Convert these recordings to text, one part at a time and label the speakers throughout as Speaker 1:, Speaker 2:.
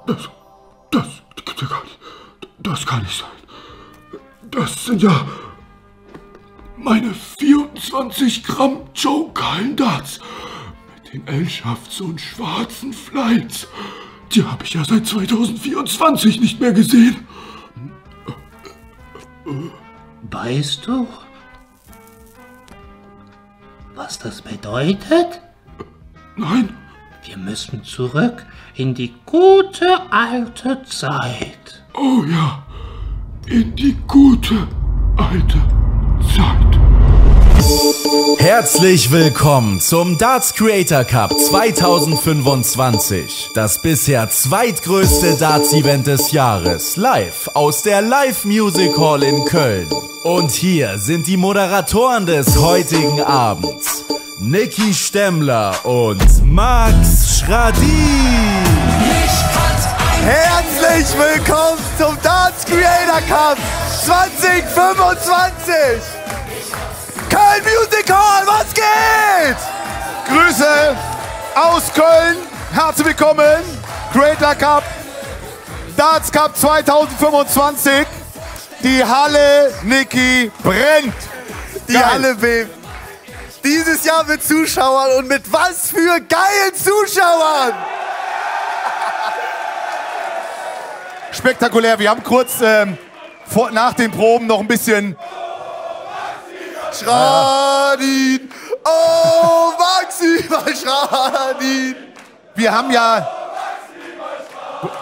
Speaker 1: Das gibt's ja gar nicht. Das kann nicht sein. Das sind ja meine 24 Gramm Joe Cullen Darts. Mit den L-Schafts und schwarzen Flights. Die habe ich ja seit 2024 nicht mehr gesehen.
Speaker 2: Weißt du, was das bedeutet?
Speaker 1: Nein.
Speaker 2: Wir müssen zurück in die gute alte Zeit.
Speaker 1: Oh ja, in die gute alte Zeit.
Speaker 3: Herzlich willkommen zum Darts Creator Cup 2025. Das bisher zweitgrößte Darts-Event des Jahres. Live aus der Live Music Hall in Köln. Und hier sind die Moderatoren des heutigen Abends. Niki Stemmler und Max Schradin.
Speaker 4: Herzlich willkommen zum Darts Creator Cup 2025. Köln Music Hall, was geht? Grüße aus Köln, herzlich willkommen. Creator Cup, Darts Cup 2025. Die Halle, Niki, brennt. Die Halle bebt. Dieses Jahr mit Zuschauern und mit was für geilen Zuschauern! Spektakulär, wir haben kurz nach den Proben noch ein bisschen Schradin, oh Maximal Schradin. Wir haben ja,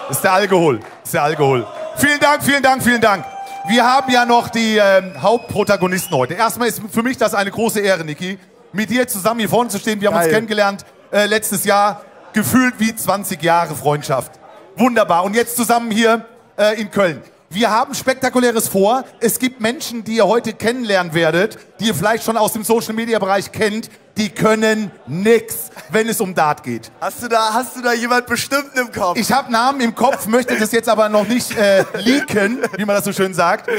Speaker 4: ist der Alkohol, Vielen Dank, vielen Dank, vielen Dank. Wir haben ja noch die Hauptprotagonisten heute. Erstmal ist für mich das eine große Ehre, Niki, mit dir zusammen hier vorne zu stehen. Wir haben uns kennengelernt letztes Jahr, gefühlt wie 20 Jahre Freundschaft. Wunderbar. Und jetzt zusammen hier in Köln. Wir haben Spektakuläres vor. Es gibt Menschen, die ihr heute kennenlernen werdet, die ihr vielleicht schon aus dem Social-Media-Bereich kennt, die können nix, wenn es um Dart geht. Hast du da jemand bestimmten im Kopf? Ich habe Namen im Kopf, möchte das jetzt aber noch nicht leaken, wie man das so schön sagt.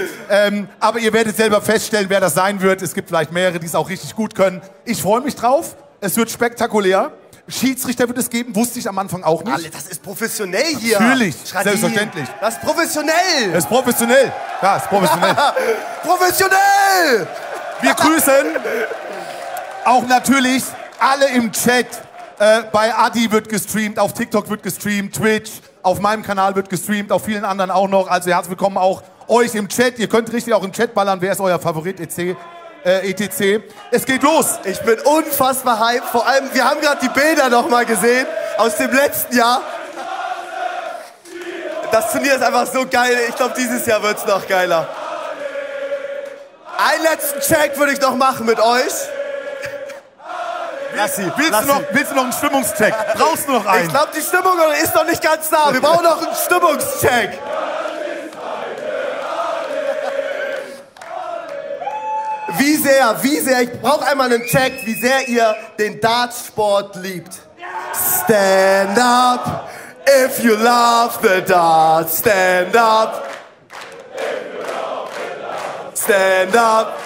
Speaker 4: Aber ihr werdet selber feststellen, wer das sein wird. Es gibt vielleicht mehrere, die es auch richtig gut können. Ich freue mich drauf. Es wird spektakulär. Schiedsrichter wird es geben, wusste ich am Anfang auch nicht. Alle, das ist professionell hier. Natürlich, selbstverständlich. Das ist professionell. Das ist professionell. Ja, ist professionell. Professionell! Wir grüßen auch natürlich alle im Chat. Bei Adi wird gestreamt, auf TikTok wird gestreamt, Twitch, auf meinem Kanal wird gestreamt, auf vielen anderen auch noch. Also herzlich willkommen auch euch im Chat. Ihr könnt richtig auch im Chat ballern. Wer ist euer Favorit? etc. Es geht los. Ich bin unfassbar hyped. Vor allem, wir haben gerade die Bilder noch mal gesehen aus dem letzten Jahr. Das Turnier ist einfach so geil. Ich glaube, dieses Jahr wird es noch geiler. Einen letzten Check würde ich noch machen mit euch. Willst du noch einen Stimmungscheck? Brauchst du noch einen? Ich glaube, die Stimmung ist noch nicht ganz da. Wir brauchen noch einen Stimmungscheck. Wie sehr, ich brauche einmal einen Check, wie sehr ihr den Dartsport liebt. Stand up, if you love the darts. Stand up, stand up,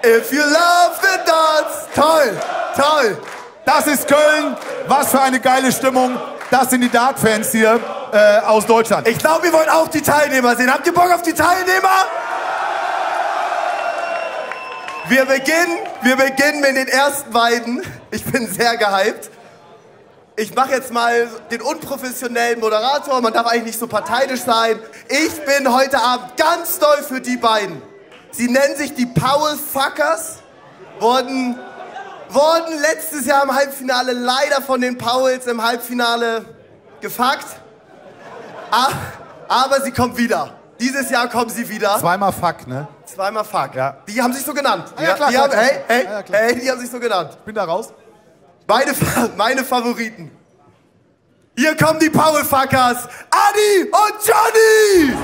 Speaker 4: if you love the darts. Toll, toll. Das ist Köln. Was für eine geile Stimmung. Das sind die Dart-Fans hier aus Deutschland. Ich glaube, wir wollen auch die Teilnehmer sehen. Habt ihr Bock auf die Teilnehmer? Wir beginnen mit den ersten beiden. Ich bin sehr gehypt. Ich mache jetzt mal den unprofessionellen Moderator. Man darf eigentlich nicht so parteiisch sein. Ich bin heute Abend ganz doll für die beiden. Sie nennen sich die Powell Fuckers. Wurden letztes Jahr im Halbfinale leider von den Powells im Halbfinale gefuckt. Aber sie kommt wieder. Dieses Jahr kommen sie wieder. Zweimal Fuck, ne? Zweimal Fuck. Ja. Die haben sich so genannt. Ja, klar, die haben sich so genannt. Ich bin da raus. Meine Favoriten. Hier kommen die Powell Fuckers. Adi und Johnny!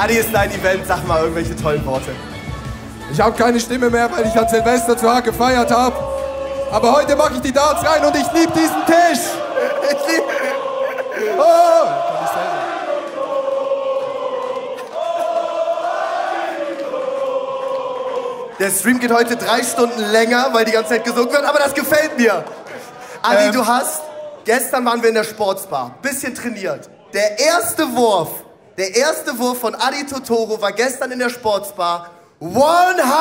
Speaker 5: Adi ist dein Event, sag mal irgendwelche tollen Worte.
Speaker 6: Ich habe keine Stimme mehr, weil ich an Silvester zu hart gefeiert habe. Aber heute mache ich die Darts rein und ich liebe diesen Tisch. Ich liebe... Oh!
Speaker 5: Der Stream geht heute 3 Stunden länger, weil die ganze Zeit gesungen wird, aber das gefällt mir. Adi, du hast... Gestern waren wir in der Sportsbar, bisschen trainiert. Der erste Wurf von Adi Totoro war gestern in der Sportsbar 180!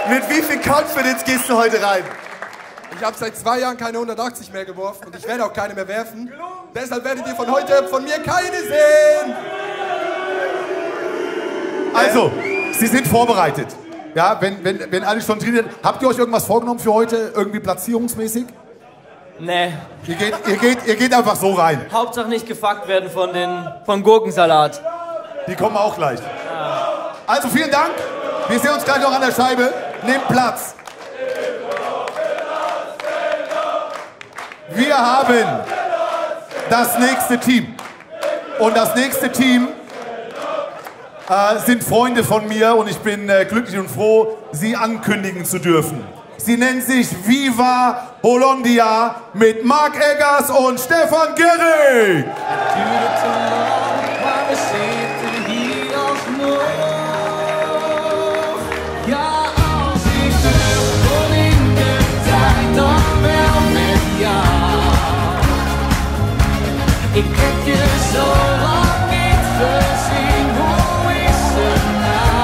Speaker 5: Mit wie viel Confidence gehst du heute rein?
Speaker 6: Ich habe seit 2 Jahren keine 180 mehr geworfen und ich werde auch keine mehr werfen. Deshalb werdet ihr von heute von mir keine sehen.
Speaker 4: Also, Sie sind vorbereitet. Ja, wenn alle schon trainiert. Habt ihr euch irgendwas vorgenommen für heute? Irgendwie platzierungsmäßig?
Speaker 7: Nee.
Speaker 4: Ihr geht einfach so rein.
Speaker 7: Hauptsache nicht gefuckt werden von Gurkensalat.
Speaker 4: Die kommen auch gleich. Also vielen Dank. Wir sehen uns gleich noch an der Scheibe. Nehmt Platz. Wir haben das nächste Team. Und das nächste Team sind Freunde von mir und ich bin glücklich und froh, sie ankündigen zu dürfen. Sie nennen sich Viva Hollandia mit Mark Eggers und Stefan Gehrig.
Speaker 8: Ik heb je zo lang niet gezien, hoe is het nou?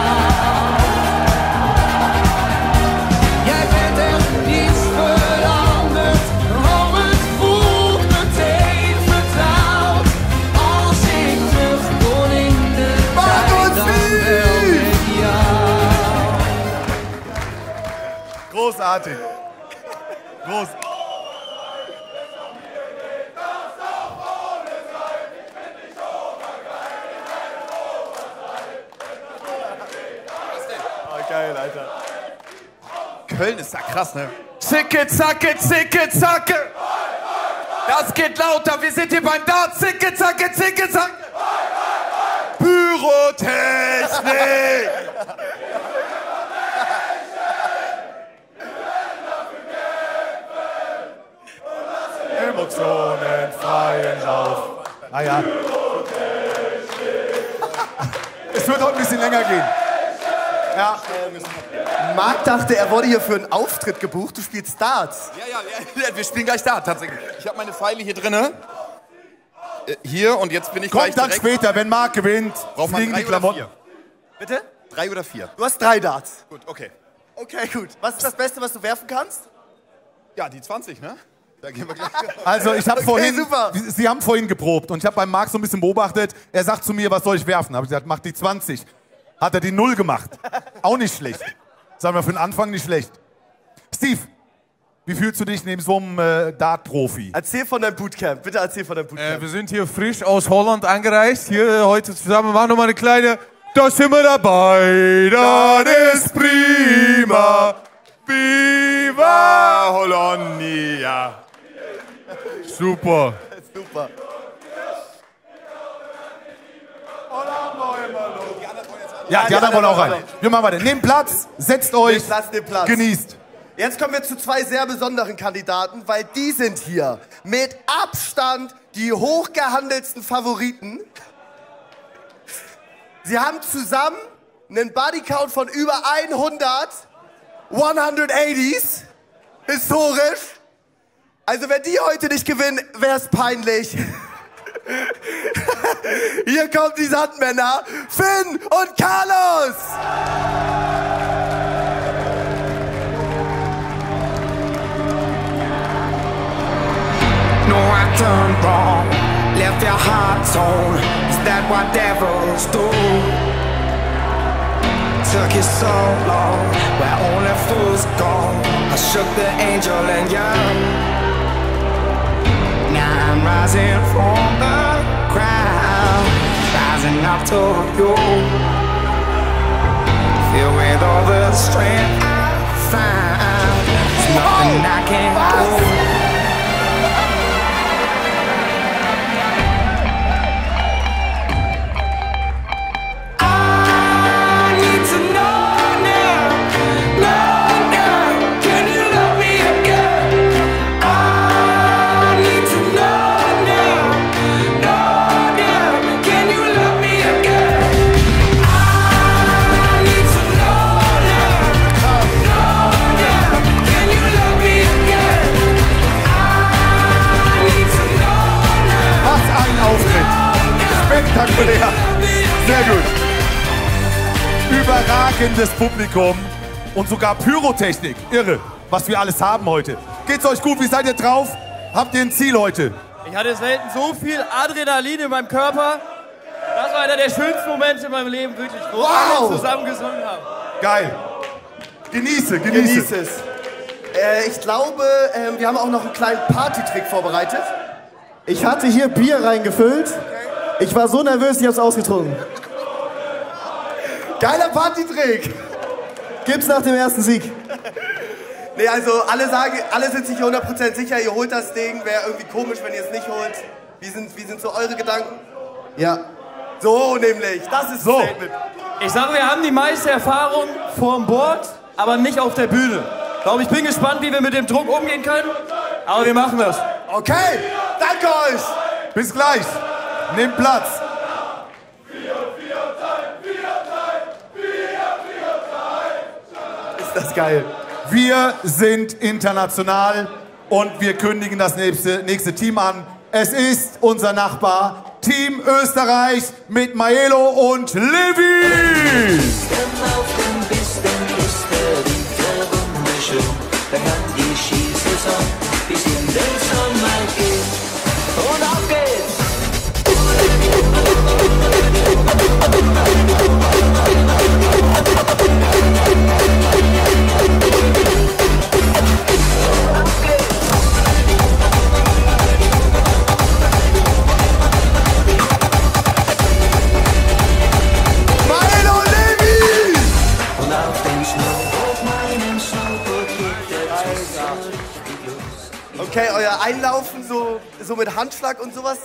Speaker 8: Jij bent echt niets veranderd, oh het voelt meteen vertrouwd. Als ik terug kon in de tijd, dan wel met jou.
Speaker 4: Großartig.
Speaker 5: Geil, Alter. Köln ist da krass, ne?
Speaker 9: Zicke, zacke, zicke, zacke. Das geht lauter, wir sind hier beim Dart. Zicke, zacke, zicke, zacke. Pyrotechnik.
Speaker 4: Emotionen freien Lauf. Ah ja. Es wird heute ein bisschen länger gehen. Ja.
Speaker 5: Marc dachte, er wurde hier für einen Auftritt gebucht. Du spielst Darts.
Speaker 9: Ja, wir spielen gleich Dart, tatsächlich. Ich habe meine Pfeile hier drinne. Hier und jetzt bin ich
Speaker 4: Kommt
Speaker 9: gleich
Speaker 4: dann
Speaker 9: direkt.
Speaker 4: später, wenn Marc gewinnt,
Speaker 9: Braucht man
Speaker 4: fliegen
Speaker 9: 3
Speaker 4: die
Speaker 9: oder
Speaker 4: Klamotten.
Speaker 9: 4?
Speaker 5: Bitte?
Speaker 9: 3 oder 4?
Speaker 5: Du hast 3 Darts.
Speaker 9: Gut, okay.
Speaker 5: Okay, gut. Was ist das Beste, was du werfen kannst?
Speaker 9: Ja, die 20, ne? Da gehen wir gleich.
Speaker 4: Also ich habe
Speaker 5: Okay, super.
Speaker 4: Sie haben vorhin geprobt und ich habe beim Marc so ein bisschen beobachtet. Er sagt zu mir, was soll ich werfen? Habe ich gesagt, mach die 20. Hat er die 0 gemacht. Auch nicht schlecht. Sagen wir für den Anfang nicht schlecht. Steve, wie fühlst du dich neben so einem Dart-Profi?
Speaker 5: Erzähl von deinem Bootcamp. Bitte erzähl von deinem Bootcamp.
Speaker 9: Wir sind hier frisch aus Holland angereist. Hier heute zusammen. Wir machen nochmal eine kleine. Da sind wir dabei. Das ist prima. Viva Hollandia. Super.
Speaker 5: Super.
Speaker 4: Ja, die anderen wollen auch rein. Wir machen weiter. Nehmt Platz, setzt euch,
Speaker 5: Nehmt Platz.
Speaker 4: genießt.
Speaker 5: Jetzt kommen wir zu 2 sehr besonderen Kandidaten, weil die sind hier mit Abstand die hochgehandelsten Favoriten. Sie haben zusammen einen Bodycount von über 100, 180s, historisch. Also wenn die heute nicht gewinnen, wär's peinlich. Hier kommen die Sandmänner, Finn und Carlos.
Speaker 8: No, I turned wrong, left your heart torn. Is that what devils do? Took you so long, where only fools go. I shook the angel and young. Now I'm rising from the crowd, rising up to you. Filled with all the strength I find, there's nothing I can't do.
Speaker 4: lachendes Publikum und sogar Pyrotechnik. Irre, was wir alles haben heute. Geht's euch gut? Wie seid ihr drauf? Habt ihr ein Ziel heute?
Speaker 7: Ich hatte selten so viel Adrenalin in meinem Körper. Das war einer der schönsten Momente in meinem Leben, wirklich, wo alle zusammen gesungen haben.
Speaker 4: Geil. Genieße
Speaker 5: es. Ich glaube, wir haben auch noch einen kleinen Partytrick vorbereitet. Ich hatte hier Bier reingefüllt. Ich war so nervös, ich hab's ausgetrunken. Geiler Partytrick. Gibt's nach dem ersten Sieg. Nee, also alle sind sich hier 100% sicher, ihr holt das Ding. Wäre irgendwie komisch, wenn ihr es nicht holt. Wie sind so eure Gedanken? Ja. So nämlich, das ist so. Ein Statement.
Speaker 7: Ich sage, wir haben die meiste Erfahrung vorm Board, aber nicht auf der Bühne. Ich bin gespannt, wie wir mit dem Druck umgehen können, aber wir machen das.
Speaker 5: Okay, danke euch.
Speaker 4: Bis gleich. Nehmt Platz.
Speaker 5: Ist das geil.
Speaker 4: Wir sind international und wir kündigen das nächste Team an. Es ist unser Nachbar, Team Österreich mit Maelo und Levi.
Speaker 8: Da kann die Skisaison bis in den Sommer gehen. Und auf geht's!
Speaker 5: Maelo und Levi!
Speaker 8: Und auf den Snowboard, meinem Snowboard geht der Zug.
Speaker 5: Okay, euer Einlaufen so mit Handschlag und sowas,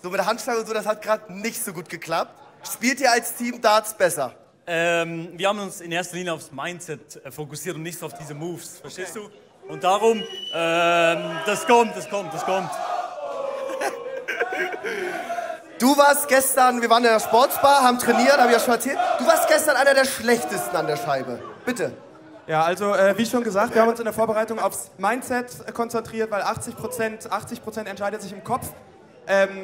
Speaker 5: das hat gerade nicht so gut geklappt. Spielt ihr als Team Darts besser?
Speaker 10: Wir haben uns in erster Linie aufs Mindset fokussiert und nicht so auf diese Moves, verstehst du? Und darum, das kommt.
Speaker 5: Du warst gestern, wir waren in der Sportsbar, haben trainiert, habe ich ja schon erzählt. Du warst gestern einer der schlechtesten an der Scheibe. Bitte.
Speaker 11: Ja, also wie schon gesagt, wir haben uns in der Vorbereitung aufs Mindset konzentriert, weil 80% entscheidet sich im Kopf.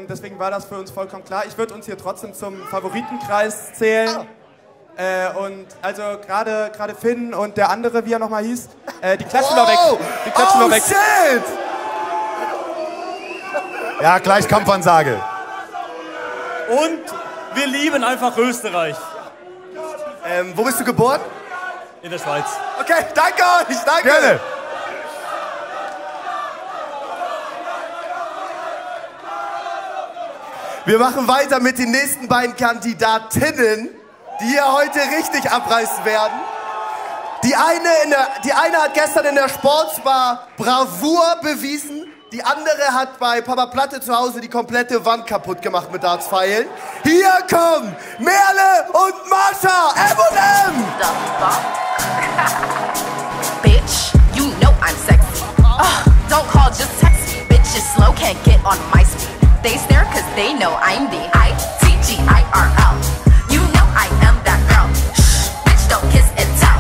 Speaker 11: Deswegen war das für uns vollkommen klar. Ich würde uns hier trotzdem zum Favoritenkreis zählen. Und also gerade Finn und der andere, wie er nochmal hieß, die klatschen wir weg. Die klatschen wir weg.
Speaker 5: Shit!
Speaker 4: Ja, gleich Kampfansage.
Speaker 10: Und wir lieben einfach Österreich.
Speaker 5: Wo bist du geboren?
Speaker 10: In der Schweiz.
Speaker 5: Okay, danke euch, danke.
Speaker 4: Gerne.
Speaker 5: Wir machen weiter mit den nächsten beiden Kandidatinnen, die hier heute richtig abreißen werden. Die eine hat gestern in der Sportsbar Bravour bewiesen. Die andere hat bei Papa Platte zu Hause die komplette Wand kaputt gemacht mit Dartspfeilen. Hier kommen Merle und Mascha, M&M!
Speaker 12: Bitch, you know I'm sexy. Don't call, just text me. Bitch is slow, can't get on my speed. They stare cause they know I'm the ITGIRL. You know I am that girl. Shh, bitch, don't kiss and tell.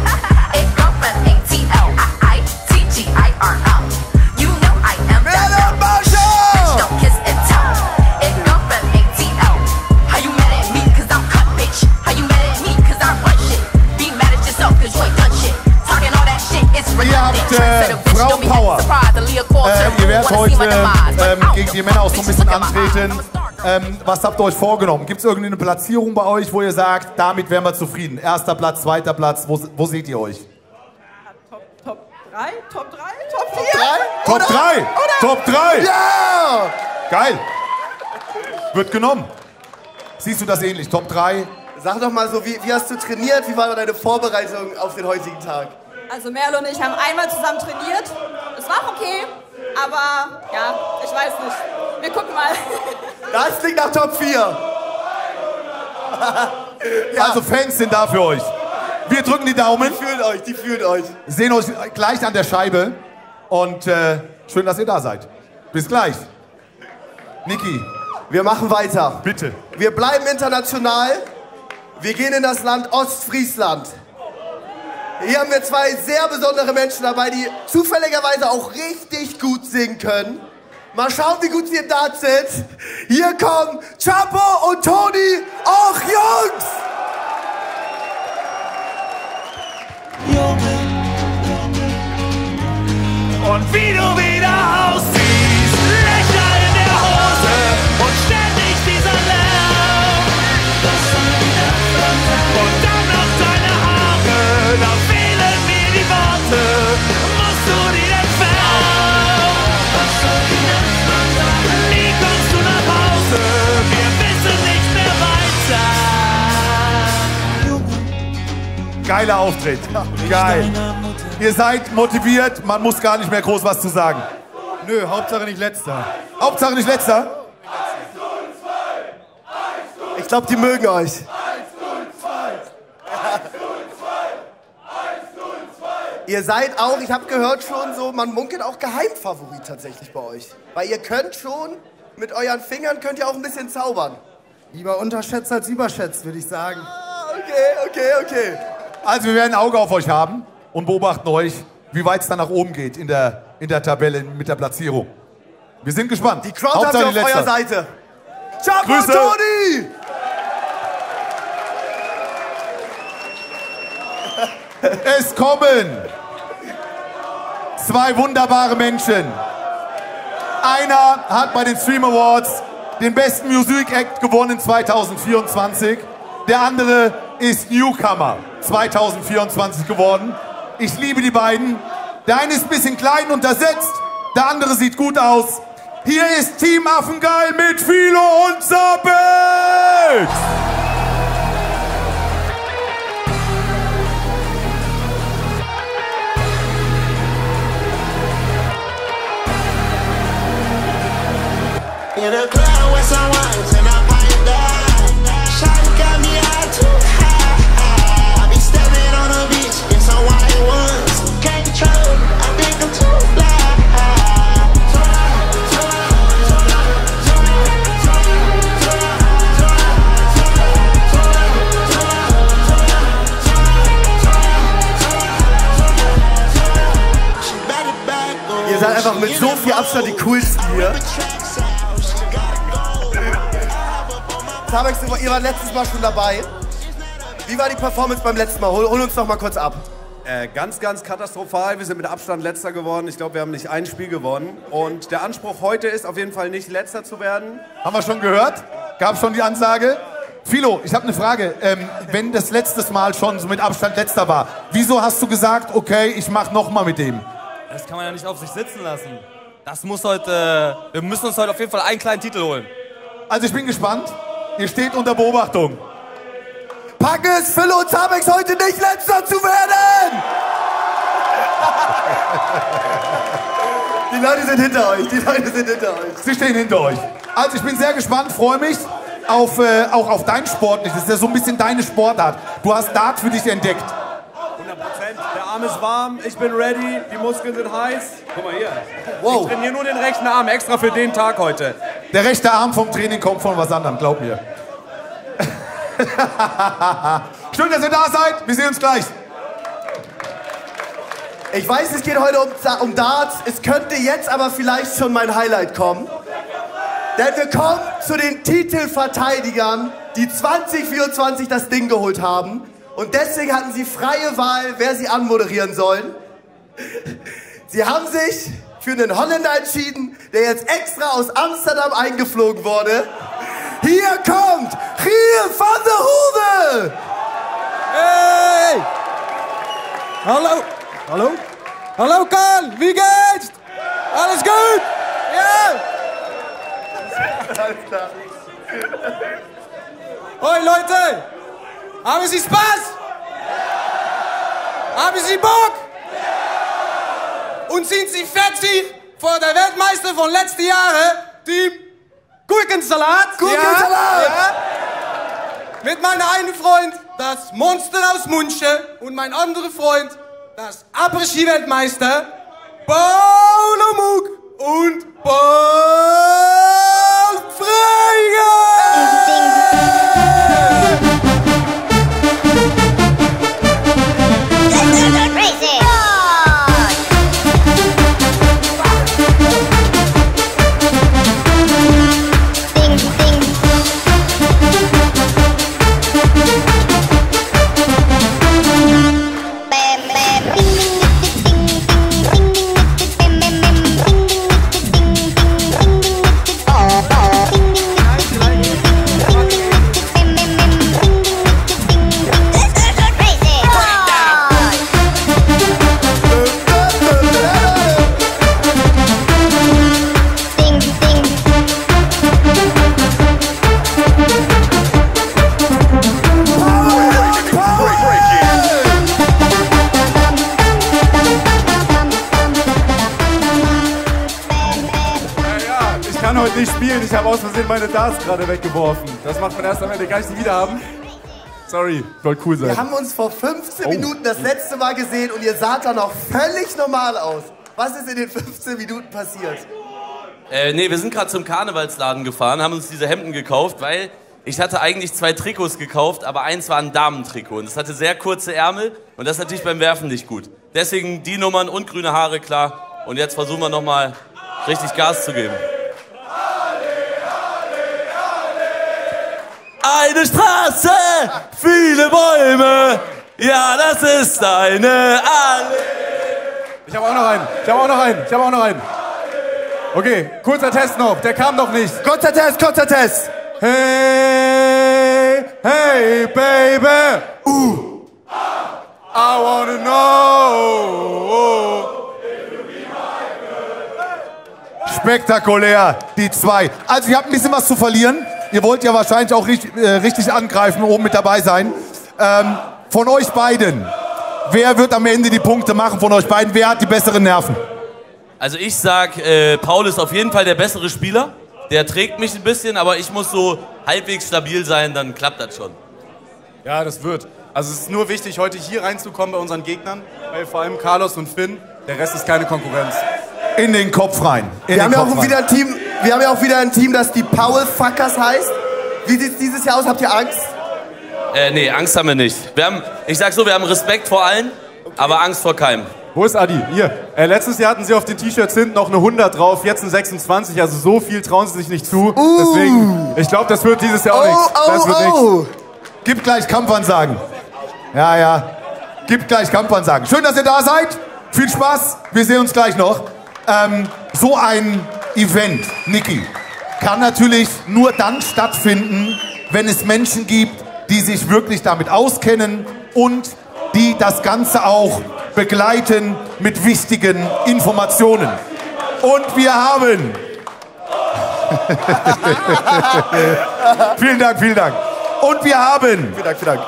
Speaker 12: It go from ATL. ITGIRL. You know I am that girl. Bitch, don't kiss and tell. It go from ATL. How you mad at me cause I'm cut, bitch? How you mad at me cause I run shit? Be mad at yourself cause you ain't done shit. Talking all that shit, it's redundant.
Speaker 4: Frauenpower. Ihr werdet heute gegen die Männer auch so ein bisschen antreten. Was habt ihr euch vorgenommen? Gibt es irgendeine Platzierung bei euch, wo ihr sagt, damit wären wir zufrieden? Erster Platz, zweiter Platz, wo seht ihr euch?
Speaker 13: Top 3, Top 3, Top 4?
Speaker 4: Top 3! Top 3!
Speaker 5: Ja!
Speaker 4: Geil! Wird genommen. Siehst du das ähnlich? Top 3?
Speaker 5: Sag doch mal so, wie hast du trainiert? Wie war deine Vorbereitung auf den heutigen Tag?
Speaker 13: Also Merle und ich haben einmal zusammen trainiert. Es war okay, aber ja, ich weiß nicht. Wir gucken mal.
Speaker 5: Das klingt nach Top 4.
Speaker 4: Ja. Also Fans sind da für euch. Wir drücken die Daumen.
Speaker 5: Die fühlen euch.
Speaker 4: Sehen euch gleich an der Scheibe. Und schön, dass ihr da seid. Bis gleich. Niki.
Speaker 5: Wir machen weiter.
Speaker 4: Bitte.
Speaker 5: Wir bleiben international. Wir gehen in das Land Ostfriesland. Hier haben wir zwei sehr besondere Menschen dabei, die zufälligerweise auch richtig gut singen können. Mal schauen, wie gut sie im Dart sind. Hier kommen Chapo und Toni, auch Jungs!
Speaker 8: Und wie du wieder aussiehst, Löcher in der Hose und ständig dieser Lärm. Und dann noch deine Haare, da fehlen mir die Worte. Musst du die entfernen? Nie kommst du nach Hause, wir wissen nicht mehr weiter.
Speaker 4: Geiler Auftritt. Geil. Ihr seid motiviert, man muss gar nicht mehr groß was zu sagen.
Speaker 6: Nö, Hauptsache nicht letzter.
Speaker 4: Hauptsache nicht letzter?
Speaker 5: Ich glaube, die mögen euch. Ihr seid auch, ich habe gehört schon so, man munkelt auch Geheimfavorit tatsächlich bei euch. Weil ihr könnt schon, mit euren Fingern könnt ihr auch ein bisschen zaubern.
Speaker 6: Lieber unterschätzt als überschätzt, würde ich sagen.
Speaker 5: Okay.
Speaker 4: Also wir werden ein Auge auf euch haben und beobachten euch, wie weit es dann nach oben geht in der Tabelle mit der Platzierung. Wir sind gespannt.
Speaker 5: Die Crowd habt ihr auf eurer Seite. Ciao,
Speaker 4: Grüße.
Speaker 5: Toni!
Speaker 4: Es kommen zwei wunderbare Menschen. Einer hat bei den Stream Awards den besten Music Act gewonnen 2024. Der andere ist Newcomer 2024 geworden. Ich liebe die beiden. Der eine ist ein bisschen klein untersetzt, der andere sieht gut aus. Hier ist Team Affengeil mit Philo und Sabek!
Speaker 8: In the club with some wines and I pipe down. Shawty got me out too high. I be stepping on the beach in some white ones. Can't control it, I think I'm too fly.
Speaker 5: Ihr seid einfach mit so viel Abstand die coolsten hier. Sabek, ihr wart letztes Mal schon dabei. Wie war die Performance beim letzten Mal? Hol uns noch mal kurz ab.
Speaker 14: Ganz katastrophal. Wir sind mit Abstand Letzter geworden. Ich glaube, wir haben nicht ein Spiel gewonnen. Und der Anspruch heute ist auf jeden Fall nicht Letzter zu werden.
Speaker 4: Haben wir schon gehört? Gab schon die Ansage? Philo, ich habe eine Frage. Wenn das letztes Mal schon so mit Abstand Letzter war, wieso hast du gesagt, okay, ich mach noch mal mit dem?
Speaker 15: Das kann man ja nicht auf sich sitzen lassen. Das muss heute, wir müssen uns heute auf jeden Fall einen kleinen Titel holen.
Speaker 4: Also ich bin gespannt. Ihr steht unter Beobachtung.
Speaker 5: Pack es, Philo und Sabek heute nicht Letzter zu werden! Die Leute sind hinter euch,
Speaker 4: Sie stehen hinter euch. Also ich bin sehr gespannt, freue mich auf, auch auf dein Sportlich. Das ist ja so ein bisschen deine Sportart. Du hast Dart für dich entdeckt.
Speaker 14: 100%. Der Arm ist warm, ich bin ready, die Muskeln sind heiß. Guck mal hier.
Speaker 4: Wow.
Speaker 14: Ich trainiere nur den rechten Arm, extra für den Tag heute.
Speaker 4: Der rechte Arm vom Training kommt von was anderem, glaub mir. Schön, dass ihr da seid. Wir sehen uns gleich.
Speaker 5: Ich weiß, es geht heute um Darts. Es könnte jetzt aber vielleicht schon mein Highlight kommen. Denn wir kommen zu den Titelverteidigern, die 2024 das Ding geholt haben. Und deswegen hatten sie freie Wahl, wer sie anmoderieren sollen. Sie haben sich für einen Holländer entschieden, der jetzt extra aus Amsterdam eingeflogen wurde. Hier kommt Giel van der Hoeve!
Speaker 6: Hey! Hallo! Hallo? Hallo Karl, wie geht's? Alles gut? Ja!
Speaker 5: Alles klar.
Speaker 6: Hoi Leute! Haben Sie Spaß? Haben Sie Bock? Und sind Sie fertig vor der Weltmeister von letzten Jahren, Team Gurkensalat?
Speaker 5: Gurkensalat!
Speaker 6: Ja. Mit meinem einen Freund, das Monster aus München, und mein anderer Freund, das Après-Ski-Weltmeister, Paul Omuk und Paul Freiger!
Speaker 16: Bam, bam.
Speaker 11: nicht spielen. Ich habe aus Versehen meine Darts gerade weggeworfen. Das macht man erst am Ende. Kann ich die wieder haben? Sorry, ich wollte cool sein.
Speaker 5: Wir haben uns vor 15 Minuten das letzte Mal gesehen und ihr saht da noch völlig normal aus. Was ist in den 15 Minuten passiert?
Speaker 15: Nee, wir sind gerade zum Karnevalsladen gefahren, haben uns diese Hemden gekauft, weil ich hatte eigentlich 2 Trikots gekauft, aber eins war ein Damentrikot und es hatte sehr kurze Ärmel und das ist natürlich beim Werfen nicht gut. Deswegen die Nummern und grüne Haare, klar. Und jetzt versuchen wir nochmal richtig Gas zu geben. Eine Straße, viele Bäume, ja, das ist eine Allee.
Speaker 11: Ich habe auch noch einen. Okay, kurzer Test noch, der kam noch nicht.
Speaker 5: Kurzer Test.
Speaker 11: Hey, hey, baby. I wanna know.
Speaker 4: Spektakulär, die 2. Also ihr habt ein bisschen was zu verlieren. Ihr wollt ja wahrscheinlich auch richtig angreifen, oben mit dabei sein. Von euch beiden, wer wird am Ende die Punkte machen von euch beiden? Wer hat die besseren Nerven?
Speaker 15: Also ich sag, Paul ist auf jeden Fall der bessere Spieler. Der trägt mich ein bisschen, aber ich muss so halbwegs stabil sein, dann klappt das schon.
Speaker 11: Ja, das wird. Also es ist nur wichtig, heute hier reinzukommen bei unseren Gegnern, weil vor allem Carlos und Finn, der Rest ist keine Konkurrenz.
Speaker 4: In den Kopf rein.
Speaker 5: Wir haben ja auch wieder ein Team, das die Paul Fuckers heißt. Wie sieht's dieses Jahr aus? Habt ihr Angst?
Speaker 15: Nee, Angst haben wir nicht. Ich sag so, wir haben Respekt vor allen, aber Angst vor keinem.
Speaker 11: Wo ist Adi? Hier. Letztes Jahr hatten sie auf den T-Shirts hinten noch eine 100 drauf, jetzt ein 26, also so viel trauen sie sich nicht zu. Deswegen, ich glaube, das wird dieses Jahr auch nichts. Das wird nichts.
Speaker 4: Gib gleich Kampfansagen. Ja. Gib gleich Kampfansagen. Schön, dass ihr da seid. Viel Spaß. Wir sehen uns gleich noch. So ein Event, Niki, kann natürlich nur dann stattfinden, wenn es Menschen gibt, die sich wirklich damit auskennen und die das Ganze auch begleiten mit wichtigen Informationen. Und wir haben... Vielen Dank. Und wir haben...
Speaker 5: Vielen Dank.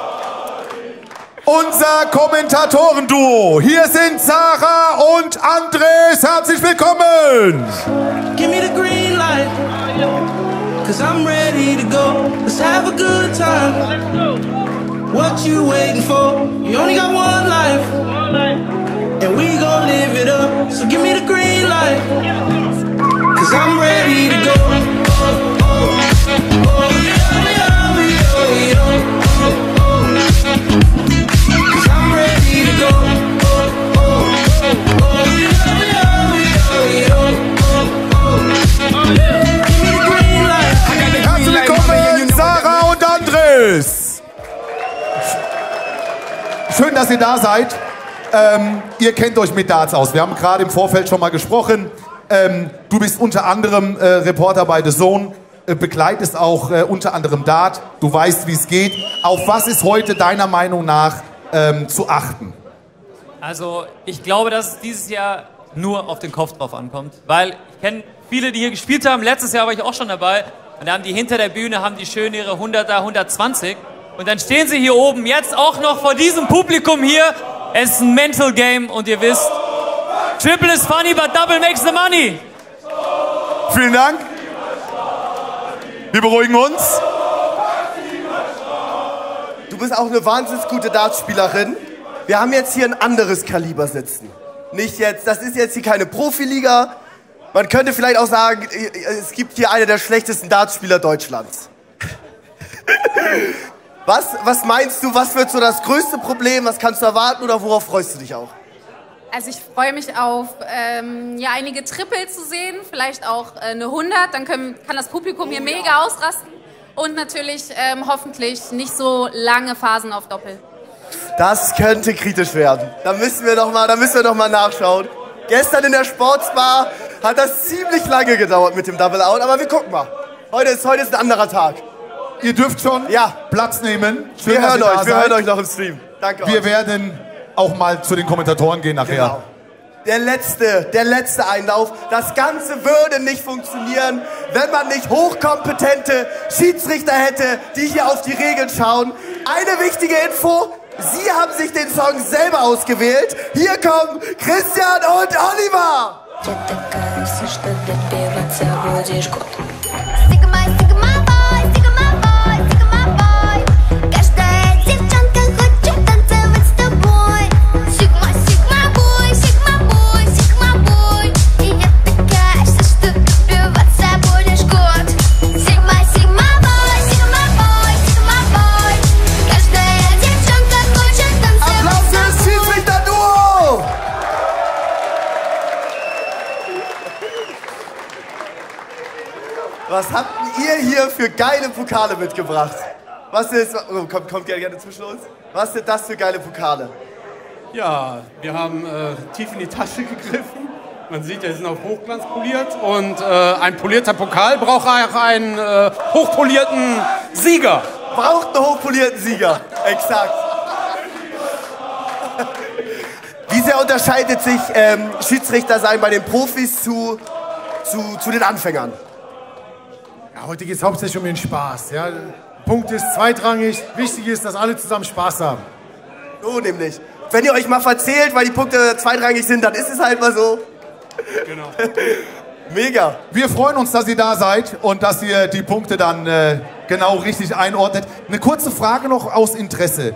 Speaker 4: Unser Kommentatorenduo. Hier sind Sarah und Andres. Herzlich willkommen.
Speaker 8: Give me the green light, cause I'm ready to go. Let's have a good time. What you waiting for? You only got one life, and we gon' live it up. So give me the green light, cause I'm ready to go.
Speaker 4: Herzlich willkommen, Sarah und Andres. Schön, dass ihr da seid. Ihr kennt euch mit Darts aus. Wir haben gerade im Vorfeld schon mal gesprochen. Du bist unter anderem Reporter bei The Zone, begleitest auch unter anderem Dart. Du weißt, wie es geht. Auf was ist heute deiner Meinung nach zu achten?
Speaker 7: Also ich glaube, dass es dieses Jahr nur auf den Kopf drauf ankommt, weil ich kenne viele, die hier gespielt haben. Letztes Jahr war ich auch schon dabei und da haben die hinter der Bühne haben die schön ihre 100er, 120 und dann stehen sie hier oben jetzt auch noch vor diesem Publikum hier. Es ist ein Mental Game und ihr wisst, Triple is funny, but Double makes the money.
Speaker 4: Vielen Dank. Wir beruhigen uns.
Speaker 5: Du bist auch eine wahnsinnig gute Dartspielerin. Wir haben jetzt hier ein anderes Kaliber sitzen. Nicht jetzt, das ist jetzt hier keine Profiliga. Man könnte vielleicht auch sagen, es gibt hier eine der schlechtesten Dartspieler Deutschlands. Was meinst du, was wird so das größte Problem? Was kannst du erwarten oder worauf freust du dich auch?
Speaker 16: Also ich freue mich auf ja, einige Triple zu sehen, vielleicht auch eine 100, dann kann das Publikum hier mega ausrasten und natürlich hoffentlich nicht so lange Phasen auf Doppel.
Speaker 5: Das könnte kritisch werden. Da müssen wir noch mal nachschauen. Gestern in der Sportsbar hat das ziemlich lange gedauert mit dem Double Out, aber wir gucken mal. Heute ist ein anderer Tag.
Speaker 4: Ihr dürft schon Platz nehmen. Schön,
Speaker 5: wir hören euch noch im Stream. Danke
Speaker 4: Wir
Speaker 5: euch.
Speaker 4: werden auch mal zu den Kommentatoren gehen nachher.
Speaker 5: Genau. Der letzte Einlauf. Das Ganze würde nicht funktionieren, wenn man nicht hochkompetente Schiedsrichter hätte, die hier auf die Regeln schauen. Eine wichtige Info. Sie haben sich den Song selber ausgewählt. Hier kommen Christian und Oliver.
Speaker 8: развиваться будешь год. Каждая девчонка хочет танцевать с тобой. Сигма, сигма бой, сигма бой, сигма бой. И я такая, что добиваться будешь год. Сигма, сигма бой, сигма бой, сигма бой. Каждая девчонка хочет танцевать.
Speaker 5: Applaus für das Schiedsrichter-Duo! Was habt ihr hier für geile Pokale mitgebracht? Was ist, oh, kommt gerne zwischen uns. Was sind das für geile Pokale?
Speaker 17: Ja, wir haben tief in die Tasche gegriffen. Man sieht, die sind auf Hochglanz poliert. Und ein polierter Pokal braucht auch einen hochpolierten Sieger.
Speaker 5: Braucht einen hochpolierten Sieger, exakt. Wie sehr unterscheidet sich Schiedsrichter sein bei den Profis zu den Anfängern?
Speaker 18: Ja, heute geht es hauptsächlich um den Spaß. Ja. Punkt ist zweitrangig. Wichtig ist, dass alle zusammen Spaß haben.
Speaker 5: So nämlich. Wenn ihr euch mal verzählt, weil die Punkte zweitrangig sind, dann ist es halt mal so.
Speaker 17: Genau.
Speaker 5: Mega.
Speaker 4: Wir freuen uns, dass ihr da seid und dass ihr die Punkte dann genau richtig einordnet. Eine kurze Frage noch aus Interesse.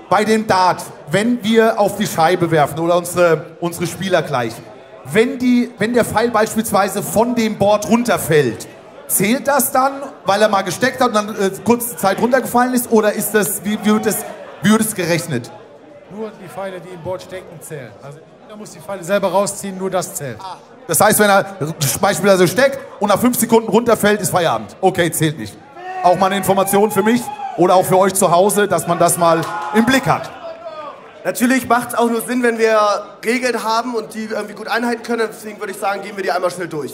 Speaker 4: Bei dem Dart, wenn wir auf die Scheibe werfen oder unsere Spieler gleich, wenn der Pfeil beispielsweise von dem Board runterfällt, zählt das dann, weil er mal gesteckt hat und dann kurze Zeit runtergefallen ist, oder ist das, wie wird es gerechnet?
Speaker 18: Nur die Pfeile, die im Board stecken, zählen. Also da muss die Pfeile selber rausziehen, nur das zählt.
Speaker 4: Das heißt, wenn er beispielsweise steckt und nach 5 Sekunden runterfällt, ist Feierabend. Okay, zählt nicht. Auch mal eine Information für mich oder auch für euch zu Hause, dass man das mal im Blick hat.
Speaker 5: Natürlich macht es auch nur Sinn, wenn wir Regeln haben und die irgendwie gut einhalten können. Deswegen würde ich sagen, gehen wir die einmal schnell durch.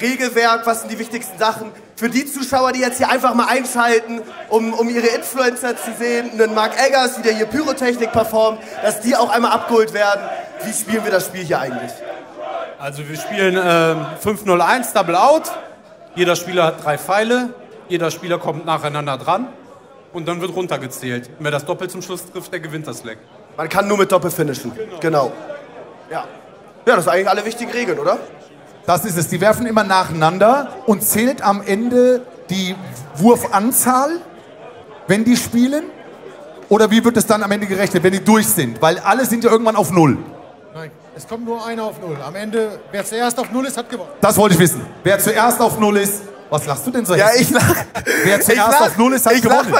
Speaker 5: Regelwerk, was sind die wichtigsten Sachen? Für die Zuschauer, die jetzt hier einfach mal einschalten, um ihre Influencer zu sehen, einen Mark Eggers, wie der hier Pyrotechnik performt, dass die auch einmal abgeholt werden. Wie spielen wir das Spiel hier eigentlich?
Speaker 17: Also wir spielen 5-0-1, Double Out. Jeder Spieler hat 3 Pfeile. Jeder Spieler kommt nacheinander dran. Und dann wird runtergezählt. Und wer das Doppel zum Schluss trifft, der gewinnt das Leck.
Speaker 5: Man kann nur mit Doppel finishen. Genau. Ja. Ja, das sind eigentlich alle wichtigen Regeln, oder?
Speaker 4: Das ist es. Die werfen immer nacheinander und zählt am Ende die Wurfanzahl, wenn die spielen? Oder wie wird es dann am Ende gerechnet, wenn die durch sind? Weil alle sind ja irgendwann auf 0.
Speaker 18: Nein, es kommt nur einer auf 0. Am Ende, wer zuerst auf 0 ist, hat gewonnen.
Speaker 4: Das wollte ich wissen. Wer zuerst auf 0 ist, was lachst du denn so?
Speaker 5: Ja,
Speaker 4: hässlich?
Speaker 5: ich lach.
Speaker 4: Wer zuerst auf 0 ist, hat gewonnen.
Speaker 5: Ich lach,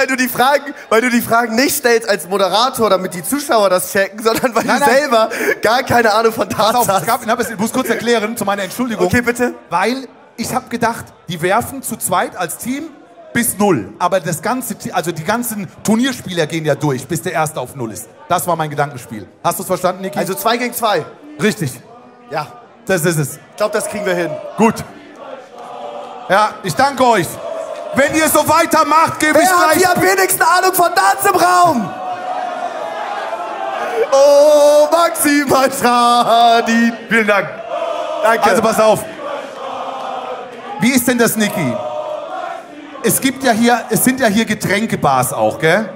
Speaker 5: weil du die Fragen nicht stellst als Moderator, damit die Zuschauer das checken, sondern weil du selber gar keine Ahnung von Darts hast.
Speaker 4: Ich muss kurz erklären, zu meiner Entschuldigung.
Speaker 5: Okay, bitte.
Speaker 4: Weil ich habe gedacht, die werfen zu zweit als Team bis 0. Aber das ganze, also die ganzen Turnierspieler gehen ja durch, bis der Erste auf 0 ist. Das war mein Gedankenspiel. Hast du es verstanden, Niki?
Speaker 5: Also 2 gegen 2.
Speaker 4: Richtig.
Speaker 5: Ja.
Speaker 4: Das ist es.
Speaker 5: Ich glaube, das kriegen wir hin.
Speaker 4: Gut. Ja, ich danke euch. Wenn ihr so weitermacht, gebe ich
Speaker 5: Wer hat
Speaker 4: gleich...
Speaker 5: hier am wenigsten Ahnung von Darts im Raum? Oh, Maximal Schradin.
Speaker 4: Vielen Dank.
Speaker 5: Danke.
Speaker 4: Also pass auf. Wie ist denn das, Niki? Es sind ja hier Getränkebars auch, gell?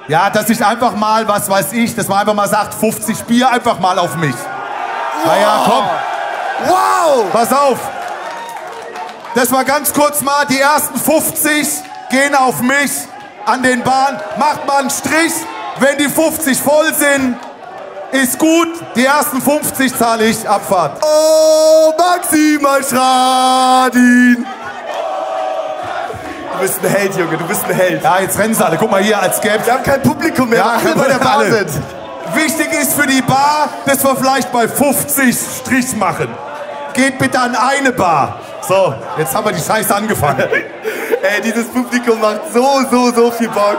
Speaker 4: Ja, dass ich einfach mal, was weiß ich, dass man einfach mal sagt, 50 Bier einfach mal auf mich. Naja, komm.
Speaker 5: Wow.
Speaker 4: Pass auf. Das war ganz kurz mal, die ersten 50 gehen auf mich an den Bahn. Macht mal einen Strich. Wenn die 50 voll sind, ist gut. Die ersten 50 zahle ich Abfahrt.
Speaker 5: Oh, Maximal Schradin. Du bist ein Held, Junge, du bist ein Held.
Speaker 4: Ja, jetzt rennen sie alle. Guck mal hier, als gäbe
Speaker 5: Wir haben kein Publikum mehr, alle bei der Bar sind.
Speaker 4: Wichtig ist für die Bar, dass wir vielleicht bei 50 Strich machen. Geht bitte an eine Bar. So, jetzt haben wir die Scheiße angefangen.
Speaker 5: Ey, dieses Publikum macht so viel Bock.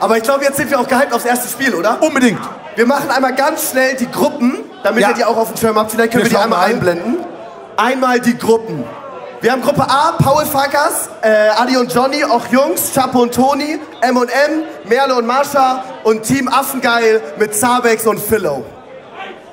Speaker 5: Aber ich glaube, jetzt sind wir auch gehypt aufs erste Spiel, oder?
Speaker 4: Unbedingt.
Speaker 5: Wir machen einmal ganz schnell die Gruppen, damit ihr die auch auf dem Schirm habt. Vielleicht können wir die einmal einblenden. Einmal die Gruppen. Wir haben Gruppe A, Paul Farkas, Adi und Johnny, auch Jungs, Chapo und Toni, M&M, Merle und Marsha und Team Affengeil mit Zabex und Philo.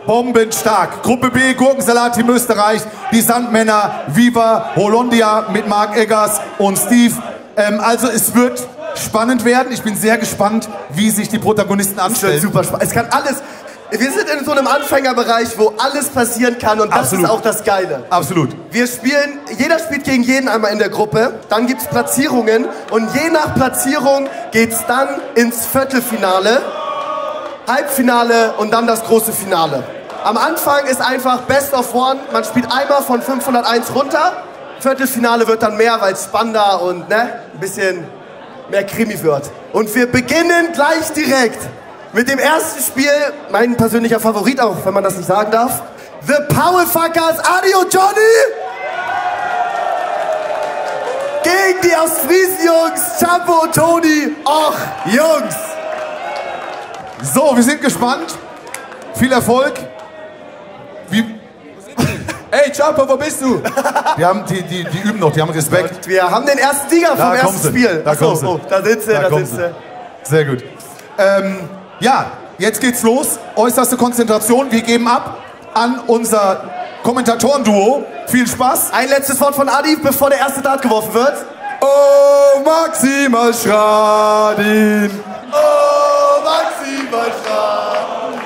Speaker 4: Bombenstark. Gruppe B, Gurkensalat, Team Österreich, die Sandmänner, Viva, Hollandia mit Mark Eggers und Steve. Also es wird spannend werden. Ich bin sehr gespannt, wie sich die Protagonisten anstellen.
Speaker 5: Es wird super spannend. Es kann alles... Wir sind in so einem Anfängerbereich, wo alles passieren kann und das ist auch das Geile.
Speaker 4: Absolut.
Speaker 5: Wir spielen, jeder spielt gegen jeden einmal in der Gruppe, dann gibt es Platzierungen und je nach Platzierung geht es dann ins Viertelfinale, Halbfinale und dann das große Finale. Am Anfang ist einfach Best of One, man spielt einmal von 501 runter, Viertelfinale wird dann mehr, weil es spannender und ein bisschen mehr Krimi wird. Und wir beginnen gleich direkt mit dem ersten Spiel, mein persönlicher Favorit auch, wenn man das nicht sagen darf. The Powerfuckers, Adi und Johnny gegen die aus Friesen-Jungs, Chapo und Toni. Och, Jungs!
Speaker 4: So, wir sind gespannt. Viel Erfolg. Hey, Chapo, wo bist du? Die üben noch, die haben Respekt.
Speaker 5: Und wir haben den ersten Sieger vom ersten Spiel.
Speaker 4: Da kommst du.
Speaker 5: Oh, da sitzt er.
Speaker 4: Sehr gut. Ja, jetzt geht's los. Äußerste Konzentration. Wir geben ab an unser Kommentatoren-Duo. Viel Spaß.
Speaker 5: Ein letztes Wort von Adi, bevor der erste Dart geworfen wird.
Speaker 4: Oh, Maximal Schradin.
Speaker 5: Oh, Maximal Schradin.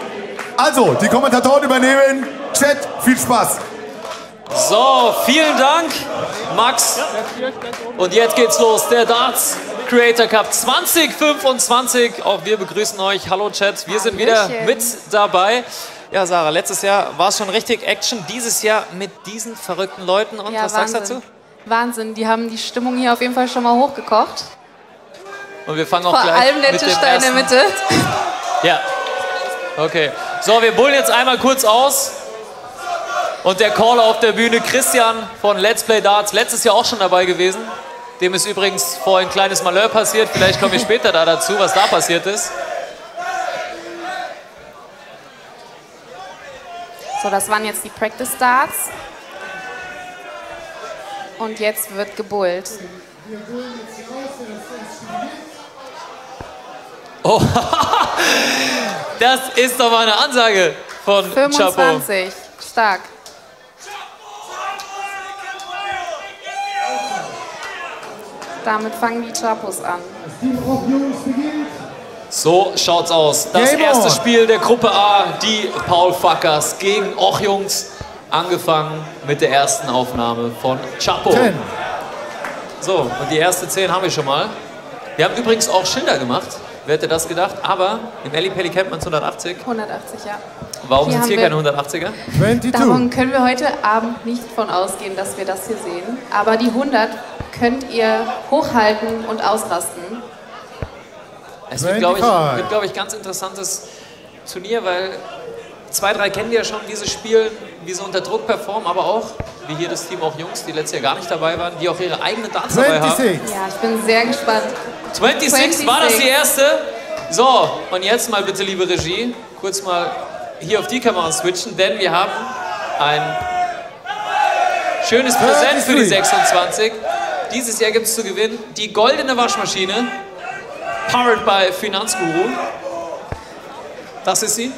Speaker 4: Also, die Kommentatoren übernehmen. Chat, viel Spaß.
Speaker 19: So, vielen Dank, Max. Und jetzt geht's los, der Darts Creator Cup 2025. Auch wir begrüßen euch. Hallo Chat, wir sind wieder mit dabei. Ja, Sarah, letztes Jahr war es schon richtig Action. Dieses Jahr mit diesen verrückten Leuten. Und
Speaker 16: Ja,
Speaker 19: was sagst du
Speaker 16: Wahnsinn.
Speaker 19: dazu?
Speaker 16: Wahnsinn, die haben die Stimmung hier auf jeden Fall schon mal hochgekocht.
Speaker 19: Und wir fangen auch
Speaker 16: Vor
Speaker 19: gleich
Speaker 16: allem der
Speaker 19: mit dem
Speaker 16: Tischler in der
Speaker 19: ersten-
Speaker 16: Mitte.
Speaker 19: Ja. Okay. So, wir bullen jetzt einmal kurz aus. Und der Caller auf der Bühne, Christian von Let's Play Darts, letztes Jahr auch schon dabei gewesen. Dem ist übrigens vorhin ein kleines Malheur passiert. Vielleicht kommen wir später da dazu, was da passiert ist.
Speaker 16: So, das waren jetzt die Practice Darts. Und jetzt wird gebullt.
Speaker 19: Oh, das ist doch mal eine Ansage von Chapo.
Speaker 16: 25, stark. Damit fangen die Chapos an.
Speaker 19: So schaut's aus. Das
Speaker 16: Game
Speaker 19: erste
Speaker 16: on.
Speaker 19: Spiel der Gruppe A, die Paul-Fuckers gegen Och-Jungs. Angefangen mit der ersten Aufnahme von Chapo.
Speaker 18: 10.
Speaker 19: So, und die erste 10 haben wir schon mal. Wir haben übrigens auch Schilder gemacht. Wer hätte das gedacht? Aber im Ellipelli kennt man es 180.
Speaker 16: 180, ja.
Speaker 19: Warum sind
Speaker 16: Hier
Speaker 19: es hier
Speaker 16: haben
Speaker 19: keine 180er?
Speaker 16: Davon können wir heute Abend nicht von ausgehen, dass wir das hier sehen. Aber die 100 könnt ihr hochhalten und ausrasten.
Speaker 19: Es wird, glaube ich, ganz interessantes Turnier, weil 2, 3 kennen die ja schon, wie sie spielen, wie sie unter Druck performen, aber auch, wie hier das Team auch Jungs, die letztes Jahr gar nicht dabei waren, die auch ihre eigenen Darts dabei haben.
Speaker 16: Ja, ich bin sehr gespannt.
Speaker 19: 26 war das die erste. So, und jetzt mal bitte, liebe Regie, kurz mal hier auf die Kamera switchen, denn wir haben ein schönes Präsent für die 26. Dieses Jahr gibt es zu gewinnen die goldene Waschmaschine, powered by Finanzguru. Das ist sie.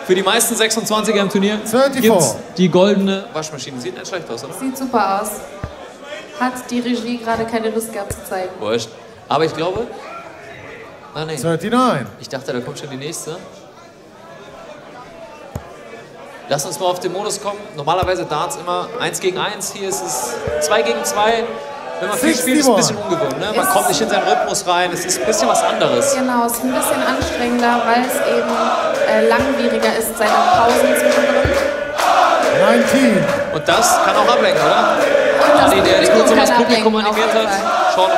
Speaker 19: Für die meisten 26er im Turnier gibt's die goldene Waschmaschine. Sieht nicht schlecht aus, oder?
Speaker 16: Sieht super aus. Hat die Regie gerade keine Lust gehabt zu zeigen.
Speaker 19: Wurscht. Aber ich glaube... Ah, nee.
Speaker 18: 39.
Speaker 19: Ich dachte, da kommt schon die nächste. Lass uns mal auf den Modus kommen. Normalerweise Darts immer 1 gegen 1. Hier ist es 2 gegen 2. Wenn man viel spielt, ist es ein bisschen ungewohnt. Ne? Man kommt nicht in seinen Rhythmus rein. Es ist ein bisschen was anderes.
Speaker 16: Genau, es ist ein bisschen anstrengender, weil es eben langwieriger ist, seine Pausen zwischendrin.
Speaker 18: 19.
Speaker 19: Und das kann auch ablenken, oder?
Speaker 16: das
Speaker 19: Nee, der
Speaker 16: Publikum
Speaker 19: kurz um das
Speaker 16: kann
Speaker 19: Publikum
Speaker 16: ablenken,
Speaker 19: animiert
Speaker 16: auf jeden
Speaker 19: hat. Schauen,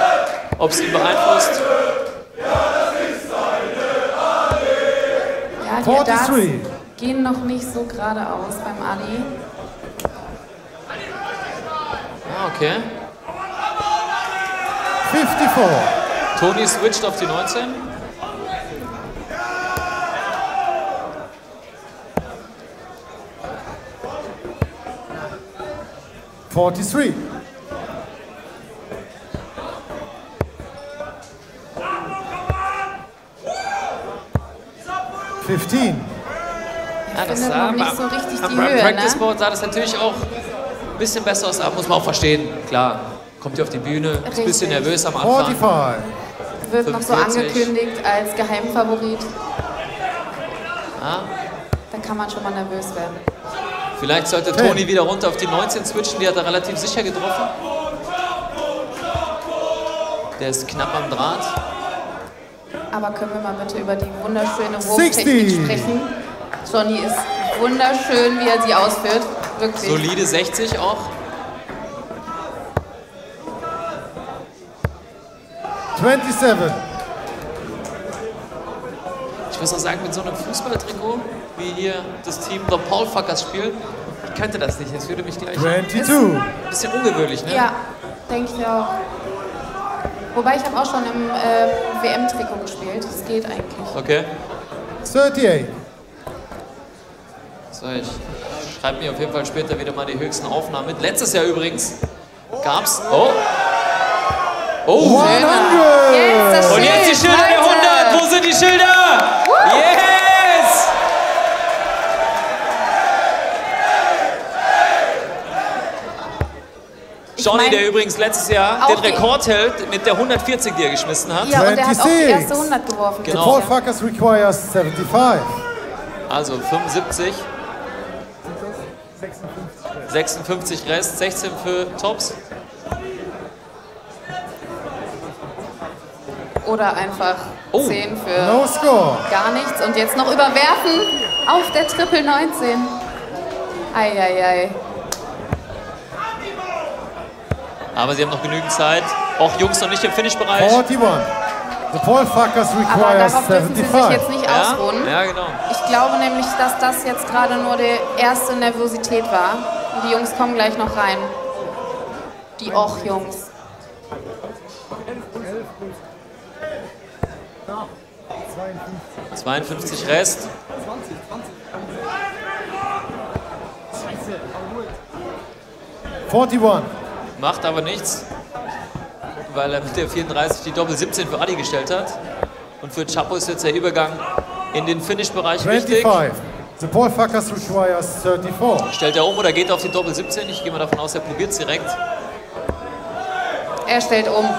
Speaker 19: ob es ihn beeinflusst.
Speaker 16: Ja, die Darts gehen noch nicht so geradeaus beim Ali.
Speaker 19: Ah, okay.
Speaker 18: 54.
Speaker 19: Toni switcht auf die 19.
Speaker 18: $43. $15.
Speaker 19: Ja, das
Speaker 16: findet
Speaker 19: sah
Speaker 16: noch nicht so richtig die
Speaker 19: beim
Speaker 16: Höhe,
Speaker 19: Practice
Speaker 16: ne?
Speaker 19: Board sah das natürlich auch ein bisschen besser aus, aber muss man auch verstehen. Klar, kommt ihr auf die Bühne, ist ein bisschen
Speaker 16: Richtig.
Speaker 19: nervös am Anfang.
Speaker 18: 45.
Speaker 16: Wird noch so
Speaker 19: 45.
Speaker 16: angekündigt als Geheimfavorit.
Speaker 19: Ja.
Speaker 16: kann man schon mal nervös werden.
Speaker 19: Vielleicht sollte Toni wieder runter auf die 19 switchen, die hat er relativ sicher getroffen. Der ist knapp am Draht.
Speaker 16: Aber können wir mal bitte über die wunderschöne Wurftechnik sprechen? Johnny ist wunderschön, wie er sie ausführt. Wirklich.
Speaker 19: Solide 60 auch.
Speaker 18: 27.
Speaker 19: Ich muss auch sagen, mit so einem Fußballtrikot, wie hier das Team The Paulfuckers spielt, ich könnte das nicht. Das würde mich gleich...
Speaker 18: 22.
Speaker 19: Ein bisschen ungewöhnlich, ne?
Speaker 16: Ja, denke ich auch. Wobei ich habe auch schon im WM-Trikot gespielt. Das geht eigentlich.
Speaker 19: Okay.
Speaker 18: 38.
Speaker 19: So, ich schreibe mir auf jeden Fall später wieder mal die höchsten Aufnahmen mit. Letztes Jahr übrigens gab's... Oh! Oh!
Speaker 18: 100.
Speaker 19: Und jetzt die Schilder der 100! Wo sind die Schilder? Yes! Johnny, der übrigens letztes Jahr den Rekord hält mit der 140, die er geschmissen hat.
Speaker 16: Ja, und er hat auch die erste 100 geworfen.
Speaker 18: The
Speaker 19: Genau.
Speaker 18: Paulfuckers requires 75.
Speaker 19: Also 75. 56 Rest, 16 für Tops.
Speaker 16: Oder einfach 10 für
Speaker 18: No score.
Speaker 16: gar nichts. Und jetzt noch überwerfen auf der Triple 19. Eieiei.
Speaker 19: Aber sie haben noch genügend Zeit. Auch Jungs noch nicht im Finish-Bereich.
Speaker 18: 41. The Paulfuckers
Speaker 16: Aber
Speaker 18: requires
Speaker 16: darauf dürfen sie
Speaker 18: 75.
Speaker 16: sich jetzt nicht ausruhen.
Speaker 19: Ja, genau.
Speaker 16: Ich glaube nämlich, dass das jetzt gerade nur die erste Nervosität war. Und die Jungs kommen gleich noch rein. Die Och-Jungs.
Speaker 19: 52 Rest. Macht aber nichts, weil er mit der 34 die Doppel 17 für Adi gestellt hat. Und für Chapo ist jetzt der Übergang in den Finish-Bereich wichtig.
Speaker 18: 25. The Paulfuckers requires 34.
Speaker 19: Stellt er um oder geht auf die Doppel 17? Ich gehe mal davon aus, er probiert es direkt.
Speaker 16: Er stellt um.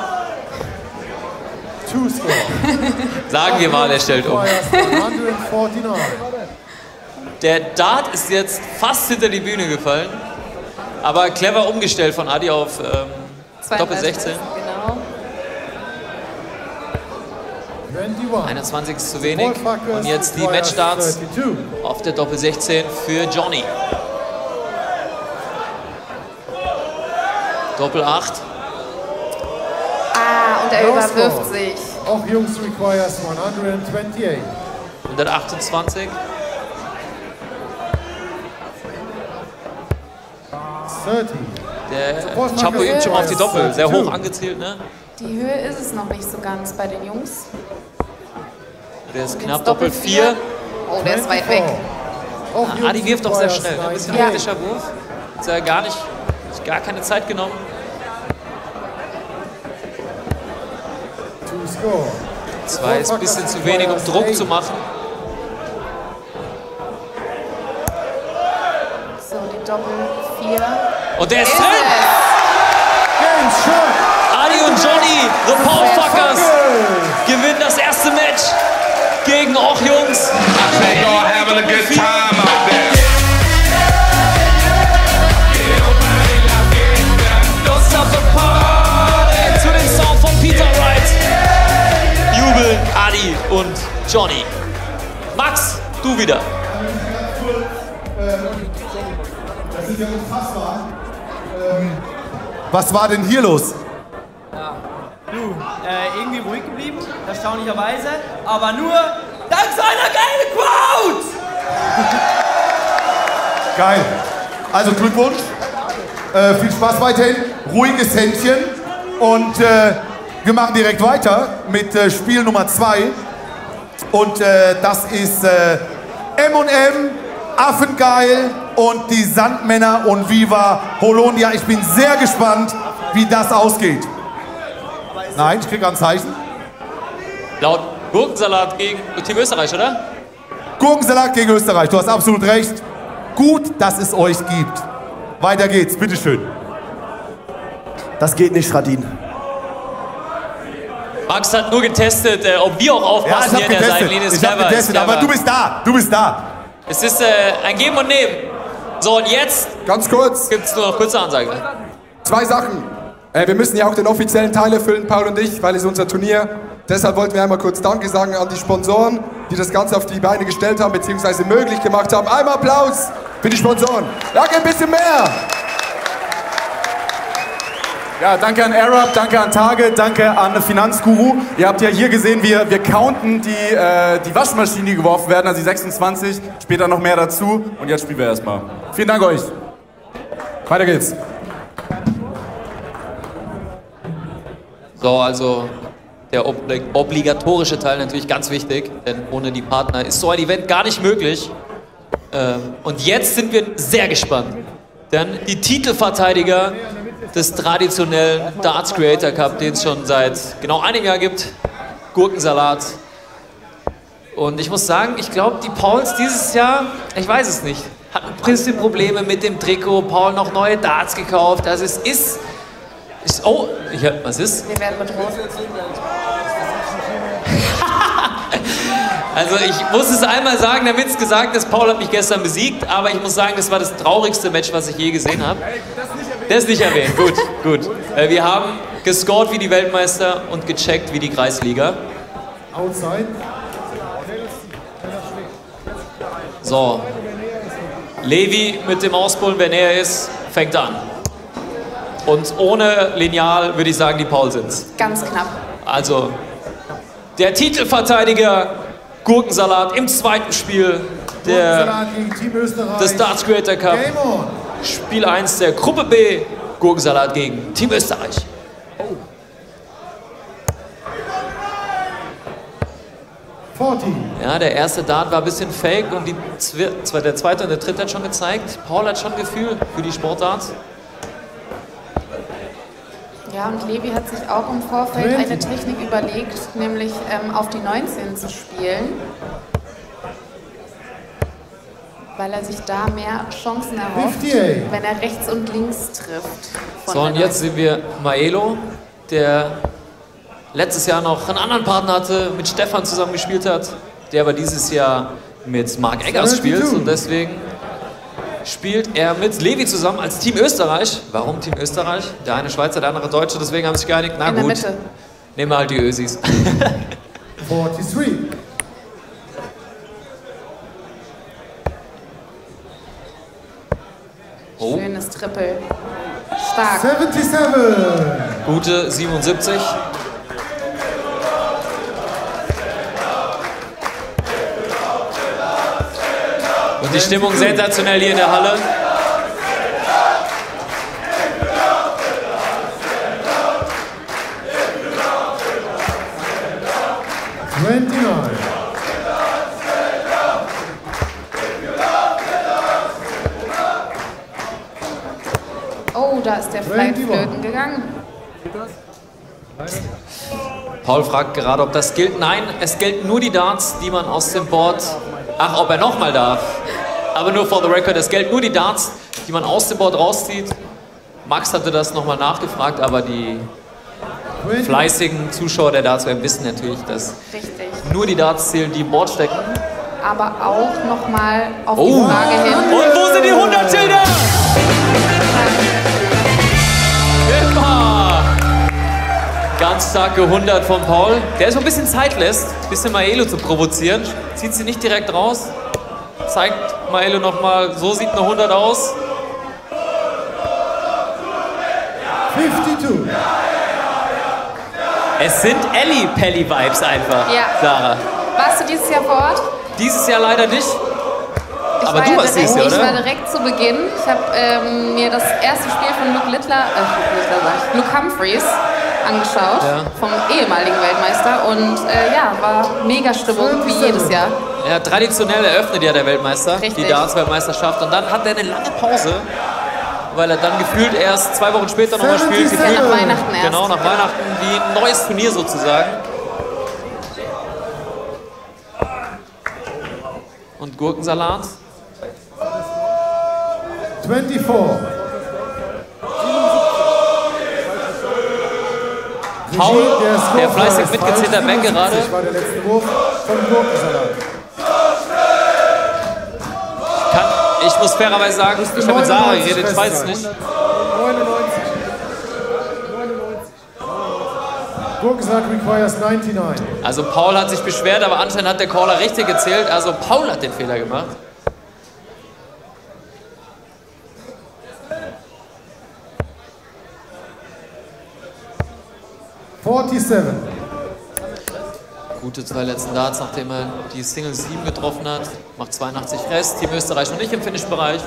Speaker 18: Two score.
Speaker 19: Sagen wir mal, er stellt um.
Speaker 18: Requires 149.
Speaker 19: Der Dart ist jetzt fast hinter die Bühne gefallen. Aber clever umgestellt von Adi auf Doppel 16.
Speaker 16: Genau.
Speaker 19: 21 ist zu wenig. Und jetzt die Matchstarts auf der Doppel 16 für Johnny. Doppel 8.
Speaker 16: Ah, und er überwirft sich.
Speaker 18: Auch Jungs requires 128.
Speaker 19: 128.
Speaker 18: 30.
Speaker 19: Der Chapo übt schon mal auf die Doppel. Sehr hoch angezielt, ne?
Speaker 16: Die Höhe ist es noch nicht so ganz bei den Jungs.
Speaker 19: Der ist knapp Doppel 4.
Speaker 16: Oh, der ist weit weg.
Speaker 19: Adi wirft doch sehr schnell. Ein bisschen hektischer Wurf. Hat er gar keine Zeit genommen. Zwei ist ein bisschen zu wenig, um Druck zu machen.
Speaker 16: So, die Doppel 4.
Speaker 19: Und der ist drin! Adi und Johnny, The Paulfuckers, gewinnen das erste Match gegen Och Jungs. Zu den Sound von Peter Wright jubeln Adi und Johnny. Max, du wieder.
Speaker 4: Das ist ja unfassbar. Was war denn hier los?
Speaker 20: Irgendwie ruhig geblieben, erstaunlicherweise, aber nur dank seiner geilen Crowd!
Speaker 4: Geil. Also Glückwunsch. Viel Spaß weiterhin. Ruhiges Händchen. Und wir machen direkt weiter mit Spiel Nummer 2. Und das ist M&M, Affengeil und die Sandmänner und Viva Holonia. Ich bin sehr gespannt, wie das ausgeht. Nein, ich kriege ein Zeichen.
Speaker 19: Laut Gurkensalat gegen Team Österreich, oder?
Speaker 4: Gurkensalat gegen Österreich, du hast absolut recht. Gut, dass es euch gibt. Weiter geht's, bitteschön.
Speaker 5: Das geht nicht, Radin.
Speaker 19: Max hat nur getestet, ob wir auch aufpassen hier in der Seitenlinie.
Speaker 4: Ich habe getestet, aber du bist da,
Speaker 19: Es ist ein Geben und Nehmen. So, und jetzt
Speaker 21: ganz kurz.
Speaker 19: Gibt's nur noch kurze Ansage.
Speaker 21: 2 Sachen. Wir müssen ja auch den offiziellen Teil erfüllen, Paul und ich, weil es unser Turnier. Deshalb wollten wir einmal kurz Danke sagen an die Sponsoren, die das Ganze auf die Beine gestellt haben, beziehungsweise möglich gemacht haben. Einmal Applaus für die Sponsoren. Danke, ein bisschen mehr.
Speaker 22: Ja, danke an Arab, danke an Tage, danke an Finanzguru. Ihr habt ja hier gesehen, wir counten die Waschmaschinen, die geworfen werden, also die 26. Später noch mehr dazu. Und jetzt spielen wir erstmal. Vielen Dank euch. Weiter geht's.
Speaker 19: So, also der obligatorische Teil natürlich ganz wichtig, denn ohne die Partner ist so ein Event gar nicht möglich. Und jetzt sind wir sehr gespannt, denn die Titelverteidiger des traditionellen Darts Creator Cup, den es schon seit genau einem Jahr gibt, Gurkensalat. Und ich muss sagen, ich glaube, die Pauls dieses Jahr, ich weiß es nicht, hatten ein bisschen Probleme mit dem Trikot. Paul noch neue Darts gekauft. Also es ist oh, was ist?
Speaker 16: Wir werden bedroht.
Speaker 19: Also ich muss es einmal sagen, damit es gesagt ist, Paul hat mich gestern besiegt, aber ich muss sagen, das war das traurigste Match, was ich je gesehen habe. Das ist nicht erwähnt, gut, gut. Wir haben gescored wie die Weltmeister und gecheckt wie die Kreisliga.
Speaker 18: Outside.
Speaker 19: So, Levi mit dem Ausbullen, wenn er ist, fängt an. Und ohne Lineal würde ich sagen, die Paul sind's.
Speaker 16: Ganz knapp.
Speaker 19: Also, der Titelverteidiger Gurkensalat im zweiten Spiel des Darts Creator Cup. Spiel 1 der Gruppe B, Gurkensalat gegen Team Österreich. Ja, der erste Dart war ein bisschen fake und der zweite und der dritte hat schon gezeigt. Paul hat schon Gefühl für die Sportart.
Speaker 16: Ja, und Levi hat sich auch im Vorfeld eine Technik überlegt, nämlich auf die 19 zu spielen, weil er sich da mehr Chancen erhofft, wenn er rechts und links trifft.
Speaker 19: So, und jetzt sehen wir Maelo, der letztes Jahr noch einen anderen Partner hatte, mit Stefan zusammen gespielt hat, der aber dieses Jahr mit Marc Eggers spielt und deswegen spielt er mit Levi zusammen als Team Österreich. Warum Team Österreich? Der eine Schweizer, der andere Deutsche, deswegen haben sie sich geeinigt. Na gut, nehmen wir halt die Ösis.
Speaker 18: 43.
Speaker 19: Oh.
Speaker 16: Schönes Triple. Stark.
Speaker 18: 77.
Speaker 19: Gute 77. Und die Stimmung sensationell hier in der Halle.
Speaker 16: Oh, da ist der Flight flöten gegangen.
Speaker 19: Paul fragt gerade, ob das gilt. Nein, es gelten nur die Darts, die man aus dem Board... Ach, ob er nochmal darf. Aber nur for the record, es gelten nur die Darts, die man aus dem Board rauszieht. Max hatte das nochmal nachgefragt, aber die fleißigen Zuschauer der Darts wissen natürlich, dass nur die Darts zählen, die im Board stecken.
Speaker 16: Aber auch nochmal auf die Frage hin.
Speaker 19: Und wo sind die 100 Schilder? Immer! Ganz starke 100 von Paul. Der so ein bisschen Zeit lässt, ein bisschen Maelo zu provozieren. Zieht sie nicht direkt raus. Zeigt Maelo nochmal, so sieht eine 100 aus.
Speaker 18: 52.
Speaker 19: Es sind Ellie-Pelli-Vibes einfach,
Speaker 16: Ja.
Speaker 19: Sarah.
Speaker 16: Warst du dieses Jahr vor Ort?
Speaker 19: Dieses Jahr leider nicht. Aber du warst dieses Jahr, oder?
Speaker 16: Ich war direkt zu Beginn. Ich habe mir das erste Spiel von Luke Humphreys angeschaut, vom ehemaligen Weltmeister. Und ja, war mega Stimmung, wie jedes Jahr.
Speaker 19: Ja, traditionell eröffnet ja der Weltmeister die Darts-Weltmeisterschaft. Und dann hat er eine lange Pause, weil er dann gefühlt erst 2 Wochen später nochmal spielt.
Speaker 16: Gefühlt nach Weihnachten erst.
Speaker 19: Genau, nach Weihnachten, wie ein neues Turnier sozusagen. Und Gurkensalat.
Speaker 18: 24.
Speaker 19: Paul, der fleißig mitgezählt weg gerade.
Speaker 18: Das war der letzte Wurf von Gurkensalat.
Speaker 19: ich muss fairerweise sagen, ich habe mit Sarah geredet, ich weiß es nicht.
Speaker 18: 99. Gurkensalat requires 99.
Speaker 19: Also Paul hat sich beschwert, aber anscheinend hat der Caller richtig gezählt. Also Paul hat den Fehler gemacht. Gute 2 letzten Darts, nachdem er die Single 7 getroffen hat. Macht 82 Rest. Team Österreich noch nicht im Finish-Bereich.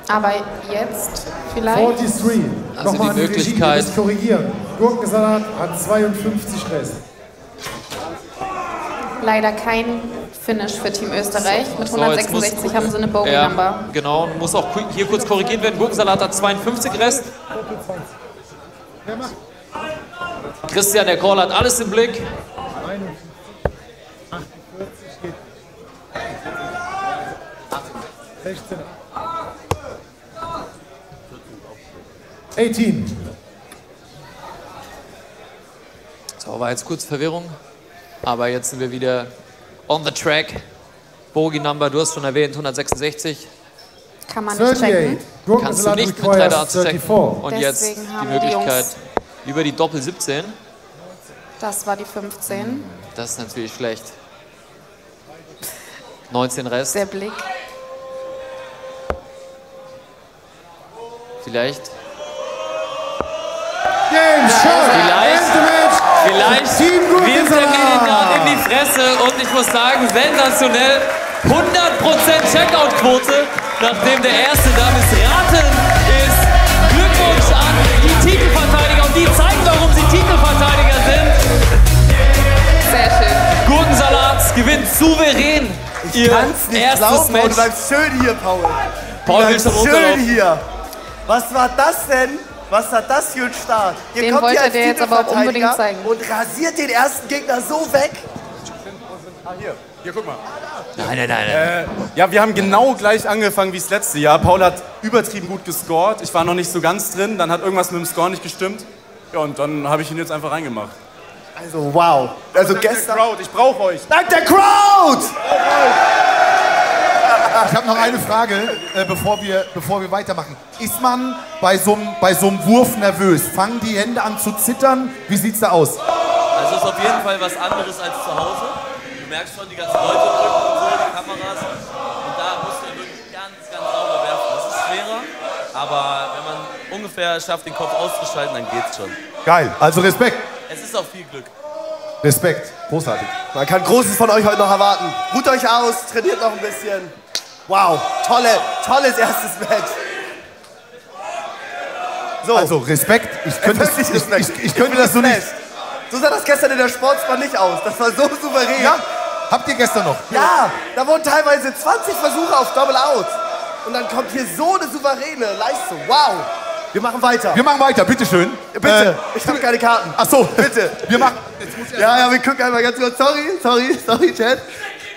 Speaker 16: Aber jetzt vielleicht.
Speaker 18: 43.
Speaker 19: Also
Speaker 18: Nochmal
Speaker 19: die
Speaker 18: an die Regie, ihr
Speaker 19: Möglichkeit.
Speaker 18: müsst korrigieren. Gurkensalat hat 52 Rest.
Speaker 16: Leider kein Finish für Team Österreich. Mit 166 haben sie eine Bogey-Number.
Speaker 19: Ja, genau. Muss auch hier kurz korrigiert werden. Gurkensalat hat 52 Rest. Christian, der Caller, hat alles im Blick.
Speaker 18: 48 geht. 16. 18.
Speaker 19: So, war jetzt kurz Verwirrung. Aber jetzt sind wir wieder on the track. Bogey Number, du hast schon erwähnt, 166.
Speaker 16: Kann man nicht checken.
Speaker 19: Kannst du nicht mit 3 Darts checken. Und jetzt
Speaker 16: Deswegen
Speaker 19: die
Speaker 16: haben die
Speaker 19: Möglichkeit
Speaker 16: Jungs-
Speaker 19: über die Doppel 17.
Speaker 16: Das war die 15.
Speaker 19: Das ist natürlich schlecht. 19 Rest.
Speaker 16: Der Blick.
Speaker 19: Vielleicht.
Speaker 18: Game shot.
Speaker 19: Vielleicht wirft er mir den Dart in die Fresse und ich muss sagen, sensationell. 100% Checkout-Quote, nachdem der erste da missraten ist. Glückwunsch an die Titelverteidiger und die zeigen, warum sie Titelverteidiger sind.
Speaker 16: Sehr schön.
Speaker 19: Gurkensalat gewinnt souverän ihr
Speaker 5: Kannst nicht
Speaker 19: erstes
Speaker 5: glauben,
Speaker 19: Match.
Speaker 5: du bleibst schön hier, Paul.
Speaker 19: Paul
Speaker 5: Du
Speaker 19: will schon
Speaker 5: bleibst schön
Speaker 19: runterlaufen.
Speaker 5: hier. Was war das denn? Was war das für ein Start? Ihr
Speaker 16: Den
Speaker 5: kommt
Speaker 16: wollte
Speaker 5: hier als
Speaker 16: der jetzt aber auch unbedingt
Speaker 5: Titelverteidiger
Speaker 16: zeigen.
Speaker 5: und rasiert den ersten Gegner so weg.
Speaker 22: Hier, guck mal.
Speaker 19: Nein.
Speaker 22: Ja, wir haben genau gleich angefangen wie das letzte Jahr. Paul hat übertrieben gut gescored. Ich war noch nicht so ganz drin. Dann hat irgendwas mit dem Score nicht gestimmt. Ja, und dann habe ich ihn jetzt einfach reingemacht.
Speaker 5: Also, wow. Also gestern...
Speaker 22: Crowd, ich brauche euch.
Speaker 5: Dank der Crowd!
Speaker 4: Ich habe noch eine Frage, bevor wir weitermachen. Ist man bei so einem Wurf nervös? Fangen die Hände an zu zittern? Wie sieht's da aus?
Speaker 15: Also ist auf jeden Fall was anderes als zu Hause. Du merkst schon die ganzen Leute drücken und so, die Kameras. Und da musst du wirklich ganz sauber werfen. Das ist schwerer, aber wenn man ungefähr schafft, den Kopf auszuschalten, dann geht's schon.
Speaker 4: Geil, also Respekt.
Speaker 15: Es ist auch viel Glück.
Speaker 4: Respekt, großartig.
Speaker 5: Man kann Großes von euch heute noch erwarten. Ruht euch aus, trainiert noch ein bisschen. Wow, tolles erstes Match. So.
Speaker 4: Also Respekt, ich könnte das so nicht.
Speaker 5: So sah das gestern in der Sportsbar nicht aus. Das war so souverän.
Speaker 4: Ja, habt ihr gestern noch?
Speaker 5: Ja, da wurden teilweise 20 Versuche auf Double Out. Und dann kommt hier so eine souveräne Leistung. Wow. Wir machen weiter.
Speaker 4: Bitteschön.
Speaker 5: Bitte, ich habe keine Karten.
Speaker 4: Ach so.
Speaker 5: Bitte.
Speaker 4: Wir machen...
Speaker 5: Ja, wir gucken einmal ganz kurz. Sorry, Chat.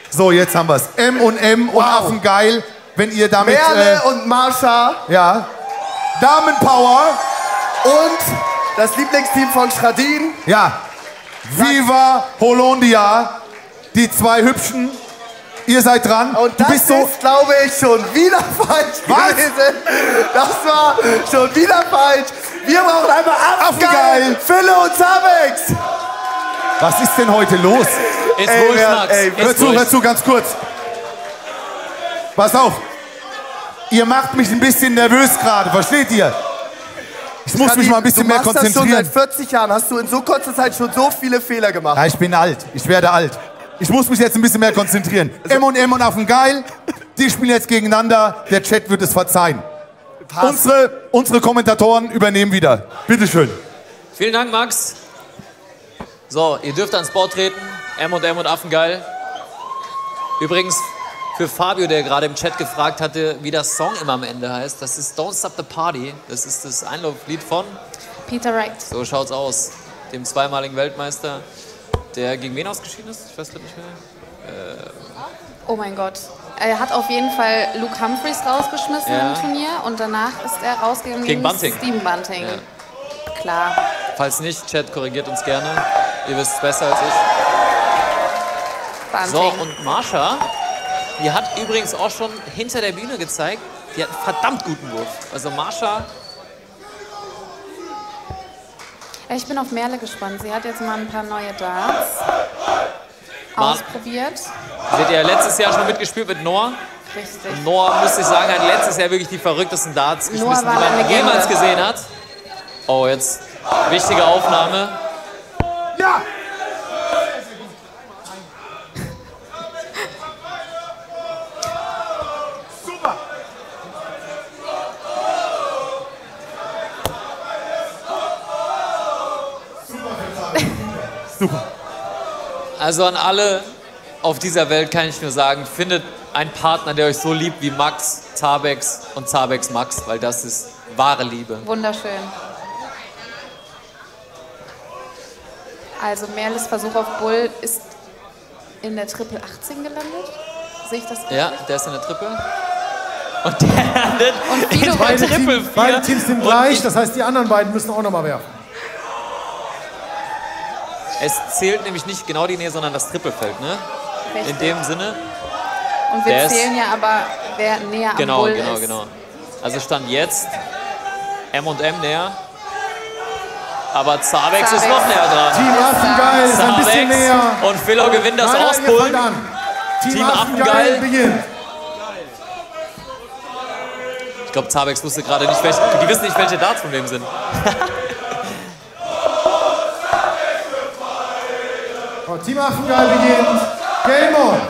Speaker 4: So, jetzt haben wir's. M&M und Affengeil. Wenn ihr damit...
Speaker 5: Merle und Marsha.
Speaker 4: Ja. Damenpower.
Speaker 5: Und das Lieblingsteam von Schradin.
Speaker 4: Ja. Viva Hollandia. Die zwei Hübschen. Ihr seid dran.
Speaker 5: Und das ist, glaube ich, schon wieder falsch gewesen. Das war schon wieder falsch. Wir brauchen einmal Affengeil, Phille und Zabex.
Speaker 4: Was ist denn heute los?
Speaker 19: Ist wurscht, Max.
Speaker 4: Hör zu, ganz kurz. Pass auf. Ihr macht mich ein bisschen nervös gerade, versteht ihr? Ich muss mich mal ein bisschen mehr konzentrieren.
Speaker 5: Du machst das schon seit 40 Jahren. Hast du in so kurzer Zeit schon so viele Fehler gemacht?
Speaker 4: Ja, ich bin alt. Ich werde alt. Ich muss mich jetzt ein bisschen mehr konzentrieren. M&M und Affengeil, die spielen jetzt gegeneinander. Der Chat wird es verzeihen. Unsere Kommentatoren übernehmen wieder. Bitteschön.
Speaker 19: Vielen Dank, Max. So, ihr dürft ans Board treten. M&M und Affengeil. Übrigens, für Fabio, der gerade im Chat gefragt hatte, wie das Song immer am Ende heißt, das ist Don't Stop the Party. Das ist das Einlauflied von
Speaker 16: Peter Wright.
Speaker 19: So schaut's aus. Dem zweimaligen Weltmeister, der gegen wen ausgeschieden ist? Ich weiß gerade nicht mehr.
Speaker 16: Oh mein Gott. Er hat auf jeden Fall Luke Humphries rausgeschmissen
Speaker 19: Ja.
Speaker 16: im Turnier und danach ist er rausgegangen
Speaker 19: Gegen Bunting.
Speaker 16: Stephen Bunting.
Speaker 19: Ja.
Speaker 16: Klar.
Speaker 19: Falls nicht, Chat, korrigiert uns gerne. Ihr wisst es besser als ich.
Speaker 16: Bunting.
Speaker 19: So, und Marsha Die hat übrigens auch schon hinter der Bühne gezeigt, die hat einen verdammt guten Wurf. Also Marsha,
Speaker 16: Ich bin auf Merle gespannt. Sie hat jetzt mal ein paar neue Darts ausprobiert.
Speaker 19: sie hat ja letztes Jahr schon mitgespielt mit Noah.
Speaker 16: Richtig.
Speaker 19: Und Noah, muss ich sagen, hat letztes Jahr wirklich die verrücktesten Darts
Speaker 16: Noah
Speaker 19: geschmissen, die
Speaker 16: war eine
Speaker 19: man
Speaker 16: Legende.
Speaker 19: jemals gesehen hat. Oh, jetzt wichtige Aufnahme.
Speaker 18: Ja!
Speaker 19: Super. Also an alle auf dieser Welt kann ich nur sagen, findet einen Partner, der euch so liebt wie Max, Zabex und Zabex Max, weil das ist wahre Liebe.
Speaker 16: Wunderschön. Also Merles Versuch auf Bull ist in der Triple 18 gelandet. Sehe ich das richtig?
Speaker 19: Ja, der ist in der Triple. Und der landet in der
Speaker 18: Beide,
Speaker 19: Triple 4.
Speaker 18: beide Teams sind gleich, das heißt, die anderen beiden müssen auch nochmal werfen.
Speaker 19: Es zählt nämlich nicht genau die Nähe, sondern das Trippelfeld, ne?
Speaker 16: Richtig.
Speaker 19: In dem Sinne.
Speaker 16: Und wir
Speaker 19: Der ist-
Speaker 16: zählen ja aber, wer näher am
Speaker 19: Genau,
Speaker 16: Bull
Speaker 19: genau,
Speaker 16: ist.
Speaker 19: genau. Also stand jetzt M&M näher. Aber Zabex ist noch näher dran.
Speaker 18: Team Affengeil ist ein bisschen
Speaker 19: Zabex
Speaker 18: näher.
Speaker 19: Und Philo gewinnt das
Speaker 18: Nein, nein, ihr
Speaker 19: Auspullen.
Speaker 18: fangt an.
Speaker 19: Team
Speaker 18: Affengeil
Speaker 19: Affengeil.
Speaker 18: beginnt.
Speaker 19: Ich glaube, Zabex wusste gerade nicht, die wissen nicht, welche Darts von wem sind.
Speaker 18: Oh, Team Affengeil beginnt. Game on.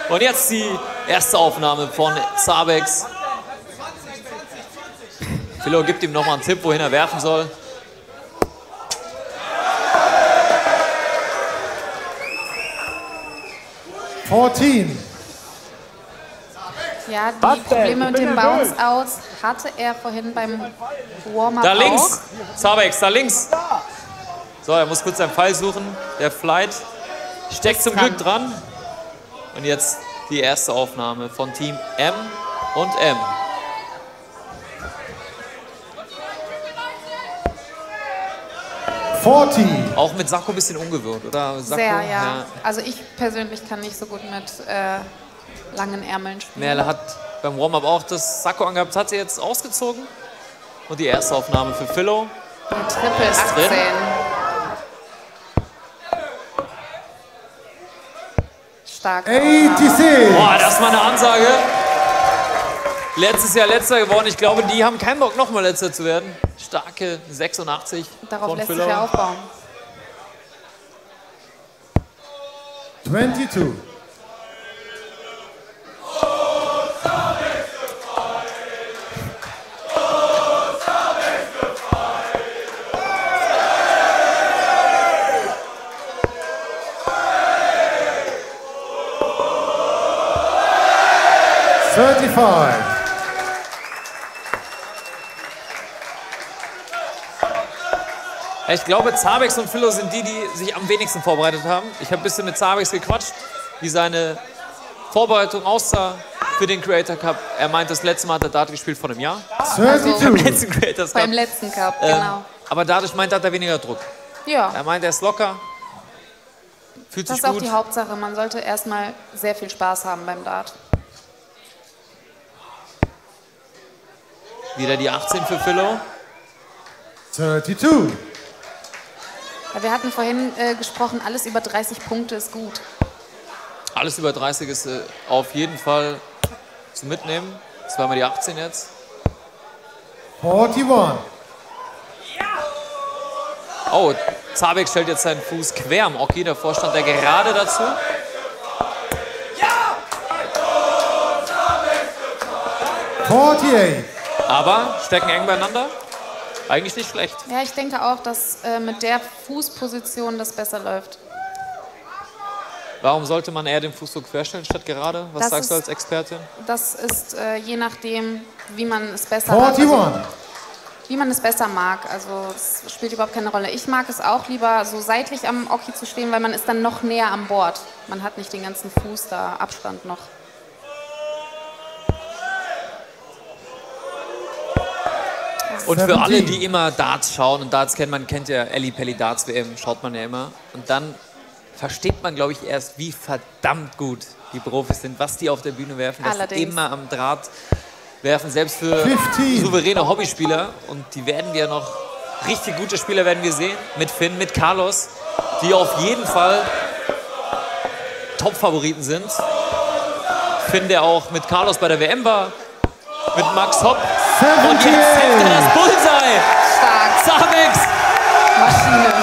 Speaker 19: Und jetzt die erste Aufnahme von Zabex. Philo gibt ihm nochmal einen Tipp, wohin er werfen soll.
Speaker 16: Ja, die Probleme mit dem Bounce-Outs hatte er vorhin beim Warm-Up
Speaker 19: Da
Speaker 16: auch.
Speaker 19: links, Zabex, da links. So, er muss kurz seinen Pfeil suchen. Der Flight steckt zum Glück dran. Und jetzt die erste Aufnahme von Team M und M. Auch mit Sakko ein bisschen ungewöhnt, oder? Sakko,
Speaker 16: Sehr, ja. Also ich persönlich kann nicht so gut mit langen Ärmeln spielen.
Speaker 19: Merle hat beim Warm-Up auch das Sakko angehabt, hat sie jetzt ausgezogen. Und die erste Aufnahme für Philo.
Speaker 16: Eine Triple
Speaker 19: Ist
Speaker 16: 18.
Speaker 19: drin.
Speaker 16: Stark.
Speaker 19: Boah, das war eine Ansage. Letztes Jahr Letzter geworden. Ich glaube, die haben keinen Bock, nochmal Letzter zu werden. Starke 86
Speaker 16: Darauf
Speaker 19: von
Speaker 16: lässt
Speaker 19: Philo.
Speaker 16: sich ja aufbauen.
Speaker 18: 22.
Speaker 19: Ich glaube, Zabex und Philo sind die, die sich am wenigsten vorbereitet haben. Ich habe ein bisschen mit Zabex gequatscht, wie seine Vorbereitung aussah für den Creator Cup. Er meint, das letzte Mal hat er Dart gespielt vor einem Jahr.
Speaker 16: Also,
Speaker 19: Beim letzten Creators Cup.
Speaker 16: beim letzten Cup, genau.
Speaker 19: Aber dadurch meint er, hat er weniger Druck.
Speaker 16: Ja.
Speaker 19: Er meint, er ist locker, fühlt
Speaker 16: Das
Speaker 19: sich
Speaker 16: ist auch
Speaker 19: gut.
Speaker 16: die Hauptsache. Man sollte erstmal sehr viel Spaß haben beim Dart.
Speaker 19: Wieder die 18 für Philo.
Speaker 18: 32.
Speaker 16: Ja, wir hatten vorhin gesprochen, alles über 30 Punkte ist gut.
Speaker 19: Alles über 30 ist auf jeden Fall zu mitnehmen. Zweimal die 18 jetzt.
Speaker 18: 41.
Speaker 19: Oh, Zabex stellt jetzt seinen Fuß quer am Oki. Davor stand er gerade dazu. Aber stecken eng beieinander. Eigentlich nicht schlecht.
Speaker 16: Ja, ich denke auch, dass mit der Fußposition das besser läuft.
Speaker 19: Warum sollte man eher den Fuß so querstellen statt gerade? Was
Speaker 16: Das
Speaker 19: sagst du
Speaker 16: ist-
Speaker 19: als Expertin?
Speaker 16: Das ist je nachdem, wie man es besser hat.
Speaker 18: 41.
Speaker 16: Also, wie man es besser mag. Also es spielt überhaupt keine Rolle. Ich mag es auch lieber so seitlich am Oki zu stehen, weil man ist dann noch näher am Board. Man hat nicht den ganzen Fuß da, Abstand noch.
Speaker 19: Und für alle, die immer Darts schauen und Darts kennen, man kennt ja Elli Pelli Darts WM, schaut man ja immer. Und dann versteht man, glaube ich, erst, wie verdammt gut die Profis sind, was die auf der Bühne werfen, dass die immer am Draht werfen, selbst für
Speaker 18: 15.
Speaker 19: souveräne Hobbyspieler. Und die werden wir noch, richtig gute Spieler werden wir sehen, mit Finn, mit Carlos, die auf jeden Fall Top-Favoriten sind. Finn, der auch mit Carlos bei der WM war, mit Max Hopp. Und jetzt hält er das Bullseye.
Speaker 16: Stark.
Speaker 19: Zabex.
Speaker 16: Maschine.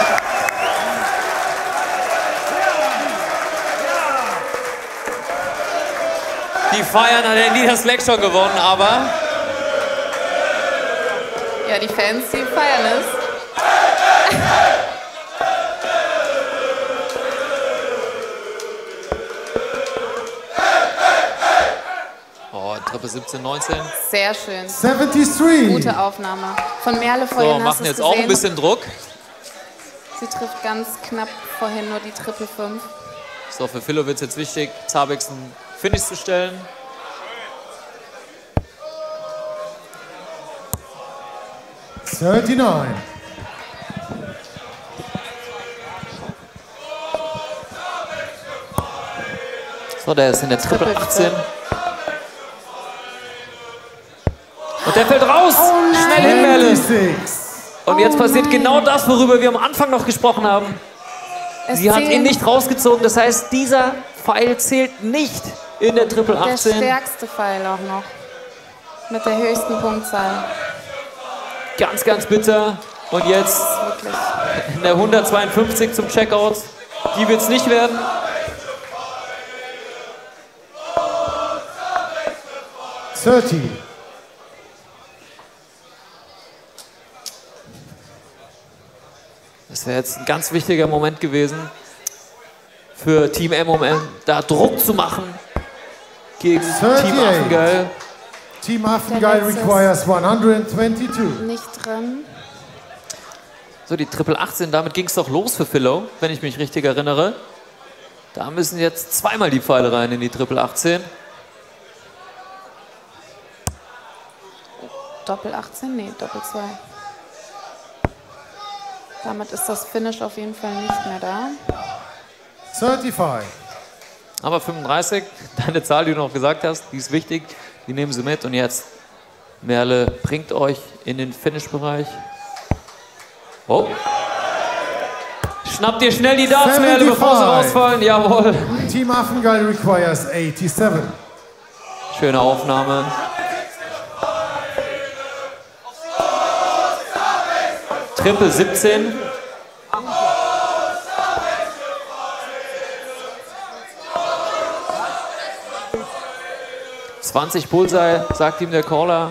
Speaker 19: Die feiern, hat er nie das Fleck schon gewonnen, aber...
Speaker 16: Ja, die Fans, die feiern es.
Speaker 19: Oh, Treppe 17, 19.
Speaker 16: Sehr schön.
Speaker 18: 73.
Speaker 16: Gute Aufnahme. Von Merle
Speaker 19: So,
Speaker 16: vorhin hast
Speaker 19: machen
Speaker 16: du's
Speaker 19: jetzt
Speaker 16: gesehen.
Speaker 19: auch ein bisschen Druck.
Speaker 16: Sie trifft ganz knapp vorhin nur die Triple 5.
Speaker 19: So, für Philo wird es jetzt wichtig, Zabex ein Finish zu stellen. So, der ist in der Triple 18. Und der fällt raus. Schnell hin, Merle. Und jetzt passiert genau das, worüber wir am Anfang noch gesprochen haben. Sie hat ihn nicht rausgezogen. Das heißt, dieser Pfeil zählt nicht in der Triple 18.
Speaker 16: Der stärkste Pfeil auch noch. Mit der höchsten Punktzahl.
Speaker 19: Ganz, ganz bitter. Und jetzt in der 152 zum Checkout. Die wird es nicht werden. Das wäre jetzt ein ganz wichtiger Moment gewesen für Team MMM, da Druck zu machen gegen Team Affengeil.
Speaker 18: Team Affengeil requires 122.
Speaker 16: Nicht drin.
Speaker 19: So, die Triple 18, damit ging es doch los für Philo, wenn ich mich richtig erinnere. Da müssen jetzt zweimal die Pfeile rein in die Triple 18.
Speaker 16: Doppel 18? Nee, Doppel 2. Damit ist das Finish auf jeden Fall nicht mehr da.
Speaker 18: 35.
Speaker 19: Aber 35, deine Zahl, die du noch gesagt hast, die ist wichtig. Die nehmen sie mit. Und jetzt, Merle bringt euch in den Finish-Bereich. Oh. Schnappt ihr schnell die Darts, Merle, bevor sie rausfallen. Jawohl.
Speaker 18: Team Affengeil requires 87.
Speaker 19: Schöne Aufnahme. Triple 17. $20 Bullseye, sagt ihm der Caller.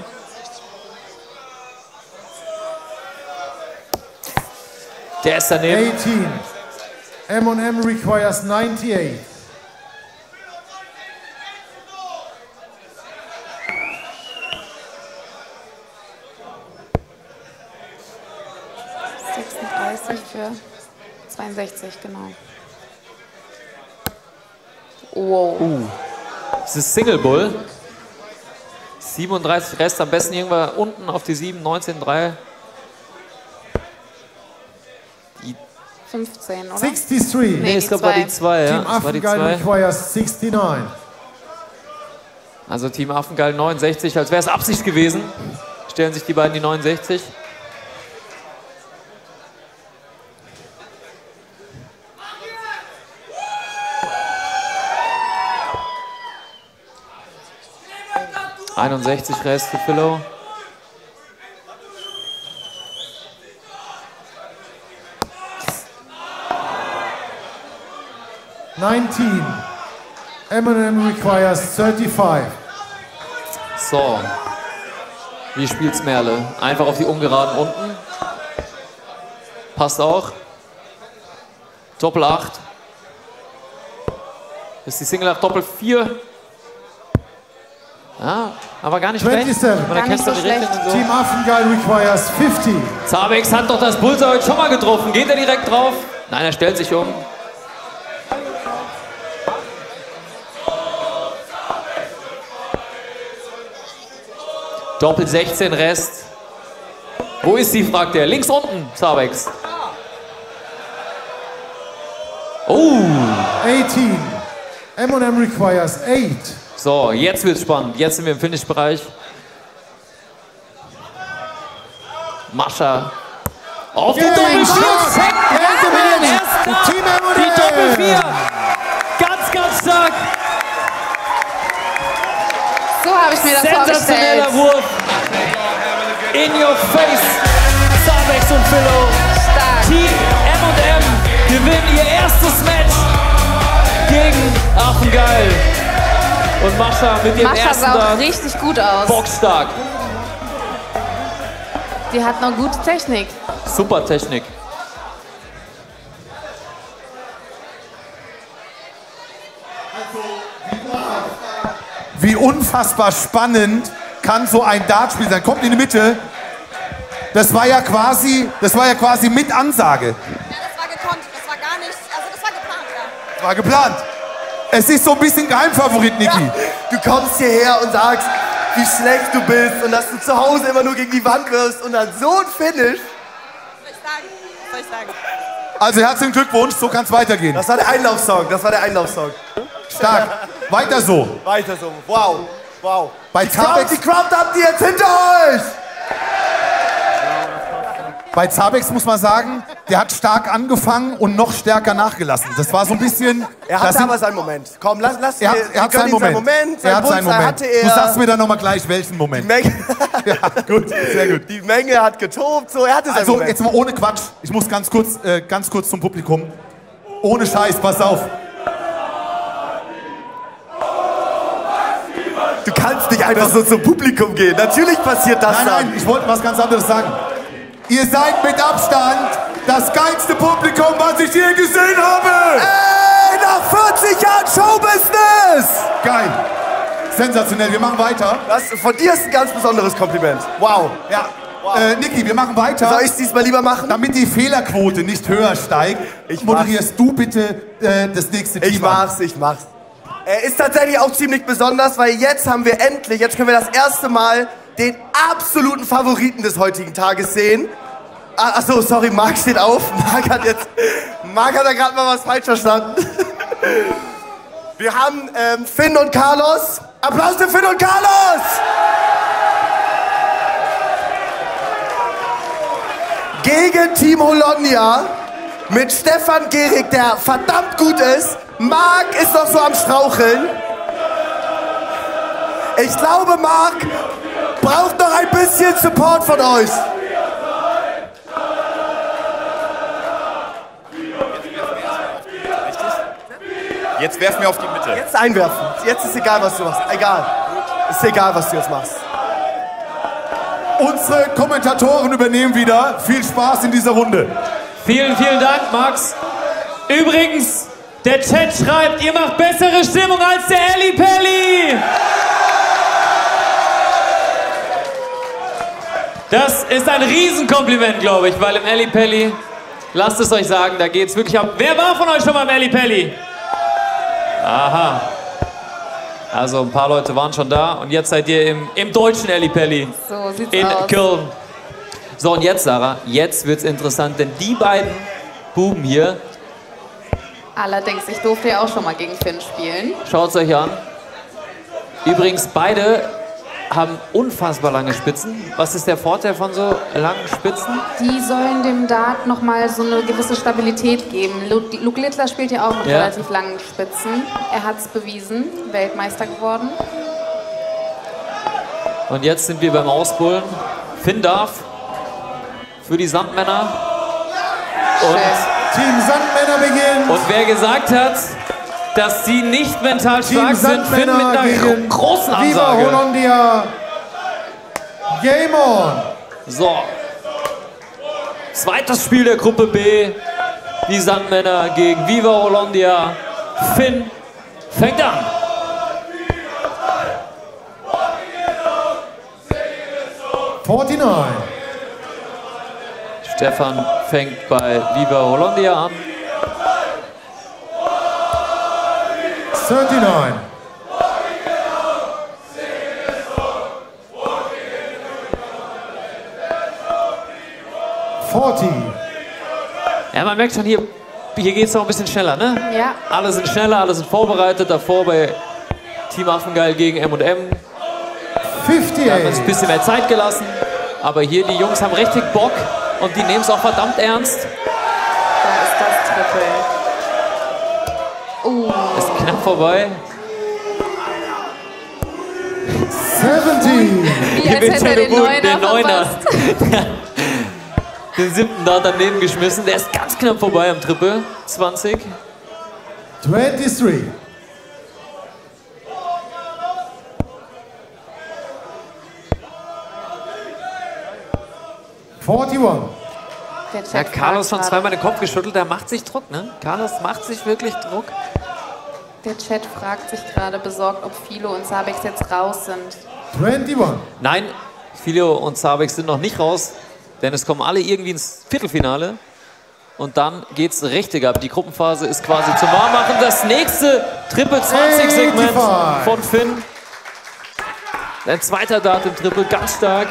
Speaker 19: Der ist daneben.
Speaker 18: 18. M&M requires 98.
Speaker 16: Für 62, genau. Wow.
Speaker 19: Das ist Single Bull. 37 Rest, am besten irgendwann unten auf die 7, 19, 3.
Speaker 16: 15, oder?
Speaker 18: 63.
Speaker 19: Nee, ich glaube, war die 2, ja.
Speaker 18: Team
Speaker 19: Das war die
Speaker 18: Affengeil
Speaker 19: 2.
Speaker 18: requires 69.
Speaker 19: Also Team Affengeil 69, als wäre es Absicht gewesen. Stellen sich die beiden die 69. $61 Rest für Philo.
Speaker 18: M&M requires 35.
Speaker 19: So. Wie spielt's Merle? Einfach auf die ungeraden unten. Passt auch. Doppel 8. Ist die Single 8 Doppel 4. Ja, aber gar nicht schlecht.
Speaker 18: 27.
Speaker 19: Man erkennt so direkt so.
Speaker 18: Team Affengeil requires 50.
Speaker 19: Zabex hat doch das Bullseye heute schon mal getroffen. Geht er direkt drauf? Nein, er stellt sich um. Doppel 16 Rest. Wo ist sie, fragt er. Links unten, Zabex. Oh.
Speaker 18: 18. M&M requires 8.
Speaker 19: So, jetzt wird's spannend. Jetzt sind wir im Finish-Bereich. Mascha. Auf die Doppel-4. Die Doppel-4. Ganz, ganz stark.
Speaker 16: So habe ich mir das vorgestellt.
Speaker 19: Sensationeller Wurf. In your face. Zabex und Philo.
Speaker 16: Stark.
Speaker 19: Team M&M gewinnen ihr erstes Match gegen Affengeil. Und Mascha mit ihrem
Speaker 16: Mascha
Speaker 19: ersten
Speaker 16: sah auch
Speaker 19: Dart.
Speaker 16: richtig gut aus.
Speaker 19: Bockstark.
Speaker 16: Die hat noch gute Technik.
Speaker 19: Super Technik.
Speaker 4: Wie unfassbar spannend kann so ein Dartspiel sein? Kommt in die Mitte. Das war ja quasi mit Ansage.
Speaker 13: Ja, das war gekonnt, das war gar nicht, also das war geplant, ja.
Speaker 4: War geplant. Es ist so ein bisschen Geheimfavorit, Niki.
Speaker 5: Ja, du kommst hierher und sagst, wie schlecht du bist und dass du zu Hause immer nur gegen die Wand wirst und dann so ein Finish.
Speaker 13: Was soll ich sagen?
Speaker 4: Also herzlichen Glückwunsch, so kann es weitergehen.
Speaker 5: Das war der Einlaufsong,
Speaker 4: Stark. Weiter so.
Speaker 5: Weiter so. Wow. Wow.
Speaker 4: Bei
Speaker 5: Die Crowd habt ihr jetzt hinter euch.
Speaker 4: Bei Zabex muss man sagen, der hat stark angefangen und noch stärker nachgelassen. Das war so ein bisschen...
Speaker 5: Er hatte aber seinen Moment. Komm, lass
Speaker 4: Er hat seinen Moment.
Speaker 5: Seinen Wunsch hatte er.
Speaker 4: Du sagst mir dann nochmal gleich, welchen Moment.
Speaker 5: Die Menge,
Speaker 4: ja, gut, sehr gut.
Speaker 5: Die Menge hat getobt, so, er hatte seinen Moment.
Speaker 4: Also jetzt mal ohne Quatsch. Ich muss ganz kurz zum Publikum. Ohne Scheiß, pass auf.
Speaker 5: Du kannst nicht einfach so zum Publikum gehen. Natürlich passiert das dann.
Speaker 4: Nein, ich wollte was ganz anderes sagen. Ihr seid mit Abstand das geilste Publikum, was ich je gesehen habe.
Speaker 5: Ey, nach 40 Jahren Showbusiness.
Speaker 4: Geil. Sensationell, wir machen weiter.
Speaker 5: Von dir ist ein ganz besonderes Kompliment. Wow.
Speaker 4: Ja. Wow. Niki, wir machen weiter.
Speaker 5: Soll ich es diesmal lieber machen?
Speaker 4: Damit die Fehlerquote nicht höher steigt, moderierst du bitte das nächste Team.
Speaker 5: Ich mach's. Ist tatsächlich auch ziemlich besonders, weil jetzt haben wir endlich, jetzt können wir das erste Mal den absoluten Favoriten des heutigen Tages sehen. Achso, sorry, Marc steht auf. Marc hat da gerade mal was falsch verstanden. Wir haben Finn und Carlos. Applaus für Finn und Carlos! Gegen Team Holondia mit Stefan Gehrig, der verdammt gut ist. Marc ist noch so am Straucheln. Ich glaube, Marc braucht noch ein bisschen Support von euch.
Speaker 1: Jetzt werfen wir auf die Mitte.
Speaker 5: Jetzt einwerfen. Jetzt ist egal, was du machst. Egal. Ist egal, was du jetzt machst.
Speaker 4: Unsere Kommentatoren übernehmen wieder. Viel Spaß in dieser Runde.
Speaker 19: Vielen, vielen Dank, Max. Übrigens, der Chat schreibt, ihr macht bessere Stimmung als der Elli Pelli. Das ist ein Riesenkompliment, glaube ich, weil im Elli Pelli, lasst es euch sagen, da geht's wirklich ab. Wer war von euch schon mal im Elli Pelli? Aha. Also ein paar Leute waren schon da und jetzt seid ihr im deutschen Elli Pelli.
Speaker 16: So sieht's
Speaker 19: in
Speaker 16: aus.
Speaker 19: Köln. So, und jetzt, Sarah, jetzt wird's interessant, denn die beiden Buben hier,
Speaker 16: Allerdings, ich durfte ja auch schon mal gegen Finn spielen.
Speaker 19: schaut's euch an. Übrigens, beide haben unfassbar lange Spitzen. Was ist der Vorteil von so langen Spitzen?
Speaker 16: Die sollen dem Dart nochmal so eine gewisse Stabilität geben. Luke Littler spielt ja auch mit
Speaker 19: Ja.
Speaker 16: relativ langen Spitzen. Er hat es bewiesen, Weltmeister geworden.
Speaker 19: Und jetzt sind wir beim Ausbullen. Finn darf für die Sandmänner. Und
Speaker 18: Team Sandmänner beginnt.
Speaker 19: Und wer gesagt hat, dass sie nicht mental stark sind, Finn mit einer großen
Speaker 18: Viva
Speaker 19: Ansage.
Speaker 18: Holondia. Game on.
Speaker 19: So. Zweites Spiel der Gruppe B. Die Sandmänner gegen Viva Holondia. Finn fängt an. Stefan fängt bei Viva Holondia an.
Speaker 18: 39. 40.
Speaker 19: Ja, man merkt schon, hier geht es noch ein bisschen schneller, ne?
Speaker 16: Ja.
Speaker 19: Alle sind schneller, alle sind vorbereitet. Davor bei Team Affengeil gegen M&M. Da hat man sich ein bisschen mehr Zeit gelassen. Aber hier, die Jungs haben richtig Bock und die nehmen es auch verdammt ernst.
Speaker 16: Da ist das Triple.
Speaker 19: Ist knapp vorbei.
Speaker 18: 70.
Speaker 16: Wie als hätte er den Neuner
Speaker 19: Den 7. da daneben geschmissen. Der ist ganz knapp vorbei am Triple. 20.
Speaker 18: 23.
Speaker 19: Ja, Carlos hat zweimal den Kopf geschüttelt, der macht sich Druck, ne? Carlos macht sich wirklich Druck.
Speaker 16: Der Chat fragt sich gerade besorgt, ob Philo und Sabex jetzt raus sind.
Speaker 18: 21.
Speaker 19: Nein, Philo und Sabex sind noch nicht raus, denn es kommen alle irgendwie ins Viertelfinale. Und dann geht's richtig ab. Die Gruppenphase ist quasi zum Warmmachen. Das nächste Triple 20 Segment von Finn. Ein zweiter Dart im Triple, ganz stark.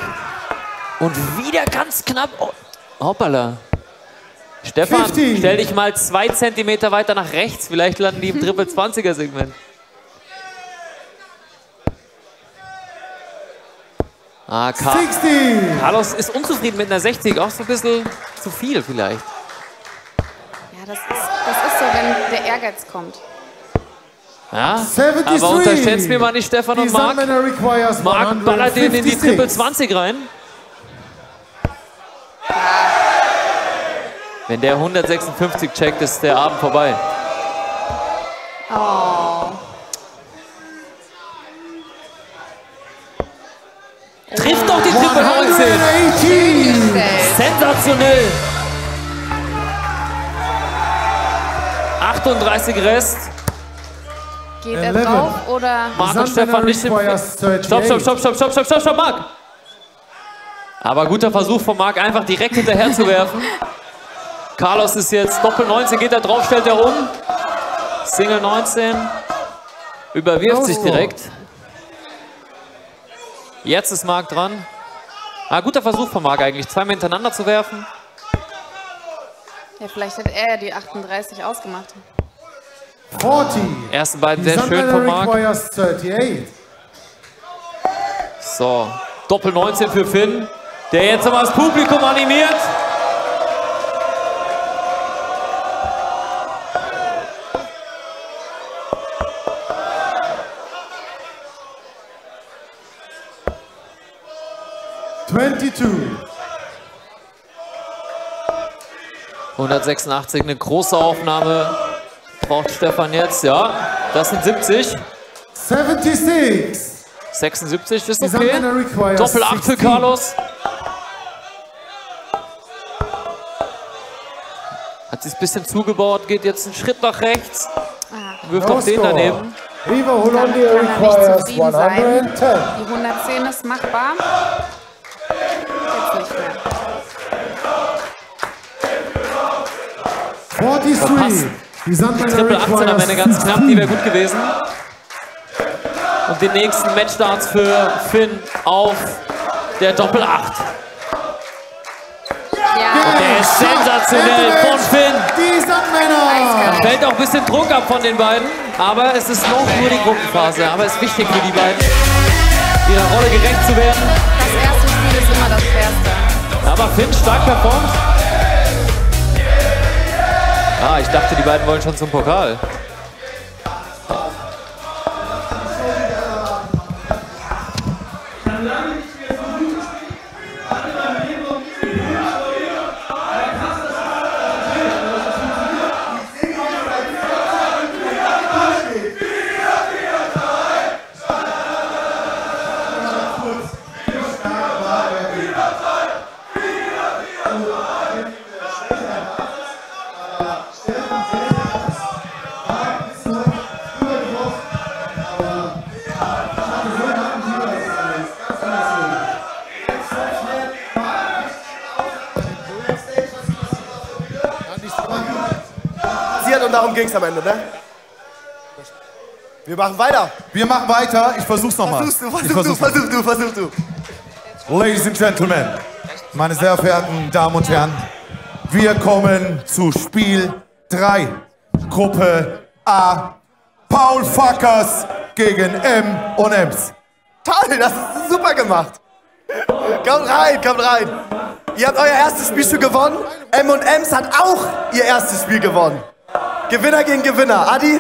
Speaker 19: Und wieder ganz knapp. Oh, hoppala. Stefan,
Speaker 18: 50.
Speaker 19: stell dich mal 2 Zentimeter weiter nach rechts. Vielleicht landen die im Triple 20er Segment. Ah,
Speaker 18: 60.
Speaker 19: Carlos ist unzufrieden mit einer 60. Auch so ein bisschen zu viel vielleicht.
Speaker 16: Ja, das ist so, wenn der Ehrgeiz kommt.
Speaker 19: Ja,
Speaker 18: 73.
Speaker 19: aber unterschätzt mir mal nicht Stefan und Marc. Marc ballert den in die Triple 20 rein. Wenn der 156 checkt, ist der Abend vorbei.
Speaker 16: Oh.
Speaker 19: Trifft doch die Triple 19. Sensationell. 38 Rest.
Speaker 16: Geht er drauf oder?
Speaker 19: Marc und Stefan nicht im... Stopp, Marc. Aber guter Versuch von Marc, einfach direkt hinterher zu werfen. Carlos ist jetzt Doppel 19, geht er drauf, stellt er um. Single 19. Überwirft sich direkt. Jetzt ist Marc dran. Ah, guter Versuch von Marc eigentlich, zweimal hintereinander zu werfen.
Speaker 16: Ja, vielleicht hat er ja die 38 ausgemacht.
Speaker 18: 40.
Speaker 19: Ersten beiden sehr schön von Marc. So, Doppel 19 für Finn, der jetzt nochmal das Publikum animiert.
Speaker 18: $22.
Speaker 19: 186, eine große Aufnahme. Braucht Stefan jetzt, ja. Das sind 70.
Speaker 18: 76.
Speaker 19: 76 ist okay. Doppel 8 für Carlos. Hat sich ein bisschen zugebaut, geht jetzt einen Schritt nach rechts. Wirft auch den daneben.
Speaker 18: Viva Hollandia requires 110.
Speaker 16: Die 110 ist machbar. Jetzt nicht mehr.
Speaker 18: 43.
Speaker 19: Die Triple 18 am Ende ganz knapp, die wäre gut gewesen. Und die nächsten Matchstarts für Finn auf der Doppel 8. Und der ist sensationell von Finn. Da fällt auch ein bisschen Druck ab von den beiden. Aber es ist noch nur die Gruppenphase. Aber es ist wichtig für die beiden, ihrer Rolle gerecht zu werden.
Speaker 16: Das erste Spiel ist immer das Schwerste.
Speaker 19: Aber Finn stark performt. Ah, ich dachte, die beiden wollen schon zum Pokal.
Speaker 5: Und darum ging es am Ende, ne? Wir machen weiter.
Speaker 4: Wir machen weiter. Ich versuch's nochmal.
Speaker 5: Versuch du.
Speaker 4: Ladies and Gentlemen, Meine sehr verehrten Damen und Herren, wir kommen zu Spiel 3, Gruppe A. Paul Fuckers gegen M&M's.
Speaker 5: Toll, das ist super gemacht. Kommt rein, kommt rein. Ihr habt euer erstes Spiel schon gewonnen. M&M's hat auch ihr erstes Spiel gewonnen. Gewinner gegen Gewinner. Adi?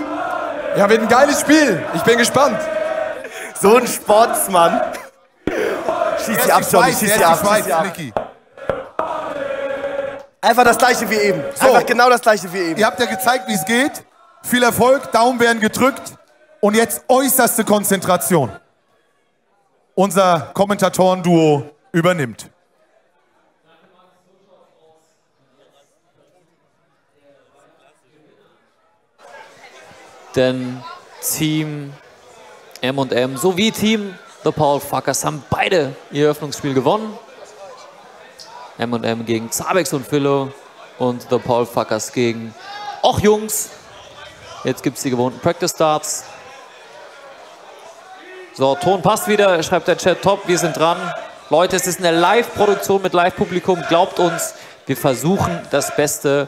Speaker 21: Ja, wird ein geiles Spiel. Ich bin gespannt.
Speaker 5: So ein Sportsmann. Schieß sie ab, Johnny, schieß sie ab. Einfach das gleiche wie eben.
Speaker 4: So.
Speaker 5: Einfach genau das gleiche wie eben.
Speaker 4: Ihr habt ja gezeigt, wie es geht. Viel Erfolg, Daumen werden gedrückt. Und jetzt äußerste Konzentration. Unser Kommentatoren-Duo übernimmt.
Speaker 19: Denn Team M&M sowie Team The Paul Fuckers haben beide ihr Eröffnungsspiel gewonnen. M&M gegen Zabex und Philo und The Paul Fuckers gegen Och Jungs. Jetzt gibt es die gewohnten Practice Starts. So, Ton passt wieder, schreibt der Chat, top, wir sind dran. Leute, es ist eine Live-Produktion mit Live-Publikum, glaubt uns, wir versuchen das Beste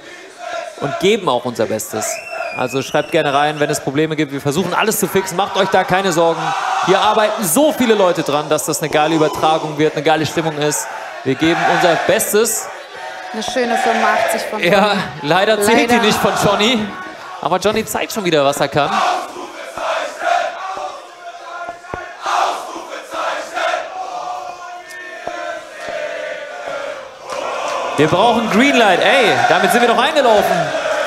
Speaker 19: und geben auch unser Bestes. Also schreibt gerne rein, wenn es Probleme gibt, wir versuchen alles zu fixen, macht euch da keine Sorgen. Hier arbeiten so viele Leute dran, dass das eine geile Übertragung wird, eine geile Stimmung ist. Wir geben unser Bestes.
Speaker 16: Eine schöne 85 von Johnny.
Speaker 19: Ja, leider zählt die nicht von Johnny. Aber Johnny zeigt schon wieder, was er kann. Wir brauchen Greenlight. Ey, damit sind wir doch eingelaufen.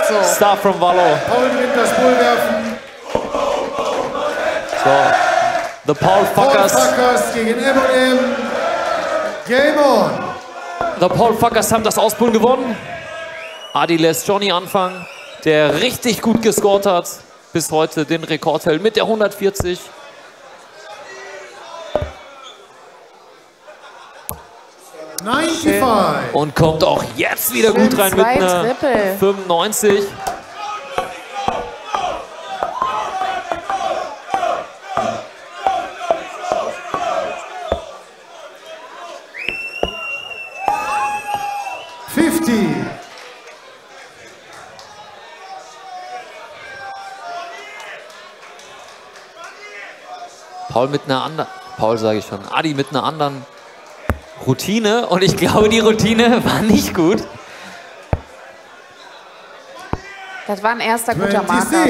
Speaker 19: So. Star from Vallo.
Speaker 18: Paul gewinnt das Bullwerfen.
Speaker 19: So. The Paul Fuckers.
Speaker 18: Paul Fuckers gegen M&M. Game on.
Speaker 19: The Paul Fuckers haben das Auspullen gewonnen. Adi lässt Johnny anfangen, der richtig gut gescored hat. Bis heute den Rekord hält mit der 140. Und kommt auch jetzt wieder gut rein mit einer 95. Paul mit einer anderen, Paul sage ich schon, Adi mit einer anderen Routine und ich glaube, die Routine war nicht gut.
Speaker 16: Das war ein erster guter Marker.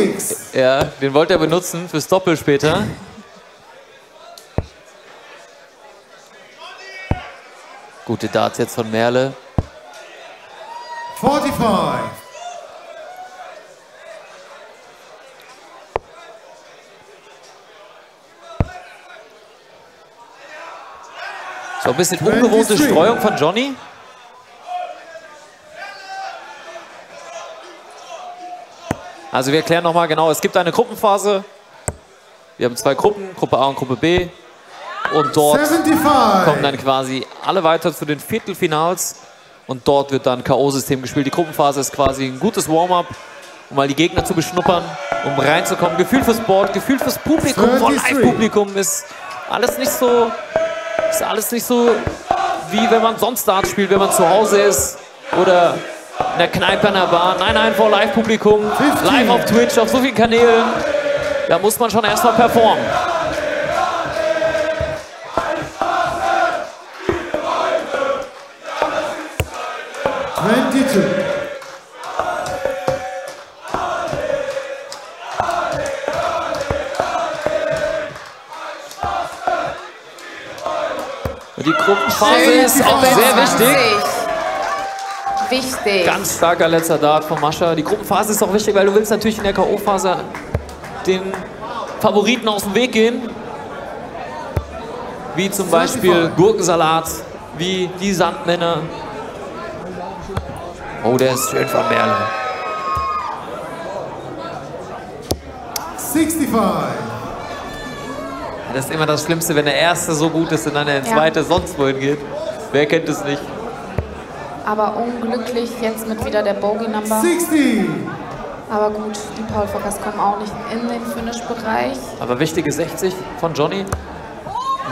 Speaker 19: Ja, den wollte er benutzen fürs Doppel später. Gute Darts jetzt von Merle.
Speaker 18: 45.
Speaker 19: So ein bisschen ungewohnte Streuung von Johnny. Also wir erklären nochmal genau, es gibt eine Gruppenphase. Wir haben zwei Gruppen, Gruppe A und Gruppe B. Und dort 75. Kommen dann quasi alle weiter zu den Viertelfinals. Und dort wird dann K.O.-System gespielt. Die Gruppenphase ist quasi ein gutes Warm-up, um mal die Gegner zu beschnuppern, um reinzukommen. Gefühl fürs Board, Gefühl fürs Publikum, von Live-Publikum ist alles nicht so wie wenn man sonst Darts spielt, wenn man zu Hause ist oder in der Kneipe an der Bar. Nein, nein, vor Live-Publikum, live auf Twitch, auf so vielen Kanälen. Da muss man schon erstmal performen. Und die Gruppenphase ist auch sehr wichtig.
Speaker 16: Wichtig.
Speaker 19: Ganz starker letzter Dart von Mascha. Die Gruppenphase ist auch wichtig, weil du willst natürlich in der K.O.-Phase den Favoriten aus dem Weg gehen. Wie zum Beispiel Gurkensalat, wie die Sandmänner. Oh, der ist schön von Merle.
Speaker 18: 65.
Speaker 19: Das ist immer das Schlimmste, wenn der Erste so gut ist und dann der Zweite sonst wohin geht. Wer kennt es nicht?
Speaker 16: Aber unglücklich jetzt mit wieder der Bogey-Number.
Speaker 18: 60.
Speaker 16: Aber gut, die Paul Fuckers kommen auch nicht in den Finish-Bereich.
Speaker 19: Aber wichtige 60 von Johnny.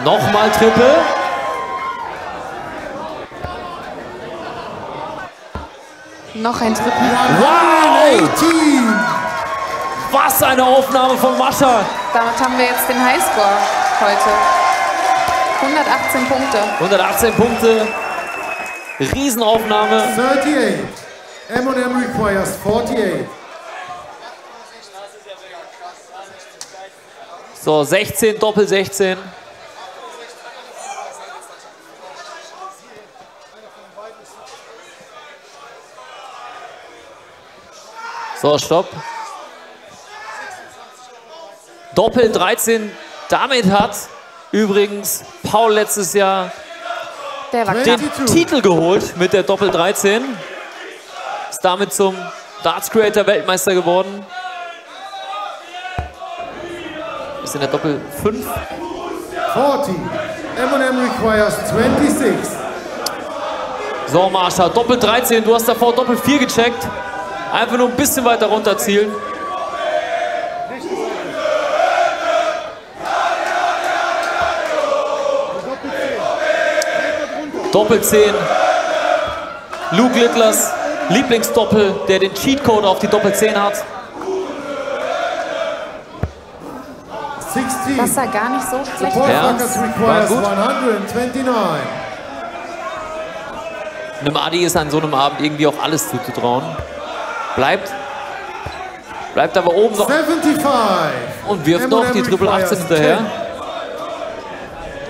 Speaker 19: Nochmal Triple.
Speaker 16: Noch ein Triple.
Speaker 19: Wow! Was eine Aufnahme von Mascha.
Speaker 16: Damit haben wir jetzt den Highscore heute. 118 Punkte.
Speaker 19: 118 Punkte. Riesenaufnahme.
Speaker 18: 38. M&M requires 48.
Speaker 19: So, 16, Doppel 16. So, stopp. Doppel 13. Damit hat übrigens Paul letztes Jahr den Titel geholt mit der Doppel 13. Ist damit zum Darts Creator Weltmeister geworden. Ist in der Doppel 5.
Speaker 18: 40. M&M requires 26.
Speaker 19: So, Marsha, Doppel 13. Du hast davor Doppel 4 gecheckt. Einfach nur ein bisschen weiter runter zielen. Doppel 10. Luke Littlers Lieblingsdoppel, der den Cheatcode auf die Doppel 10 hat.
Speaker 18: 16.
Speaker 16: Das sah gar nicht so schlecht
Speaker 18: Support
Speaker 19: Ja,
Speaker 18: fuckers
Speaker 19: war
Speaker 18: requires
Speaker 19: gut.
Speaker 18: 129.
Speaker 19: Einem Adi ist an so einem Abend irgendwie auch alles zuzutrauen. Bleibt aber oben noch
Speaker 18: 75.
Speaker 19: und wirft noch die Triple 18 hinterher.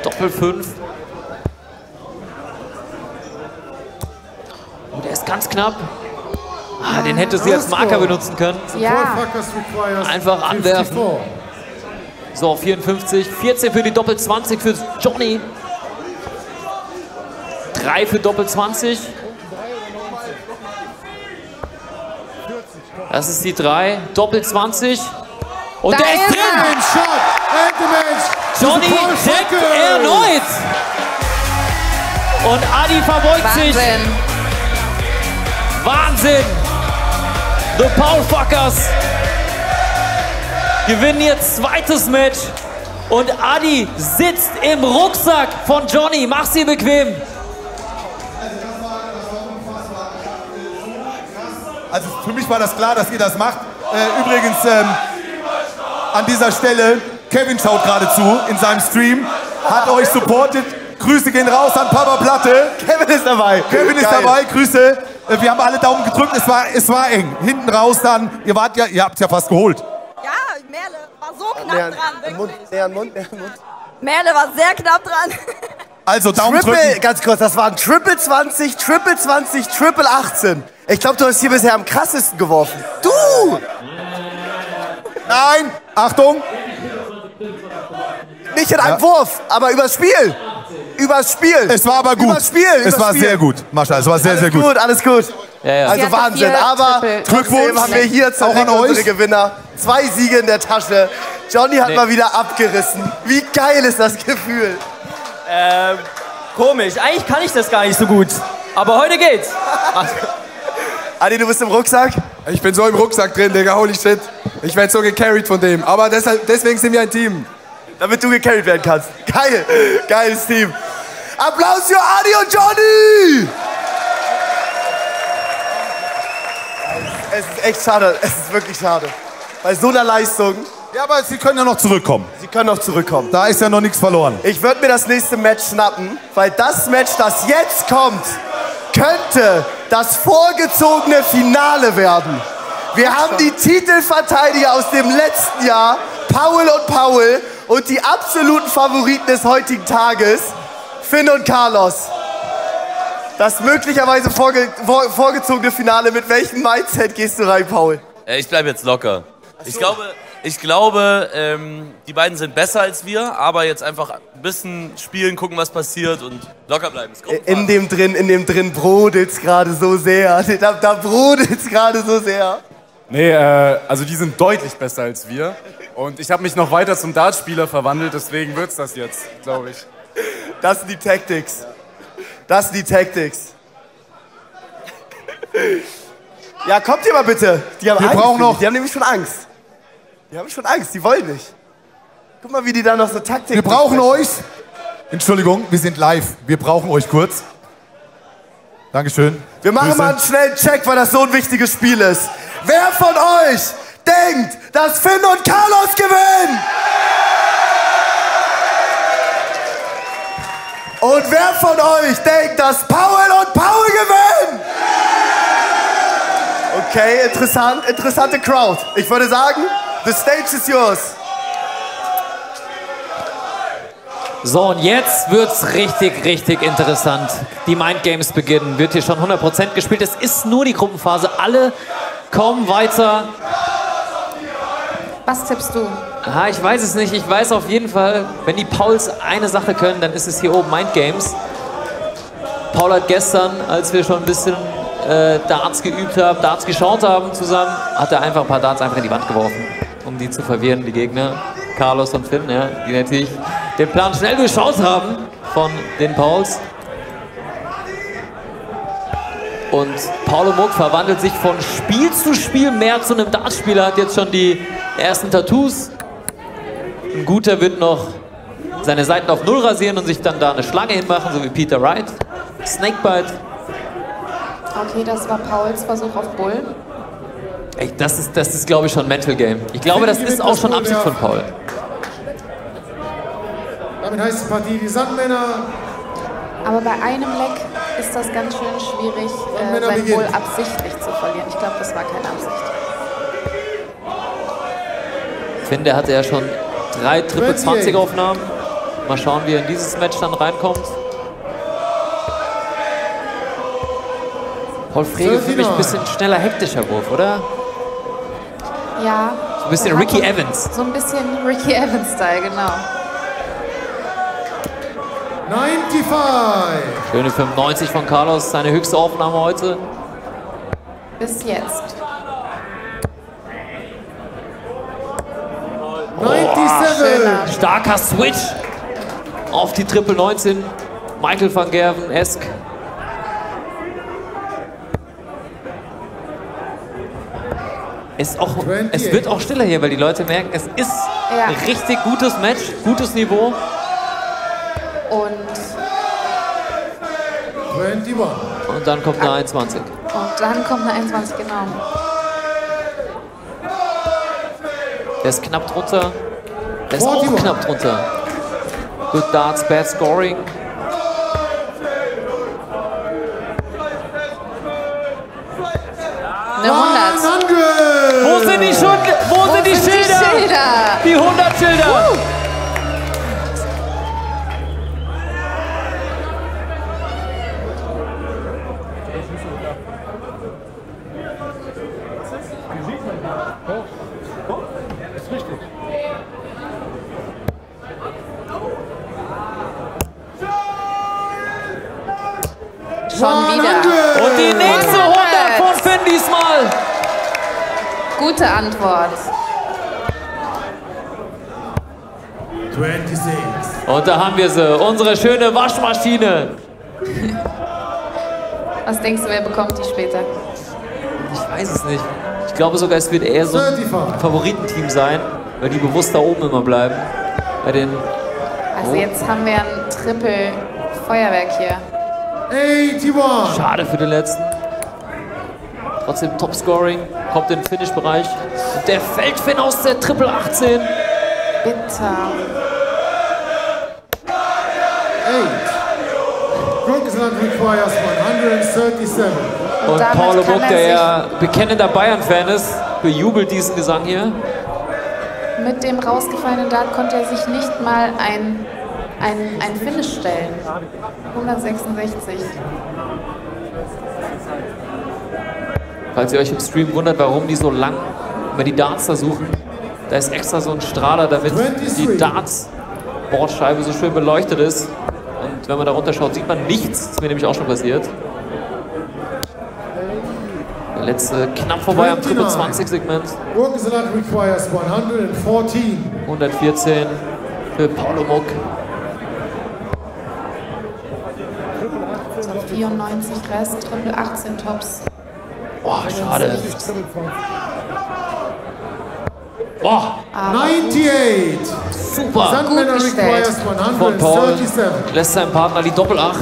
Speaker 19: Doppel 5. Und er ist ganz knapp. Ah, den hätte sie als Marker benutzen können.
Speaker 16: Ja.
Speaker 19: Einfach anwerfen. So, 54. 14 für die Doppel 20 für Johnny. 3 für Doppel 20. Das ist die 3. Doppel 20. Und der ist drin! Johnny checkt erneut! Und Adi verbeugt sich. Wahnsinn! The Paul-Fuckers gewinnen ihr zweites Match. Und Adi sitzt im Rucksack von Johnny. Mach sie bequem.
Speaker 4: Also für mich war das klar, dass ihr das macht. Übrigens, an dieser Stelle, Kevin schaut gerade zu in seinem Stream, hat euch supportet. Grüße gehen raus an Papa Platte.
Speaker 5: Kevin ist dabei.
Speaker 4: Kevin ist dabei, Grüße. Wir haben alle Daumen gedrückt, es war eng. Hinten raus dann, ihr habt es ja fast geholt.
Speaker 13: Ja, Merle war so knapp dran. Näher an Mund. Merle war sehr knapp dran.
Speaker 4: Also Daumen drücken.
Speaker 5: Ganz kurz, das waren Triple 20, Triple 20, Triple 18. Ich glaube, du hast hier bisher am krassesten geworfen. Du!
Speaker 4: Nein! Achtung!
Speaker 5: Nicht in einem Wurf, aber übers Spiel. Übers Spiel.
Speaker 4: Es war aber gut.
Speaker 5: Übers Spiel.
Speaker 4: Es war sehr gut, Mascha. Es war sehr, sehr gut.
Speaker 5: Alles gut.
Speaker 19: Ja, ja.
Speaker 5: Also Wahnsinn. Aber trotzdem haben wir hier
Speaker 4: auch an
Speaker 5: unsere
Speaker 4: euch.
Speaker 5: Gewinner. 2 Siege in der Tasche. Johnny hat mal wieder abgerissen. Wie geil ist das Gefühl?
Speaker 20: Komisch. Eigentlich kann ich das gar nicht so gut. Aber heute geht's.
Speaker 5: Adi, du bist im Rucksack?
Speaker 21: Ich bin so im Rucksack drin, Digga, holy shit. Ich werde so gecarried von dem. Aber deswegen sind wir ein Team.
Speaker 5: Damit du gecarried werden kannst. Geil. Geiles Team. Applaus für Adi und Johnny! Es ist echt schade. Es ist wirklich schade. Bei so einer Leistung.
Speaker 4: Ja, aber sie können ja noch zurückkommen.
Speaker 5: Sie können noch zurückkommen.
Speaker 4: Da ist ja noch nichts verloren.
Speaker 5: Ich würde mir das nächste Match schnappen, weil das Match, das jetzt kommt, könnte das vorgezogene Finale werden. Wir haben die Titelverteidiger aus dem letzten Jahr, Paul und Paul, und die absoluten Favoriten des heutigen Tages, Finn und Carlos. Das möglicherweise vorgezogene Finale. Mit welchem Mindset gehst du rein, Paul?
Speaker 15: Ich bleibe jetzt locker. Ich glaube, die beiden sind besser als wir, aber jetzt einfach ein bisschen spielen, gucken, was passiert und locker bleiben.
Speaker 5: In dem drin brodelt's gerade so sehr. Da brodelt's gerade so sehr.
Speaker 22: Nee, also die sind deutlich besser als wir. Und ich habe mich noch weiter zum Dartspieler verwandelt, deswegen wird's das jetzt, glaube ich.
Speaker 5: Das sind die Tactics. Das sind die Tactics. Ja, kommt ihr mal bitte. Die haben
Speaker 4: Wir
Speaker 5: Angst.
Speaker 4: brauchen noch-
Speaker 5: Die haben nämlich schon Angst. Die haben schon Angst, die wollen nicht. Guck mal, wie die da noch so Taktik.
Speaker 4: Wir brauchen euch. Entschuldigung, wir sind live. Wir brauchen euch kurz. Dankeschön.
Speaker 5: Wir machen mal einen schnellen Check, weil das so ein wichtiges Spiel ist. Wer von euch denkt, dass Finn und Carlos gewinnen? Und wer von euch denkt, dass Paul und Paul gewinnen? Okay, interessante Crowd. Ich würde sagen, the stage is yours.
Speaker 19: So, und jetzt wird's richtig, richtig interessant. Die Mind Games beginnen. Wird hier schon 100% gespielt. Es ist nur die Gruppenphase. Alle kommen weiter.
Speaker 16: Was tippst du?
Speaker 19: Aha, ich weiß es nicht. Ich weiß auf jeden Fall, wenn die Pauls eine Sache können, dann ist es hier oben Mind Games. Paul hat gestern, als wir schon ein bisschen Darts geübt haben, Darts geschaut haben zusammen, hat er einfach ein paar Darts einfach in die Wand geworfen, um die zu verwirren, die Gegner. Carlos und Finn, ja, die natürlich den Plan schnell durchschaut haben von den Pauls. Und Paulo Muck verwandelt sich von Spiel zu Spiel mehr zu einem Dartspieler, hat jetzt schon die ersten Tattoos. Ein guter wird noch seine Seiten auf 0 rasieren und sich dann da eine Schlange hinmachen, so wie Peter Wright. Snakebite.
Speaker 16: Okay, das war Pauls Versuch auf Bull.
Speaker 19: Ey, das ist glaube ich, schon Mental Game. Ich glaube, das ist auch schon Absicht von Paul.
Speaker 18: Damit heißt die Partie die Sandmänner.
Speaker 16: Aber bei einem Leck ist das ganz schön schwierig, sein Bull absichtlich zu verlieren. Ich glaube, das war keine Absicht.
Speaker 19: Ich finde, der hatte ja schon 3 Triple 20 Aufnahmen. Mal schauen, wie er in dieses Match dann reinkommt. Paul Frege für mich ein bisschen schneller, hektischer Wurf, oder?
Speaker 16: Ja.
Speaker 19: So ein bisschen Ricky Evans.
Speaker 16: So ein bisschen Ricky Evans-Style, genau.
Speaker 18: 95.
Speaker 19: Schöne 95 von Carlos, seine höchste Aufnahme heute.
Speaker 16: Bis jetzt.
Speaker 18: 97.
Speaker 19: Starker Switch auf die Triple 19. Michael van Gerven-esque. Es wird auch stiller hier, weil die Leute merken, es ist ein richtig gutes Match, gutes Niveau.
Speaker 16: Und
Speaker 18: 21.
Speaker 19: Und dann kommt eine 21.
Speaker 16: Und dann kommt eine 21, genau.
Speaker 19: Der ist knapp drunter. Der ist auch knapp drunter. Good Darts, bad scoring.
Speaker 16: Eine 100.
Speaker 19: Wo sind die Schilder? Wo sind die Schilder? Die 100 Schilder.
Speaker 16: Schon wieder.
Speaker 19: Und die nächste 100 von Finn diesmal.
Speaker 16: Gute Antwort.
Speaker 18: 26.
Speaker 19: Und da haben wir sie, unsere schöne Waschmaschine.
Speaker 16: Was denkst du, wer bekommt die später?
Speaker 19: Ich weiß es nicht. Ich glaube sogar, es wird eher so ein Favoritenteam sein, weil die bewusst da oben immer bleiben. Bei den
Speaker 16: Also jetzt haben wir ein Triple-Feuerwerk hier.
Speaker 18: 81.
Speaker 19: Schade für den letzten. Trotzdem Top-Scoring, kommt in den Finish-Bereich. Und der fällt Finn aus der Triple 18.
Speaker 16: Bitter.
Speaker 18: 8. Gronkesland requires 137.
Speaker 19: Und Paulo Muck, der ja bekennender Bayern-Fan ist, bejubelt diesen Gesang hier.
Speaker 16: Mit dem rausgefallenen Dart konnte er sich nicht mal ein Finish stellen. 166.
Speaker 19: Falls ihr euch im Stream wundert, warum die so lang immer die Darts da suchen, da ist extra so ein Strahler, damit die Darts-Bordscheibe so schön beleuchtet ist. Und wenn man da runterschaut, sieht man nichts. Das ist mir nämlich auch schon passiert. Der letzte knapp vorbei am Triple 20-Segment. 114 für Paulo Muck.
Speaker 16: 94 Rest, Triple 18 Tops.
Speaker 19: Boah, schade. Boah.
Speaker 18: 98.
Speaker 19: Super.
Speaker 18: Sandmänner requires
Speaker 19: Von Paul
Speaker 18: 137.
Speaker 19: lässt seinem Partner die Doppel 8.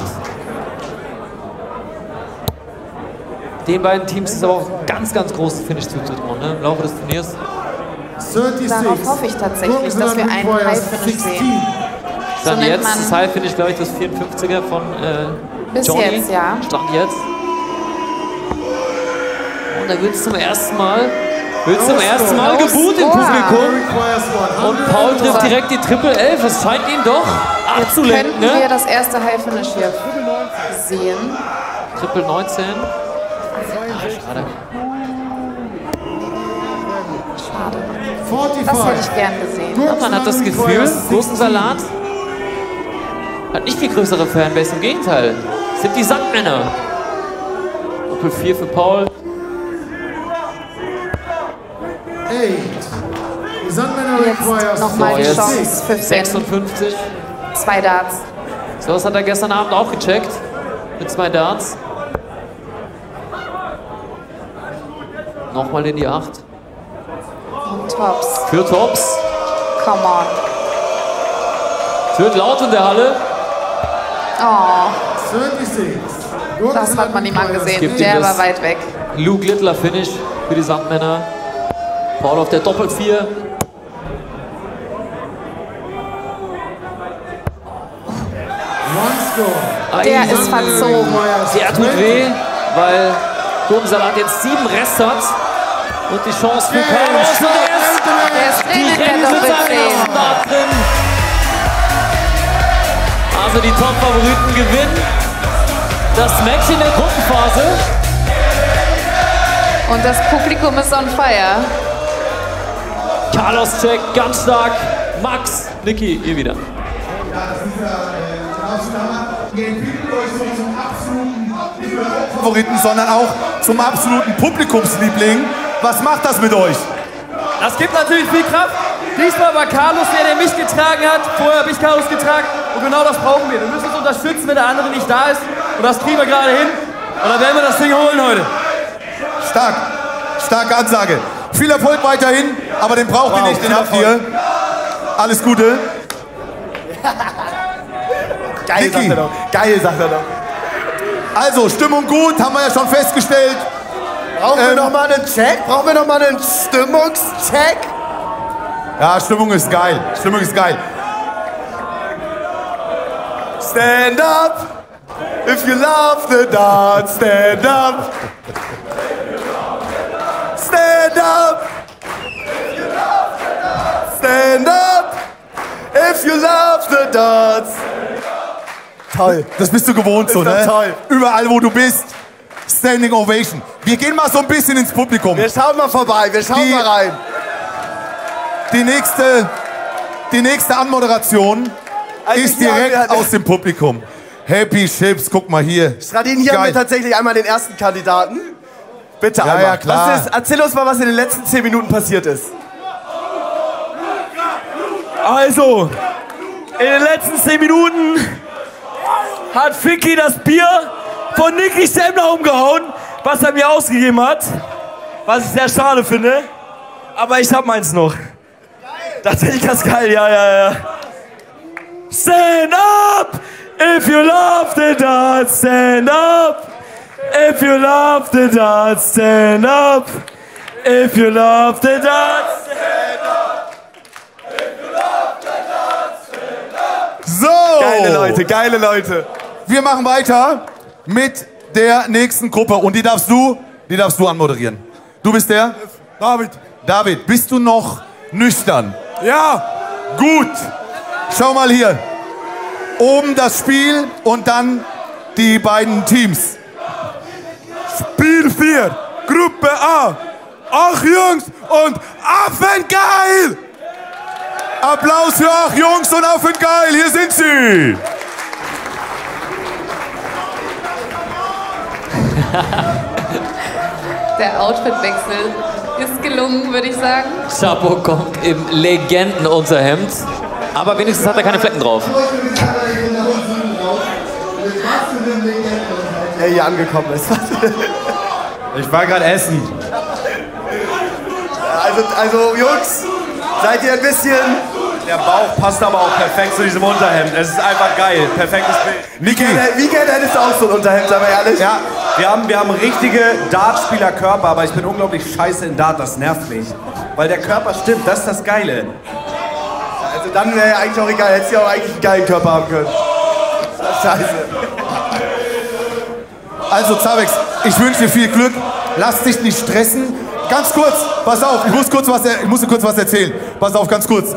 Speaker 19: Den beiden Teams ist aber auch ein ganz, ganz großes Finish zuzutrauen, ne? Im Laufe des Turniers.
Speaker 18: 36.
Speaker 16: Darauf hoffe ich tatsächlich, dass wir einen High-Finish sehen.
Speaker 19: Stand
Speaker 16: So nennt
Speaker 19: jetzt,
Speaker 16: man-
Speaker 19: das High-Finish, glaube ich, das 54er von
Speaker 16: Bis
Speaker 19: Johnny.
Speaker 16: jetzt, ja.
Speaker 19: Stand jetzt. Und da wird es zum ersten Mal geboot im Publikum. Und Paul trifft direkt die Triple 11. Es scheint ihn doch
Speaker 16: Jetzt
Speaker 19: abzulenken.
Speaker 16: könnten wir
Speaker 19: Ne?
Speaker 16: das erste High-Finish hier sehen.
Speaker 19: Triple 19. Schade.
Speaker 16: Schade. Das hätte ich gern gesehen.
Speaker 19: Ja, man hat das Gefühl, Gurkensalat hat nicht die größere Fanbase, im Gegenteil. Es sind die Sandmänner. Doppel 4 für Paul.
Speaker 18: 8. Die Sandmänner requires
Speaker 16: Nochmal die
Speaker 19: jetzt
Speaker 16: Chance für Finn.
Speaker 19: 56.
Speaker 16: 2 Darts.
Speaker 19: So, das hat er gestern Abend auch gecheckt. Mit 2 Darts. Nochmal in die 8.
Speaker 16: Und Tops.
Speaker 19: Für Tops.
Speaker 16: Come on.
Speaker 19: Es wird laut in der Halle.
Speaker 16: Oh,
Speaker 18: 36.
Speaker 16: das hat man ihm angesehen.
Speaker 19: Gibt ihm
Speaker 16: Der
Speaker 19: das
Speaker 16: war weit weg.
Speaker 19: Luke Littler Finish für die Sandmänner. Paul auf der Doppel 4.
Speaker 16: Der ist verzogen.
Speaker 19: Der tut weh, weil Gurkensalat jetzt 7 Rest hat. Und die Chance für Carlos.
Speaker 16: Der ist drin in der Doppel 10.
Speaker 19: drin. Also die Top-Favoriten gewinnen das Match in der Gruppenphase.
Speaker 16: Und das Publikum ist on fire.
Speaker 19: Carlos Check, ganz stark. Max, Niki, ihr wieder.
Speaker 4: Favoriten, sondern auch zum absoluten Publikumsliebling. Was macht das mit euch?
Speaker 20: Das gibt natürlich viel Kraft. Diesmal war Carlos der mich getragen hat. Vorher habe ich Carlos getragen. Und genau das brauchen wir. Wir müssen uns unterstützen, wenn der andere nicht da ist. Und das kriegen wir gerade hin. Und dann werden wir das Ding holen heute.
Speaker 4: Stark. Starke Ansage. Viel Erfolg weiterhin, aber den braucht ihr nicht, den habt ihr. Alles Gute.
Speaker 5: Geil, sagt er doch. Geil, sagt er doch.
Speaker 4: Also, Stimmung gut, haben wir ja schon festgestellt.
Speaker 5: Brauchen wir noch mal einen Check? Brauchen wir noch mal einen Stimmungscheck?
Speaker 4: Ja, Stimmung ist geil. Stimmung ist geil.
Speaker 5: Stand up, if you love the dance, stand up. Stand up, stand up, if you love the dance.
Speaker 4: Toll. Das bist du gewohnt so,
Speaker 5: Ist doch
Speaker 4: ne?
Speaker 5: toll.
Speaker 4: Überall, wo du bist. Standing Ovation. Wir gehen mal so ein bisschen ins Publikum.
Speaker 5: Wir schauen mal vorbei, wir schauen mal rein.
Speaker 4: Die nächste Anmoderation ist direkt aus dem Publikum. Happy Chips, guck mal hier.
Speaker 5: Stradin, hier haben wir tatsächlich einmal den ersten Kandidaten. Bitte
Speaker 4: Ja,
Speaker 5: einmal.
Speaker 4: ja, klar.
Speaker 5: Erzähl uns mal, was in den letzten 10 Minuten passiert ist.
Speaker 20: Also, in den letzten 10 Minuten hat Ficky das Bier von Niki Stemmler umgehauen, was er mir ausgegeben hat. Was ich sehr schade finde. Aber ich hab meins noch. Das finde ich ganz geil, ja. Stand up, if you love the dance, stand up. If you love the dance, stand up. If you love the dance, stand up.
Speaker 4: So.
Speaker 5: Geile Leute, geile Leute.
Speaker 4: Wir machen weiter mit der nächsten Gruppe. Und die darfst du anmoderieren. Du bist der?
Speaker 5: David.
Speaker 4: David, bist du noch nüchtern?
Speaker 5: Ja.
Speaker 4: Gut. Schau mal hier. Oben das Spiel und dann die beiden Teams.
Speaker 5: Spiel 4, Gruppe A. Ach Jungs und Affengeil!
Speaker 4: Applaus für Ach Jungs und Affengeil, hier sind sie!
Speaker 16: Der Outfitwechsel ist gelungen, würde ich sagen.
Speaker 19: Chapo kommt im Legendenunterhemd. Aber wenigstens hat er keine Flecken drauf.
Speaker 5: Der hier angekommen ist.
Speaker 22: Ich war gerade essen.
Speaker 5: Also Jungs, seid ihr ein bisschen...
Speaker 22: Der Bauch passt aber auch perfekt zu diesem Unterhemd. Es ist einfach geil. Perfektes Bild.
Speaker 4: Niki.
Speaker 5: Wie gerne hättest du auch so ein Unterhemd, aber ehrlich?
Speaker 4: Ja,
Speaker 14: Wir haben richtige Dartspielerkörper, aber ich bin unglaublich scheiße in Dart, das nervt mich. Weil der Körper stimmt, das ist das Geile.
Speaker 5: Also dann wäre ja eigentlich auch egal, hättest du ja auch eigentlich einen geilen Körper haben können. Das ist scheiße.
Speaker 4: Also Zabex, ich wünsche dir viel Glück. Lass dich nicht stressen. Ganz kurz, pass auf, ich muss dir kurz was erzählen. Pass auf, ganz kurz,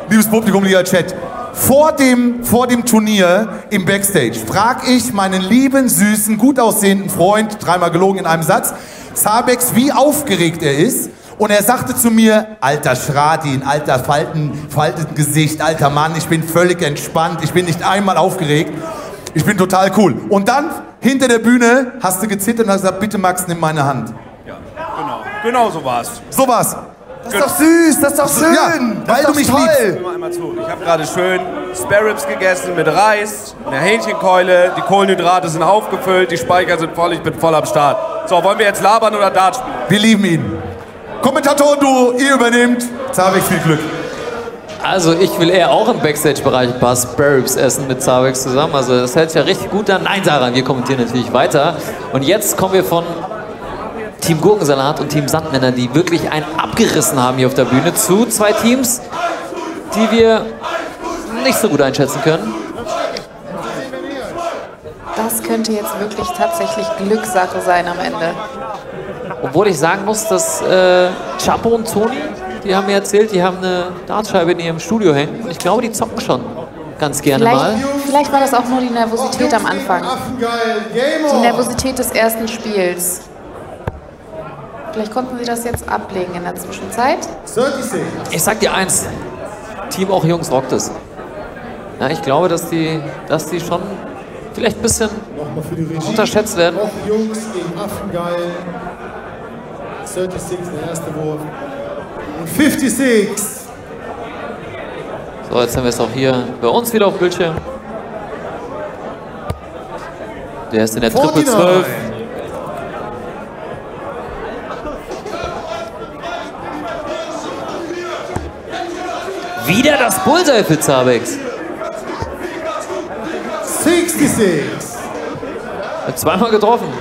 Speaker 4: liebes Publikum, lieber Chat. Vor dem Turnier im Backstage frag ich meinen lieben, süßen, gut aussehenden Freund, dreimal gelogen in einem Satz, Zabex, wie aufgeregt er ist. Und er sagte zu mir, alter Schradin, alter Faltengesicht, alter Mann, ich bin völlig entspannt, ich bin nicht einmal aufgeregt, ich bin total cool. Und dann, hinter der Bühne, hast du gezittert und hast gesagt, bitte Max, nimm meine Hand.
Speaker 14: Ja, genau so war's.
Speaker 4: So war's.
Speaker 5: Das ist doch süß, das ist doch schön.
Speaker 4: Ja, weil du mich liebst.
Speaker 14: Hör mal einmal zu. Ich habe gerade schön Spare Ribs gegessen mit Reis, einer Hähnchenkeule, die Kohlenhydrate sind aufgefüllt, die Speicher sind voll, ich bin voll am Start. So, wollen wir jetzt labern oder Dart spielen?
Speaker 4: Wir lieben ihn. Kommentatoren, ihr übernehmt. Zabex, viel Glück.
Speaker 19: Also ich will eher auch im Backstage-Bereich ein paar Spare-Ribs essen mit Zabex zusammen. Also das hört sich ja richtig gut an. Nein, Sarah, wir kommentieren natürlich weiter. Und jetzt kommen wir von Team Gurkensalat und Team Sandmänner, die wirklich einen abgerissen haben hier auf der Bühne, zu zwei Teams, die wir nicht so gut einschätzen können.
Speaker 16: Das könnte jetzt wirklich tatsächlich Glückssache sein am Ende.
Speaker 19: Obwohl ich sagen muss, dass Chapo und Toni, die haben mir erzählt, die haben eine Dartscheibe in ihrem Studio hängen. Und ich glaube, die zocken schon ganz gerne mal.
Speaker 16: Vielleicht war das auch nur die Nervosität am Anfang. Die Nervosität des ersten Spiels. Vielleicht konnten sie das jetzt ablegen in der Zwischenzeit.
Speaker 19: Ich sag dir eins, Team auch Jungs rockt es. Ja, ich glaube, dass die schon vielleicht ein bisschen unterschätzt werden.
Speaker 18: Auch Jungs gegen Affengeil. 36, der erste Wurf. Und 56.
Speaker 19: So, jetzt haben wir es auch hier bei uns wieder auf Bildschirm. Der ist in der Triple 12. Wieder das Bullseye für Zabex.
Speaker 18: 66.
Speaker 19: Hat zweimal getroffen.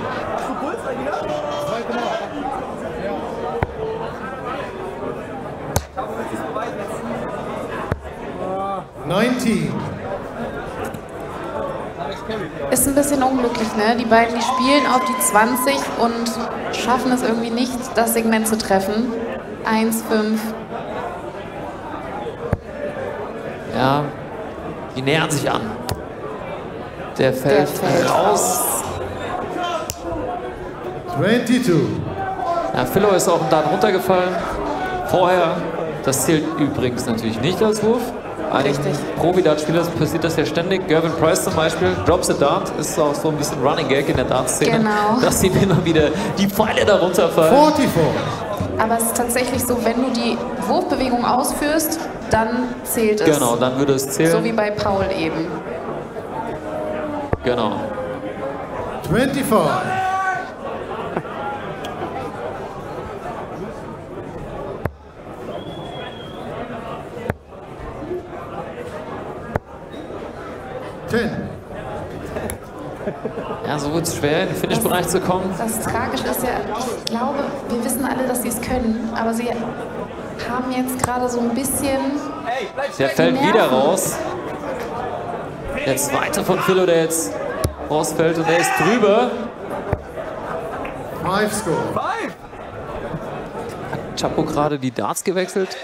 Speaker 16: Ist ein bisschen unglücklich, ne? Die beiden, die spielen auf die 20 und schaffen es irgendwie nicht, das Segment zu treffen. 1-5.
Speaker 19: Ja, die nähern sich an. Der fällt raus.
Speaker 18: 22.
Speaker 19: Ja, Philo ist auch dann runtergefallen. Vorher, das zählt übrigens natürlich nicht als Wurf. Einigen Profi-Dart-Spielern passiert das ja ständig. Gervin Price zum Beispiel, drops a Dart, ist auch so ein bisschen Running Gag in der Dart-Szene.
Speaker 16: Genau.
Speaker 19: Dass ihm immer wieder die Pfeile da runterfallen.
Speaker 18: 44.
Speaker 16: Aber es ist tatsächlich so, wenn du die Wurfbewegung ausführst, dann zählt es.
Speaker 19: Genau, dann würde es zählen.
Speaker 16: So wie bei Paul eben.
Speaker 19: Genau.
Speaker 18: 25.
Speaker 19: Ja, so wird es schwer, in den Finish-Bereich zu kommen.
Speaker 16: Das Tragische ist ja, ich glaube, wir wissen alle, dass sie es können, aber sie haben jetzt gerade so ein bisschen...
Speaker 19: Der fällt wieder raus. Der zweite von Philo, der jetzt rausfällt und der ist drüber.
Speaker 18: 5 Score.
Speaker 19: Hat Chapo gerade die Darts gewechselt?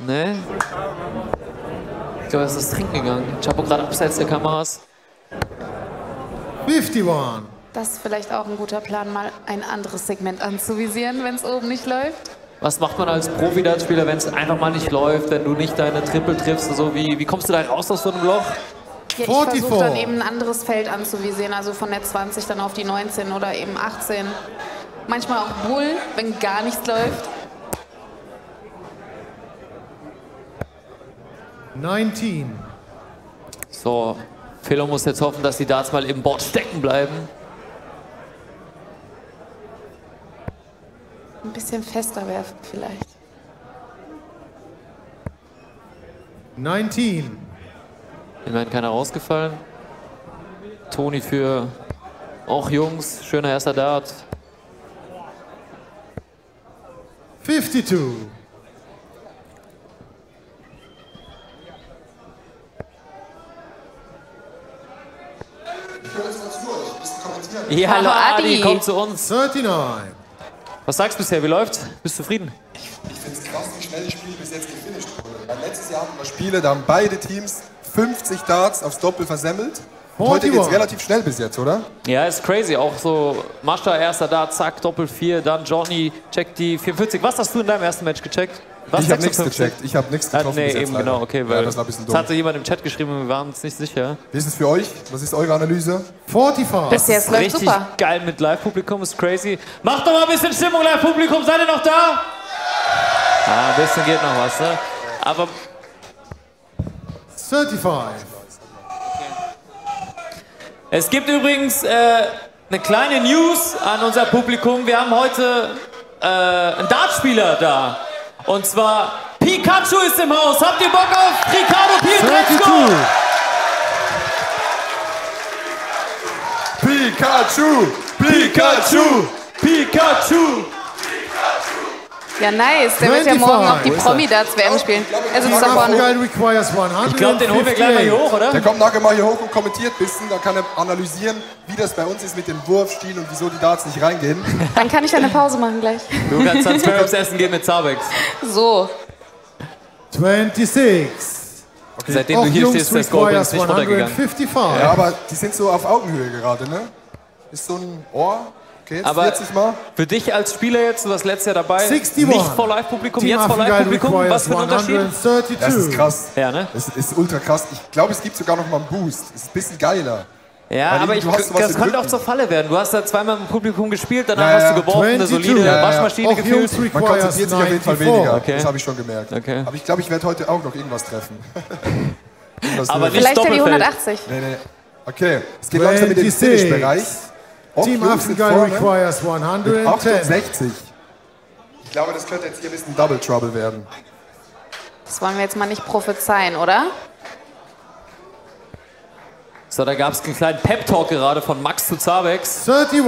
Speaker 19: Ne? Ich glaube, er ist das Trinken gegangen. Chapo gerade abseits der Kameras.
Speaker 18: 51.
Speaker 16: Das ist vielleicht auch ein guter Plan, mal ein anderes Segment anzuvisieren, wenn es oben nicht läuft.
Speaker 19: Was macht man als Profi-Dartspieler, wenn es einfach mal nicht läuft, wenn du nicht deine Triple triffst? Also wie kommst du da raus aus so einem Loch?
Speaker 16: Ja, ich versuche dann eben ein anderes Feld anzuvisieren, also von der 20 dann auf die 19 oder eben 18. Manchmal auch Bull, wenn gar nichts läuft.
Speaker 18: 19.
Speaker 19: So, Philo muss jetzt hoffen, dass die Darts mal im Board stecken bleiben.
Speaker 16: Ein bisschen fester werfen vielleicht.
Speaker 18: 19.
Speaker 19: Immerhin keiner rausgefallen. Toni für Auch Jungs, schöner erster Dart.
Speaker 18: 52.
Speaker 19: Ja, hallo Adi, komm zu uns.
Speaker 18: 39.
Speaker 19: Was sagst du bisher, wie läuft's? Bist du zufrieden?
Speaker 21: Ich finde es krass, wie schnell die Spiele bis jetzt gefinisht wurden. Weil letztes Jahr hatten wir Spiele, da haben beide Teams 50 Darts aufs Doppel versemmelt. Und heute geht es relativ schnell bis jetzt, oder?
Speaker 19: Ja, ist crazy. Auch so Mascha, erster Dart, zack, Doppel 4, dann Johnny checkt die 44. Was hast du in deinem ersten Match gecheckt? Was,
Speaker 21: Ich habe nichts
Speaker 19: 56?
Speaker 21: gecheckt. Ich habe nichts getroffen
Speaker 19: Nee,
Speaker 21: bis jetzt
Speaker 19: eben
Speaker 21: leider.
Speaker 19: genau, okay. Weil
Speaker 21: Ja, das war ein bisschen
Speaker 19: das
Speaker 21: dumm.
Speaker 19: hatte jemand im Chat geschrieben und wir waren uns nicht sicher.
Speaker 21: Wie ist es für euch? Was ist eure Analyse?
Speaker 18: 45.
Speaker 19: Das ist richtig geil mit Live-Publikum, ist crazy. Macht doch mal ein bisschen Stimmung, Live-Publikum. Seid ihr noch da? Ah, ein bisschen geht noch was, ne? Aber
Speaker 18: 35.
Speaker 19: es gibt übrigens eine kleine News an unser Publikum. Wir haben heute einen Dartspieler da. Und zwar Pikachu ist im Haus. Habt ihr Bock auf Ricardo Pietrezco?
Speaker 21: Pikachu! Pikachu!
Speaker 19: Pikachu!
Speaker 16: Ja, nice. Der wird ja morgen auch die Promi-Darts-WM spielen. Er sitzt da vorne.
Speaker 21: Ich
Speaker 19: glaube, den holen wir gleich mal hier hoch, oder?
Speaker 21: Der kommt nachher mal hier hoch und kommentiert ein bisschen. Da kann er analysieren, wie das bei uns ist mit dem Wurfstil und wieso die Darts nicht reingehen.
Speaker 16: Dann kann ich eine Pause machen gleich.
Speaker 19: Du kannst dann Sparrows essen gehen mit Zabex.
Speaker 16: So.
Speaker 18: 26.
Speaker 19: Seitdem du hier stehst, ist der Scorpion nicht runtergegangen.
Speaker 18: 155.
Speaker 21: Ja, aber die sind so auf Augenhöhe gerade, ne? Ist so ein Ohr. Okay, jetzt
Speaker 19: Aber
Speaker 21: 40 Mal.
Speaker 19: für dich als Spieler jetzt, du warst letztes Jahr dabei,
Speaker 18: 61.
Speaker 19: nicht vor Live-Publikum,
Speaker 18: Team
Speaker 19: jetzt vor
Speaker 18: Affengeil
Speaker 19: Live-Publikum, was für ein Unterschied?
Speaker 18: 132.
Speaker 21: Das ist krass.
Speaker 19: Ja, ne?
Speaker 21: Das ist ultra krass. Ich glaube, es gibt sogar noch mal einen Boost. Es ist ein bisschen geiler.
Speaker 19: Ja,
Speaker 21: Weil
Speaker 19: aber
Speaker 21: du hast sowas
Speaker 19: das
Speaker 21: im
Speaker 19: könnte auch
Speaker 21: Rücken.
Speaker 19: zur Falle werden. Du hast da zweimal im Publikum gespielt, danach
Speaker 21: Ja, ja.
Speaker 19: hast du geworfen, eine
Speaker 18: 22.
Speaker 19: solide
Speaker 21: Ja, ja.
Speaker 19: Waschmaschine
Speaker 18: Auch
Speaker 19: gefühlt.
Speaker 18: Jungs
Speaker 21: Man konzentriert sich auf jeden Fall
Speaker 18: 94.
Speaker 21: weniger.
Speaker 19: Okay.
Speaker 21: Das habe ich schon gemerkt.
Speaker 19: Okay.
Speaker 21: Aber ich glaube, ich werde heute auch noch irgendwas treffen. Irgendwas
Speaker 19: Aber
Speaker 21: Höheres.
Speaker 19: nicht
Speaker 16: Vielleicht ja die
Speaker 19: Doppelfeld.
Speaker 16: 180.
Speaker 21: Nee. Okay, es geht langsam in den
Speaker 18: 26.
Speaker 21: Finish-Bereich.
Speaker 18: Team
Speaker 21: Jungs sind
Speaker 18: Affengeil
Speaker 21: vorne
Speaker 18: requires
Speaker 21: mit
Speaker 18: 110.
Speaker 21: 68. Ich glaube, das könnte jetzt hier ein bisschen Double Trouble werden.
Speaker 16: Das wollen wir jetzt mal nicht prophezeien, oder?
Speaker 19: So, da gab es einen kleinen Pep-Talk gerade von Max zu Zabex,
Speaker 18: 31.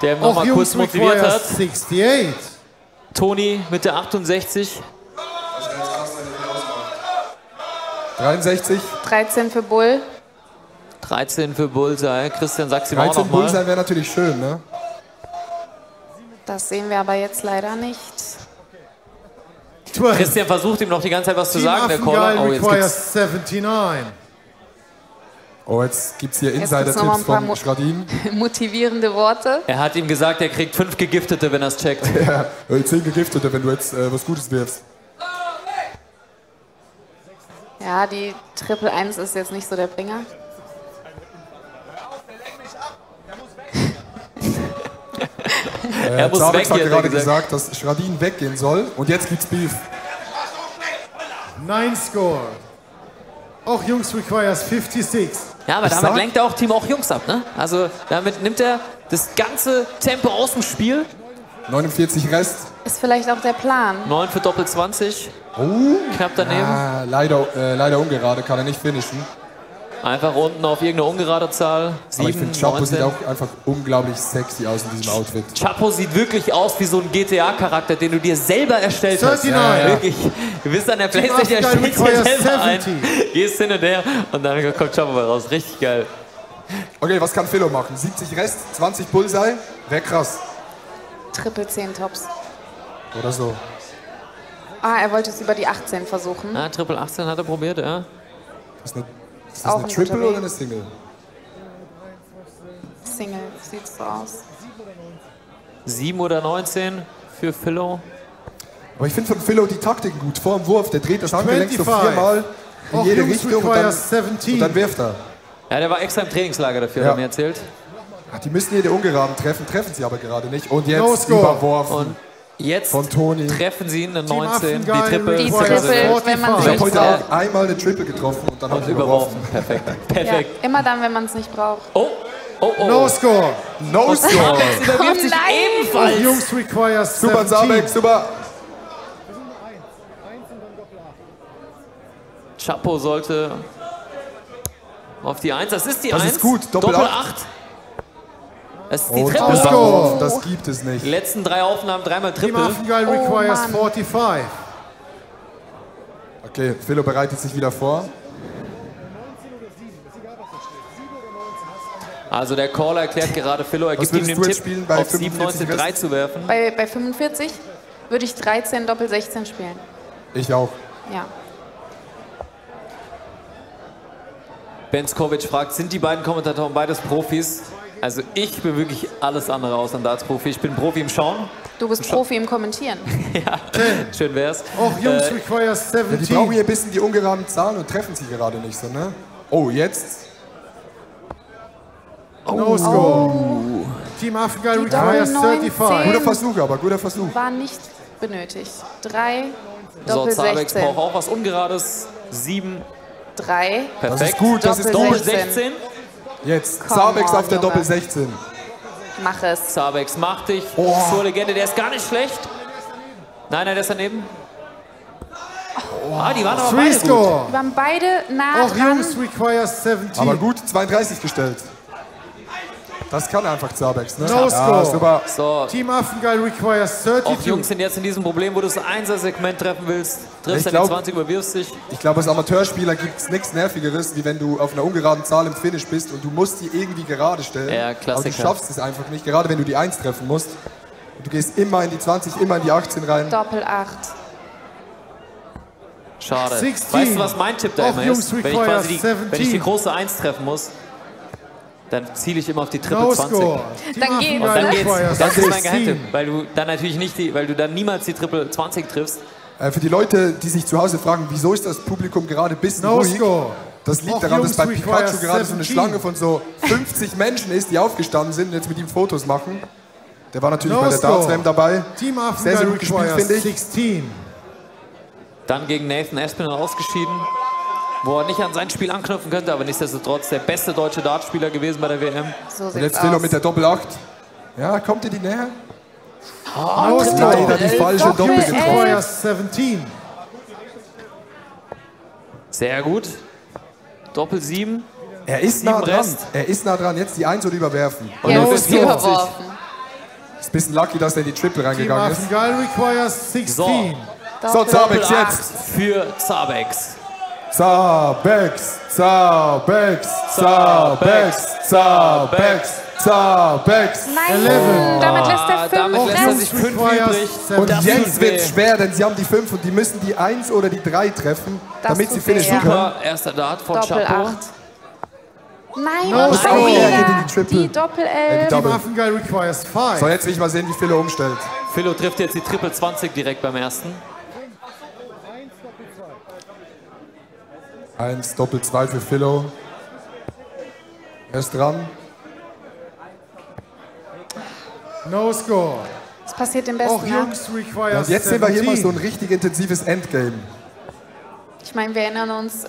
Speaker 19: der ihm
Speaker 18: Auch
Speaker 19: nochmal kurz
Speaker 18: Jungs
Speaker 19: motiviert
Speaker 18: requires
Speaker 19: hat.
Speaker 18: 68.
Speaker 19: Toni mit der 68.
Speaker 21: 63.
Speaker 16: 13 für Bull.
Speaker 19: 13 für Bullseye. Christian, sag's ihm auch
Speaker 21: 13
Speaker 19: nochmal.
Speaker 21: Bullseye wäre natürlich schön, ne?
Speaker 16: Das sehen wir aber jetzt leider nicht.
Speaker 18: 12.
Speaker 19: Christian versucht ihm noch die ganze Zeit was zu
Speaker 18: Team
Speaker 19: sagen, der Caller.
Speaker 18: Affengeil
Speaker 19: Oh, jetzt
Speaker 18: requires
Speaker 19: gibt's
Speaker 18: 79.
Speaker 21: Oh, jetzt gibt's hier
Speaker 16: Jetzt gibt's noch mal
Speaker 21: Insider-Tipps
Speaker 16: ein paar
Speaker 21: von Schradin.
Speaker 16: Motivierende Worte.
Speaker 19: Er hat ihm gesagt, er kriegt 5 Gegiftete, wenn er es checkt.
Speaker 21: Ja, 10 Gegiftete, wenn du jetzt was Gutes wirfst.
Speaker 16: Ja, die Triple 1 ist jetzt nicht so der Bringer.
Speaker 19: Er muss
Speaker 21: Zabex
Speaker 19: weg,
Speaker 21: hat
Speaker 19: hat er
Speaker 21: gerade
Speaker 19: gesagt.
Speaker 21: gesagt, dass Schradin weggehen soll. Und jetzt gibt's Beef.
Speaker 18: 9 score. Auch Jungs requires 56.
Speaker 19: Ja, aber
Speaker 21: Ich
Speaker 19: damit
Speaker 21: sag-
Speaker 19: lenkt er auch Team auch Jungs ab, ne? Also damit nimmt er das ganze Tempo aus dem Spiel.
Speaker 21: 49 Rest.
Speaker 16: Ist vielleicht auch der Plan.
Speaker 19: 9 für Doppel 20. Knapp daneben.
Speaker 21: Ah, leider ungerade, kann er nicht finishen.
Speaker 19: Einfach unten auf irgendeine ungerade Zahl.
Speaker 21: Aber ich
Speaker 19: 7,
Speaker 21: finde, Chapo
Speaker 19: 19.
Speaker 21: sieht auch einfach unglaublich sexy aus in diesem Outfit.
Speaker 19: Chapo sieht wirklich aus wie so ein GTA-Charakter, den du dir selber erstellt hast.
Speaker 18: 39.
Speaker 19: Ja. Wirklich. Du bist an der
Speaker 18: Team
Speaker 19: Playstation,
Speaker 18: Affengeil
Speaker 19: stellst dir
Speaker 18: requires
Speaker 19: selber ein,
Speaker 18: 70.
Speaker 19: gehst hin und her und dann kommt Chapo mal raus. Richtig geil.
Speaker 21: Okay, was kann Philo machen? 70 Rest, 20 Bullseye, wäre krass.
Speaker 16: Triple 10 Tops.
Speaker 21: Oder so.
Speaker 16: Ah, er wollte es über die 18 versuchen.
Speaker 19: Ja, Triple 18 hat er probiert, ja.
Speaker 21: Ist das
Speaker 16: Auch
Speaker 21: eine
Speaker 16: ein
Speaker 21: Triple
Speaker 16: guter
Speaker 21: oder
Speaker 16: Weg.
Speaker 21: eine Single?
Speaker 16: Single, sieht so aus.
Speaker 19: 7 oder 19 für Philo.
Speaker 21: Aber ich finde von Philo die Taktik gut. Vor dem Wurf, der dreht das Handgelenk so
Speaker 18: 25.
Speaker 21: 4-mal in
Speaker 18: Auch
Speaker 21: jede
Speaker 18: Jungs
Speaker 21: Richtung und
Speaker 18: requires 17.
Speaker 21: dann wirft er.
Speaker 19: Ja, der war extra im Trainingslager dafür,
Speaker 21: Ja.
Speaker 19: hat er mir erzählt.
Speaker 21: Ach, die müssen jede Ungeraden treffen, treffen sie aber gerade nicht. Und jetzt
Speaker 18: No score.
Speaker 21: überworfen
Speaker 19: Und jetzt
Speaker 21: von Toni.
Speaker 19: treffen sie ihn, eine
Speaker 18: Team
Speaker 19: 19, die
Speaker 18: Affengeil
Speaker 19: Triple.
Speaker 16: Die
Speaker 18: requires
Speaker 16: Triple, wenn man
Speaker 18: 45.
Speaker 21: Ich habe heute
Speaker 19: Ja.
Speaker 21: auch einmal eine Triple getroffen und dann habe
Speaker 19: Und
Speaker 21: ich überworfen.
Speaker 19: überworfen. Perfekt.
Speaker 16: Ja,
Speaker 19: Perfekt.
Speaker 16: immer dann, wenn man es nicht braucht.
Speaker 19: Oh, oh, oh.
Speaker 18: No score.
Speaker 21: No score.
Speaker 19: Zabex überwirft sich
Speaker 16: nein.
Speaker 18: Auch
Speaker 19: ebenfalls.
Speaker 18: Jungs requires
Speaker 21: Super
Speaker 18: 17.
Speaker 21: Zabex, super.
Speaker 19: Chapo sollte auf die 1. Das ist die
Speaker 21: Das
Speaker 19: 1.
Speaker 21: ist gut. Doppel
Speaker 19: 8.
Speaker 21: 8.
Speaker 19: Das ist die
Speaker 21: Und
Speaker 19: Triple.
Speaker 21: Score. Das gibt es nicht.
Speaker 19: Die letzten 3 Aufnahmen, 3-mal
Speaker 18: Team
Speaker 19: Triple.
Speaker 18: Affengeil requires 45.
Speaker 21: Okay, Philo bereitet sich wieder vor.
Speaker 19: Also der Caller erklärt gerade Philo, er
Speaker 21: Was
Speaker 19: gibt ihm den
Speaker 21: würdest du
Speaker 19: Tipp,
Speaker 21: jetzt spielen bei
Speaker 19: auf 97 3 zu werfen.
Speaker 16: Bei 45 würde ich 13 Doppel 16 spielen.
Speaker 21: Ich auch.
Speaker 16: Ja.
Speaker 19: Ben Skovic fragt, sind die beiden Kommentatoren beides Profis? Also ich bin wirklich alles andere außer ein Darts-Profi. Ich bin Profi im Schauen.
Speaker 16: Du bist Profi im Kommentieren.
Speaker 19: Ja, schön wär's.
Speaker 18: Auch Jungs requires
Speaker 21: Ja, die
Speaker 18: 17.
Speaker 21: brauchen hier ein bisschen die ungeraden Zahlen und treffen sie gerade nicht so, ne? Oh, jetzt.
Speaker 18: No score. Team Affengeil requires 35.
Speaker 21: Guter Versuch, aber guter Versuch.
Speaker 16: War nicht benötigt. 3
Speaker 19: So,
Speaker 16: Doppel
Speaker 19: Zabex
Speaker 16: 16.
Speaker 19: braucht auch was Ungerades. 7.
Speaker 16: 3.
Speaker 19: Perfekt.
Speaker 21: Das ist gut, das ist
Speaker 19: Doppel
Speaker 21: gut.
Speaker 19: 16.
Speaker 21: Jetzt.
Speaker 16: Come
Speaker 21: Zabex
Speaker 16: on,
Speaker 21: auf der
Speaker 16: Junge.
Speaker 21: Doppel 16.
Speaker 16: Mach es.
Speaker 19: Zabex macht dich zur Legende. Der ist gar nicht schlecht. Nein, der ist daneben. Ah, die waren aber
Speaker 18: Three
Speaker 19: beide gut.
Speaker 18: score.
Speaker 16: Wir waren beide nah
Speaker 18: Auch
Speaker 16: dran.
Speaker 18: Jungs requires 17.
Speaker 21: Aber gut, 32 gestellt. Das kann einfach Zabex, ne?
Speaker 18: No score.
Speaker 21: Super.
Speaker 19: So,
Speaker 18: Team Affengeil requires
Speaker 19: auch
Speaker 18: 32.
Speaker 19: Jungs sind jetzt in diesem Problem, wo du das 1er-Segment treffen willst. Triffst
Speaker 21: Ich
Speaker 19: dann die
Speaker 21: glaub-
Speaker 19: 20, überwirfst dich.
Speaker 21: Ich glaube, als Amateurspieler gibt es nichts Nervigeres, wie wenn du auf einer ungeraden Zahl im Finish bist und du musst die irgendwie gerade stellen.
Speaker 19: Ja,
Speaker 21: aber du
Speaker 19: Klassiker.
Speaker 21: schaffst es einfach nicht, gerade wenn du die 1 treffen musst. Und du gehst immer in die 20, immer in die 18 rein.
Speaker 16: Doppel 8.
Speaker 19: Schade.
Speaker 18: 16.
Speaker 19: Weißt du, was mein Tipp da
Speaker 18: Auch
Speaker 19: immer
Speaker 18: Jungs
Speaker 19: ist? Wenn ich,
Speaker 18: requires
Speaker 19: quasi
Speaker 18: 17.
Speaker 19: wenn ich die große 1 treffen muss, dann ziele ich immer auf die Triple
Speaker 18: No
Speaker 19: 20.
Speaker 18: score.
Speaker 16: Dann
Speaker 18: Team
Speaker 16: geht's,
Speaker 19: Und
Speaker 18: Affengeil
Speaker 19: dann geht's.
Speaker 18: requires
Speaker 19: Das ist mein
Speaker 18: 16.
Speaker 19: Geheimtipp, weil du dann natürlich nicht weil du dann niemals die Triple 20 triffst.
Speaker 21: Für die Leute, die sich zu Hause fragen, wieso ist das Publikum gerade ein bisschen
Speaker 18: No
Speaker 21: ruhig?
Speaker 18: score.
Speaker 21: Das liegt
Speaker 18: Auch
Speaker 21: daran, dass
Speaker 18: Jungs
Speaker 21: bei Pikachu
Speaker 18: requires
Speaker 21: gerade so eine
Speaker 18: 17.
Speaker 21: Schlange von so 50 Menschen ist, die aufgestanden sind und jetzt mit ihm Fotos machen. Der war natürlich
Speaker 18: No
Speaker 21: bei der
Speaker 18: score.
Speaker 21: Darts-WM dabei.
Speaker 18: Team
Speaker 21: Sehr,
Speaker 18: Affengeil
Speaker 21: sehr gut gespielt,
Speaker 18: requires
Speaker 21: finde ich.
Speaker 18: 16.
Speaker 19: Dann gegen Nathan Aspinall ausgeschieden, wo er nicht an sein Spiel anknüpfen könnte, aber nichtsdestotrotz der beste deutsche Dartspieler gewesen bei der WM.
Speaker 16: So
Speaker 21: Und
Speaker 16: sieht's
Speaker 21: jetzt Philo
Speaker 16: aus.
Speaker 21: mit der Doppel 8. Ja, kommt ihr die näher?
Speaker 18: No score.
Speaker 21: Leider die falsche
Speaker 18: Auch
Speaker 21: Doppel
Speaker 18: Jungs
Speaker 21: getroffen.
Speaker 18: requires 17.
Speaker 19: Sehr gut. Doppel 7.
Speaker 21: Er ist nah
Speaker 19: 7
Speaker 21: dran.
Speaker 19: Rest.
Speaker 21: Er ist nah dran. Jetzt die 1 oder überwerfen.
Speaker 19: Und
Speaker 16: Ja,
Speaker 19: er
Speaker 16: ist
Speaker 19: wird
Speaker 16: überworfen.
Speaker 21: Ist ein bisschen lucky, dass er in die Triple
Speaker 18: Team
Speaker 21: reingegangen ist.
Speaker 18: Affengeil requires 16.
Speaker 21: So, Zabex
Speaker 19: Doppel 8
Speaker 21: jetzt.
Speaker 19: für Zabex.
Speaker 21: Zabex, Zabex, Zabex, Zabex, Zabex.
Speaker 16: Nein, damit lässt er 5
Speaker 19: Damit lässt er sich 5 übrig.
Speaker 21: Und
Speaker 19: Das
Speaker 21: jetzt
Speaker 19: tut
Speaker 21: wird
Speaker 19: weh.
Speaker 21: es schwer, denn sie haben die 5 und die müssen die 1 oder die 3 treffen,
Speaker 16: Das
Speaker 21: damit sie
Speaker 16: tut weh,
Speaker 21: finishen
Speaker 16: ja.
Speaker 21: können.
Speaker 19: Super, erster Dart von
Speaker 16: Doppel
Speaker 19: Chapeau.
Speaker 16: 8. Nein,
Speaker 18: No
Speaker 16: und
Speaker 18: score.
Speaker 16: schon
Speaker 21: Er geht in
Speaker 16: wieder
Speaker 21: die Triple.
Speaker 16: die Doppel
Speaker 21: Die
Speaker 16: 11.
Speaker 21: Double.
Speaker 18: Team Affengeil requires 5.
Speaker 21: So, jetzt will ich mal sehen, wie Philo umstellt.
Speaker 19: Philo trifft jetzt die Triple 20 direkt beim ersten.
Speaker 21: 1, Doppel 2 für Philo. Er ist dran.
Speaker 18: No score.
Speaker 16: Das passiert dem
Speaker 18: Auch
Speaker 16: Besten. Ne?
Speaker 18: Jungs requires
Speaker 21: Und jetzt sehen wir hier mal so ein
Speaker 18: 17.
Speaker 21: richtig intensives Endgame.
Speaker 16: Ich meine, wir erinnern uns,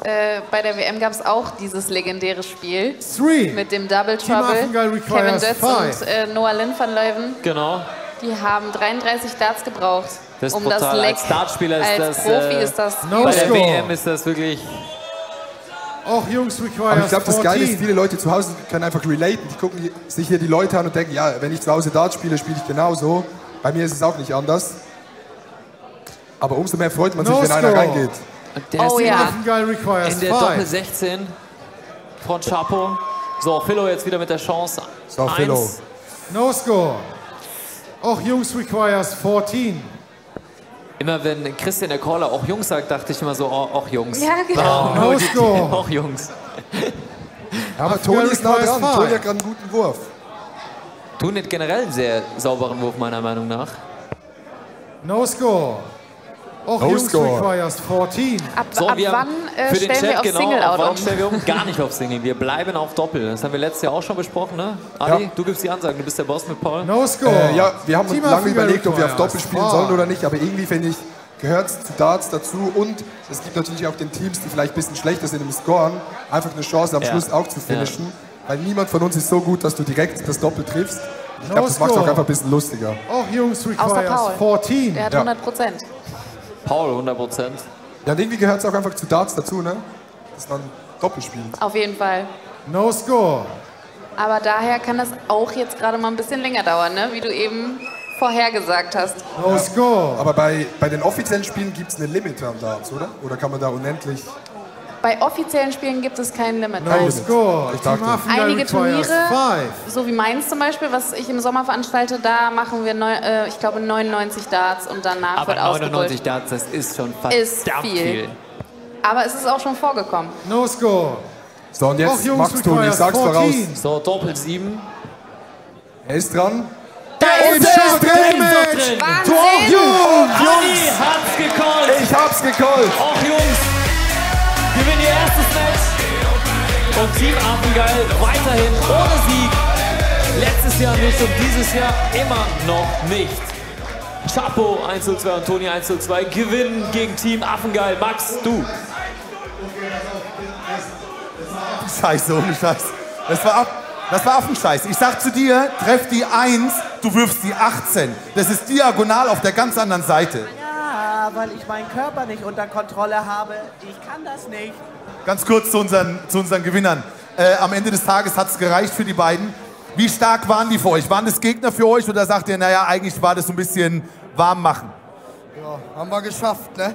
Speaker 16: bei der WM gab es auch dieses legendäre Spiel
Speaker 18: 3.
Speaker 16: mit dem Double
Speaker 18: Team
Speaker 16: Trouble.
Speaker 18: Affengeil
Speaker 16: Kevin
Speaker 18: requires
Speaker 16: Dötz
Speaker 18: 5.
Speaker 16: und Noah Lynn van Leuven,
Speaker 19: Genau.
Speaker 16: die haben 33 Darts gebraucht,
Speaker 19: Das ist
Speaker 16: um das
Speaker 19: brutal.
Speaker 16: Leck.
Speaker 19: Als Dartspieler ist
Speaker 16: Als
Speaker 19: das.
Speaker 16: Profi ist das.
Speaker 18: No
Speaker 19: bei der
Speaker 18: score.
Speaker 19: WM ist das wirklich.
Speaker 18: Auch Jungs
Speaker 21: Aber ich
Speaker 18: requires
Speaker 21: glaube, das Geile ist,
Speaker 18: 14.
Speaker 21: viele Leute zu Hause können einfach relaten. Die gucken sich hier die Leute an und denken, ja, wenn ich zu Hause Dart spiele, spiele ich genauso. Bei mir ist es auch nicht anders. Aber umso mehr freut man sich,
Speaker 18: No
Speaker 21: wenn einer
Speaker 18: score.
Speaker 21: reingeht.
Speaker 19: Der
Speaker 16: Oh
Speaker 19: ist
Speaker 16: ja.
Speaker 18: Affengeil requires
Speaker 19: in der Doppel
Speaker 18: 5.
Speaker 19: 16 von Chapeau. So, Philo jetzt wieder mit der Chance.
Speaker 21: So, Philo.
Speaker 19: 1.
Speaker 18: No score. Auch Jungs requires 14.
Speaker 19: Immer wenn Christian der Caller auch Jungs sagt, dachte ich immer so, oh, auch Jungs.
Speaker 16: Ja, genau.
Speaker 19: Warum
Speaker 18: No
Speaker 19: nur die-
Speaker 18: score.
Speaker 19: Auch Jungs.
Speaker 21: Ja, aber
Speaker 18: Affengeil
Speaker 21: Toni ist nah
Speaker 18: requires
Speaker 21: dran.
Speaker 18: five.
Speaker 21: Toni hat gerade einen guten Wurf.
Speaker 19: Tun hat generell einen sehr sauberen Wurf, meiner Meinung nach.
Speaker 18: No score. Auch
Speaker 21: No
Speaker 18: Jungs
Speaker 21: score.
Speaker 18: requires 14.
Speaker 16: Ab,
Speaker 19: So,
Speaker 16: ab
Speaker 19: wir
Speaker 16: wann
Speaker 19: haben für den
Speaker 16: stellen wir
Speaker 19: Chat
Speaker 16: auf
Speaker 19: genau,
Speaker 16: Single
Speaker 19: auf
Speaker 16: Out
Speaker 19: wann
Speaker 16: um?
Speaker 19: stellen wir um? Gar nicht auf Single. Wir bleiben auf Doppel. Das haben wir letztes Jahr auch schon besprochen, ne? Adi,
Speaker 21: Ja.
Speaker 19: du gibst die Ansagen, du bist der Boss mit Paul.
Speaker 18: No score.
Speaker 21: Ja, wir haben uns
Speaker 18: Team
Speaker 21: lange
Speaker 18: Affengeil
Speaker 21: überlegt, ob wir auf
Speaker 18: requires
Speaker 21: Doppel spielen
Speaker 18: five.
Speaker 21: sollen oder nicht. Aber irgendwie finde ich, gehört es zu Darts dazu. Und es gibt natürlich auch den Teams, die vielleicht ein bisschen schlechter sind im Scoren, einfach eine Chance am
Speaker 19: Ja.
Speaker 21: Schluss auch zu finishen. Weil niemand von uns ist so gut, dass du direkt das Doppel triffst. Ich
Speaker 18: No
Speaker 21: glaube, das macht es auch
Speaker 18: score.
Speaker 21: einfach ein bisschen lustiger.
Speaker 18: Auch Jungs
Speaker 16: Außer
Speaker 18: requires
Speaker 16: Paul.
Speaker 18: 14.
Speaker 16: Der hat
Speaker 21: Ja.
Speaker 16: 100%.
Speaker 19: Paul, 100%.
Speaker 21: Ja, und irgendwie gehört es auch einfach zu Darts dazu, ne? Dass man Doppel spielt.
Speaker 16: Auf jeden Fall.
Speaker 18: No score.
Speaker 16: Aber daher kann das auch jetzt gerade mal ein bisschen länger dauern, ne? Wie du eben vorhergesagt hast.
Speaker 21: No score. Aber bei den offiziellen Spielen gibt es eine Limit an Darts, oder? Oder kann man da unendlich...
Speaker 16: Bei offiziellen Spielen gibt es kein Limit.
Speaker 21: No score. Ich dachte,
Speaker 16: Einige Turniere, so wie meins zum Beispiel, was ich im Sommer veranstalte, da machen wir, ich glaube, 99 Darts und danach
Speaker 19: Aber
Speaker 16: wird
Speaker 19: 99
Speaker 16: ausgerollt.
Speaker 19: Darts, das ist schon
Speaker 16: Ist
Speaker 19: verdammt
Speaker 16: viel. Aber es ist auch schon vorgekommen.
Speaker 18: No score.
Speaker 21: So, und jetzt
Speaker 18: Jungs,
Speaker 21: machst du, ich sag's voraus.
Speaker 19: So, Doppel 7.
Speaker 21: Er ist dran.
Speaker 19: Da ist
Speaker 21: es drin!
Speaker 16: Wahnsinn!
Speaker 19: Jungs! hat's gecallt!
Speaker 21: Ich hab's gecallt!
Speaker 19: Och, Jungs! Gewinnen ihr erstes Match. Und Team Affengeil weiterhin ohne Sieg. Letztes Jahr nicht und dieses Jahr immer noch nicht. Chapo 1:2 und Toni 1:2 gewinnen gegen Team Affengeil. Max, du.
Speaker 4: Scheiße, ohne Scheiß. Das war Affenscheiß. Ich sag zu dir, treff die 1, du wirfst die 18. Das ist diagonal auf der ganz anderen Seite.
Speaker 2: Ja, weil ich meinen Körper nicht unter Kontrolle habe. Ich kann das nicht.
Speaker 4: Ganz kurz zu unseren Gewinnern. Am Ende des Tages hat es gereicht für die beiden. Wie stark waren die für euch? Waren das Gegner für euch oder sagt ihr, naja, eigentlich war das so ein bisschen warm machen?
Speaker 5: Ja, haben wir geschafft, ne?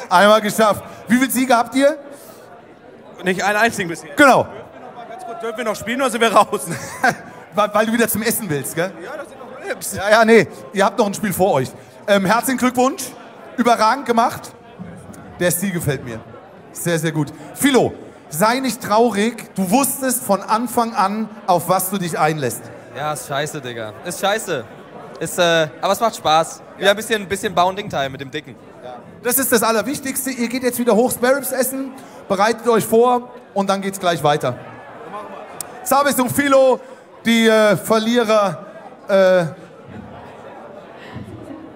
Speaker 4: Einmal geschafft. Wie viele Siege habt ihr?
Speaker 14: Nicht einen einzigen bisher.
Speaker 4: Genau.
Speaker 14: Dürfen wir noch spielen oder sind wir raus?
Speaker 4: Weil du wieder zum Essen willst, gell?
Speaker 14: Ja, das sind noch Lips.
Speaker 4: Ja, nee. Ihr habt noch ein Spiel vor euch. Herzlichen Glückwunsch. Überragend gemacht. Der Stil gefällt mir. Sehr, sehr gut. Philo, sei nicht traurig. Du wusstest von Anfang an, auf was du dich einlässt.
Speaker 3: Ja, ist scheiße, Digga. Ist scheiße. Aber es macht Spaß. Wieder ein bisschen Bounding-Time mit dem Dicken.
Speaker 4: Das ist das Allerwichtigste. Ihr geht jetzt wieder hoch Sparrows essen, bereitet euch vor und dann geht's gleich weiter. Sabis und Philo, die Verlierer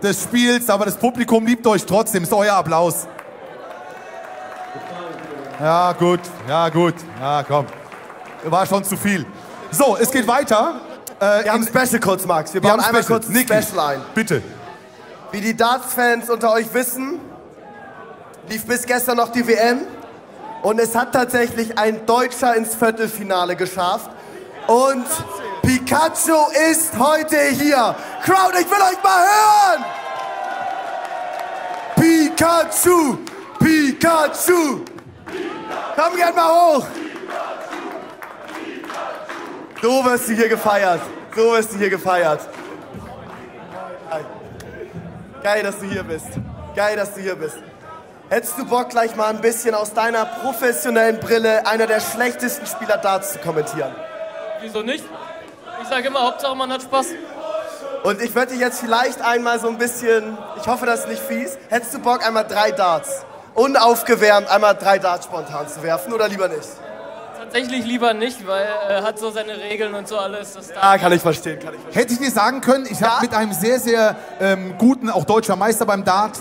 Speaker 4: des Spiels, aber das Publikum liebt euch trotzdem. Ist euer Applaus. Ja, gut, ja, gut. Ja, komm. War schon zu viel. So, es geht weiter.
Speaker 5: Wir haben ein Special kurz, Max. Wir bauen einmal kurz ein
Speaker 4: Niki,
Speaker 5: Special ein.
Speaker 4: Bitte.
Speaker 5: Wie die Darts-Fans unter euch wissen, lief bis gestern noch die WM. Und es hat tatsächlich ein Deutscher ins Viertelfinale geschafft. Und Pikachu ist heute hier. Crowd, ich will euch mal hören! Pikachu! Pikachu! Komm gern mal hoch! So wirst du hier gefeiert. So wirst du hier gefeiert. Geil, dass du hier bist. Geil, dass du hier bist. Hättest du Bock, gleich mal ein bisschen aus deiner professionellen Brille einer der schlechtesten Spieler Darts zu kommentieren?
Speaker 23: Wieso nicht? Ich sage immer, Hauptsache man hat Spaß.
Speaker 5: Und ich würde dich jetzt vielleicht einmal so ein bisschen, ich hoffe, das ist nicht fies, hättest du Bock, einmal 3 Darts, unaufgewärmt, einmal 3 Darts spontan zu werfen oder lieber nicht?
Speaker 23: Tatsächlich lieber nicht, weil er hat so seine Regeln und so alles.
Speaker 5: Kann ich verstehen,
Speaker 4: Hätte ich dir sagen können, ich habe mit einem sehr, sehr guten, auch deutscher Meister beim Dart,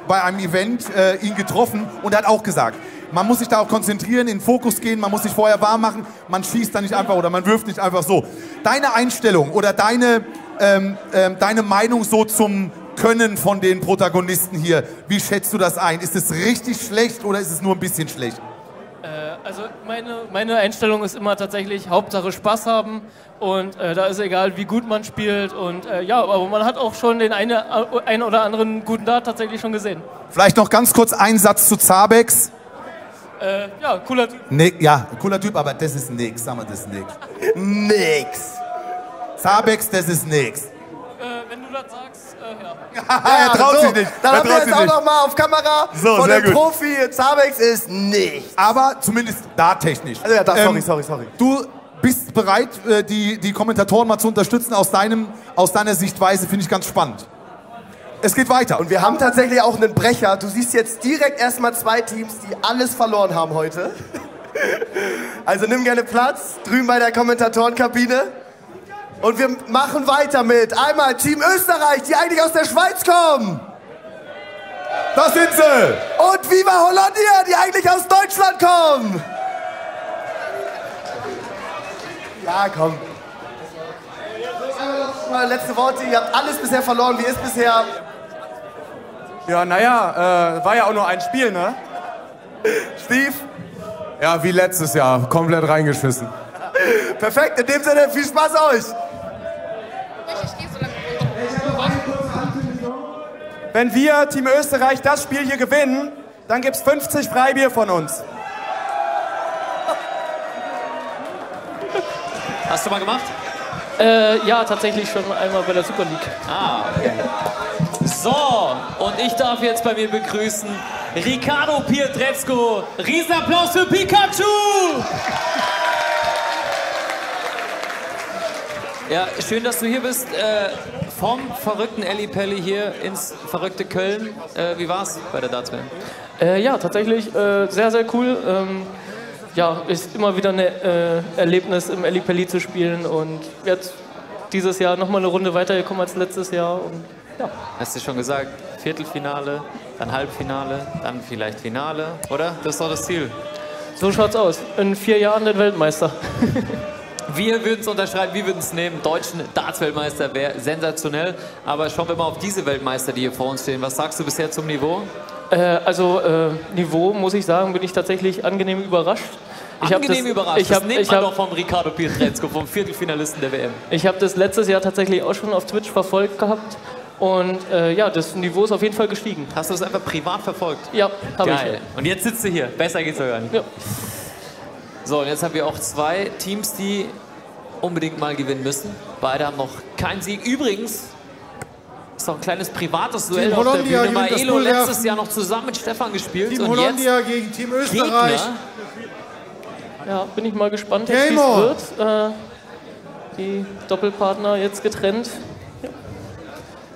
Speaker 4: bei einem Event ihn getroffen und er hat auch gesagt, man muss sich da auch konzentrieren, in den Fokus gehen, man muss sich vorher warm machen, man schießt da nicht einfach oder man wirft nicht einfach so. Deine Einstellung oder deine Meinung so zum Können von den Protagonisten hier, wie schätzt du das ein? Ist es richtig schlecht oder ist es nur ein bisschen schlecht?
Speaker 23: Also meine Einstellung ist immer tatsächlich Hauptsache Spaß haben und da ist egal, wie gut man spielt und ja, aber man hat auch schon den ein oder anderen guten Dart tatsächlich schon gesehen.
Speaker 4: Vielleicht noch ganz kurz einen Satz zu Zabex.
Speaker 23: Ja, cooler Typ.
Speaker 4: Ja, cooler Typ, aber das ist nix, sagen wir, das ist nix.
Speaker 5: Nix.
Speaker 4: Zabex, das ist nix.
Speaker 23: Wenn du das sagst, ja.
Speaker 4: Er traut sich nicht.
Speaker 5: Dann
Speaker 4: Er
Speaker 5: haben wir
Speaker 4: traut
Speaker 5: jetzt
Speaker 4: sich
Speaker 5: auch
Speaker 4: nicht.
Speaker 5: noch mal auf Kamera
Speaker 4: So,
Speaker 5: von
Speaker 4: sehr
Speaker 5: dem
Speaker 4: gut.
Speaker 5: Profi, Zabex ist nichts.
Speaker 4: Aber zumindest darttechnisch.
Speaker 5: Also ja, sorry.
Speaker 4: Du bist bereit, die Kommentatoren mal zu unterstützen aus deiner Sichtweise, finde ich ganz spannend. Es geht weiter.
Speaker 5: Und wir haben tatsächlich auch einen Brecher. Du siehst jetzt direkt erstmal 2 Teams, die alles verloren haben heute. Also nimm gerne Platz, drüben bei der Kommentatorenkabine. Und wir machen weiter mit einmal Team Österreich, die eigentlich aus der Schweiz kommen.
Speaker 4: Das sind sie.
Speaker 5: Und Viva Hollandia, die eigentlich aus Deutschland kommen. Ja, komm. Letzte Worte, ihr habt alles bisher verloren. Wie ist bisher?
Speaker 11: Ja, naja, war ja auch nur ein Spiel, ne?
Speaker 5: Steve?
Speaker 9: Ja, wie letztes Jahr. Komplett reingeschissen.
Speaker 5: Perfekt, in dem Sinne, viel Spaß euch.
Speaker 11: Wenn wir, Team Österreich, das Spiel hier gewinnen, dann gibt's 50 Freibier von uns.
Speaker 19: Hast du mal gemacht?
Speaker 23: Ja, tatsächlich schon einmal bei der Super League.
Speaker 19: Ah, okay. So, und ich darf jetzt bei mir begrüßen Riccardo Pietrezco. Riesenapplaus für Pikachu! Ja, schön, dass du hier bist. Vom verrückten Ellipelli hier ins verrückte Köln. Wie war's bei der Darts-WM?
Speaker 23: Ja, tatsächlich sehr, sehr cool. Ja, ist immer wieder ein Erlebnis, im Ellipelli zu spielen und jetzt dieses Jahr nochmal eine Runde weitergekommen als letztes Jahr. Und, ja.
Speaker 19: Hast du schon gesagt, Viertelfinale, dann Halbfinale, dann vielleicht Finale, oder? Das ist doch das Ziel.
Speaker 23: So schaut's aus. In 4 Jahren den Weltmeister.
Speaker 19: Wir würden es unterschreiben, wir würden es nehmen. Deutschen Darts-Weltmeister wäre sensationell. Aber schauen wir mal auf diese Weltmeister, die hier vor uns stehen. Was sagst du bisher zum Niveau?
Speaker 23: Niveau, muss ich sagen, bin ich tatsächlich angenehm überrascht.
Speaker 19: Angenehm überrascht. Das nimmt man doch vom Riccardo Pietrezco, vom Viertelfinalisten der WM.
Speaker 23: Ich habe das letztes Jahr tatsächlich auch schon auf Twitch verfolgt gehabt. Und ja, das Niveau ist auf jeden Fall gestiegen.
Speaker 19: Hast du das einfach privat verfolgt?
Speaker 23: Ja, habe ich.
Speaker 19: Geil. Und jetzt sitzt du hier. Besser geht's doch gar nicht.
Speaker 23: Ja.
Speaker 19: So, und jetzt haben wir auch 2 Teams, die unbedingt mal gewinnen müssen. Beide haben noch keinen Sieg. Übrigens ist doch ein kleines privates Duell auf der Bühne. Maelo letztes Jahr noch zusammen mit Stefan gespielt.
Speaker 18: Team
Speaker 19: und
Speaker 18: Hollandia
Speaker 19: jetzt
Speaker 18: gegen Team Österreich.
Speaker 23: Gegner. Ja, bin ich mal gespannt, wie es wird. Die Doppelpartner jetzt getrennt. Ja.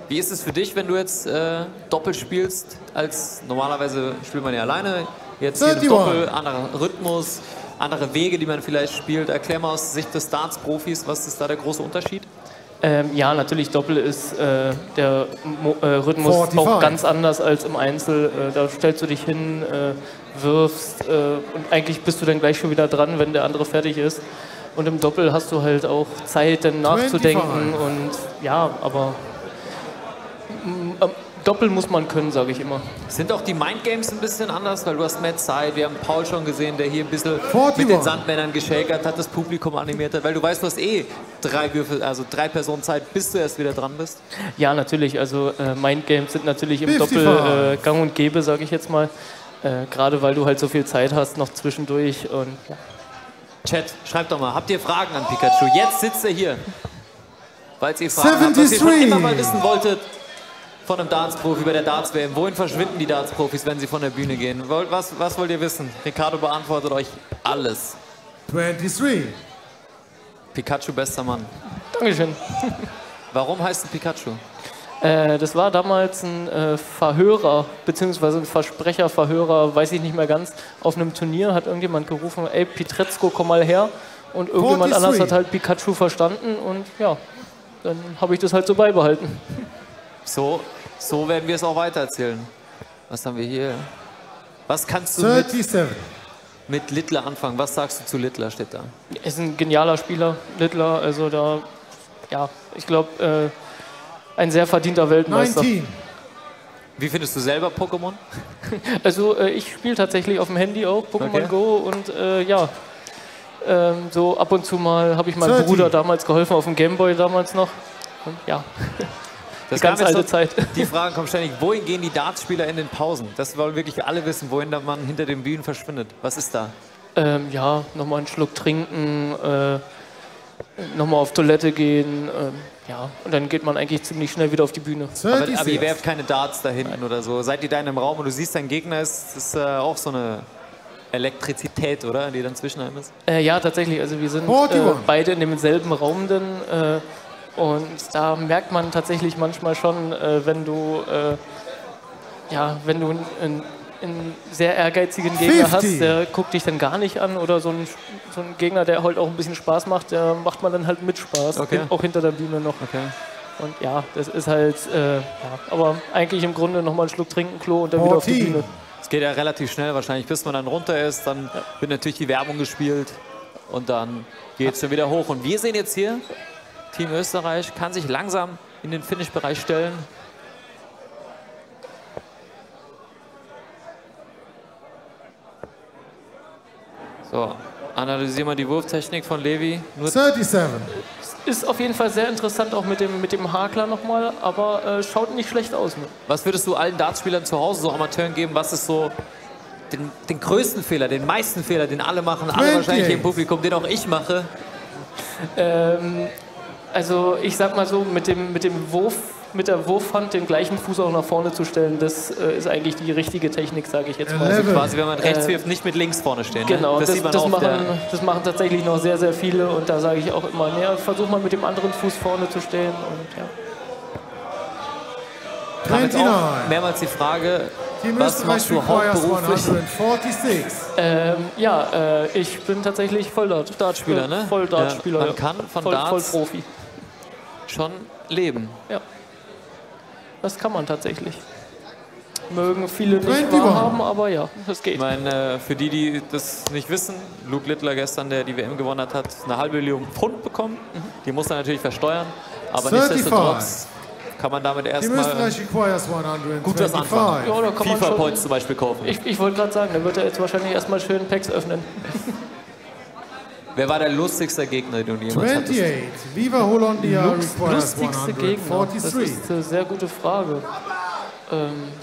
Speaker 19: Wie ist es für dich, wenn du jetzt Doppel spielst? Normalerweise spielt man ja alleine. Jetzt hier im Doppel, anderer Rhythmus, andere Wege, die man vielleicht spielt. Erklär mal aus Sicht des Darts-Profis, was ist da der große Unterschied?
Speaker 23: Ja, natürlich, Doppel ist der Rhythmus 45. Auch ganz anders als im Einzel. Da stellst du dich hin, wirfst und eigentlich bist du dann gleich schon wieder dran, wenn der andere fertig ist. Und im Doppel hast du halt auch Zeit, dann nachzudenken. Und ja, aber Doppel muss man können, sage ich immer.
Speaker 19: Sind auch die Mindgames ein bisschen anders, weil du hast mehr Zeit. Wir haben Paul schon gesehen, der hier ein bisschen mit den Sandmännern geschäkert hat, das Publikum animiert hat, weil du weißt, du hast 3 Würfel, also 3 Personen Zeit, bis du erst wieder dran bist.
Speaker 23: Ja, natürlich. Also Mindgames sind natürlich im Doppel gang und gäbe, sage ich jetzt mal. Gerade weil du halt so viel Zeit hast noch zwischendurch. Und, ja.
Speaker 19: Chat, schreibt doch mal, habt ihr Fragen an Pikachu? Jetzt sitzt er hier. Falls ihr Fragen habt, was ihr schon immer mal wissen wolltet von einem Darts-Profi bei der Darts-WM. Wohin verschwinden die Darts-Profis, wenn sie von der Bühne gehen? Was wollt ihr wissen? Riccardo beantwortet euch alles.
Speaker 18: 23.
Speaker 19: Pikachu, bester Mann.
Speaker 23: Dankeschön.
Speaker 19: Warum heißt es Pikachu?
Speaker 23: Das war damals ein Verhörer, beziehungsweise ein Versprecher-Verhörer, weiß ich nicht mehr ganz. Auf einem Turnier hat irgendjemand gerufen, ey Pietrezco, komm mal her. Und irgendjemand anders hat halt Pikachu verstanden und ja, dann habe ich das halt so beibehalten.
Speaker 19: So werden wir es auch weitererzählen. Was haben wir hier? Was kannst du mit Littler anfangen? Was sagst du zu Littler, steht da?
Speaker 23: Er ist ein genialer Spieler, Littler. Also da, ja, ich glaube, ein sehr verdienter Weltmeister.
Speaker 18: 19.
Speaker 19: Wie findest du selber Pokémon?
Speaker 23: Also ich spiele tatsächlich auf dem Handy auch Pokémon Go und ja, so ab und zu mal habe ich meinem Bruder damals geholfen, auf dem Gameboy damals noch. Und ja.
Speaker 19: Das
Speaker 23: die ganz alte Zeit.
Speaker 19: Die Fragen kommen ständig. Wohin gehen die Dartspieler in den Pausen? Das wollen wirklich alle wissen, wohin der Mann hinter den Bühnen verschwindet. Was ist da?
Speaker 23: Ja, nochmal einen Schluck trinken, nochmal auf Toilette gehen. Ja, und dann geht man eigentlich ziemlich schnell wieder auf die Bühne.
Speaker 19: Aber ihr werft keine Darts da hinten oder so. Seid ihr da in einem Raum und du siehst, dein Gegner ist auch so eine Elektrizität, oder? Die dann zwischen einem ist?
Speaker 23: Ja, tatsächlich. Also wir sind beide in demselben Raum dann. Und da merkt man tatsächlich manchmal schon, wenn du einen sehr ehrgeizigen Gegner hast, der guckt dich dann gar nicht an, oder so ein Gegner, der halt auch ein bisschen Spaß macht, der macht man dann halt mit Spaß, auch hinter der Bühne noch. Und ja, das ist halt, aber eigentlich im Grunde nochmal einen Schluck trinken, Klo und dann wieder auf die Bühne.
Speaker 19: Es geht ja relativ schnell wahrscheinlich, bis man dann runter ist, dann wird natürlich die Werbung gespielt und dann geht es dann wieder hoch. Und wir sehen jetzt hier, Team Österreich kann sich langsam in den Finish-Bereich stellen. So, Analysier mal die Wurftechnik von Levi. Nur
Speaker 18: 37.
Speaker 23: Ist auf jeden Fall sehr interessant, auch mit dem Hakler nochmal, aber schaut nicht schlecht aus. Ne?
Speaker 19: Was würdest du allen Dartspielern zu Hause, so Amateuren, geben? Was ist so den größten Fehler, den meisten Fehler, den alle machen, alle wahrscheinlich hier im Publikum, den auch ich mache?
Speaker 23: Also ich sag mal so, mit der Wurfhand den gleichen Fuß auch nach vorne zu stellen, das ist eigentlich die richtige Technik, sage ich jetzt mal.
Speaker 19: Also quasi, wenn man rechts wirft, nicht mit links vorne stehen.
Speaker 23: Genau,
Speaker 19: ne?
Speaker 23: das machen tatsächlich noch sehr, sehr viele und da sage ich auch immer, naja, versuch mal mit dem anderen Fuß vorne zu stehen. Und, ja.
Speaker 19: Kam jetzt auch mehrmals die Frage, was machst du hauptberuflich?
Speaker 23: Ich bin tatsächlich
Speaker 19: Dartspieler, ne?
Speaker 23: Volldartspieler.
Speaker 19: Ja, man kann von Darts
Speaker 23: Vollprofi.
Speaker 19: Schon leben.
Speaker 23: Ja, das kann man tatsächlich. Mögen viele nicht wahrhaben, aber ja, das geht.
Speaker 19: Ich meine, für die das nicht wissen, Luke Littler gestern, der die WM gewonnen hat, eine halbe Million Pfund bekommen. Die muss er natürlich versteuern, aber nichtsdestotrotz kann man damit erstmal gut was anfangen.
Speaker 23: Ja, da kann man
Speaker 19: FIFA-Points zum Beispiel kaufen.
Speaker 23: Ich wollte gerade sagen, da wird er jetzt wahrscheinlich erstmal schön Packs öffnen.
Speaker 19: Wer war der lustigste Gegner, den du jemals hattest?
Speaker 18: 28. Viva Hollandia requires
Speaker 23: Lustigste Gegner? Das
Speaker 18: 143.
Speaker 23: ist eine sehr gute Frage.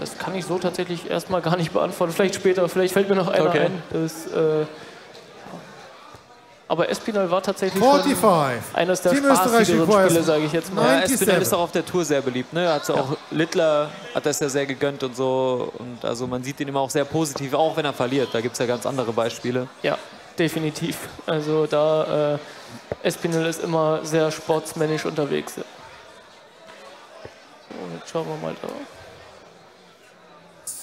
Speaker 23: Das kann ich so tatsächlich erstmal gar nicht beantworten. Vielleicht später, vielleicht fällt mir noch einer ein. Aber Espinal war tatsächlich eines der spaßigeren Spiele, sage ich jetzt mal.
Speaker 19: Ja, Espinal ist auch auf der Tour sehr beliebt. Ne? Hat auch Littler hat das ja sehr gegönnt und so. Und also man sieht ihn immer auch sehr positiv, auch wenn er verliert. Da gibt es ja ganz andere Beispiele.
Speaker 23: Ja, definitiv. Also da Espinal ist immer sehr sportsmännisch unterwegs. Ja. So, jetzt schauen wir mal da.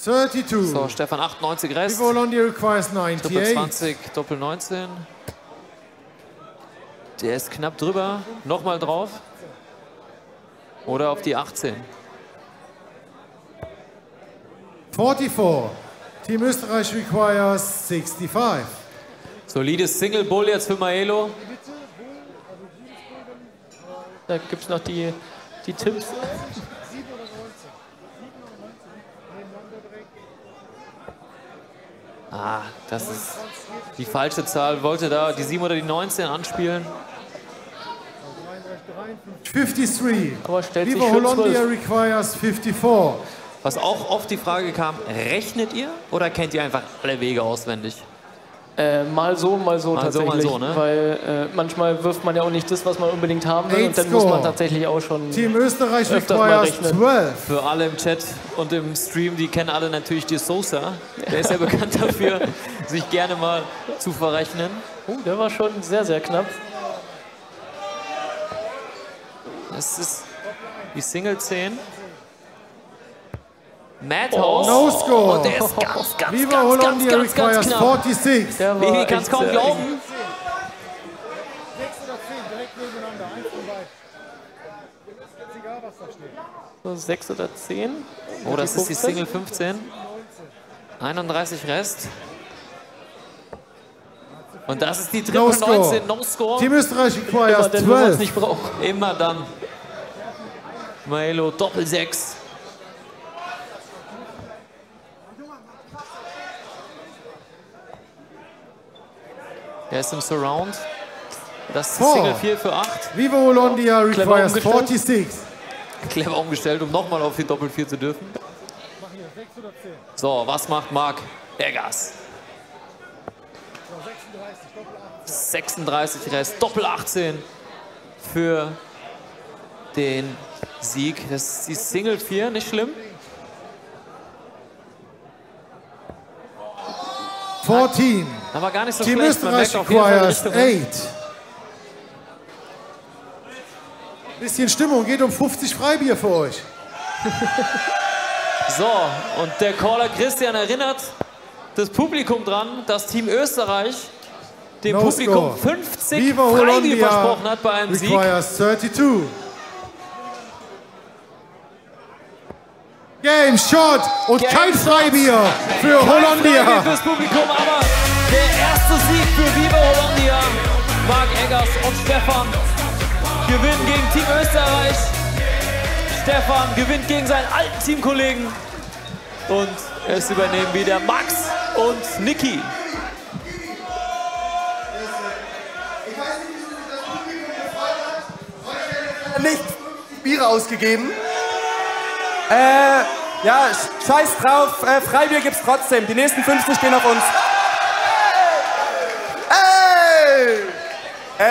Speaker 18: 32.
Speaker 19: So, Stefan 98 Rest.
Speaker 18: Viva Hollandia requires
Speaker 19: Triple
Speaker 18: 98.
Speaker 19: 20, Doppel 19. Der ist knapp drüber. Nochmal drauf. Oder auf die 18.
Speaker 18: 44. Team Österreich requires 65.
Speaker 19: Solides Single Bull jetzt für Maelo.
Speaker 23: Da gibt es noch die Tipps.
Speaker 19: Ah, das ist die falsche Zahl. Wollte da die 7 oder die 19 anspielen.
Speaker 18: 53.
Speaker 23: Aber stellt sich
Speaker 18: Viva
Speaker 23: schon
Speaker 18: Hollandia
Speaker 23: 12.
Speaker 18: requires 54.
Speaker 19: Was auch oft die Frage kam, rechnet ihr oder kennt ihr einfach alle Wege auswendig?
Speaker 23: Mal so tatsächlich.
Speaker 19: Mal so, ne?
Speaker 23: Weil manchmal wirft man ja auch nicht das, was man unbedingt haben will. Und dann muss man tatsächlich auch schon
Speaker 18: Team Österreich
Speaker 23: öfters mal
Speaker 18: requires
Speaker 23: rechnen.
Speaker 18: 12.
Speaker 19: Für alle im Chat und im Stream, die kennen alle natürlich die Sosa. Der ist ja bekannt dafür, sich gerne mal zu verrechnen.
Speaker 23: Der war schon sehr, sehr knapp.
Speaker 19: Das ist die Single 10. Madhouse.
Speaker 18: No score.
Speaker 19: Und der ist ganz
Speaker 18: Viva Hollandia
Speaker 19: ganz
Speaker 18: requires
Speaker 19: knapp.
Speaker 18: 46.
Speaker 19: Levi kann es kaum glauben.
Speaker 18: 6 oder 10 direkt nebeneinander. Eins von beiden. Ist egal, was da steht.
Speaker 23: So 6 oder 10.
Speaker 19: Oh, das ist die Single 15. 31 Rest. Und das ist die
Speaker 18: No
Speaker 19: Triple
Speaker 18: score.
Speaker 19: 19. No score.
Speaker 18: Team Österreich requires
Speaker 23: Immer dann, wenn man es
Speaker 18: 12.
Speaker 23: nicht braucht.
Speaker 19: Immer dann. Maelo Doppel 6. Der ist im Surround. Das ist die Single 4 für 8.
Speaker 18: Viva Hollandia
Speaker 19: Clever
Speaker 18: requires
Speaker 19: umgestellt.
Speaker 18: 46.
Speaker 19: Clever umgestellt, um nochmal auf die Doppel 4 zu dürfen. So, was macht Marc Eggers? 36 Rest, Doppel 18 für den Sieg. Das ist die Single 4, nicht schlimm.
Speaker 18: 14.
Speaker 19: Aber gar nicht so
Speaker 18: Team
Speaker 19: schlecht. Man
Speaker 18: Österreich
Speaker 19: merkt auf jeden Fall die
Speaker 18: requires
Speaker 19: Richtung.
Speaker 18: 8. Bisschen Stimmung, geht um 50 Freibier für euch.
Speaker 19: So, und der Caller Christian erinnert das Publikum dran, dass Team Österreich dem
Speaker 18: No
Speaker 19: Publikum
Speaker 18: score.
Speaker 19: 50
Speaker 18: Viva
Speaker 19: Freibier
Speaker 18: Hollandia
Speaker 19: versprochen hat bei einem Sieg.
Speaker 18: requires 32. Game Shot und kein Freibier für Hollandia.
Speaker 19: Freibier fürs Publikum, aber der erste Sieg für Viva Hollandia. Marc Eggers und Stefan gewinnen gegen Team Österreich. Stefan gewinnt gegen seinen alten Teamkollegen. Und es übernehmen wieder Max und Niki.
Speaker 5: nicht Biere ausgegeben.
Speaker 11: Ja, scheiß drauf. Freibier gibt's trotzdem. Die nächsten 50 gehen auf uns.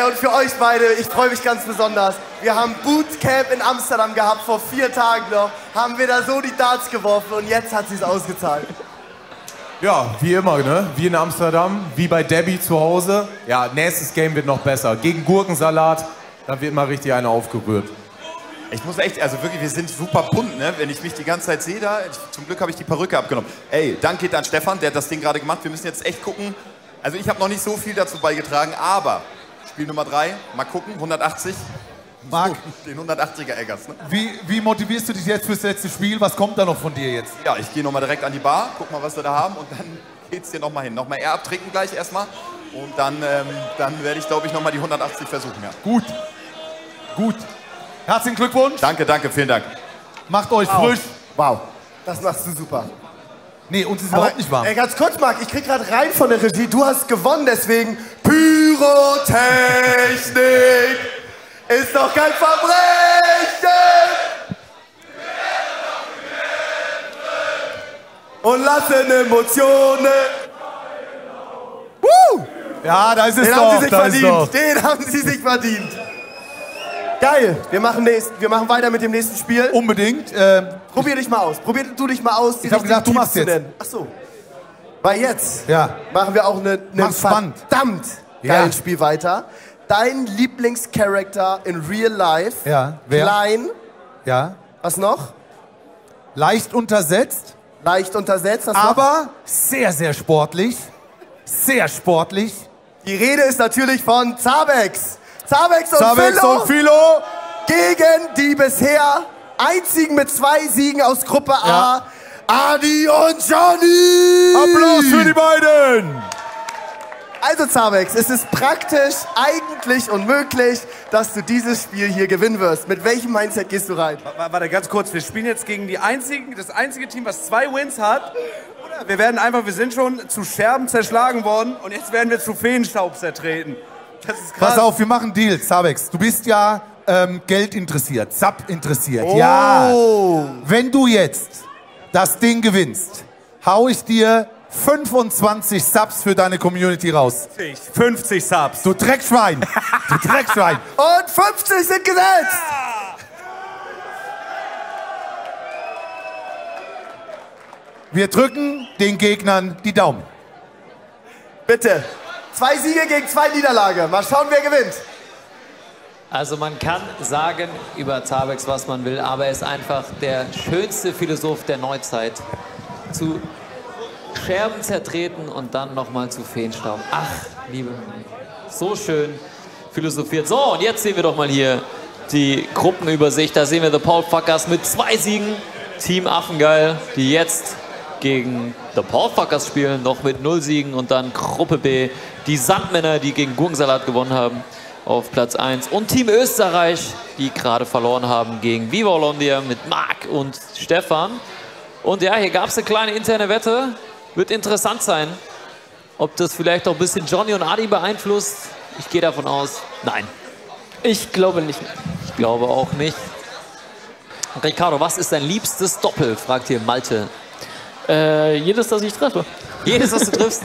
Speaker 5: Und für euch beide, ich freue mich ganz besonders. Wir haben Bootcamp in Amsterdam gehabt, vor 4 Tagen noch. Haben wir da so die Darts geworfen und jetzt hat sie es ausgezahlt.
Speaker 9: Ja, wie immer, ne? Wie in Amsterdam, wie bei Debbie zu Hause. Ja, nächstes Game wird noch besser. Gegen Gurkensalat, da wird mal richtig einer aufgerührt.
Speaker 1: Ich muss echt, also wirklich, wir sind super bunt, ne? Wenn ich mich die ganze Zeit sehe da, zum Glück habe ich die Perücke abgenommen. Ey, Dank geht an Stefan, der hat das Ding gerade gemacht. Wir müssen jetzt echt gucken. Also ich habe noch nicht so viel dazu beigetragen, aber Spiel Nummer 3, mal gucken, 180.
Speaker 4: Marc,
Speaker 1: den 180er Eggers, ne?
Speaker 4: Wie motivierst du dich jetzt fürs letzte Spiel? Was kommt da noch von dir jetzt?
Speaker 1: Ja, ich gehe nochmal direkt an die Bar, guck mal, was wir da haben und dann geht's dir nochmal hin. Nochmal eher abtrinken gleich erstmal und dann werde ich, glaube ich, nochmal die 180 versuchen, ja.
Speaker 4: Gut. Herzlichen Glückwunsch.
Speaker 1: Danke, vielen Dank.
Speaker 4: Macht euch frisch.
Speaker 5: Wow, das machst du super.
Speaker 4: Nee, uns ist überhaupt nicht warm.
Speaker 5: Ey, ganz kurz, Marc, ich krieg gerade rein von der Regie, du hast gewonnen, deswegen Pyrotechnik ist doch kein Verbrechen! Und lassen Emotionen.
Speaker 4: Ja, da ist es
Speaker 5: Den
Speaker 4: doch.
Speaker 5: haben sie sich verdient. Den haben sie sich verdient. Geil, wir machen weiter mit dem nächsten Spiel.
Speaker 4: Unbedingt.
Speaker 5: Probier dich mal aus. Probier du dich mal aus.
Speaker 4: Ich habe gedacht, du machst jetzt.
Speaker 5: Ach so. Weil jetzt
Speaker 4: Ja.
Speaker 5: machen wir auch eine
Speaker 4: spannend.
Speaker 5: verdammt geilen Spiel weiter. Dein Lieblingscharakter in Real Life.
Speaker 4: Ja, wer?
Speaker 5: Klein.
Speaker 4: Ja.
Speaker 5: Was noch?
Speaker 4: Leicht untersetzt.
Speaker 5: Leicht untersetzt. Was noch?
Speaker 4: Aber sehr, sehr sportlich. Sehr sportlich.
Speaker 5: Die Rede ist natürlich von Zabex. Zabex
Speaker 4: Zabex und Philo
Speaker 5: gegen die bisher einzigen mit 2 Siegen aus Gruppe A, Adi und Johnny.
Speaker 4: Applaus für die beiden.
Speaker 5: Also Zabex, es ist praktisch eigentlich unmöglich, dass du dieses Spiel hier gewinnen wirst. Mit welchem Mindset gehst du rein?
Speaker 14: Warte, ganz kurz. Wir spielen jetzt gegen das einzige Team, was 2 Wins hat. Oder wir sind schon zu Scherben zerschlagen worden und jetzt werden wir zu Feenstaub zertreten. Das ist krass.
Speaker 4: Pass auf, wir machen einen Deal, Zabex. Du bist ja Geld interessiert, Zap interessiert.
Speaker 5: Oh.
Speaker 4: Ja. Wenn du jetzt das Ding gewinnst, hau ich dir 25 Subs für deine Community raus.
Speaker 14: 50 Subs.
Speaker 4: Du Dreckschwein. Du Dreckschwein.
Speaker 5: Und 50 sind gesetzt.
Speaker 4: Wir drücken den Gegnern die Daumen.
Speaker 5: Bitte. 2 Siege gegen 2 Niederlage. Mal schauen, wer gewinnt.
Speaker 19: Also man kann sagen über Zabex, was man will, aber er ist einfach der schönste Philosoph der Neuzeit. Zu Scherben zertreten und dann nochmal zu Feenstaub. Ach, liebe, so schön philosophiert. So, und jetzt sehen wir doch mal hier die Gruppenübersicht. Da sehen wir The Paul Fuckers mit 2 Siegen. Team Affengeil, die jetzt gegen The Paul Fuckers spielen, noch mit 0 Siegen. Und dann Gruppe B, die Sandmänner, die gegen Gurkensalat gewonnen haben, auf Platz 1. Und Team Österreich, die gerade verloren haben gegen Viva Hollandia mit Marc und Stefan. Und ja, hier gab es eine kleine interne Wette. Wird interessant sein, ob das vielleicht auch ein bisschen Johnny und Adi beeinflusst. Ich gehe davon aus, nein.
Speaker 23: Ich glaube nicht.
Speaker 19: Ich glaube auch nicht. Ricardo, was ist dein liebstes Doppel? Fragt hier Malte.
Speaker 23: Jedes, das ich treffe.
Speaker 19: Jedes, was du triffst?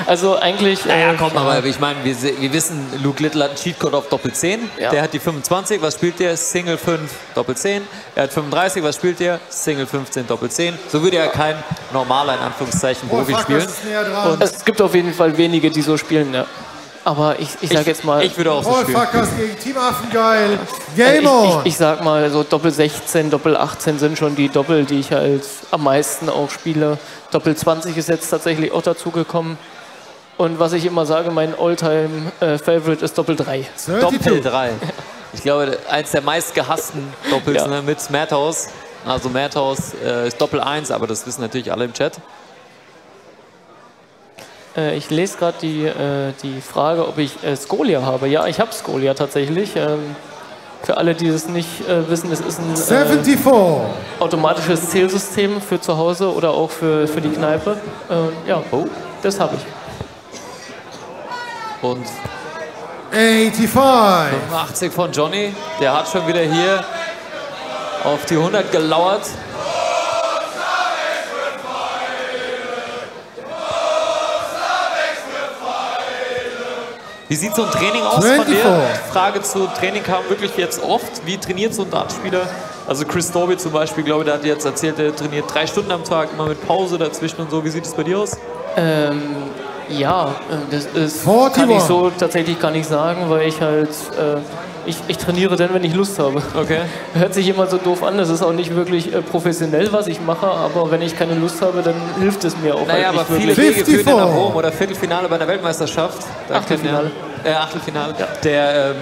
Speaker 23: Also eigentlich...
Speaker 19: Naja, komm, aber ich meine, wir wissen, Luke Little hat einen Cheatcode auf Doppel 10.
Speaker 23: Ja.
Speaker 19: Der hat die 25, was spielt der? Single 5, Doppel 10. Er hat 35, was spielt der? Single 15, Doppel 10. So würde er kein normaler, in Anführungszeichen, Profi spielen.
Speaker 23: Und es gibt auf jeden Fall wenige, die so spielen, ja. Aber ich sag jetzt mal...
Speaker 19: Ich würde auch so spielen.
Speaker 18: Fuckers gegen Team Affengeil. Game on!
Speaker 23: Ich sag mal, so Doppel 16, Doppel 18 sind schon die Doppel, die ich halt am meisten auch spiele. Doppel 20 ist jetzt tatsächlich auch dazugekommen. Und was ich immer sage, mein Alltime-Favorite ist Doppel 3.
Speaker 19: Doppel 3. Ich glaube, eins der meistgehassten Doppels, ne, mit Madhouse. Also Madhouse ist Doppel 1, aber das wissen natürlich alle im Chat.
Speaker 23: Ich lese gerade die Frage, ob ich Scolia habe. Ja, ich habe Scolia tatsächlich. Für alle, die es nicht wissen, es ist ein
Speaker 18: 74.
Speaker 23: Automatisches Zählsystem für zu Hause oder auch für die Kneipe. Ja, das habe ich.
Speaker 19: Und
Speaker 18: 85.
Speaker 19: 85 von Johnny. Der hat schon wieder hier auf die 100 gelauert. Wie sieht so ein Training aus
Speaker 18: 24.
Speaker 19: von dir? Frage zu Training kam wirklich jetzt oft. Wie trainiert so ein Dartspieler? Also Chris Dobie zum Beispiel, glaube ich, der hat jetzt erzählt, der trainiert 3 Stunden am Tag, immer mit Pause dazwischen und so. Wie sieht es bei dir aus?
Speaker 23: Ja, das kann ich so tatsächlich gar nicht sagen, weil ich halt, ich trainiere dann, wenn ich Lust habe.
Speaker 19: Okay.
Speaker 23: Hört sich immer so doof an, das ist auch nicht wirklich professionell, was ich mache, aber wenn ich keine Lust habe, dann hilft es mir auch
Speaker 19: Naja,
Speaker 23: halt
Speaker 19: aber
Speaker 23: nicht
Speaker 19: viele
Speaker 23: wirklich.
Speaker 19: Wege führen ja nach Rom oder Viertelfinale bei der Weltmeisterschaft. Da
Speaker 23: Achtelfinale.
Speaker 19: Achtelfinale. Ja.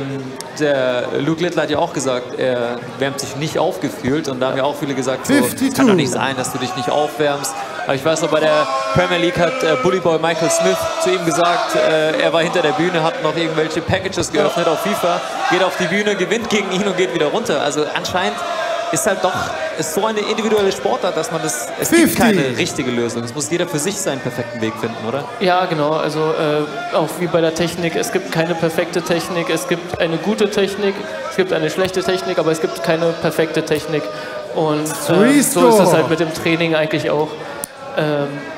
Speaker 19: Der Luke Littler hat ja auch gesagt, er wärmt sich nicht aufgefühlt und da haben ja auch viele gesagt, so, es kann doch nicht sein, dass du dich nicht aufwärmst. Aber ich weiß noch, bei der Premier League hat Bullyboy Michael Smith zu ihm gesagt, er war hinter der Bühne, hat noch irgendwelche Packages geöffnet auf FIFA, geht auf die Bühne, gewinnt gegen ihn und geht wieder runter. Also anscheinend ist halt doch so eine individuelle Sportart, dass man das, es gibt keine richtige Lösung. Es muss jeder für sich seinen perfekten Weg finden, oder?
Speaker 23: Ja, genau. Also auch wie bei der Technik. Es gibt keine perfekte Technik. Es gibt eine gute Technik. Es gibt eine schlechte Technik, aber es gibt keine perfekte Technik. Und so ist es halt mit dem Training eigentlich auch.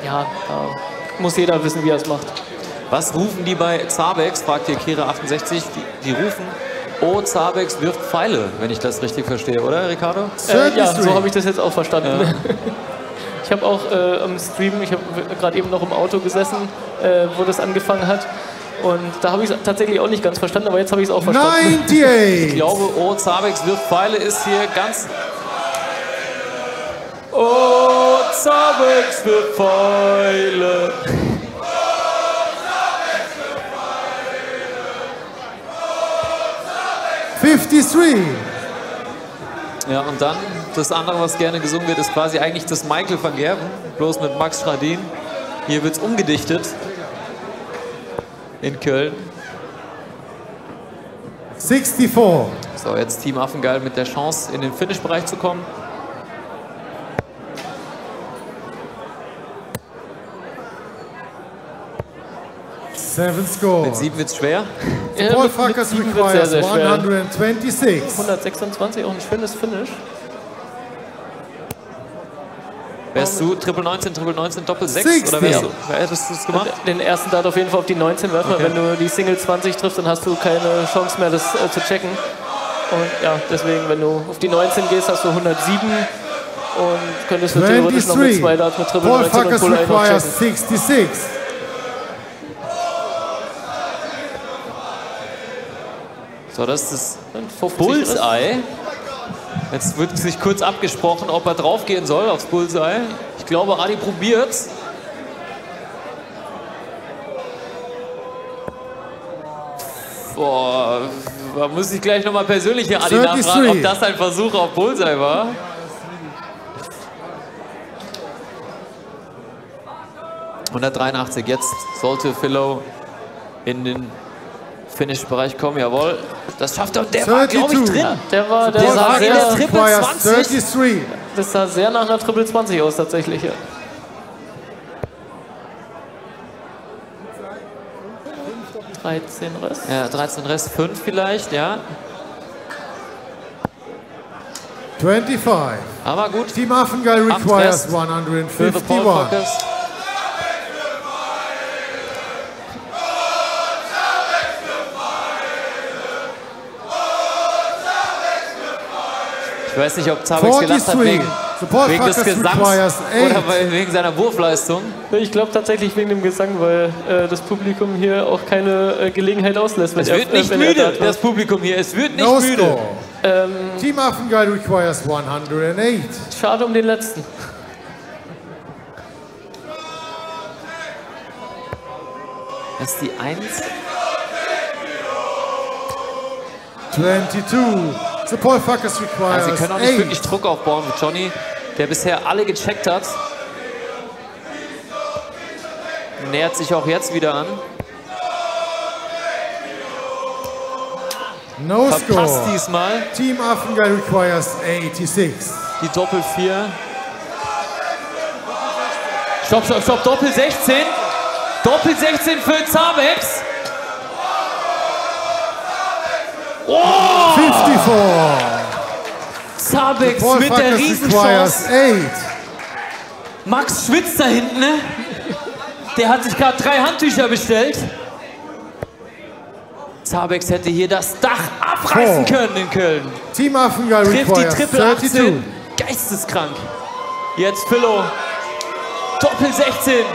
Speaker 23: Ja, da muss jeder wissen, wie er es macht.
Speaker 19: Was rufen die bei Zabex? Fragt hier Kira68. Die rufen, oh, Zabex wirft Pfeile, wenn ich das richtig verstehe, oder, Ricardo?
Speaker 23: Ja, so habe ich das jetzt auch verstanden. Ja. Ich habe auch am Stream, ich habe gerade eben noch im Auto gesessen, wo das angefangen hat. Und da habe ich es tatsächlich auch nicht ganz verstanden, aber jetzt habe ich es auch verstanden.
Speaker 18: 98.
Speaker 19: Ich glaube, oh, Zabex wirft Pfeile ist hier ganz... Oh, Zabex wirft Pfeile. Ja, und dann das andere, was gerne gesungen wird, ist quasi eigentlich das Michael van Gerwen, bloß mit Max Schradin. Hier wird es umgedichtet in Köln.
Speaker 18: 64.
Speaker 19: So, jetzt Team Affengeil mit der Chance, in den Finish-Bereich zu kommen. Mit 7 wird es schwer.
Speaker 18: Paul Fuckers requires
Speaker 23: sehr, sehr schwer.
Speaker 18: 126.
Speaker 23: 126, auch ein schönes Finish.
Speaker 19: Wärst du Triple 19, Doppel 6 oder wer hättest du es gemacht?
Speaker 23: Den ersten Dart auf jeden Fall auf die 19 werfen,
Speaker 19: Okay.
Speaker 23: wenn du die Single 20 triffst, dann hast du keine Chance mehr, das zu checken. Und ja, deswegen, wenn du auf die 19 gehst, hast du 107 und könntest du theoretisch noch mit 2 Darts mit Triple
Speaker 18: Paul
Speaker 23: 19 und
Speaker 18: Fuckers
Speaker 23: Pull 1 noch
Speaker 18: requires
Speaker 23: checken.
Speaker 18: 66.
Speaker 19: So, das ist das Bullseye. Jetzt wird sich kurz abgesprochen, ob er draufgehen soll aufs Bullseye. Ich glaube, Adi probiert's. Boah, da muss ich gleich nochmal persönlich hier Adi nachfragen, ob das ein Versuch auf Bullseye war. ...183, jetzt sollte Philo in den Finish-Bereich kommen, jawohl. Das schafft er, der war, glaube ich, drin.
Speaker 23: Der sah
Speaker 19: in der Triple 20.
Speaker 23: Das sah sehr nach einer Triple 20 aus, tatsächlich. Ja. Rest.
Speaker 19: Ja, 13 Rest, 5 vielleicht, ja.
Speaker 18: 25.
Speaker 19: Aber gut.
Speaker 18: Team Affengeil requires 151.
Speaker 19: Ich weiß nicht, ob Zabex gelacht hat wegen des Gesangs oder wegen seiner Wurfleistung.
Speaker 23: Ich glaube tatsächlich wegen dem Gesang, weil das Publikum hier auch keine Gelegenheit auslässt.
Speaker 19: Es wird nicht müde, das Publikum hier. Es wird nicht müde.
Speaker 18: Team Affengeil requires 108.
Speaker 23: Schade um den letzten.
Speaker 19: Das ist die 1.
Speaker 18: 22. The Paul Fuckers requires
Speaker 19: Sie können auch nicht wirklich Druck aufbauen mit Johnny, der bisher alle gecheckt hat. Nähert sich auch jetzt wieder an.
Speaker 18: No
Speaker 19: Verpasst
Speaker 18: score.
Speaker 19: diesmal.
Speaker 18: Team Affengeil requires 86.
Speaker 19: Die Doppel 4. Stopp, Doppel 16. Doppel 16 für Zabex. Oh!
Speaker 18: 54.
Speaker 19: Zabex
Speaker 18: Paul
Speaker 19: mit der
Speaker 18: Farkas
Speaker 19: Riesenchance.
Speaker 18: requires 8.
Speaker 19: Max schwitzt da hinten, ne? Der hat sich gerade 3 Handtücher bestellt. Zabex hätte hier das Dach abreißen können in Köln.
Speaker 18: Team Affengeil
Speaker 19: Trifft die
Speaker 18: requires
Speaker 19: Triple
Speaker 18: 32.
Speaker 19: 18. Geisteskrank. Jetzt Philo. Doppel 16.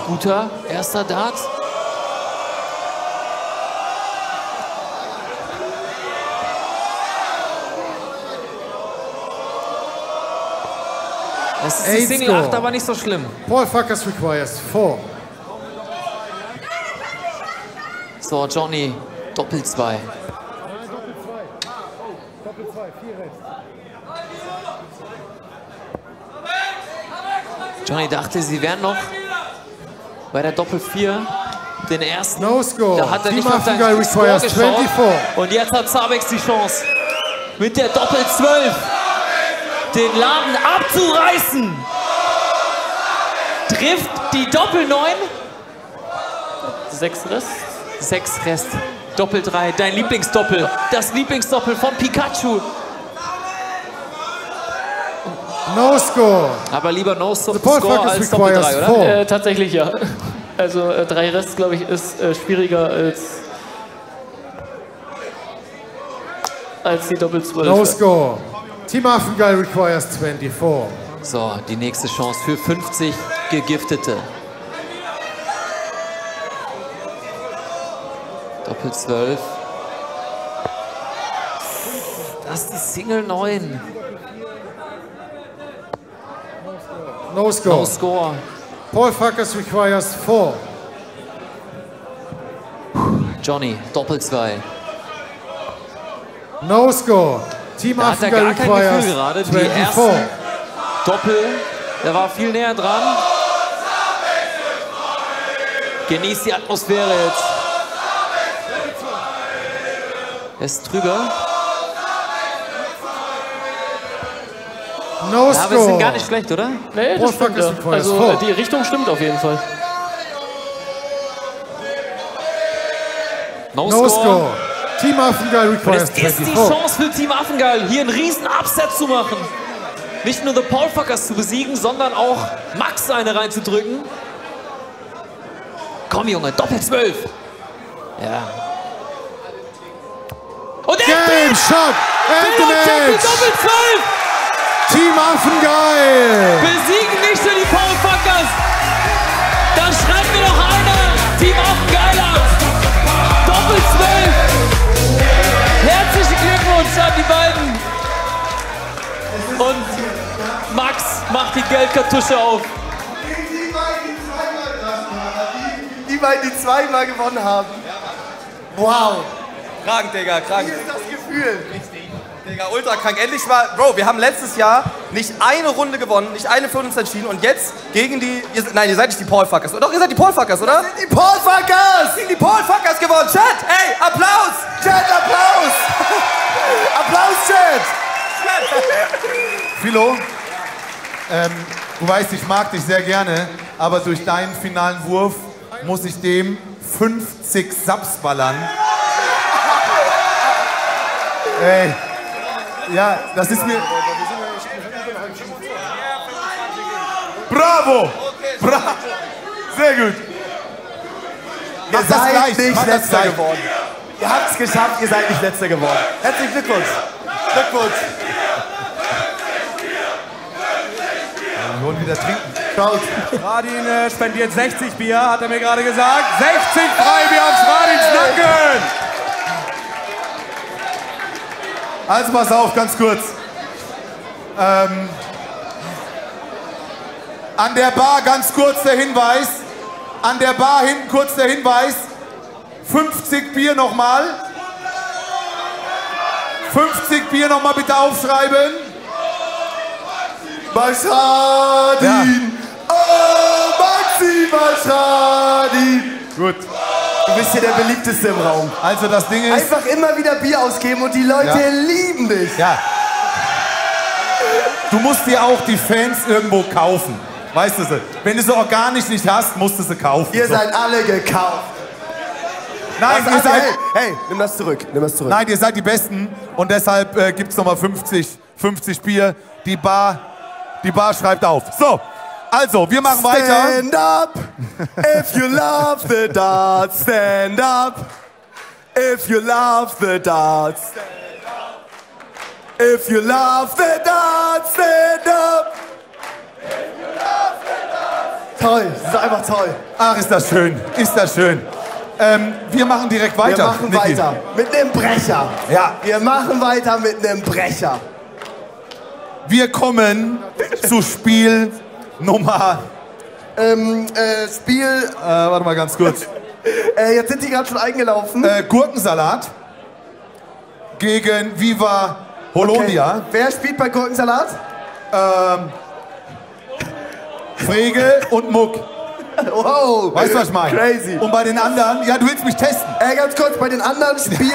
Speaker 19: Guter erster Dart. Das ist die
Speaker 18: 8
Speaker 19: Single 8, aber nicht so schlimm.
Speaker 18: Paul Farkas requires 4.
Speaker 19: So, Johnny, Doppel 2. Johnny dachte, sie wären noch bei der Doppel 4 den ersten.
Speaker 18: No score.
Speaker 19: Da hat er
Speaker 18: Team
Speaker 19: nicht auf seinen
Speaker 18: Affengeil
Speaker 19: Score
Speaker 18: requires
Speaker 19: geschaut.
Speaker 18: 24.
Speaker 19: Und jetzt hat Zabex die Chance, mit der Doppel 12 den Laden abzureißen. Trifft die Doppel 9. 6 Rest. 6 Rest. Doppel 3, dein Lieblingsdoppel. Das Lieblingsdoppel von Pikachu.
Speaker 18: No score.
Speaker 19: Aber lieber No
Speaker 18: Paul
Speaker 19: Score
Speaker 18: Farkas
Speaker 19: als Doppel 3,
Speaker 18: requires
Speaker 19: oder?
Speaker 18: 4.
Speaker 23: Tatsächlich ja. Also 3 Rest, glaube ich, ist schwieriger als die Doppel 12.
Speaker 18: No score. Team Affengeil requires 24.
Speaker 19: So, die nächste Chance für 50 Gegiftete. Doppel 12. Das ist die Single 9.
Speaker 18: No score.
Speaker 19: No score.
Speaker 18: Paul Farkas requires 4.
Speaker 19: Johnny, Doppel 2.
Speaker 18: No score. Team
Speaker 19: Da hat er
Speaker 18: Affengeil
Speaker 19: gar kein
Speaker 18: requires
Speaker 19: Gefühl gerade. Die
Speaker 18: 24.
Speaker 19: ersten Doppel, der war viel näher dran. Genießt die Atmosphäre jetzt. Er ist drüber.
Speaker 18: No
Speaker 19: Ja, wir sind gar nicht schlecht, oder?
Speaker 23: Nee, das stimmt, ja. Also die Richtung stimmt auf jeden Fall.
Speaker 19: No
Speaker 18: No
Speaker 19: score.
Speaker 18: score. Team Affengeil
Speaker 19: Und
Speaker 18: requires
Speaker 19: es ist die
Speaker 18: 24.
Speaker 19: Chance für Team Affengeil, hier einen riesen Upset zu machen. Nicht nur The Paulfuckers zu besiegen, sondern auch Max eine reinzudrücken. Komm, Junge, Doppel 12. Ja. Und
Speaker 18: Game Shot and the match.
Speaker 19: Doppel 12.
Speaker 18: Team Affengeil.
Speaker 19: Besiegen nicht nur die Paulfuckers. Dann schreibt mir doch einer Team Affengeil ab. Doppel 12. Herzlichen Glückwunsch an die beiden. Und Max macht die Geldkartusche auf.
Speaker 5: Die beiden, die zweimal gewonnen haben. Wow.
Speaker 1: Krank, Digga, krank.
Speaker 5: Wie ist das Gefühl?
Speaker 1: Digga, ultra krank. Endlich mal, Bro, wir haben letztes Jahr nicht eine Runde gewonnen, nicht eine für uns entschieden und jetzt gegen die, nein, ihr seid nicht die Paulfuckers. Doch, ihr seid die Paulfuckers, oder?
Speaker 5: Die Paulfuckers!
Speaker 1: Gegen die Paulfuckers gewonnen. Chat, ey, Applaus!
Speaker 5: Chat, Applaus! Applaus, Chat!
Speaker 4: Philo, du weißt, ich mag dich sehr gerne, aber durch deinen finalen Wurf muss ich dem 50 Subs ballern. Ey, ja, das ist mir... Bravo! Sehr gut.
Speaker 5: Ihr seid nicht
Speaker 4: Mach das
Speaker 5: Letzter
Speaker 4: gleich.
Speaker 5: geworden. Ihr habt es geschafft, ihr seid nicht Letzter geworden. Herzlichen Glückwunsch. Glückwunsch.
Speaker 4: Wir wollen wieder trinken.
Speaker 5: Schaut.
Speaker 14: Radin spendiert 60 Bier, hat er mir gerade gesagt. 60 Freibier aufs Radins Nacken!
Speaker 4: Also pass auf, ganz kurz. An der Bar ganz kurz der Hinweis. An der Bar hinten kurz der Hinweis. 50 Bier nochmal. 50 Bier nochmal bitte aufschreiben.
Speaker 5: Maschadin! Ja. Oh, Maxi Maschadin!
Speaker 4: Gut.
Speaker 5: Du bist hier der beliebteste im Raum.
Speaker 4: Also das Ding ist...
Speaker 5: Einfach immer wieder Bier ausgeben und die Leute lieben dich.
Speaker 4: Ja. Du musst dir auch die Fans irgendwo kaufen. Weißt du sie? Wenn du sie organisch nicht hast, musst du sie kaufen.
Speaker 5: Ihr seid alle gekauft.
Speaker 4: Nein,
Speaker 5: Also,
Speaker 4: ihr seid...
Speaker 5: hey, nimm das zurück.
Speaker 4: Nein, ihr seid die Besten und deshalb gibt's nochmal 50 Bier. Die Bar schreibt auf. So, also, wir machen weiter.
Speaker 5: Stand up, if you love the darts, stand up. If you love the darts, stand up. If you love the darts, stand up. Toll, das ist einfach toll.
Speaker 4: Ach, ist das schön, ist das schön. Wir machen direkt weiter.
Speaker 5: Wir machen
Speaker 4: Niki.
Speaker 5: weiter mit einem Brecher.
Speaker 4: Ja.
Speaker 5: Wir machen weiter mit einem Brecher.
Speaker 4: Wir kommen zu Spiel Nummer... warte mal ganz kurz.
Speaker 5: Jetzt sind die gerade schon eingelaufen.
Speaker 4: Gurkensalat gegen Viva Holonia.
Speaker 5: Okay. Wer spielt bei Gurkensalat?
Speaker 4: Frege und Muck.
Speaker 5: Wow.
Speaker 4: Weißt du, was ich meine?
Speaker 5: Crazy.
Speaker 4: Und bei den anderen, ja, du willst mich testen.
Speaker 5: Ganz kurz, bei den anderen spielt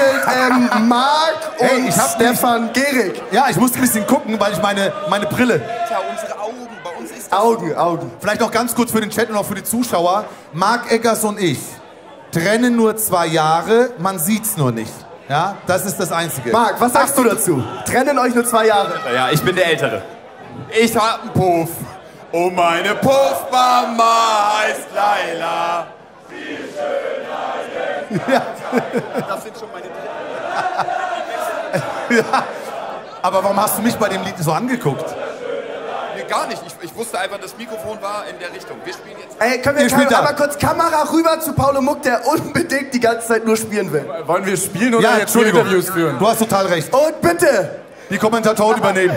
Speaker 5: Marc und Stefan Gehrig.
Speaker 4: Ja, ich musste ein bisschen gucken, weil ich meine Brille.
Speaker 1: Tja, unsere Augen, bei uns ist
Speaker 5: Augen.
Speaker 4: Vielleicht noch ganz kurz für den Chat und auch für die Zuschauer. Marc Eggers und ich trennen nur 2 Jahre, man sieht's nur nicht. Ja, das ist das Einzige.
Speaker 5: Marc, was sagst du dazu? Trennen euch nur 2 Jahre.
Speaker 1: Ja, ich bin der Ältere. Ich hab einen Puff. Und meine Puffmama heißt Laila. Viel schöner.
Speaker 4: Ja.
Speaker 1: Das sind schon meine
Speaker 4: Ja. Aber warum hast du mich bei dem Lied so angeguckt?
Speaker 1: Nee, gar nicht. Ich wusste einfach, das Mikrofon war in der Richtung. Wir spielen jetzt.
Speaker 5: Können wir einmal kurz Kamera rüber zu Paulo Muck, der unbedingt die ganze Zeit nur spielen will.
Speaker 22: Wollen wir spielen oder
Speaker 4: Ja,
Speaker 22: jetzt schon
Speaker 4: Entschuldigung.
Speaker 22: Interviews führen?
Speaker 4: Du hast total recht.
Speaker 5: Und bitte!
Speaker 4: Die Kommentatoren übernehmen.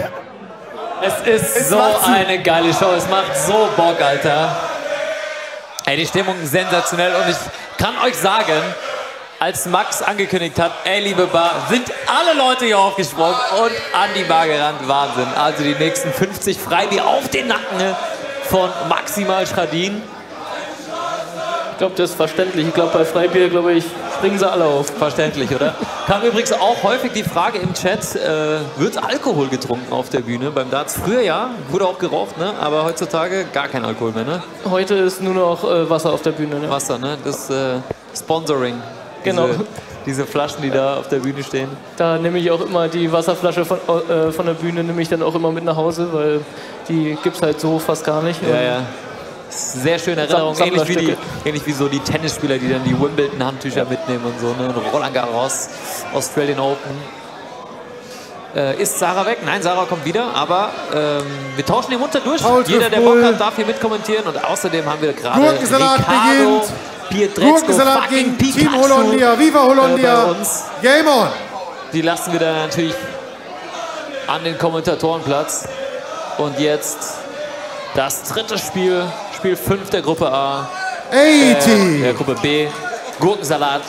Speaker 19: Es ist so eine geile Show, es macht so Bock, Alter. Ey, die Stimmung ist sensationell und ich kann euch sagen, als Max angekündigt hat, ey, liebe Bar, sind alle Leute hier aufgesprungen und an die Bar gerannt. Wahnsinn. Also die nächsten 50 Freibier auf den Nacken von Maximal Schradin.
Speaker 23: Ich glaube, das ist verständlich. Ich glaube, bei Freibier, springen sie alle auf.
Speaker 19: Verständlich, oder? Kam übrigens auch häufig die Frage im Chat, wird Alkohol getrunken auf der Bühne beim Darts? Früher ja, wurde auch geraucht, ne? Aber heutzutage gar kein Alkohol mehr, ne?
Speaker 23: Heute ist nur noch Wasser auf der Bühne. Ne?
Speaker 19: Wasser, ne? Das Sponsoring.
Speaker 23: Genau.
Speaker 19: Diese Flaschen, die da auf der Bühne stehen.
Speaker 23: Da nehme ich auch immer die Wasserflasche von der Bühne, nehme ich dann auch immer mit nach Hause, weil die gibt es halt so fast gar nicht.
Speaker 19: Ja, ja. Sehr schöne Erinnerung, ähnlich wie so die Tennisspieler, die dann die Wimbledon-Handtücher mitnehmen und so, ne? Roland Garros, Australian Open. Ist Sarah weg? Nein, Sarah kommt wieder, aber wir tauschen den munter durch. Jeder, der Bock hat, darf hier mitkommentieren und außerdem haben wir gerade
Speaker 18: Gurkensalat
Speaker 19: Ricardo Pietrezco,
Speaker 18: Gurkensalat gegen
Speaker 19: Pikachu,
Speaker 18: Team Hollandia, Viva Hollandia,
Speaker 19: bei uns.
Speaker 18: Game on!
Speaker 19: Die lassen wir dann natürlich an den Kommentatorenplatz. Und jetzt das dritte Spiel, Spiel 5 der Gruppe A.
Speaker 18: 80.
Speaker 19: Der Gruppe B. Gurkensalat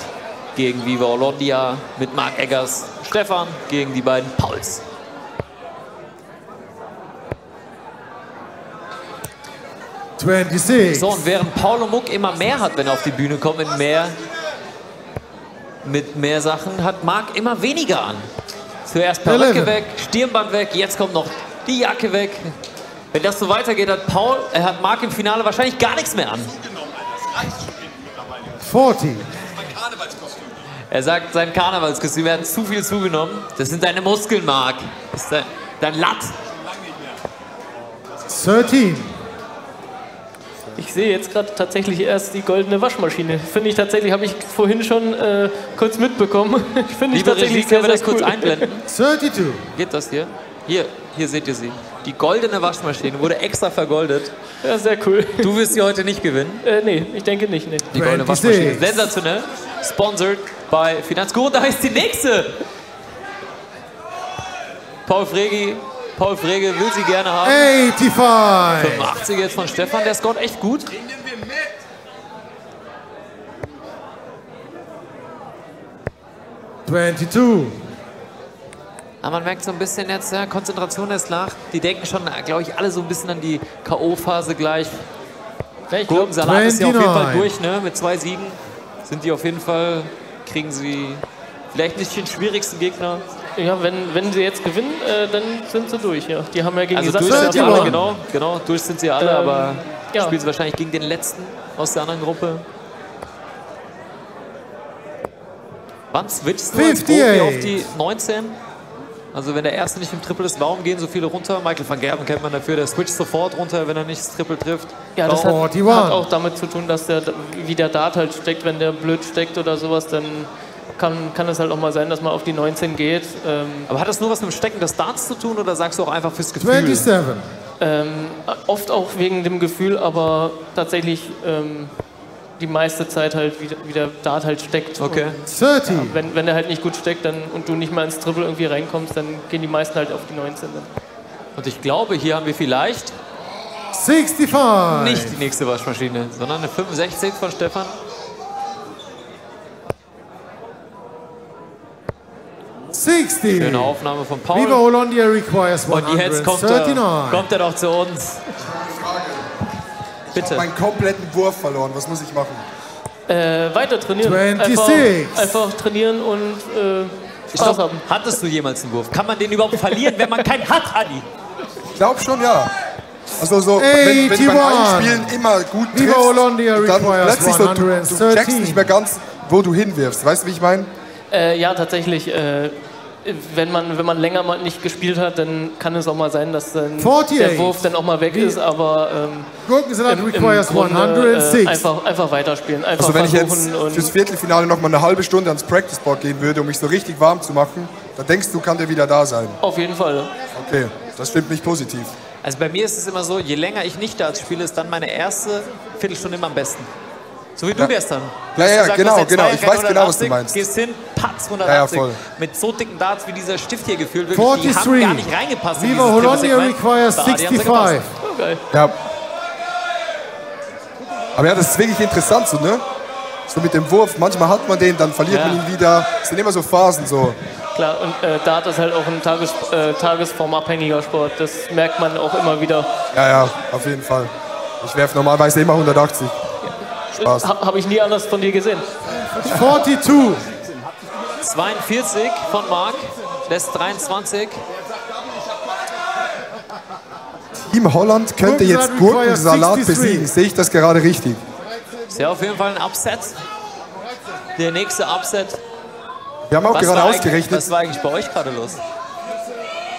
Speaker 19: gegen Viva Hollandia mit Marc Eggers. Stefan gegen die beiden Pauls. So, und während Paulo Muck immer mehr hat, wenn er auf die Bühne kommt, mit mehr Sachen, hat Marc immer weniger an. Zuerst Perücke weg, Stirnband weg, jetzt kommt noch die Jacke weg. Wenn das so weitergeht, hat Marc im Finale wahrscheinlich gar nichts mehr an.
Speaker 18: 40.
Speaker 19: Er sagt, sein Karnevalskostüm, er hat zu viel zugenommen. Das sind deine Muskeln, Marc. Das ist dein Latt.
Speaker 18: 13.
Speaker 23: Ich sehe jetzt gerade tatsächlich erst die goldene Waschmaschine. Finde ich tatsächlich, habe ich vorhin schon kurz mitbekommen. Finde ich tatsächlich
Speaker 19: Regie, können wir das
Speaker 23: cool.
Speaker 19: kurz einblenden?
Speaker 18: 32.
Speaker 19: Geht das hier? Hier seht ihr sie. Die goldene Waschmaschine wurde extra vergoldet.
Speaker 23: Ja, sehr cool.
Speaker 19: Du wirst sie heute nicht gewinnen?
Speaker 23: Nee, ich denke nicht. Nee.
Speaker 19: Die goldene Waschmaschine. Sensationell. Sponsored bei Finanzguru. Da ist die nächste. Paul Frege will sie gerne haben.
Speaker 18: 85.
Speaker 19: 85 jetzt von Stefan. Der scoret echt gut.
Speaker 18: 22.
Speaker 19: Aber man merkt so ein bisschen jetzt, ja, Konzentration ist nach. Die denken schon, glaube ich, alle so ein bisschen an die K.O.-Phase gleich. Gurkensalat ist ja auf jeden Fall durch, ne? Mit 2 Siegen sind die auf jeden Fall, kriegen sie vielleicht nicht den schwierigsten Gegner.
Speaker 23: Ja, wenn sie jetzt gewinnen, dann sind sie durch, ja. Die haben ja gegen
Speaker 19: Also
Speaker 23: die
Speaker 19: durch sind sie
Speaker 23: Sachsen
Speaker 19: alle, genau, durch sind sie alle, aber
Speaker 23: ja.
Speaker 19: spielen sie wahrscheinlich gegen den letzten aus der anderen Gruppe. Wann switchst du als Profi auf die 19? Also wenn der Erste nicht im Triple ist, warum gehen so viele runter? Michael van Gerben kennt man dafür, der switcht sofort runter, wenn er nicht das Triple trifft.
Speaker 23: Ja, das hat auch damit zu tun, dass wie der Dart halt steckt. Wenn der blöd steckt oder sowas, dann kann es halt auch mal sein, dass man auf die 19 geht.
Speaker 19: Aber hat das nur was mit dem Stecken des Darts zu tun oder sagst du auch einfach fürs Gefühl?
Speaker 18: 27.
Speaker 23: Oft auch wegen dem Gefühl, aber tatsächlich die meiste Zeit halt, wie der Dart halt steckt.
Speaker 19: Okay.
Speaker 23: Und, ja, wenn der halt nicht gut steckt und du nicht mal ins Triple irgendwie reinkommst, dann gehen die meisten halt auf die 19 dann.
Speaker 19: Und ich glaube, hier haben wir vielleicht
Speaker 18: 65.
Speaker 19: nicht die nächste Waschmaschine, sondern eine 65 von Stefan. Schöne Aufnahme von Paul.
Speaker 18: Viva Hollandia requires
Speaker 19: Und jetzt kommt er doch zu uns.
Speaker 21: Ich habe meinen kompletten Wurf verloren. Was muss ich machen?
Speaker 23: Weiter trainieren.
Speaker 18: 26.
Speaker 23: Einfach trainieren und Spaß haben.
Speaker 19: Hattest du jemals einen Wurf? Kann man den überhaupt verlieren, wenn man keinen hat, Adi?
Speaker 21: Ich glaube schon, ja. Also so, wenn du beim Einspielen immer gut
Speaker 18: Viva
Speaker 21: triffst,
Speaker 18: Hollandia
Speaker 21: dann
Speaker 18: requires
Speaker 21: plötzlich so, du
Speaker 18: 113.
Speaker 21: checkst nicht mehr ganz, wo du hinwirfst. Weißt du, wie ich meine?
Speaker 23: Ja, tatsächlich. Wenn man länger mal nicht gespielt hat, dann kann es auch mal sein, dass dann der Wurf dann auch mal weg ist, aber im Grunde, einfach weiterspielen. Einfach
Speaker 21: Also wenn ich jetzt
Speaker 23: versuchen
Speaker 21: fürs Viertelfinale noch mal eine halbe Stunde ans Practice-Board gehen würde, um mich so richtig warm zu machen, dann denkst du, kann der wieder da sein?
Speaker 23: Auf jeden Fall.
Speaker 21: Okay, das stimmt nicht positiv.
Speaker 19: Also bei mir ist es immer so, je länger ich nicht Darts spiele, ist dann meine erste Viertelstunde immer am besten. So wie du gestern.
Speaker 21: Ja, genau. Ich weiß genau, was du meinst.
Speaker 19: Gehst hin, patz, 180.
Speaker 21: Ja, voll.
Speaker 19: Mit so dicken Darts wie dieser Stift hier gefühlt. Wirklich, die haben gar nicht reingepasst.
Speaker 18: Viva Hollandia requires 65.
Speaker 21: Ja. Aber ja, das ist wirklich interessant so, ne? So mit dem Wurf, manchmal hat man den, dann verliert man ihn wieder. Es sind immer so Phasen so.
Speaker 23: Klar, und Dart ist halt auch ein tagesformabhängiger Sport. Das merkt man auch immer wieder.
Speaker 21: Ja, auf jeden Fall. Ich werfe normalerweise immer 180. Spaß.
Speaker 23: Habe ich nie anders von dir gesehen.
Speaker 18: 42.
Speaker 19: 42 von Marc, lässt 23.
Speaker 21: Team Holland könnte jetzt Gurkensalat besiegen. Sehe ich das gerade richtig?
Speaker 19: Ist ja auf jeden Fall ein Upset. Der nächste Upset.
Speaker 21: Wir haben auch gerade ausgerechnet.
Speaker 19: Was war eigentlich bei euch gerade los?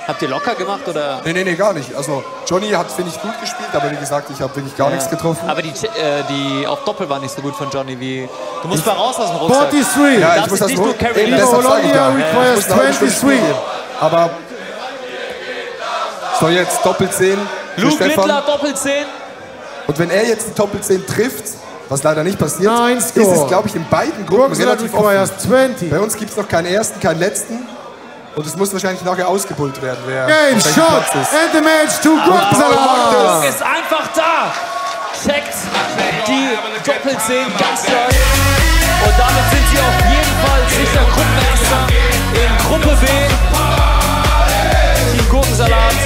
Speaker 19: Habt ihr locker gemacht oder?
Speaker 21: Nee, gar nicht. Also Johnny hat, finde ich, gut gespielt, aber wie gesagt, ich habe wirklich gar nichts getroffen.
Speaker 19: Aber die auf Doppel war nicht so gut von Johnny wie. Du musst mal raus aus dem Rucksack.
Speaker 18: 43.
Speaker 21: Ja, ich muss das
Speaker 19: nicht nur carry.
Speaker 21: Deshalb sage ich
Speaker 18: requires 23.
Speaker 21: Aber so jetzt Doppel-10 für
Speaker 19: Luke
Speaker 21: Stefan.
Speaker 19: Littler Doppel-10.
Speaker 21: Und wenn er jetzt die Doppel-10 trifft, was leider nicht passiert, ist es, glaube ich, in beiden Gruppen relativ offen. Bei uns gibt es noch keinen ersten, keinen letzten. Und es muss wahrscheinlich nachher ausgebullt werden, wer
Speaker 18: Game Shot and the match to Gurkensalat.
Speaker 19: Ist einfach da. Checkt die Doppel-10 ganz stark. Und damit sind sie auf jeden Fall sicher Gruppenerster in Gruppe B. Team Gurkensalat.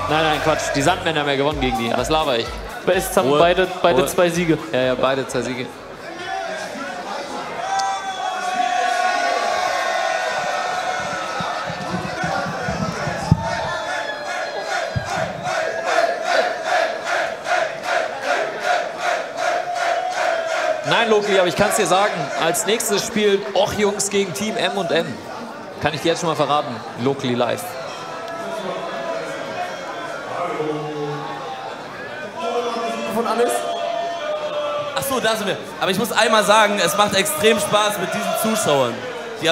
Speaker 19: Nein, Quatsch. Die Sandmänner haben ja gewonnen gegen die. Was laber ich?
Speaker 23: Es haben beide 2 Siege.
Speaker 19: Ja, beide 2 Siege. Nein, Loki, aber ich kann es dir sagen. Als nächstes spielt Och Jungs gegen Team M&M. Kann ich dir jetzt schon mal verraten. Locally live.
Speaker 5: Von alles?
Speaker 15: Ach so, da sind wir. Aber ich muss einmal sagen, es macht extrem Spaß mit diesen Zuschauern. Die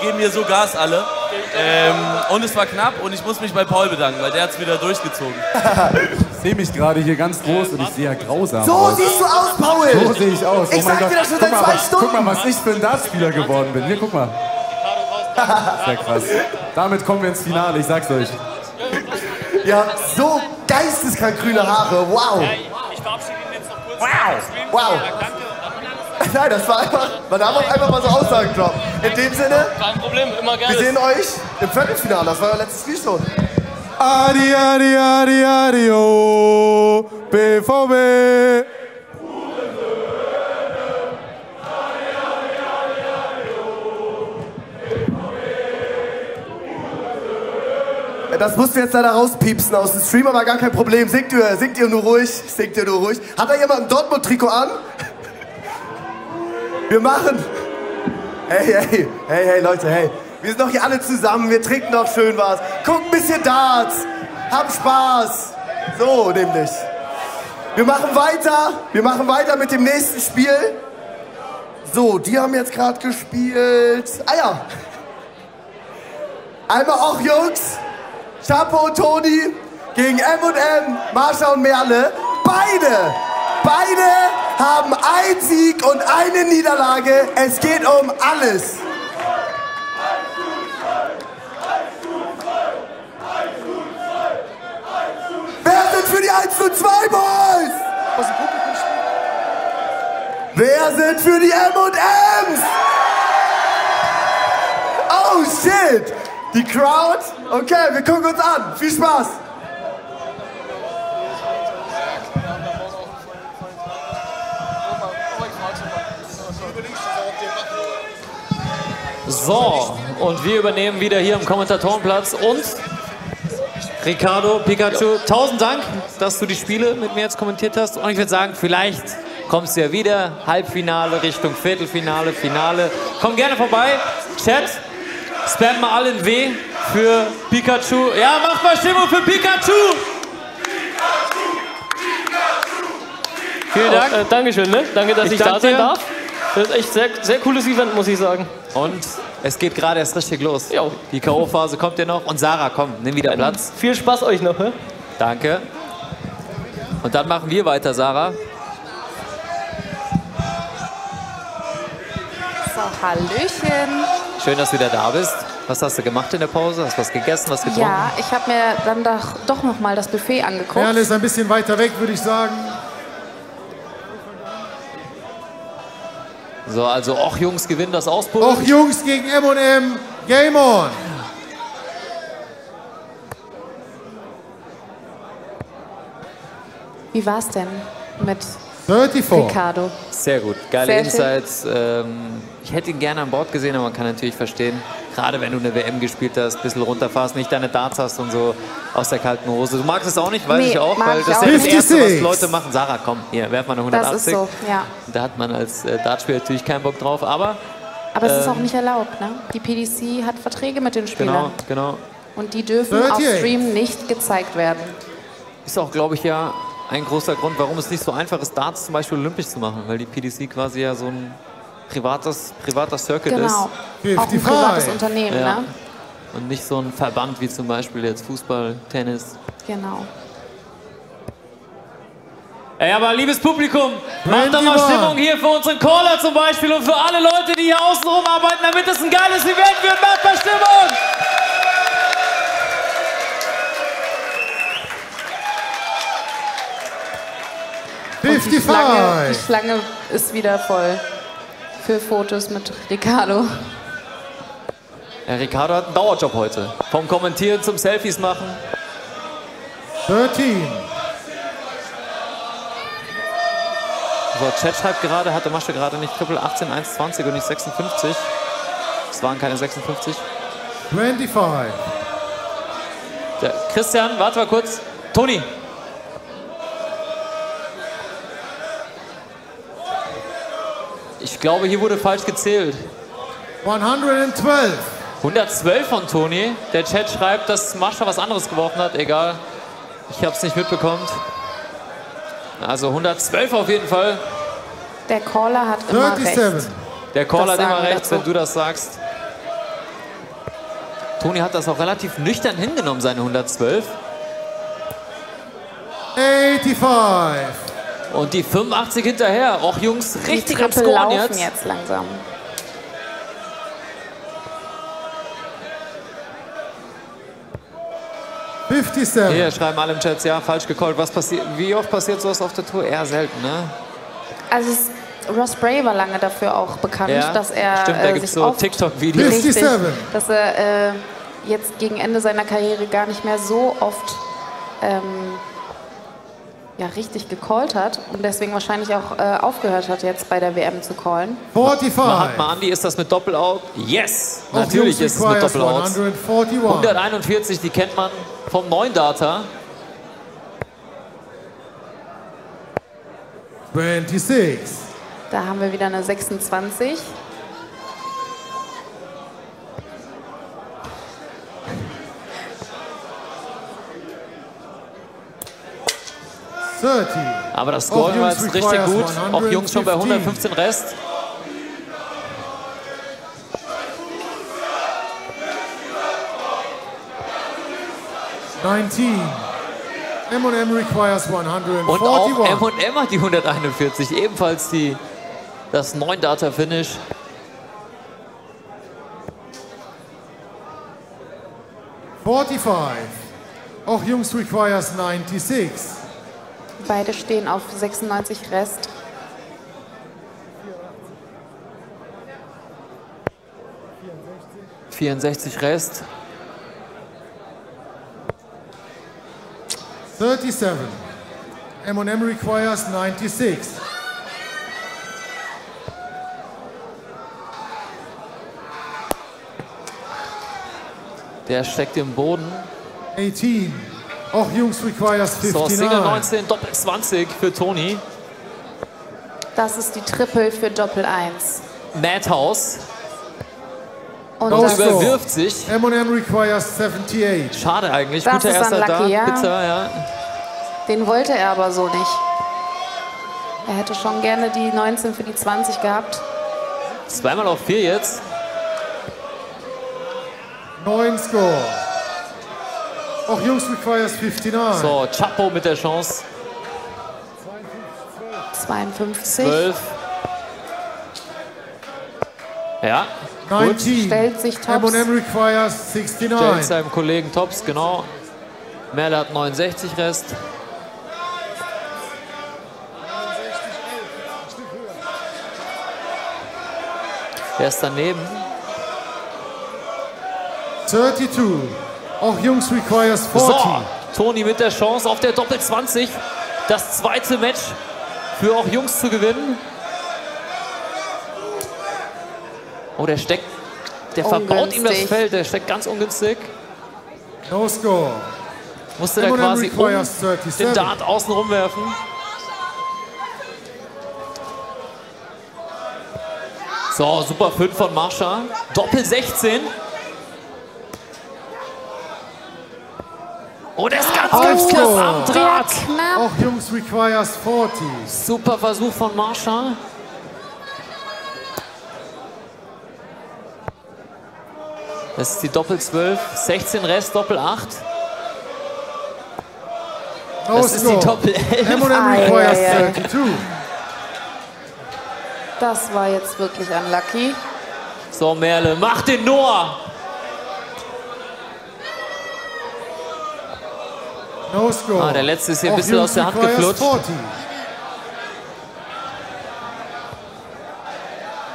Speaker 15: geben mir so Gas alle. Und es war knapp und ich muss mich bei Paul bedanken, weil der hat es wieder durchgezogen.
Speaker 22: Ich sehe mich gerade hier ganz groß und ich sehe ja grausam
Speaker 5: So
Speaker 22: aus.
Speaker 5: siehst du aus, Paul!
Speaker 22: So sehe ich aus.
Speaker 5: Ich sag dir das schon seit 2 Stunden.
Speaker 22: Guck mal, was ich für ein Dartspieler geworden bin. Hier, guck mal. Sehr krass. Damit kommen wir ins Finale, ich sag's euch.
Speaker 5: Ja, so geisteskrank grüne Haare, wow!
Speaker 7: Ich verabschiede ihn jetzt noch kurz.
Speaker 5: Wow! Nein, das war einfach, man darf auch einfach mal so Aussagen droppen. In dem Sinne,
Speaker 23: Kein Problem, immer gerne.
Speaker 5: wir sehen euch im Viertelfinale, das war euer letztes Spiel schon.
Speaker 22: Adi, adi, adi, adi, oh, BVB.
Speaker 5: Das musst du jetzt leider rauspiepsen aus dem Stream, aber gar kein Problem. Singt ihr nur ruhig. Hat da jemand ein Dortmund-Trikot an? Wir machen... Hey, Leute, hey. Wir sind doch hier alle zusammen, wir trinken doch schön was. Gucken ein bisschen Darts, haben Spaß. So, nämlich. Wir machen weiter mit dem nächsten Spiel. So, die haben jetzt gerade gespielt. Ah ja. Einmal auch Jungs. Chapo und Toni gegen M&M, Marsha und Merle. Beide haben einen Sieg und eine Niederlage. Es geht um alles. Wer sind für die 1:2 Boys? Wer sind für die M&Ms? Oh shit! Die Crowd? Okay, wir gucken uns an. Viel Spaß!
Speaker 19: So, und wir übernehmen wieder hier am Kommentatorenplatz und Ricardo, Pikachu, 1000 Dank, dass du die Spiele mit mir jetzt kommentiert hast. Und ich würde sagen, vielleicht kommst du ja wieder. Halbfinale Richtung Viertelfinale, Finale. Komm gerne vorbei. Chat, spam mal alle ein W für Pikachu. Ja, macht mal Stimmung für Pikachu!
Speaker 23: Vielen Dank. Dankeschön, ne? Danke, dass ich da sein darf. Das ist echt sehr cooles Event, muss ich sagen.
Speaker 19: Und es geht gerade erst richtig los. Jo. Die K.O.-Phase kommt ja noch. Und Sarah, komm, nimm wieder Platz.
Speaker 23: Viel Spaß euch noch. Ne?
Speaker 19: Danke. Und dann machen wir weiter, Sarah.
Speaker 16: So, Hallöchen.
Speaker 19: Schön, dass du wieder da bist. Was hast du gemacht in der Pause? Hast du was gegessen, was getrunken?
Speaker 16: Ja, ich habe mir dann doch noch mal das Buffet angeguckt.
Speaker 18: Merle ist ein bisschen weiter weg, würde ich sagen.
Speaker 19: So, also Och Jungs gewinnen das Ausbruch.
Speaker 18: Och Jungs gegen M&M. Game on.
Speaker 16: Wie war's denn mit
Speaker 18: 34.
Speaker 16: Ricardo?
Speaker 19: Sehr gut, geile
Speaker 16: Sehr
Speaker 19: Insights. Ich hätte ihn gerne an Bord gesehen, aber man kann natürlich verstehen, gerade wenn du eine WM gespielt hast, ein bisschen runterfährst, nicht deine Darts hast und so aus der kalten Hose. Du magst es auch nicht, weiß ich auch, weil das ist ja das Erste, was Leute machen. Sarah, komm, hier, werf mal eine 180.
Speaker 16: Das ist so, ja.
Speaker 19: Da hat man als Dartspieler natürlich keinen Bock drauf, aber
Speaker 16: es ist auch nicht erlaubt, ne? Die PDC hat Verträge mit den Spielern.
Speaker 19: Genau.
Speaker 16: Und die dürfen auf Stream nicht gezeigt werden.
Speaker 19: Ist auch, glaube ich, ja ein großer Grund, warum es nicht so einfach ist, Darts zum Beispiel olympisch zu machen, weil die PDC quasi ja so ein privater Circuit ist.
Speaker 16: Genau, auch ein privates Unternehmen,
Speaker 19: ja.
Speaker 16: ne?
Speaker 19: Und nicht so ein Verband wie zum Beispiel jetzt Fußball, Tennis.
Speaker 16: Genau.
Speaker 19: Ey, aber liebes Publikum, macht doch mal Stimmung hier für unseren Caller zum Beispiel und für alle Leute, die hier außen rum arbeiten, damit es ein geiles Event wird. Macht mal Stimmung!
Speaker 16: Die Schlange ist wieder voll für Fotos mit Ricardo.
Speaker 19: Ja, Ricardo hat einen Dauerjob heute. Vom Kommentieren zum Selfies machen.
Speaker 18: 13.
Speaker 19: So, Chat schreibt gerade, hatte Masche gerade nicht Triple 18, 1,20 und nicht 56. Es waren keine 56.
Speaker 18: 25.
Speaker 19: Ja, Christian, warte mal kurz. Toni. Ich glaube, hier wurde falsch gezählt.
Speaker 18: 112.
Speaker 19: 112 von Toni. Der Chat schreibt, dass Mascha was anderes geworfen hat. Egal. Ich habe es nicht mitbekommen. Also 112 auf jeden Fall.
Speaker 16: Der Caller hat immer
Speaker 18: 37.
Speaker 16: recht.
Speaker 19: Der Caller hat
Speaker 16: Das
Speaker 19: immer
Speaker 16: sagen wir
Speaker 19: recht,
Speaker 16: dazu.
Speaker 19: wenn du das sagst. Toni hat das auch relativ nüchtern hingenommen, seine 112.
Speaker 18: 85.
Speaker 19: Und die 85 hinterher. Och Jungs, richtig am
Speaker 16: Triple
Speaker 19: Scoren
Speaker 16: laufen
Speaker 19: jetzt.
Speaker 16: jetzt langsam.
Speaker 19: Hier schreiben alle im Chat, ja, falsch gecallt. Was passiert? Wie oft passiert sowas auf der Tour? Eher selten, ne?
Speaker 16: Also Ross Bray war lange dafür auch bekannt,
Speaker 19: Ja,
Speaker 16: dass er
Speaker 19: stimmt, da gibt's
Speaker 16: sich
Speaker 19: so
Speaker 16: oft-
Speaker 19: TikTok-Videos.
Speaker 16: Richtig, dass er jetzt gegen Ende seiner Karriere gar nicht mehr so oft ja, richtig gecallt hat und deswegen wahrscheinlich auch aufgehört hat, jetzt bei der WM zu callen.
Speaker 18: 45.
Speaker 19: Mahatma Andi, ist das mit Doppel-Out? Yes! Natürlich ist es mit Doppel-Out. 141, die kennt man vom neuen Data.
Speaker 18: 26.
Speaker 16: Da haben wir wieder eine 26.
Speaker 19: Aber das Scoring war jetzt richtig gut. Auch Jungs schon bei 115 Rest.
Speaker 18: M&M requires 141.
Speaker 19: Und auch M&M hat die 141. Ebenfalls das 9-Data-Finish.
Speaker 18: Auch Jungs requires 96.
Speaker 16: Beide stehen auf 96 Rest.
Speaker 19: ...64 Rest.
Speaker 18: 37. M&M requires 96.
Speaker 19: Der steckt im Boden.
Speaker 18: 18. Auch Jungs requires 59.
Speaker 19: So, Single 19, Doppel 20 für Toni.
Speaker 16: Das ist die Triple für Doppel 1.
Speaker 19: Madhouse.
Speaker 16: Und
Speaker 19: Und
Speaker 16: das
Speaker 19: überwirft sich.
Speaker 18: M&M requires 78.
Speaker 19: Schade eigentlich.
Speaker 16: Das
Speaker 19: Guter
Speaker 16: ist
Speaker 19: erster
Speaker 16: unlucky,
Speaker 19: Dart.
Speaker 16: ja.
Speaker 19: Bitter, ja.
Speaker 16: Den wollte er aber so nicht. Er hätte schon gerne die 19 für die 20 gehabt.
Speaker 19: Zweimal auf 4 jetzt.
Speaker 18: 9 Score. Auch Jungs requires 59.
Speaker 19: So, Chapo mit der Chance.
Speaker 16: 52.
Speaker 19: 12. Ja. Gut.
Speaker 18: 19.
Speaker 16: Stellt sich Tops.
Speaker 18: M&M requires 69.
Speaker 19: Stellt seinem Kollegen Tops, genau. Merle hat 69 Rest. Er ist daneben.
Speaker 18: 32. Auch Jungs requires 40.
Speaker 19: So, Toni mit der Chance auf der Doppel 20. Das zweite Match für auch Jungs zu gewinnen. Oh, der steckt, der verbaut ihm das Feld, der steckt ganz ungünstig.
Speaker 18: No score.
Speaker 19: Musste da
Speaker 18: M&M
Speaker 19: quasi
Speaker 18: requires
Speaker 19: den
Speaker 18: 37.
Speaker 19: Dart außen rumwerfen. So, super 5 von Marsha. Doppel 16. Oh, der ist ganz knapp am Draht.
Speaker 18: Auch Jungs requires 40.
Speaker 19: Super Versuch von Marsha. Das ist die Doppel 12. 16 Rest, Doppel 8. Das ist die Doppel 11.
Speaker 18: M&M requires 32.
Speaker 16: Das war jetzt wirklich unlucky.
Speaker 19: So, Merle, mach den Noah.
Speaker 18: No score.
Speaker 19: Der letzte ist hier ein
Speaker 18: Auch
Speaker 19: bisschen
Speaker 18: Jungs
Speaker 19: aus der Hand
Speaker 18: requires
Speaker 19: geflutscht.
Speaker 18: 40.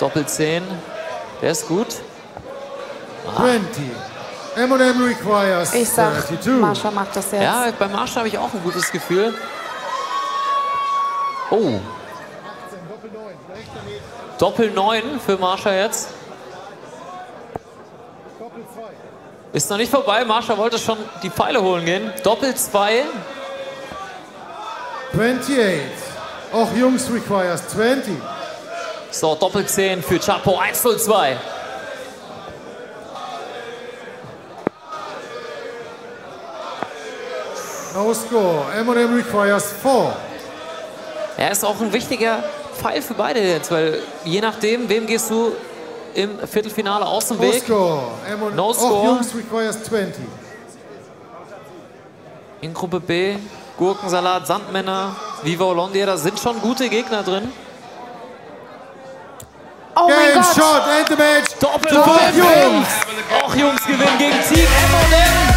Speaker 19: Doppel 10. Der ist gut.
Speaker 18: 20. M&M requires
Speaker 16: Ich sag,
Speaker 18: 32.
Speaker 16: Marsha macht das jetzt.
Speaker 19: Ja, bei Marsha habe ich auch ein gutes Gefühl. Oh. Doppel 9 für Marsha jetzt. Ist noch nicht vorbei. Marsha wollte schon die Pfeile holen gehen. Doppel 2.
Speaker 18: 28. Auch Jungs requires 20.
Speaker 19: So, Doppel 10 für Chapo. 1:02.
Speaker 18: No score. M&M requires 4.
Speaker 19: Er ist auch ein wichtiger Pfeil für beide jetzt, weil je nachdem, wem gehst du im Viertelfinale aus dem
Speaker 18: No
Speaker 19: Weg.
Speaker 18: score.
Speaker 19: No
Speaker 18: Auch
Speaker 19: score.
Speaker 18: Jungs requires 20.
Speaker 19: In Gruppe B, Gurkensalat, Sandmänner, Viva Hollandia, da sind schon gute Gegner drin.
Speaker 16: Oh mein
Speaker 18: Game
Speaker 16: Gott.
Speaker 18: shot, end the match.
Speaker 19: Doppel
Speaker 18: Auch
Speaker 19: 5
Speaker 18: Jungs.
Speaker 19: Auch Jungs gewinnen gegen Team M&M.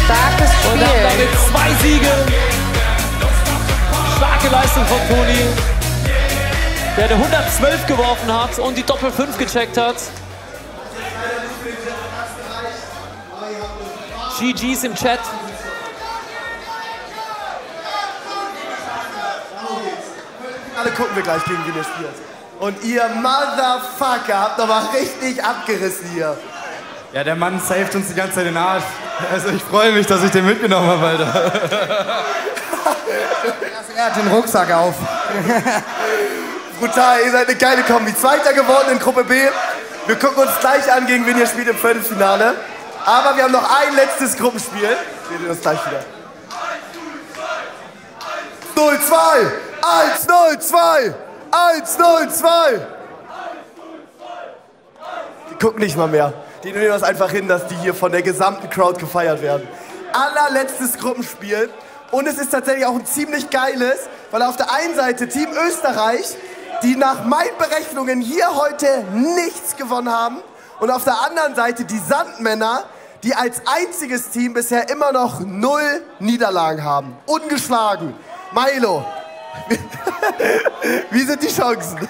Speaker 16: Starkes
Speaker 19: Und haben damit
Speaker 16: Spiel.
Speaker 19: 2 Siege. Starke Leistung von Toni, der eine 112 geworfen hat und die Doppel 5 gecheckt hat. GG's im Chat.
Speaker 5: Finale gucken wir gleich, gegen wen ihr spielt. Und ihr Motherfucker habt aber richtig abgerissen hier.
Speaker 22: Ja, der Mann saved uns die ganze Zeit den Arsch. Also ich freue mich, dass ich den mitgenommen habe, Alter.
Speaker 5: Er hat den Rucksack auf. Brutal, ihr seid eine geile Kombi. Zweiter geworden in Gruppe B. Wir gucken uns gleich an, gegen wen ihr spielt im Viertelfinale. Aber wir haben noch ein letztes Gruppenspiel. Wir sehen uns gleich wieder. 0-2, 1-0-2, 1-0-2. Die gucken nicht mal mehr. Die nehmen das einfach hin, dass die hier von der gesamten Crowd gefeiert werden. Allerletztes Gruppenspiel. Und es ist tatsächlich auch ein ziemlich geiles, weil auf der einen Seite Team Österreich, die nach meinen Berechnungen hier heute nichts gewonnen haben. Und auf der anderen Seite die Sandmänner, die als einziges Team bisher immer noch 0 Niederlagen haben. Ungeschlagen. Milo, wie sind die Chancen?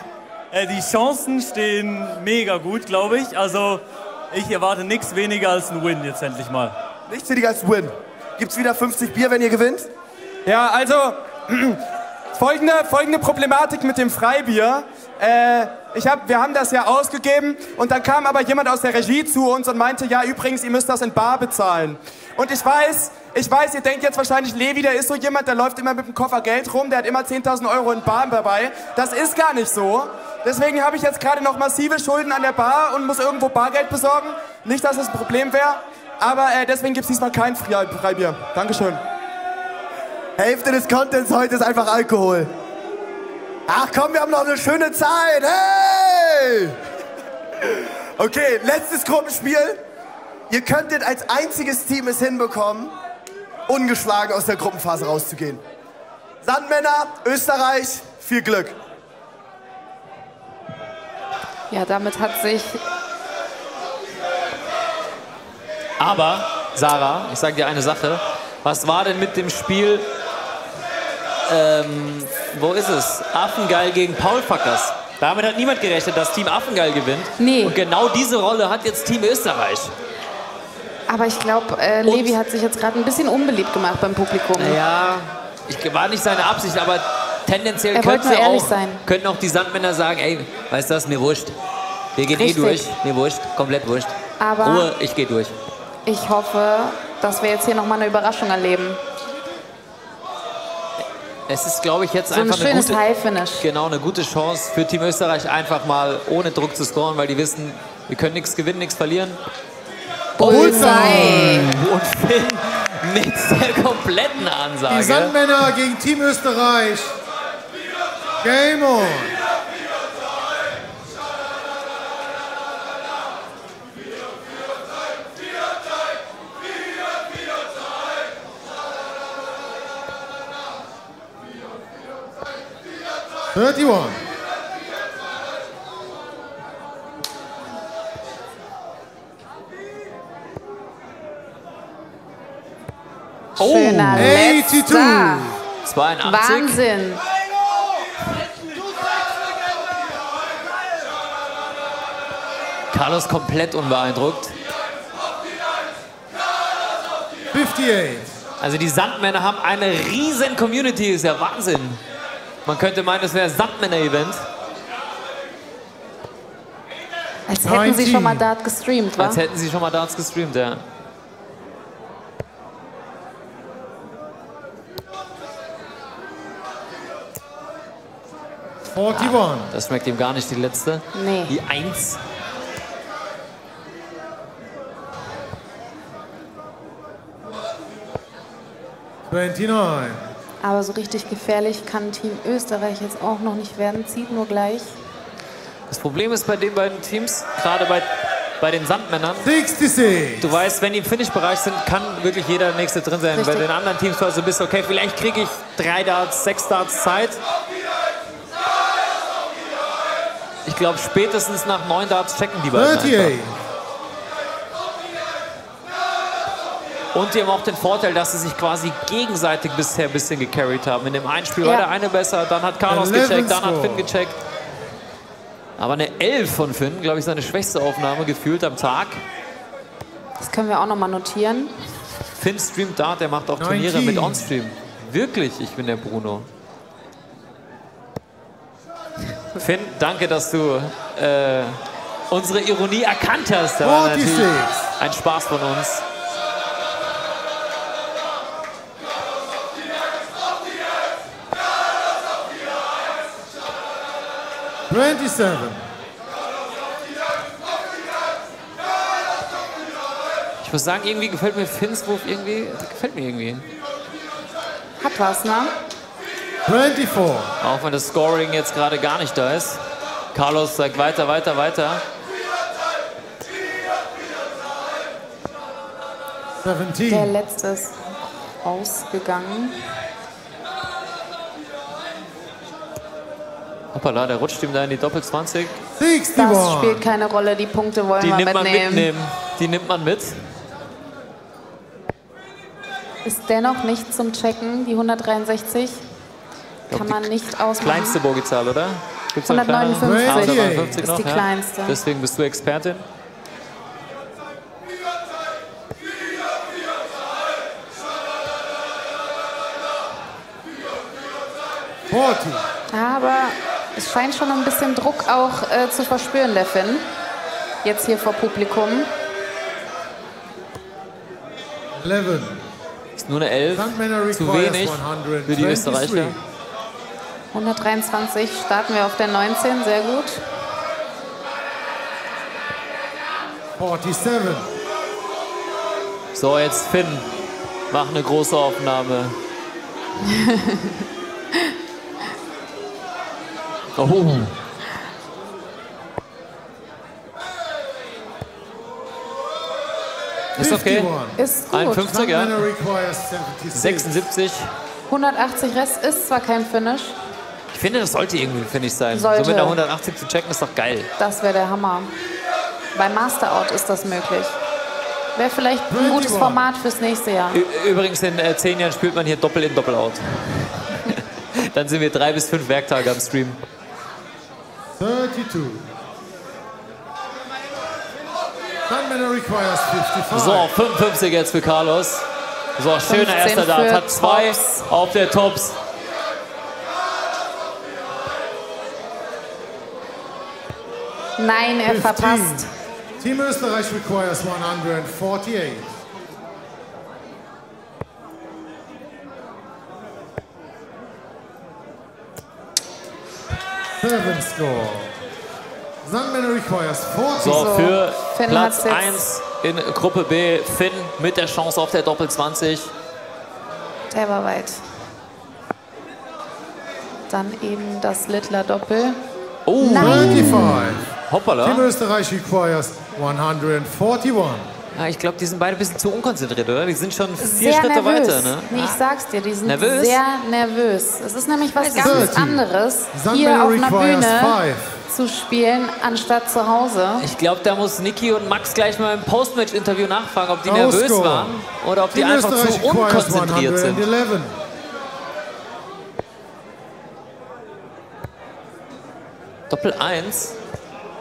Speaker 6: Die Chancen stehen mega gut, glaube ich. Also ich erwarte nichts weniger als ein Win jetzt endlich mal.
Speaker 5: Nichts weniger als ein Win. Gibt's wieder 50 Bier, wenn ihr gewinnt?
Speaker 11: Ja, also folgende Problematik mit dem Freibier. Wir haben das ja ausgegeben und dann kam aber jemand aus der Regie zu uns und meinte, ja übrigens, ihr müsst das in bar bezahlen. Und ich weiß, ihr denkt jetzt wahrscheinlich, Levi, der ist so jemand, der läuft immer mit dem Koffer Geld rum, der hat immer 10.000 Euro in Bar dabei. Das ist gar nicht so. Deswegen habe ich jetzt gerade noch massive Schulden an der Bar und muss irgendwo Bargeld besorgen. Nicht, dass das ein Problem wäre, aber deswegen gibt es diesmal kein Freibier. Dankeschön.
Speaker 5: Hälfte des Contents heute ist einfach Alkohol. Ach komm, wir haben noch eine schöne Zeit. Hey! Okay, letztes Gruppenspiel. Ihr könntet als einziges Team es hinbekommen, ungeschlagen aus der Gruppenphase rauszugehen. Sandmänner, Österreich, viel Glück.
Speaker 16: Ja, damit hat sich...
Speaker 19: Aber, Sarah, ich sage dir eine Sache. Was war denn mit dem Spiel, wo ist es? Affengeil gegen Paul Fackers. Damit hat niemand gerechnet, dass Team Affengeil gewinnt.
Speaker 16: Nee.
Speaker 19: Und genau diese Rolle hat jetzt Team Österreich.
Speaker 16: Aber ich glaube, Levi hat sich jetzt gerade ein bisschen unbeliebt gemacht beim Publikum.
Speaker 19: Ja, war nicht seine Absicht, aber tendenziell
Speaker 16: Er wollte nur ehrlich sein.
Speaker 19: könnten auch die Sandmänner sagen, ey, weißt du was, mir wurscht. Wir gehen
Speaker 16: Richtig.
Speaker 19: durch, mir wurscht, komplett wurscht.
Speaker 16: Aber
Speaker 19: Ruhe, ich gehe durch.
Speaker 16: ich hoffe, dass wir jetzt hier nochmal eine Überraschung erleben.
Speaker 19: Es ist, glaube ich, jetzt
Speaker 16: So ein
Speaker 19: einfach eine
Speaker 16: schönes
Speaker 19: gute,
Speaker 16: High-Finish.
Speaker 19: genau, eine gute Chance für Team Österreich, einfach mal ohne Druck zu scoren, weil die wissen, wir können nichts gewinnen, nichts verlieren.
Speaker 16: Bullseye!
Speaker 19: Und Finn mit der kompletten Ansage.
Speaker 18: Die Sandmänner gegen Team Österreich. Game on.
Speaker 16: Schöner letzter.
Speaker 19: 82.
Speaker 16: Wahnsinn.
Speaker 19: Carlos komplett unbeeindruckt.
Speaker 18: 58.
Speaker 19: Also die Sandmänner haben eine riesen Community, ist ja Wahnsinn. Man könnte meinen, das wäre ein Sandmänner-Event.
Speaker 16: Als hätten sie schon mal Dart gestreamt, wa?
Speaker 19: Als hätten sie schon mal Darts gestreamt, ja. Das schmeckt ihm gar nicht, die letzte.
Speaker 16: Nee.
Speaker 19: Die 1.
Speaker 16: Aber so richtig gefährlich kann Team Österreich jetzt auch noch nicht werden. Zieht nur gleich.
Speaker 19: Das Problem ist bei den beiden Teams, gerade bei den Sandmännern,
Speaker 18: 66.
Speaker 19: du weißt, wenn die im Finish-Bereich sind, kann wirklich jeder Nächste drin sein.
Speaker 16: Richtig.
Speaker 19: Bei den anderen Teams weißt du, bist okay, vielleicht kriege ich 3 Darts, 6 Darts Zeit. Ich glaube, spätestens nach 9 Darts checken die beiden
Speaker 18: 38.
Speaker 19: einfach. Und die haben auch den Vorteil, dass sie sich quasi gegenseitig bisher ein bisschen gecarried haben. In dem einen Spiel war der eine besser, dann hat Carlos gecheckt, dann hat Finn gecheckt. Aber eine 11 von Finn, glaube ich, seine schwächste Aufnahme gefühlt am Tag.
Speaker 16: Das können wir auch noch mal notieren.
Speaker 19: Finn streamt Dart, der macht auch Turniere mit Onstream. Wirklich, ich bin der Bruno. Finn, danke, dass du unsere Ironie erkannt hast. Das war natürlich ein Spaß von uns. Ich muss sagen, irgendwie gefällt mir Finns Wurf irgendwie. Gefällt mir irgendwie.
Speaker 16: Hat was, ne?
Speaker 18: 24.
Speaker 19: Auch wenn das Scoring jetzt gerade gar nicht da ist. Carlos sagt weiter, weiter, weiter.
Speaker 18: 17.
Speaker 16: Der letzte ist rausgegangen.
Speaker 19: Hoppala, der rutscht ihm da in die Doppel-20.
Speaker 16: Das spielt keine Rolle, die Punkte wollen
Speaker 19: Die
Speaker 16: wir
Speaker 19: nimmt man
Speaker 16: mitnehmen.
Speaker 19: mitnehmen. Die nimmt man mit.
Speaker 16: Ist dennoch nicht zum Checken, die 163. Kann man nicht ausmachen.
Speaker 19: Kleinste Bogizahl, oder? Gibt's noch eine kleine?
Speaker 16: 159
Speaker 19: 159
Speaker 16: ist
Speaker 19: noch,
Speaker 16: die
Speaker 19: ja.
Speaker 16: kleinste.
Speaker 19: Deswegen bist du Expertin.
Speaker 16: Aber es scheint schon ein bisschen Druck auch zu verspüren, der Finn. Jetzt hier vor Publikum.
Speaker 18: 11.
Speaker 19: Ist nur eine 11. Zu wenig für die Österreicher.
Speaker 16: 123 starten wir auf der 19, sehr gut.
Speaker 18: 47.
Speaker 19: So, jetzt Finn. Mach eine große Aufnahme. Oh. Ist okay.
Speaker 16: Ist gut.
Speaker 19: 51, ja. 76.
Speaker 16: 180 Rest ist zwar kein Finish.
Speaker 19: Ich finde, das sollte irgendwie ein Finish sein.
Speaker 16: Sollte.
Speaker 19: So mit der 180 zu checken ist doch geil.
Speaker 16: Das wäre der Hammer. Bei Masterout ist das möglich. Wäre vielleicht ein gutes Format fürs nächste Jahr.
Speaker 19: Übrigens, in 10 Jahren spielt man hier Doppel in Doppel-Out. Dann sind wir 3 bis 5 Werktage am Stream.
Speaker 18: 32. Gunman requires 55.
Speaker 19: So, 55 jetzt für Carlos. So, schöner erster Dart. Hat 2 auf der Tops.
Speaker 16: Nein, er
Speaker 18: 15.
Speaker 16: verpasst.
Speaker 18: Team Österreich requires 148. Seven score. Sandman requires 40.
Speaker 19: So, für
Speaker 16: Finn
Speaker 19: Platz
Speaker 16: hat's
Speaker 19: 1 in Gruppe B. Finn mit der Chance auf der Doppel-20.
Speaker 16: Der war weit. Dann eben das Littler Doppel.
Speaker 19: Oh,
Speaker 18: 35.
Speaker 19: Hoppala.
Speaker 18: Team Österreich requires 141.
Speaker 19: Ja, ich glaube, die sind beide ein bisschen zu unkonzentriert, oder? Die sind schon 4
Speaker 16: Sehr
Speaker 19: Schritte
Speaker 16: nervös.
Speaker 19: weiter, ne?
Speaker 16: Nee, ich sag's dir, die sind
Speaker 19: Nervös?
Speaker 16: sehr nervös. Es ist nämlich was ganz
Speaker 18: 30.
Speaker 16: anderes,
Speaker 18: Sandman
Speaker 16: hier auf einer
Speaker 18: requires
Speaker 16: Bühne zu spielen, anstatt zu Hause.
Speaker 19: Ich glaube, da muss Niki und Max gleich mal im Postmatch-Interview nachfragen, ob die
Speaker 18: No
Speaker 19: nervös
Speaker 18: score.
Speaker 19: waren oder ob die
Speaker 18: Team
Speaker 19: einfach zu
Speaker 18: Österreich requires
Speaker 19: unkonzentriert sind.
Speaker 18: 111.
Speaker 19: Doppel 1.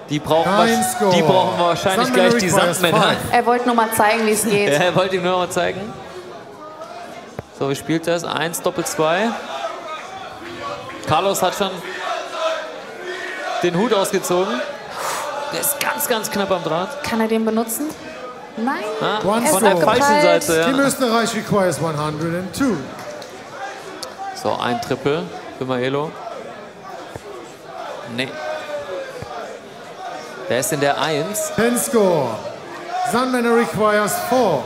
Speaker 19: Die brauchen,
Speaker 18: Kein Score.
Speaker 19: die brauchen wahrscheinlich
Speaker 18: Sandman
Speaker 19: gleich die
Speaker 18: requires
Speaker 19: Sandmänner.
Speaker 18: 5.
Speaker 16: Er wollte nur mal zeigen, wie es geht.
Speaker 19: Ja, er wollte ihm nur mal zeigen. So, wie spielt das? 1, Doppel 2. Carlos hat schon den Hut ausgezogen. Der ist ganz, ganz knapp am Draht.
Speaker 16: Kann er den benutzen? Nein.
Speaker 19: Ah,
Speaker 16: er ist
Speaker 19: von der falschen
Speaker 16: abgeprallt.
Speaker 19: Seite.
Speaker 18: Team
Speaker 19: Ja.
Speaker 18: Österreich requires 102.
Speaker 19: So, ein Triple für Maelo. Nee. Wer ist denn der 1?
Speaker 18: 10 score. Sandman requires 4.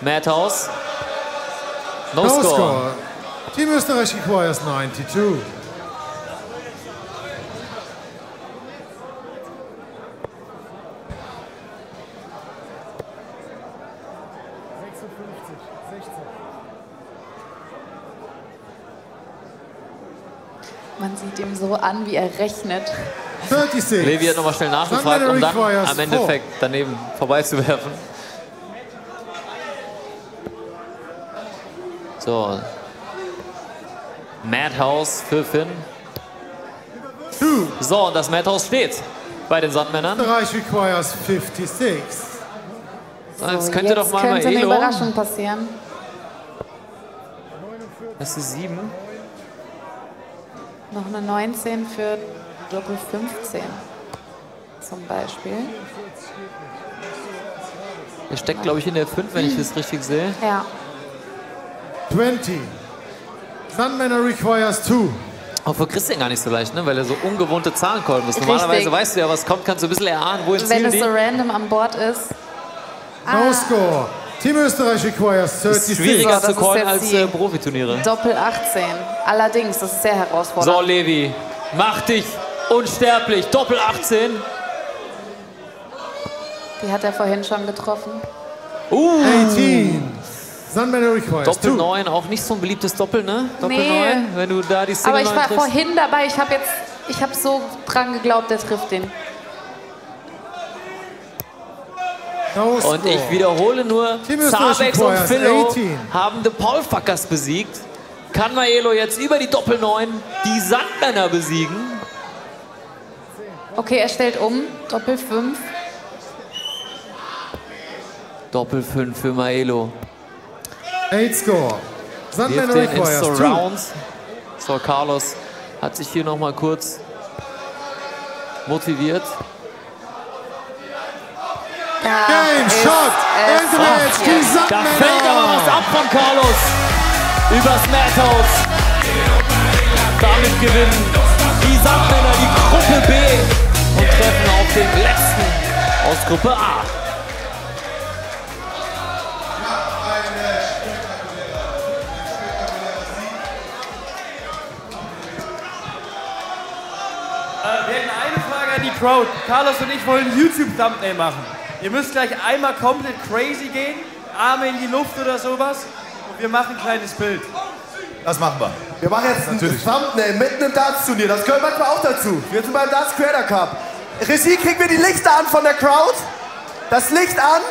Speaker 19: Madhouse. No,
Speaker 18: No
Speaker 19: score.
Speaker 18: score. Team Österreich requires 92.
Speaker 16: Man sieht ihm so an, wie er rechnet.
Speaker 18: 36.
Speaker 19: Levi hat nochmal schnell nachgefragt, um dann
Speaker 18: requires
Speaker 19: am Endeffekt daneben vorbeizuwerfen. So. Madhouse für Finn. So, und das Madhouse steht bei den Sandmännern.
Speaker 18: Österreich requires 56.
Speaker 19: So, jetzt könnte doch mal
Speaker 16: könnte eine
Speaker 19: Maelo.
Speaker 16: Überraschung passieren.
Speaker 19: Das ist 7.
Speaker 16: Noch eine 19 für Doppel 15 zum Beispiel.
Speaker 19: Er steckt, glaube ich, in der 5, wenn ich das richtig sehe.
Speaker 16: Ja.
Speaker 18: 20. Sandmänner requires 2.
Speaker 19: Auch für Christian gar nicht so leicht, ne? Weil er so ungewohnte Zahlen callen muss.
Speaker 16: Richtig.
Speaker 19: Normalerweise weißt du ja, was kommt, kannst du ein bisschen erahnen, wohin
Speaker 16: Wenn
Speaker 19: zielen
Speaker 16: es
Speaker 19: die.
Speaker 16: so random an Bord ist.
Speaker 18: No score. Team Österreich requires 36.
Speaker 19: Ist schwieriger
Speaker 16: So,
Speaker 19: zu
Speaker 16: das ist
Speaker 19: callen
Speaker 16: jetzt
Speaker 19: als
Speaker 16: die
Speaker 19: Profiturniere.
Speaker 16: Doppel 18. Allerdings, das ist sehr herausfordernd.
Speaker 19: So, Levi, mach dich unsterblich. Doppel 18.
Speaker 16: Die hat er vorhin schon getroffen.
Speaker 18: 18. Sandmänner requires
Speaker 19: Doppel
Speaker 18: 2.
Speaker 19: 9, auch nicht so ein beliebtes Doppel, ne? Doppel
Speaker 16: Nee.
Speaker 19: 9, wenn du da die Single
Speaker 16: Aber ich
Speaker 19: 9
Speaker 16: war
Speaker 19: triffst.
Speaker 16: vorhin dabei, ich habe so dran geglaubt, der trifft den.
Speaker 18: No score.
Speaker 19: Und ich wiederhole nur,
Speaker 18: Team Österreich
Speaker 19: Zabex und
Speaker 18: requires
Speaker 19: Philo
Speaker 18: 18.
Speaker 19: haben The Paulfuckers besiegt. Kann Maelo jetzt über die Doppel 9 die Sandmänner besiegen?
Speaker 16: Okay, er stellt um. Doppel 5.
Speaker 19: Doppel 5 für Maelo.
Speaker 18: 8 score. Sandmänner
Speaker 19: Wirft den in
Speaker 18: requires 2.
Speaker 19: Surrounds. So, Carlos hat sich hier noch mal kurz motiviert.
Speaker 18: Game Shot. End the match. Die
Speaker 19: Da
Speaker 18: Sandmänner.
Speaker 19: fällt aber was ab von Carlos. Übers Madhouse. Damit gewinnen die Sandmänner die Gruppe B und treffen auf den letzten aus Gruppe A.
Speaker 20: Wir hätten eine Frage an die Crowd. Carlos und ich wollen ein YouTube-Thumbnail machen. Ihr müsst gleich einmal komplett crazy gehen, Arme in die Luft oder sowas und wir machen ein kleines Bild.
Speaker 4: Das machen wir.
Speaker 5: Wir machen jetzt ein Thumbnail mitten im Darts-Turnier. Das gehört manchmal auch dazu. Wir sind beim Darts Creator Cup. Regie, kriegen wir die Lichter an von der Crowd? Das Licht an.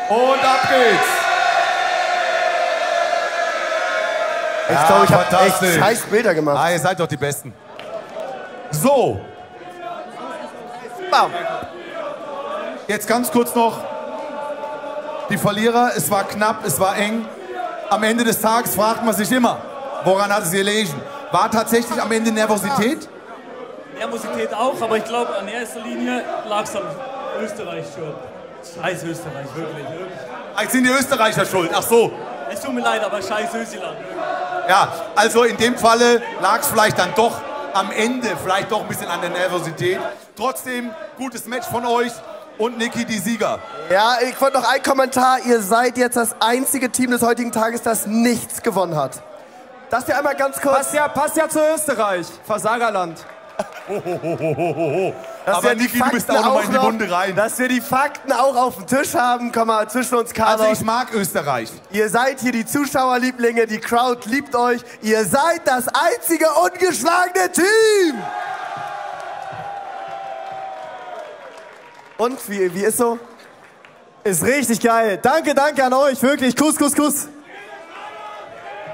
Speaker 4: Und ab geht's.
Speaker 5: Ich glaube, ich habe echt
Speaker 4: fantastisch.
Speaker 5: scheiß Bilder gemacht.
Speaker 4: Ah, ihr seid doch die Besten. So.
Speaker 5: Bam.
Speaker 4: Jetzt ganz kurz noch. Die Verlierer, es war knapp, es war eng. Am Ende des Tages fragt man sich immer, woran hat es gelegen? War tatsächlich am Ende Nervosität?
Speaker 6: Nervosität auch, aber ich glaube, an erster Linie lag es am Österreich schon. Scheiß Österreich, wirklich.
Speaker 4: Jetzt sind die Österreicher schuld, ach so.
Speaker 6: Es tut mir leid, aber scheiß Österreich.
Speaker 4: Ja, also in dem Falle lag es vielleicht dann doch am Ende, vielleicht doch ein bisschen an der Nervosität. Trotzdem, gutes Match von euch und Niki die Sieger.
Speaker 5: Ja, ich wollte noch einen Kommentar. Ihr seid jetzt das einzige Team des heutigen Tages, das nichts gewonnen hat. Das hier einmal ganz kurz.
Speaker 20: Passt ja zu Österreich, Versagerland.
Speaker 5: Dass wir die Fakten noch, dass wir die Fakten auch auf dem Tisch haben, komm mal zwischen uns, Carlos.
Speaker 4: Also ich mag Österreich.
Speaker 5: Ihr seid hier die Zuschauerlieblinge, die Crowd liebt euch. Ihr seid das einzige ungeschlagene Team. Und, wie ist so? Ist richtig geil. Danke an euch, wirklich. Kuss.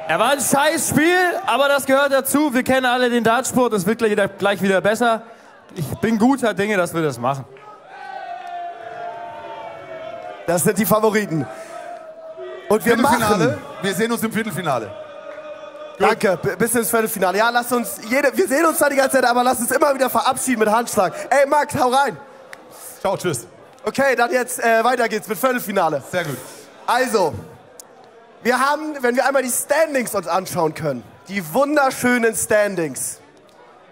Speaker 20: Er war ein scheiß Spiel, aber das gehört dazu. Wir kennen alle den Dartsport, es wird gleich wieder besser. Ich bin guter Dinge, dass wir das machen.
Speaker 5: Das sind die Favoriten. Und wir machen.
Speaker 4: Wir sehen uns im Viertelfinale.
Speaker 5: Danke, bis ins Viertelfinale. Ja, lasst uns, wir sehen uns da die ganze Zeit, aber lasst uns immer wieder verabschieden mit Handschlag. Ey, Max, hau rein.
Speaker 4: Ciao, tschüss.
Speaker 5: Okay, dann jetzt weiter geht's mit Viertelfinale.
Speaker 4: Sehr gut.
Speaker 5: Also, wir haben, wenn wir einmal die Standings uns anschauen können, die wunderschönen Standings.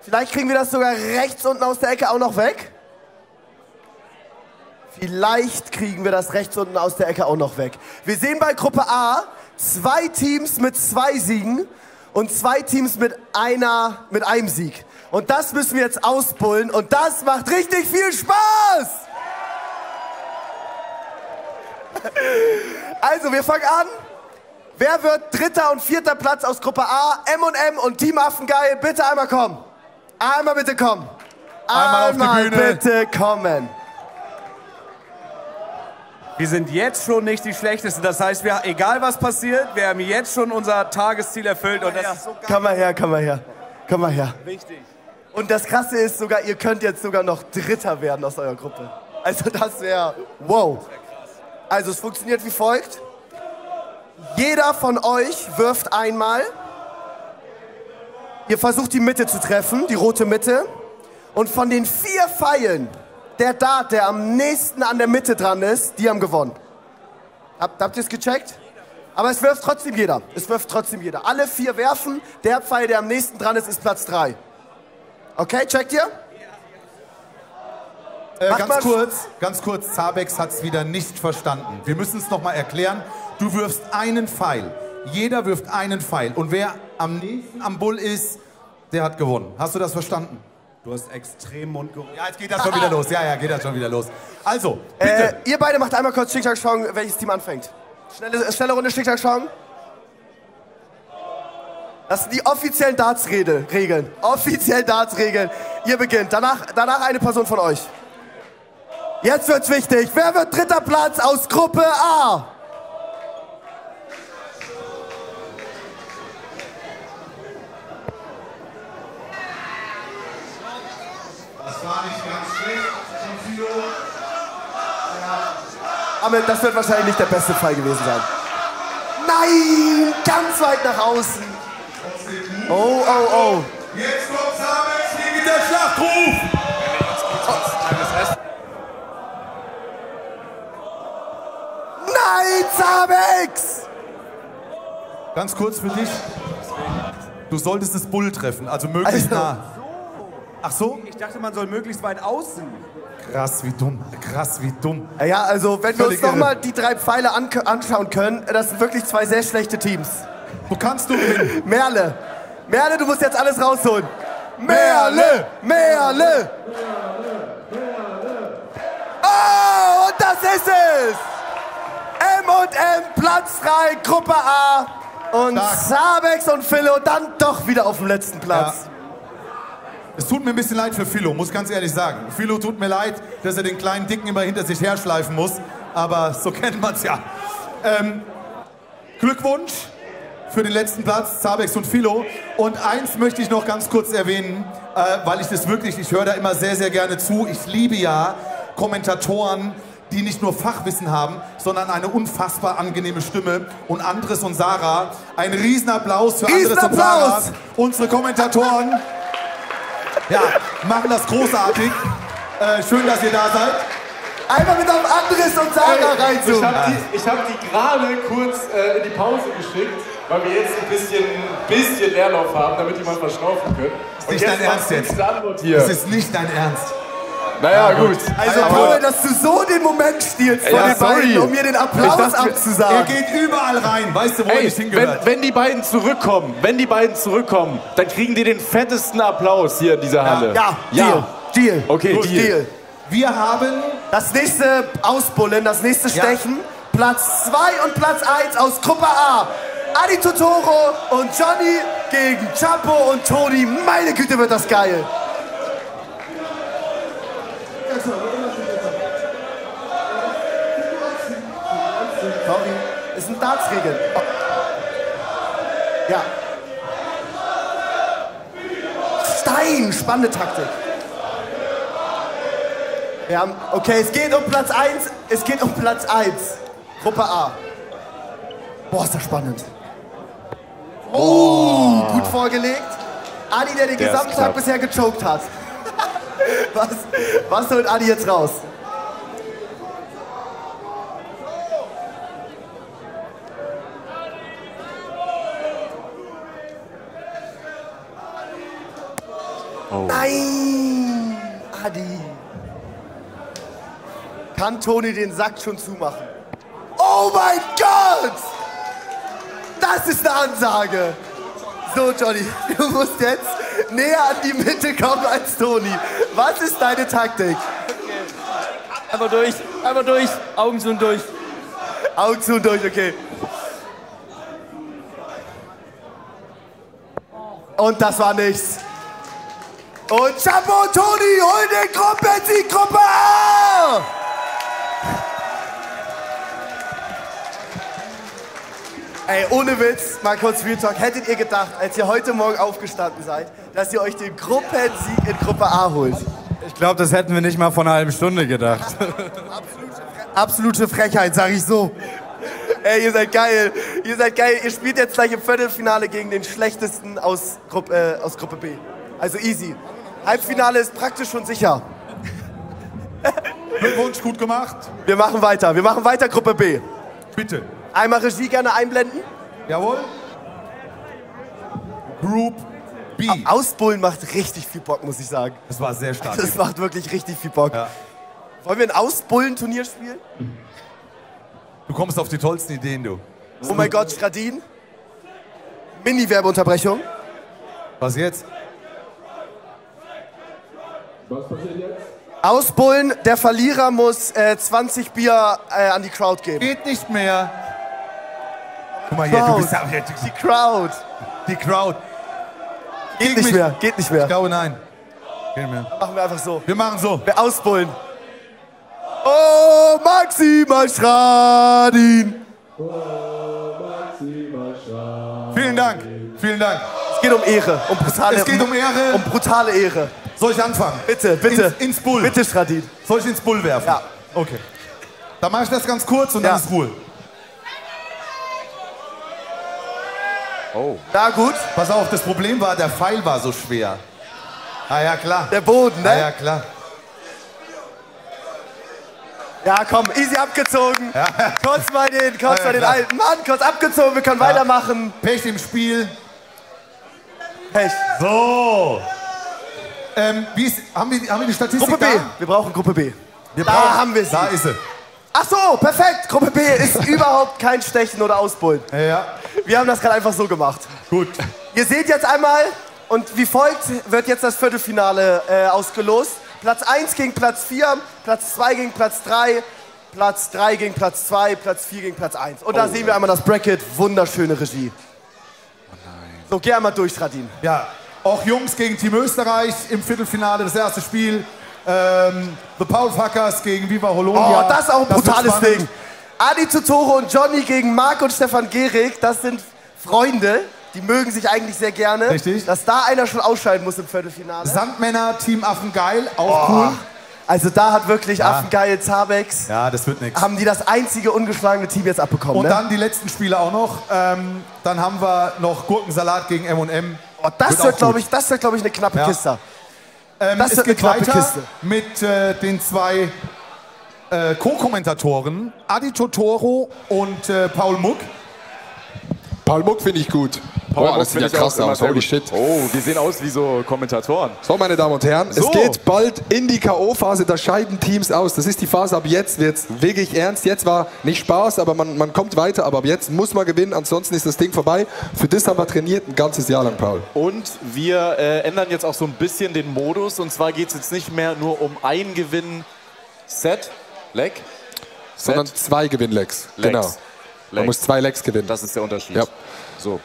Speaker 5: Vielleicht kriegen wir das sogar rechts unten aus der Ecke auch noch weg. Vielleicht kriegen wir das rechts unten aus der Ecke auch noch weg. Wir sehen bei Gruppe A 2 Teams mit 2 Siegen und 2 Teams mit einem Sieg. Und das müssen wir jetzt ausbullen und das macht richtig viel Spaß! Also, wir fangen an. Wer wird 3. und 4. Platz aus Gruppe A? M&M und Team Affengeil, bitte einmal kommen. Einmal bitte kommen.
Speaker 4: Einmal auf die Bühne.
Speaker 5: Bitte kommen.
Speaker 14: Wir sind jetzt schon nicht die Schlechtesten. Das heißt, egal was passiert, wir haben jetzt schon unser Tagesziel erfüllt. Und das ist so geil.
Speaker 5: Komm mal her.
Speaker 14: Wichtig.
Speaker 5: Und das Krasse ist sogar, ihr könnt jetzt sogar noch Dritter werden aus eurer Gruppe. Also das wäre, wow. Also es funktioniert wie folgt. Jeder von euch wirft einmal. Ihr versucht die Mitte zu treffen, die rote Mitte. Und von den 4 Pfeilen, der Dart, der am nächsten an der Mitte dran ist, die haben gewonnen. Habt ihr es gecheckt? Aber es wirft trotzdem jeder. Es wirft trotzdem jeder. Alle 4 werfen. Der Pfeil, der am nächsten dran ist, ist Platz 3. Okay, checkt ihr?
Speaker 4: Ganz kurz, Zabex hat es wieder nicht verstanden. Wir müssen es nochmal erklären. Du wirfst einen Pfeil. Jeder wirft einen Pfeil. Und wer am nächsten am Bull ist, der hat gewonnen. Hast du das verstanden?
Speaker 1: Du hast extrem Mundgeruch.
Speaker 4: Ja, jetzt geht das schon wieder los. Ja, geht das schon wieder los. Also, bitte.
Speaker 5: Ihr beide macht einmal kurz Schick-Tack-Schauen, welches Team anfängt. Schnelle Runde Schick-Tack-Schauen. Das sind die offiziellen Darts-Regeln. Offiziell Darts-Regeln. Ihr beginnt. Danach eine Person von euch. Jetzt wird's wichtig. Wer wird 3. Platz aus Gruppe A?
Speaker 4: Das war nicht ganz schlecht von Philo.
Speaker 5: Aber das wird wahrscheinlich nicht der beste Fall gewesen sein. Nein! Ganz weit nach außen. Oh.
Speaker 4: Jetzt kommt Zabex gegen der Schlachtruf.
Speaker 5: Nein, Zabex!
Speaker 4: Ganz kurz für dich. Du solltest das Bull treffen, also möglichst nah. Ach so?
Speaker 1: Ich dachte, man soll möglichst weit außen.
Speaker 4: Krass, wie dumm.
Speaker 5: Ja, also wenn wir uns nochmal die 3 Pfeile anschauen können, das sind wirklich 2 sehr schlechte Teams.
Speaker 4: Wo kannst du gewinnen?
Speaker 5: Merle, du musst jetzt alles rausholen. Merle! Oh, und das ist es! M&M, Platz 3, Gruppe A. Und Zabex und Philo dann doch wieder auf dem letzten Platz.
Speaker 4: Ja. Es tut mir ein bisschen leid für Philo, muss ganz ehrlich sagen. Philo tut mir leid, dass er den kleinen Dicken immer hinter sich herschleifen muss. Aber so kennt man's ja. Glückwunsch für den letzten Platz, Zabex und Philo. Und eins möchte ich noch ganz kurz erwähnen, weil ich höre da immer sehr, sehr gerne zu. Ich liebe ja Kommentatoren, die nicht nur Fachwissen haben, sondern eine unfassbar angenehme Stimme. Und Andres und Sarah, ein Riesenapplaus für Andres und Sarah, unsere Kommentatoren. Ja, machen das großartig. Schön, dass ihr da seid.
Speaker 5: Einmal mit auf Andres und Sarah reinzoomen.
Speaker 22: Ich hab die gerade kurz in die Pause geschickt, weil wir jetzt ein bisschen Leerlauf haben, damit die mal verschnaufen können.
Speaker 4: Das ist nicht dein Ernst jetzt. Das ist nicht dein Ernst.
Speaker 22: Naja, gut.
Speaker 5: Also, Paul, dass du so den Moment stiehlst von den beiden, um mir den Applaus abzusagen.
Speaker 4: Er geht überall rein. Weißt du, wo er nicht hingehört?
Speaker 22: Wenn die beiden zurückkommen, dann kriegen die den fettesten Applaus hier in dieser Halle.
Speaker 5: Ja. Deal.
Speaker 22: Okay, Deal.
Speaker 5: Wir haben das nächste Ausbullen, das nächste Stechen. Platz 2 und Platz 1 aus Gruppe A. Adi Totoro und Johnny gegen Chapo und Toni. Meine Güte, wird das geil. Sorry, es sind Darts-Regeln. Oh. Ja. Stein, spannende Taktik. Wir haben, okay, es geht um Platz 1. Gruppe A. Boah, ist das spannend. Oh, gut vorgelegt. Adi, der den gesamten Tag bisher gechoked hat. Was holt Adi jetzt raus?
Speaker 22: Oh.
Speaker 5: Nein, Adi. Kann Toni den Sack schon zumachen? Oh mein Gott! Das ist eine Ansage. So, Johnny, du musst jetzt näher an die Mitte kommen als Toni. Was ist deine Taktik?
Speaker 20: Okay. Einfach durch, Augen zu und durch.
Speaker 5: Augen zu und durch, okay. Und das war nichts. Und Chapo und Toni holen den Gruppensieg, Gruppe A! Ey, ohne Witz, mal kurz Real Talk. Hättet ihr gedacht, als ihr heute Morgen aufgestanden seid, dass ihr euch den Gruppensieg in Gruppe A holt?
Speaker 1: Ich glaube, das hätten wir nicht mal vor einer halben Stunde gedacht.
Speaker 5: Absolut. Absolute Frechheit, sag ich so. Ey, ihr seid geil. Ihr seid geil. Ihr spielt jetzt gleich im Viertelfinale gegen den schlechtesten aus Gruppe B. Also easy. Halbfinale ist praktisch schon sicher.
Speaker 4: Glückwunsch, gut gemacht.
Speaker 5: Wir machen weiter, Gruppe B.
Speaker 4: Bitte.
Speaker 5: Einmal Regie gerne einblenden.
Speaker 4: Jawohl. Group B.
Speaker 5: Ausbullen macht richtig viel Bock, muss ich sagen.
Speaker 4: Das war sehr stark.
Speaker 5: Das macht wirklich richtig viel Bock.
Speaker 4: Ja.
Speaker 5: Wollen wir ein Ausbullen-Turnier spielen?
Speaker 4: Du kommst auf die tollsten Ideen, du.
Speaker 5: Oh mein Gott, Stradin. Mini-Werbeunterbrechung.
Speaker 4: Was jetzt?
Speaker 21: Was passiert jetzt?
Speaker 5: Ausbullen, der Verlierer muss 20 Bier an die Crowd geben.
Speaker 4: Geht nicht mehr. Guck mal hier, du bist ja...
Speaker 5: Die Crowd.
Speaker 4: Die Crowd.
Speaker 5: Geht nicht mehr, geht nicht mehr.
Speaker 4: Ich glaube, nein. Geht nicht mehr.
Speaker 5: Machen wir einfach so.
Speaker 4: Wir machen so.
Speaker 5: Wir ausbullen. Oh, Maximal Stradin.
Speaker 4: Vielen Dank. Vielen Dank.
Speaker 5: Es geht um Ehre. Um brutale,
Speaker 4: es geht um Ehre.
Speaker 5: Um brutale Ehre.
Speaker 4: Soll ich anfangen?
Speaker 5: Bitte, bitte.
Speaker 4: Ins Bull.
Speaker 5: Bitte, Stradin.
Speaker 4: Soll ich ins Bull werfen?
Speaker 5: Ja.
Speaker 4: Okay. Dann mache ich das ganz kurz und dann ist Ruhe.
Speaker 5: Oh. Na gut.
Speaker 4: Pass auf, das Problem war, der Pfeil war so schwer. Ah ja, klar.
Speaker 5: Der Boden, ne?
Speaker 4: Ah ja, klar.
Speaker 5: Ja, komm, easy abgezogen.
Speaker 4: Ja.
Speaker 5: Kurz mal den alten Mann, kurz abgezogen, wir können weitermachen.
Speaker 4: Pech im Spiel.
Speaker 5: Pech.
Speaker 4: So. Haben wir die Statistik
Speaker 5: Gruppe B.
Speaker 4: da?
Speaker 5: Wir brauchen Gruppe B.
Speaker 4: Da
Speaker 5: haben wir sie.
Speaker 4: Da ist sie.
Speaker 5: Ach so, perfekt. Gruppe B ist überhaupt kein Stechen oder Ausbullen.
Speaker 4: Ja.
Speaker 5: Wir haben das gerade einfach so gemacht.
Speaker 4: Gut.
Speaker 5: Ihr seht jetzt einmal, und wie folgt wird jetzt das Viertelfinale ausgelost. Platz 1 gegen Platz 4, Platz 2 gegen Platz 3, Platz 3 gegen Platz 2, Platz 4 gegen Platz 1. Und da sehen wir einmal das Bracket. Wunderschöne Regie. Oh nein. So, geh einmal durch, Stradin.
Speaker 4: Ja, auch Jungs gegen Team Österreich im Viertelfinale, das erste Spiel. The Paul Fuckers gegen Viva Holonia.
Speaker 5: Oh, das ist auch ein brutales
Speaker 4: wird spannend.
Speaker 5: Ding. Adi Totoro und Johnny gegen Marc und Stefan Gehrig. Das sind Freunde, die mögen sich eigentlich sehr gerne.
Speaker 4: Richtig.
Speaker 5: Dass da einer schon ausscheiden muss im Viertelfinale.
Speaker 4: Sandmänner, Team Affengeil, auch cool.
Speaker 5: Also da hat wirklich Affengeil, Zabex,
Speaker 4: Ja, das wird nichts.
Speaker 5: haben die das einzige ungeschlagene Team jetzt abbekommen.
Speaker 4: Und
Speaker 5: ne?
Speaker 4: dann die letzten Spiele auch noch. Dann haben wir noch Gurkensalat gegen M&M.
Speaker 5: Oh, das wird, glaube ich, eine knappe Kiste. Das
Speaker 4: es
Speaker 5: wird eine
Speaker 4: geht
Speaker 5: knappe
Speaker 4: weiter
Speaker 5: Kiste.
Speaker 4: mit den zwei Co-Kommentatoren, Adi Totoro und Paul Muck.
Speaker 21: Paul Muck finde ich gut. Boah, das sieht ja krass aus. Holy shit.
Speaker 22: Oh, die sehen aus wie so Kommentatoren.
Speaker 21: So, meine Damen und Herren,
Speaker 22: So.
Speaker 21: es geht bald in die K.O.-Phase. Da scheiden Teams aus. Das ist die Phase, ab jetzt wird es wirklich ernst. Jetzt war nicht Spaß, aber man kommt weiter. Aber ab jetzt muss man gewinnen, ansonsten ist das Ding vorbei. Für das haben wir trainiert, ein ganzes Jahr lang, Paul.
Speaker 22: Und wir ändern jetzt auch so ein bisschen den Modus. Und zwar geht es jetzt nicht mehr nur um ein Gewinn Set, Leg,
Speaker 21: Sondern 2 Gewinnlegs. Genau. Man muss 2 Legs gewinnen.
Speaker 22: Das ist der Unterschied.
Speaker 21: Ja.
Speaker 22: So.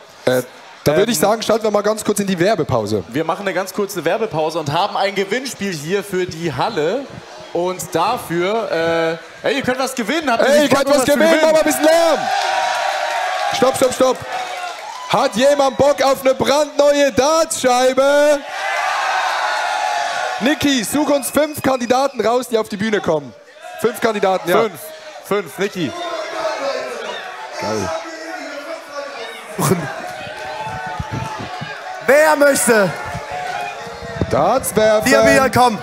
Speaker 21: Da würde ich sagen, schalten wir mal ganz kurz in die Werbepause.
Speaker 22: Wir machen eine ganz kurze Werbepause und haben ein Gewinnspiel hier für die Halle. Und dafür, hey, ihr könnt was gewinnen. Habt
Speaker 21: Hey, ihr könnt was gewinnen, mach mal ein bisschen Lärm. Stopp, stopp, stopp. Hat jemand Bock auf eine brandneue Dartscheibe? Niki, such uns 5 Kandidaten raus, die auf die Bühne kommen. 5 Kandidaten, ja.
Speaker 22: 5, Niki.
Speaker 21: Geil.
Speaker 5: Wer möchte?
Speaker 21: Darts werfen.
Speaker 5: Bier, komm.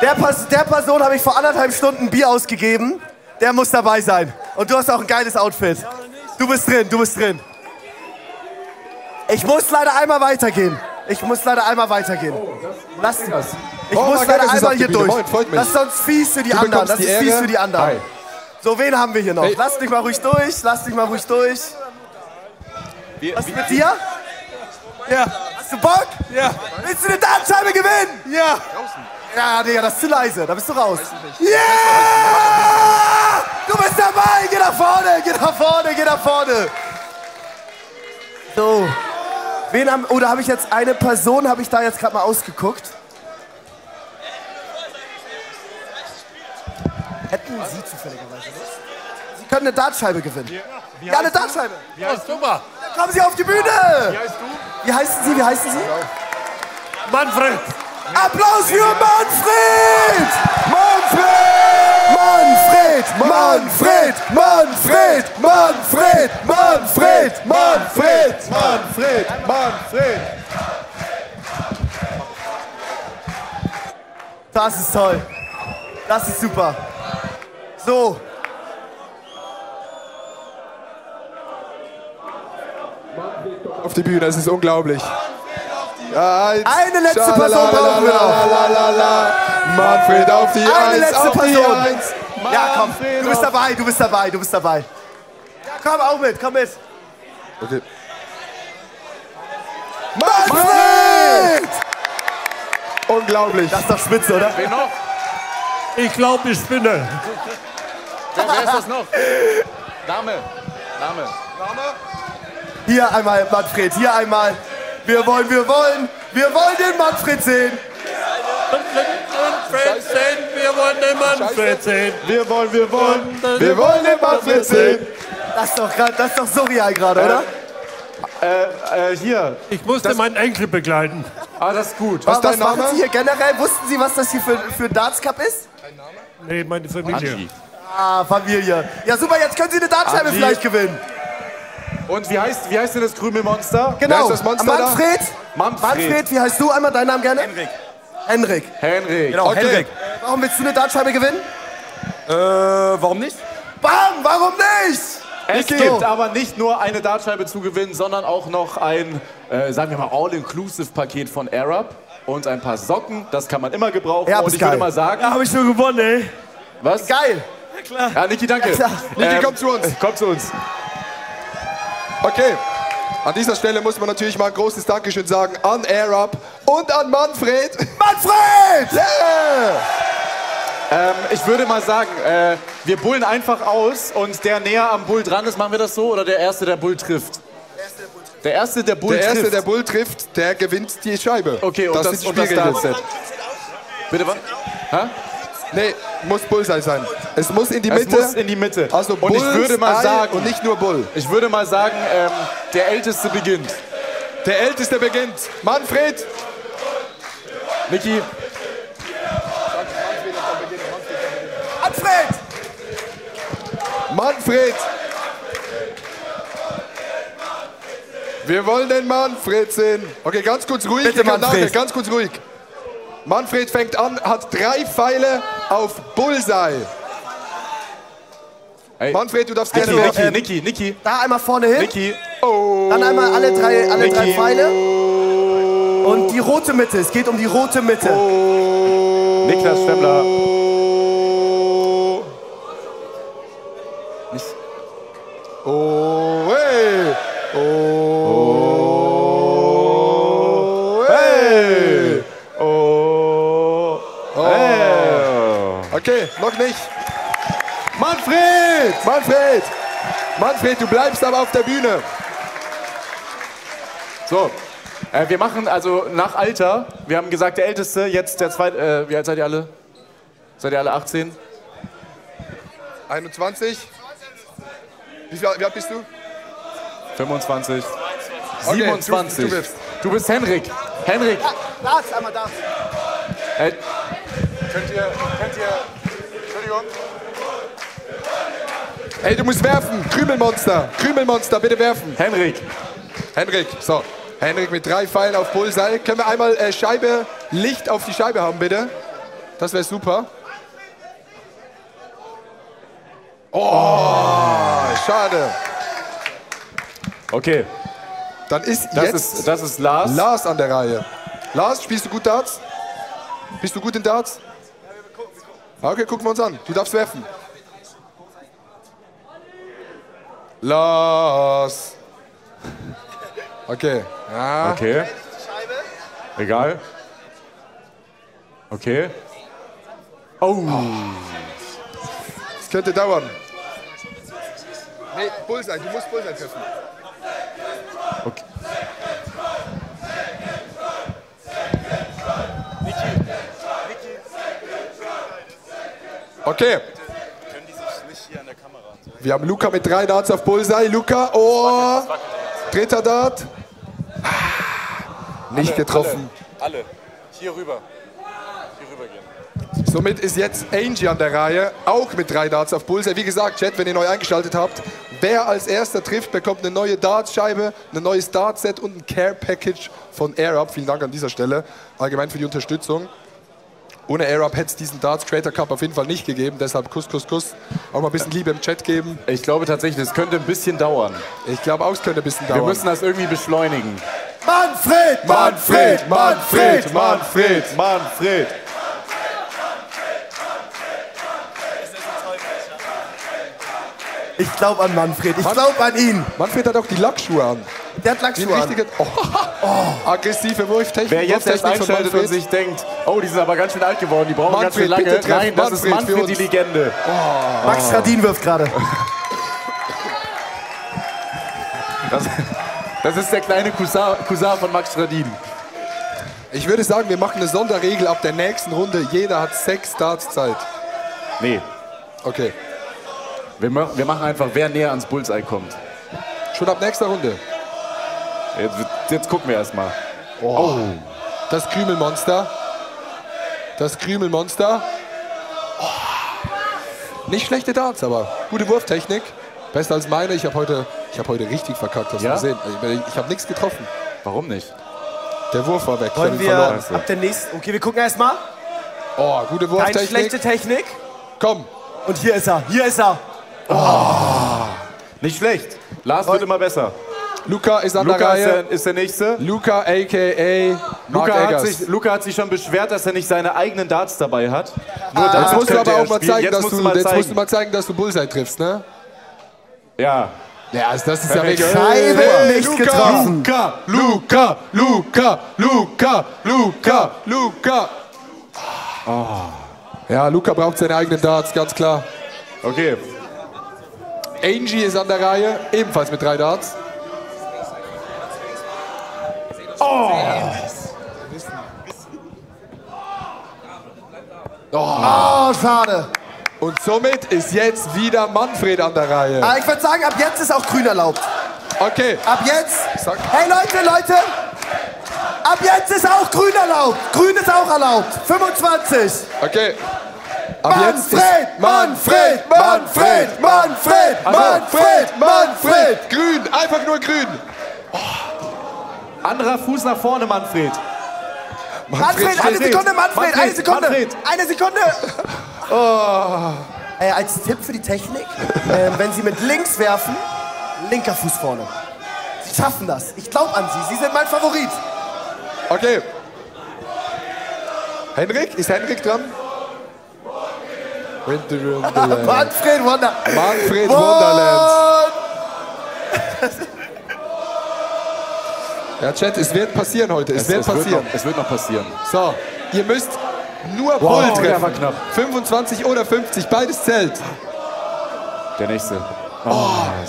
Speaker 5: Der Person habe ich vor 1,5 Stunden Bier ausgegeben. Der muss dabei sein. Und du hast auch ein geiles Outfit. Du bist drin, du bist drin. Ich muss leider einmal weitergehen. Ich muss leider einmal weitergehen. Ich muss leider einmal hier durch. Das ist sonst fies für die anderen. Das ist fies für die anderen. So, wen haben wir hier noch? Lass dich mal ruhig durch. Lass dich mal ruhig durch. Was ist mit dir? Ja. Hast du Bock? Ja. Willst du eine Dartscheibe gewinnen? Ja. Ja, Digga, das ist zu leise. Da bist du raus. Yeah! Du bist dabei. Geh nach vorne, geh nach vorne, geh nach vorne. So. Oder habe ich jetzt eine Person, habe ich da jetzt gerade mal ausgeguckt? Hätten Sie zufälligerweise was? Sie können eine Dartscheibe gewinnen. Ja, eine Dartscheibe.
Speaker 22: Wie heißt du mal?
Speaker 5: Kommen Sie auf die Bühne!
Speaker 22: Wie heißt du?
Speaker 5: Wie heißen Sie? Wie heißen Sie?
Speaker 22: Manfred!
Speaker 5: Applaus für Manfred! Manfred! Manfred! Manfred! Manfred! Manfred! Manfred! Manfred!
Speaker 4: Manfred! Manfred!
Speaker 5: Das ist toll. Das ist super. So.
Speaker 21: Auf die Bühne, das ist unglaublich.
Speaker 5: Eine letzte Person brauchen wir noch.
Speaker 21: Manfred auf die
Speaker 5: Eine
Speaker 21: 1,
Speaker 5: letzte
Speaker 21: auf die
Speaker 5: Person.
Speaker 21: 1.
Speaker 5: Ja, komm, du bist dabei, du bist dabei, du bist dabei. Ja, komm auch mit, komm mit.
Speaker 21: Okay.
Speaker 5: Manfred!
Speaker 21: Unglaublich.
Speaker 5: Das ist doch spitze, oder?
Speaker 22: Wen noch?
Speaker 8: Ich glaube, ich spinne.
Speaker 22: Wer ist das noch? Name.
Speaker 5: Hier einmal Manfred, hier einmal. Wir wollen den Manfred sehen.
Speaker 8: Wir wollen den Manfred sehen.
Speaker 21: Wir wollen den Manfred sehen.
Speaker 5: Das ist doch surreal gerade, oder?
Speaker 22: Hier.
Speaker 8: Ich musste meinen Enkel begleiten.
Speaker 22: Ah, das ist gut.
Speaker 5: Was machen Sie hier generell? Wussten Sie, was das hier für ein Darts Cup ist?
Speaker 8: Nee, meine Familie.
Speaker 5: Ah, Familie. Ja, super, jetzt können Sie eine Dartscheibe
Speaker 22: Andi.
Speaker 5: vielleicht gewinnen.
Speaker 22: Und wie heißt denn das Krümelmonster?
Speaker 5: Genau.
Speaker 22: Wer ist das Monster
Speaker 5: Manfred.
Speaker 22: da?
Speaker 5: Manfred, wie heißt du? Einmal deinen Namen gerne? Henrik.
Speaker 22: Genau,
Speaker 5: okay.
Speaker 22: Henrik.
Speaker 5: Warum willst du eine Dartscheibe gewinnen?
Speaker 22: Warum nicht?
Speaker 5: Bam, warum nicht?
Speaker 22: Es gibt aber nicht nur eine Dartscheibe zu gewinnen, sondern auch noch ein, sagen wir mal, All-Inclusive-Paket von Arab und ein paar Socken. Das kann man immer gebrauchen.
Speaker 5: Ja,
Speaker 22: und ich würde mal sagen...
Speaker 8: Ja, habe ich schon gewonnen, ey.
Speaker 22: Was?
Speaker 5: Geil.
Speaker 8: Ja, klar.
Speaker 22: Ja, Niki, danke.
Speaker 5: Ja,
Speaker 21: Niki, komm zu uns.
Speaker 22: Komm zu uns.
Speaker 21: Okay. An dieser Stelle muss man natürlich mal ein großes Dankeschön sagen an Arab und an Manfred.
Speaker 5: Manfred!
Speaker 21: Yeah!
Speaker 22: Ich würde mal sagen, wir bullen einfach aus und der näher am Bull dran ist, machen wir das so? Oder der Erste, der Bull trifft? Der Erste, der Bull
Speaker 21: trifft, der gewinnt die Scheibe.
Speaker 22: Okay, und das Dartset. Bitte was? Hä?
Speaker 21: Nee, muss Bullseye sein. Es muss in die Mitte.
Speaker 22: Es muss in die Mitte.
Speaker 21: Also
Speaker 22: und ich würde mal sagen,
Speaker 21: und nicht nur Bull.
Speaker 22: Ich würde mal sagen, der Älteste beginnt.
Speaker 21: Der Älteste beginnt. Manfred.
Speaker 22: Niki.
Speaker 5: Manfred!
Speaker 21: Manfred. Wir wollen den Manfred sehen. Okay, ganz kurz ruhig.
Speaker 5: Bitte, Manfred.
Speaker 21: Ganz kurz ruhig. Manfred fängt an, hat 3 Pfeile auf Bullseye.
Speaker 22: Hey.
Speaker 21: Manfred, du darfst gerne...
Speaker 22: Niki.
Speaker 5: Da einmal vorne hin.
Speaker 22: Niki.
Speaker 5: Dann einmal alle drei Pfeile. Und die rote Mitte. Es geht um die rote Mitte.
Speaker 22: Niklas Stemmler. Nicht.
Speaker 21: Oh, hey. Okay, noch nicht. Manfred, du bleibst aber auf der Bühne.
Speaker 22: So, wir machen also nach Alter. Wir haben gesagt, der Älteste, jetzt der Zweite. Wie alt seid ihr alle? Seid ihr alle 18?
Speaker 21: 21. Wie alt bist du?
Speaker 22: 25.
Speaker 21: Okay,
Speaker 22: 27. Du bist Henrik. Henrik.
Speaker 5: Darts, einmal Darts.
Speaker 21: Könnt ihr... Entschuldigung. Ey, du musst werfen. Krümelmonster, bitte werfen.
Speaker 22: Henrik,
Speaker 21: so. Henrik mit 3 Pfeilen auf Bullseye. Können wir einmal Licht auf die Scheibe haben, bitte? Das wäre super. Oh, schade.
Speaker 22: Okay.
Speaker 21: Dann ist
Speaker 22: das ist Lars.
Speaker 21: Lars an der Reihe. Lars, spielst du gut Darts? Bist du gut in Darts? Okay, gucken wir uns an. Du darfst werfen. Lars. Okay. Ja.
Speaker 22: Okay. Egal. Okay. Oh.
Speaker 21: Das könnte dauern. Nee, Bullseye. Du musst Bullseye treffen.
Speaker 22: Okay.
Speaker 21: Okay. Wir haben Luca mit 3 Darts auf Bullseye. Luca, oh. Dritter Dart. Nicht getroffen.
Speaker 22: Alle. Hier rüber. Hier rüber gehen.
Speaker 21: Somit ist jetzt Angie an der Reihe, auch mit 3 Darts auf Bullseye. Wie gesagt, Chat, wenn ihr neu eingeschaltet habt, wer als erster trifft, bekommt eine neue Dartscheibe, ein neues Dartset und ein Care-Package von AirUp. Vielen Dank an dieser Stelle, allgemein für die Unterstützung. Ohne AirUp hätte es diesen Darts Creator Cup auf jeden Fall nicht gegeben, deshalb Kuss, Kuss, Kuss. Auch mal ein bisschen Liebe im Chat geben.
Speaker 22: Ich glaube tatsächlich, es könnte ein bisschen dauern.
Speaker 21: Ich glaube auch, es könnte ein bisschen dauern.
Speaker 22: Wir müssen das irgendwie beschleunigen.
Speaker 4: Manfred! Manfred! Manfred! Manfred! Manfred!
Speaker 5: Ich glaube an Manfred, ich glaube an ihn.
Speaker 21: Manfred hat auch die Lackschuhe an.
Speaker 5: Der hat Lackschuhe an.
Speaker 21: Aggressive Wurftechnik.
Speaker 22: Wer jetzt erst einschaltet und sich denkt, oh, die sind aber ganz schön alt geworden, die brauchen ganz schön lange. Nein, das ist Manfred die Legende.
Speaker 5: Oh. Max Radin wirft gerade.
Speaker 22: Das ist der kleine Cousin von Max Radin.
Speaker 21: Ich würde sagen, wir machen eine Sonderregel ab der nächsten Runde. Jeder hat 6 Darts Zeit.
Speaker 22: Nee.
Speaker 21: Okay.
Speaker 22: Wir machen einfach, wer näher ans Bullseye kommt.
Speaker 21: Schon ab nächster Runde.
Speaker 22: Jetzt gucken wir erstmal.
Speaker 21: Oh. Das Krümelmonster. Das Krümelmonster. Oh. Nicht schlechte Darts, aber gute Wurftechnik. Besser als meine. Ich habe heute richtig verkackt. Hast du gesehen? Ich habe nichts getroffen.
Speaker 22: Warum nicht?
Speaker 21: Der Wurf war weg.
Speaker 5: Wollen wir ab der nächsten... Okay, wir gucken erstmal.
Speaker 21: Oh, gute Wurftechnik.
Speaker 5: Keine schlechte Technik.
Speaker 21: Komm.
Speaker 5: Und hier ist er. Hier ist er.
Speaker 22: Oh. Nicht schlecht. Lars wird immer besser.
Speaker 21: Luca ist an der Reihe.
Speaker 22: Ist der Nächste.
Speaker 21: Luca, a.k.a.
Speaker 22: Luca hat sich schon beschwert, dass er nicht seine eigenen Darts dabei hat. Nur
Speaker 21: jetzt musst du aber auch mal zeigen, dass du Bullseye triffst, ne?
Speaker 22: Ja.
Speaker 21: Ja, das ist ja mega.
Speaker 5: Scheibe nicht getroffen.
Speaker 21: Luca. Oh. Ja, Luca braucht seine eigenen Darts, ganz klar.
Speaker 22: Okay.
Speaker 21: Angie ist an der Reihe, ebenfalls mit 3 Darts.
Speaker 5: Oh, schade.
Speaker 21: Und somit ist jetzt wieder Manfred an der Reihe.
Speaker 5: Aber ich würde sagen, ab jetzt ist auch grün erlaubt.
Speaker 21: Okay.
Speaker 5: Ab jetzt. Hey Leute. Ab jetzt ist auch grün erlaubt. Grün ist auch erlaubt. 25.
Speaker 21: Okay.
Speaker 5: Manfred.
Speaker 21: Grün, einfach nur grün.
Speaker 22: Oh. Anderer Fuß nach vorne, Manfred.
Speaker 5: Manfred, eine Sekunde. Eine Sekunde. Oh. Als Tipp für die Technik, wenn Sie mit links werfen, linker Fuß vorne. Sie schaffen das. Ich glaube an Sie. Sie sind mein Favorit.
Speaker 21: Okay. Henrik, ist Henrik dran?
Speaker 5: Manfred
Speaker 21: Wonderland. Ja, Chat, es wird passieren heute. Es wird
Speaker 22: noch passieren.
Speaker 21: So, ihr müsst nur Bull treffen. Der war knapp. 25 oder 50, beides zählt.
Speaker 22: Der nächste.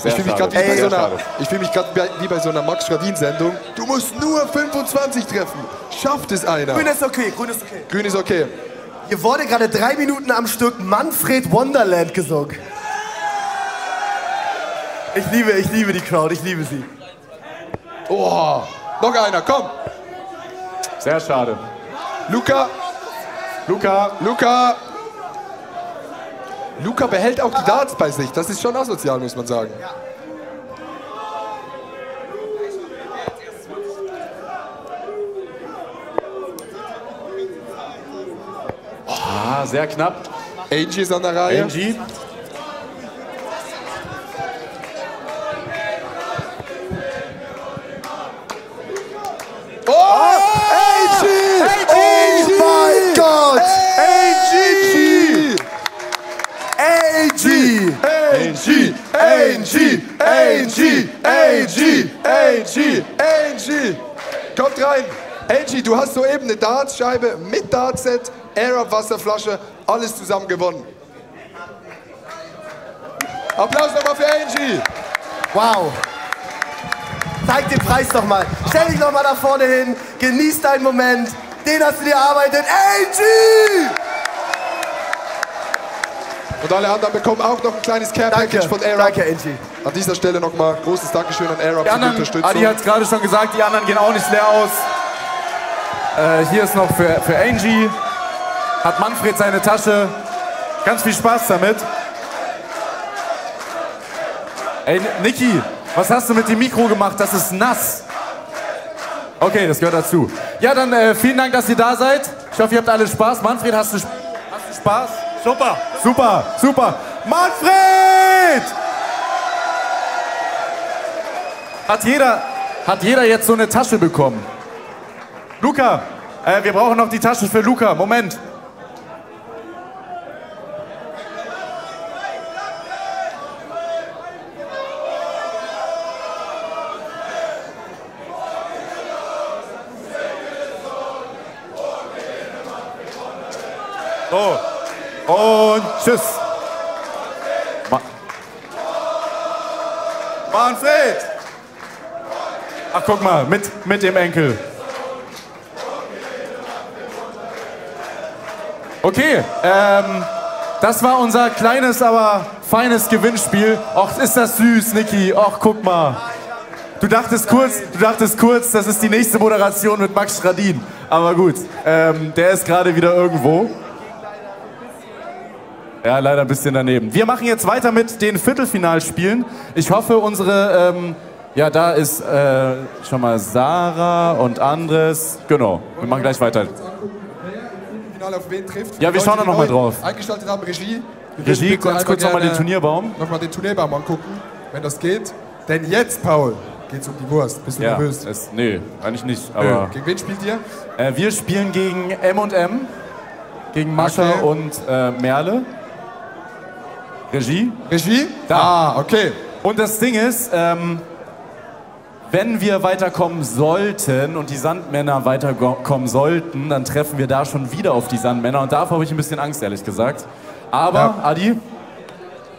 Speaker 21: Ich fühle mich gerade wie bei so einer Max Radin-Sendung. Du musst nur 25 treffen. Schafft es einer?
Speaker 5: Grün ist okay. Hier wurde gerade 3 Minuten am Stück Manfred Wonderland gesungen. Ich liebe die Crowd, ich liebe sie.
Speaker 21: Oh, noch einer, komm.
Speaker 22: Sehr schade.
Speaker 21: Luca behält auch die Darts bei sich. Das ist schon asozial, muss man sagen.
Speaker 22: Sehr knapp.
Speaker 21: Angie ist an der Reihe.
Speaker 22: Angie.
Speaker 21: Angie!
Speaker 5: Oh mein Gott!
Speaker 21: Angie! Kommt rein! Angie, du hast soeben eine Dartscheibe mit Dartset, AirUp Wasserflasche, alles zusammen gewonnen. Applaus nochmal für Angie!
Speaker 5: Wow! Zeig den Preis doch mal. Stell dich noch mal da vorne hin, genieß deinen Moment, den hast du dir erarbeitet. Angie!
Speaker 21: Und alle anderen bekommen auch noch ein kleines Care-Package von AirUp.
Speaker 5: Danke, Angie.
Speaker 21: An dieser Stelle nochmal großes Dankeschön an AirUp für die Unterstützung.
Speaker 22: Adi hat es gerade schon gesagt, die anderen gehen auch nicht leer aus. Hier ist noch für Angie. hat Manfred seine Tasche. Ganz viel Spaß damit. Ey, Niki, was hast du mit dem Mikro gemacht? Das ist nass. Okay, das gehört dazu. Ja, dann vielen Dank, dass ihr da seid. Ich hoffe, ihr habt alle Spaß. Manfred, hast du Spaß?
Speaker 8: Super.
Speaker 22: Super, super. Manfred! Hat jeder jetzt so eine Tasche bekommen? Luca, wir brauchen noch die Tasche für Luca. Moment. So. Und tschüss. Manfred! Ach, guck mal, mit dem Enkel. Okay, das war unser kleines, aber feines Gewinnspiel. Och, ist das süß, Niki. Och, guck mal. Du dachtest kurz, das ist die nächste Moderation mit Max Schradin. Aber gut, der ist gerade wieder irgendwo. Ja, leider ein bisschen daneben. Wir machen jetzt weiter mit den Viertelfinalspielen. Ich hoffe, unsere, ja, da ist schon mal Sarah und Andres. Genau, wir machen gleich weiter.
Speaker 21: Finale auf wen trifft.
Speaker 22: Ja, wir schauen da nochmal drauf.
Speaker 21: Eingeschaltet haben, Regie.
Speaker 22: Regie, ganz kurz nochmal den Turnierbaum.
Speaker 21: Nochmal den Turnierbaum angucken, wenn das geht. Denn jetzt, Paul, geht's um die Wurst. Bist du nervös?
Speaker 22: Nee, eigentlich nicht. Aber
Speaker 21: Gegen wen spielt ihr?
Speaker 22: Wir spielen gegen M&M, gegen Mascha und Merle. Regie?
Speaker 21: Regie?
Speaker 22: Da.
Speaker 21: Ah, okay.
Speaker 22: Und das Ding ist, wenn wir weiterkommen sollten und die Sandmänner weiterkommen sollten, dann treffen wir da schon wieder auf die Sandmänner. Und davor habe ich ein bisschen Angst, ehrlich gesagt. Aber, ja. Adi,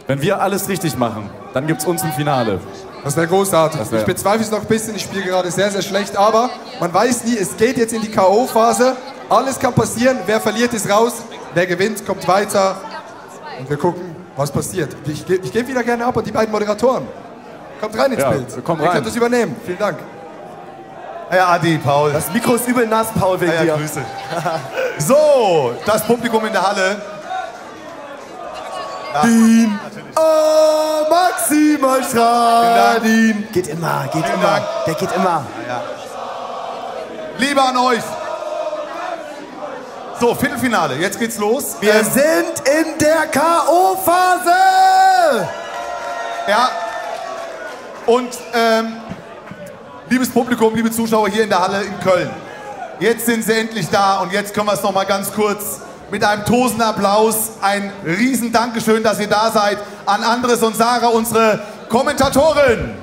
Speaker 22: wenn wir alles richtig machen, dann gibt es uns im Finale.
Speaker 21: Das wäre großartig. Ich bezweifle es noch ein bisschen. Ich spiele gerade sehr, sehr schlecht. Aber man weiß nie, es geht jetzt in die K.O.-Phase. Alles kann passieren. Wer verliert, ist raus. Wer gewinnt, kommt weiter. Und wir gucken, was passiert. Ich gebe wieder gerne ab an die beiden Moderatoren. Kommt rein ins Bild.
Speaker 22: Kommt
Speaker 21: Ihr
Speaker 22: rein.
Speaker 21: könnt das übernehmen. Vielen Dank.
Speaker 4: Ja, Adi, Paul.
Speaker 5: Das Mikro ist übel nass, Paul, wegen dir.
Speaker 4: Grüße. So, das Publikum in der Halle.
Speaker 5: Nadine. Oh, Maximal Schradin. Geht immer, geht
Speaker 4: Vielen
Speaker 5: immer.
Speaker 4: Dank.
Speaker 5: Der geht immer.
Speaker 4: Ja. Liebe an euch. So, Viertelfinale, jetzt geht's los.
Speaker 5: Wir sind in der K.O.-Phase.
Speaker 4: Ja. Und liebes Publikum, liebe Zuschauer hier in der Halle in Köln. Jetzt sind sie endlich da und jetzt können wir es noch mal ganz kurz mit einem tosenden Applaus, ein riesen Dankeschön, dass ihr da seid, an Andres und Sarah, unsere Kommentatorin.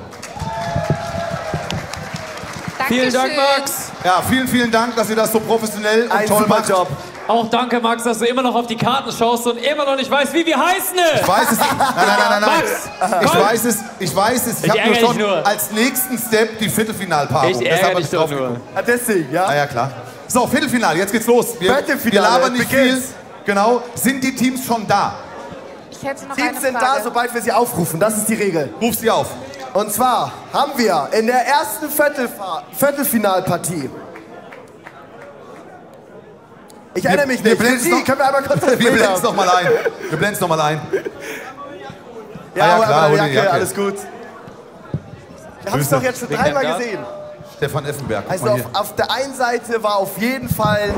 Speaker 19: Vielen Dank, Max.
Speaker 4: Ja, vielen, vielen Dank, dass ihr das so professionell und toll macht.
Speaker 5: Job.
Speaker 19: Auch danke, Max, dass du immer noch auf die Karten schaust und immer noch nicht weißt, wie wir heißen.
Speaker 4: Ich weiß es. Nein.
Speaker 19: Max,
Speaker 4: ich weiß es. Ich habe nur schon als nächsten Step die Viertelfinalpaarung.
Speaker 19: Ich ärgere dich doch nur.
Speaker 5: Deswegen, ja?
Speaker 4: Ah ja, klar. So, Viertelfinale, jetzt geht's los. Wir labern nicht viel. Genau. Sind die Teams schon da?
Speaker 16: Ich hätte noch
Speaker 5: Teams
Speaker 16: eine
Speaker 5: sind
Speaker 16: Frage.
Speaker 5: da, sobald wir sie aufrufen. Das ist die Regel.
Speaker 4: Ruf sie auf.
Speaker 5: Und zwar haben wir in der ersten Viertelfinalpartie. Ich erinnere mich nicht. Regie, können wir einmal kurz das
Speaker 4: Wir
Speaker 5: Bild
Speaker 4: blenden es
Speaker 5: haben?
Speaker 4: nochmal ein. Wir blenden es nochmal ein.
Speaker 5: Ja,
Speaker 4: Ah ja,
Speaker 5: aber
Speaker 4: klar,
Speaker 5: die
Speaker 4: hol die
Speaker 5: Jacke,
Speaker 4: Jacke.
Speaker 5: alles gut. Wir haben es doch jetzt schon dreimal gesehen.
Speaker 4: Stefan Effenberg. guck
Speaker 5: Also
Speaker 4: mal hier.
Speaker 5: auf der einen Seite war auf jeden Fall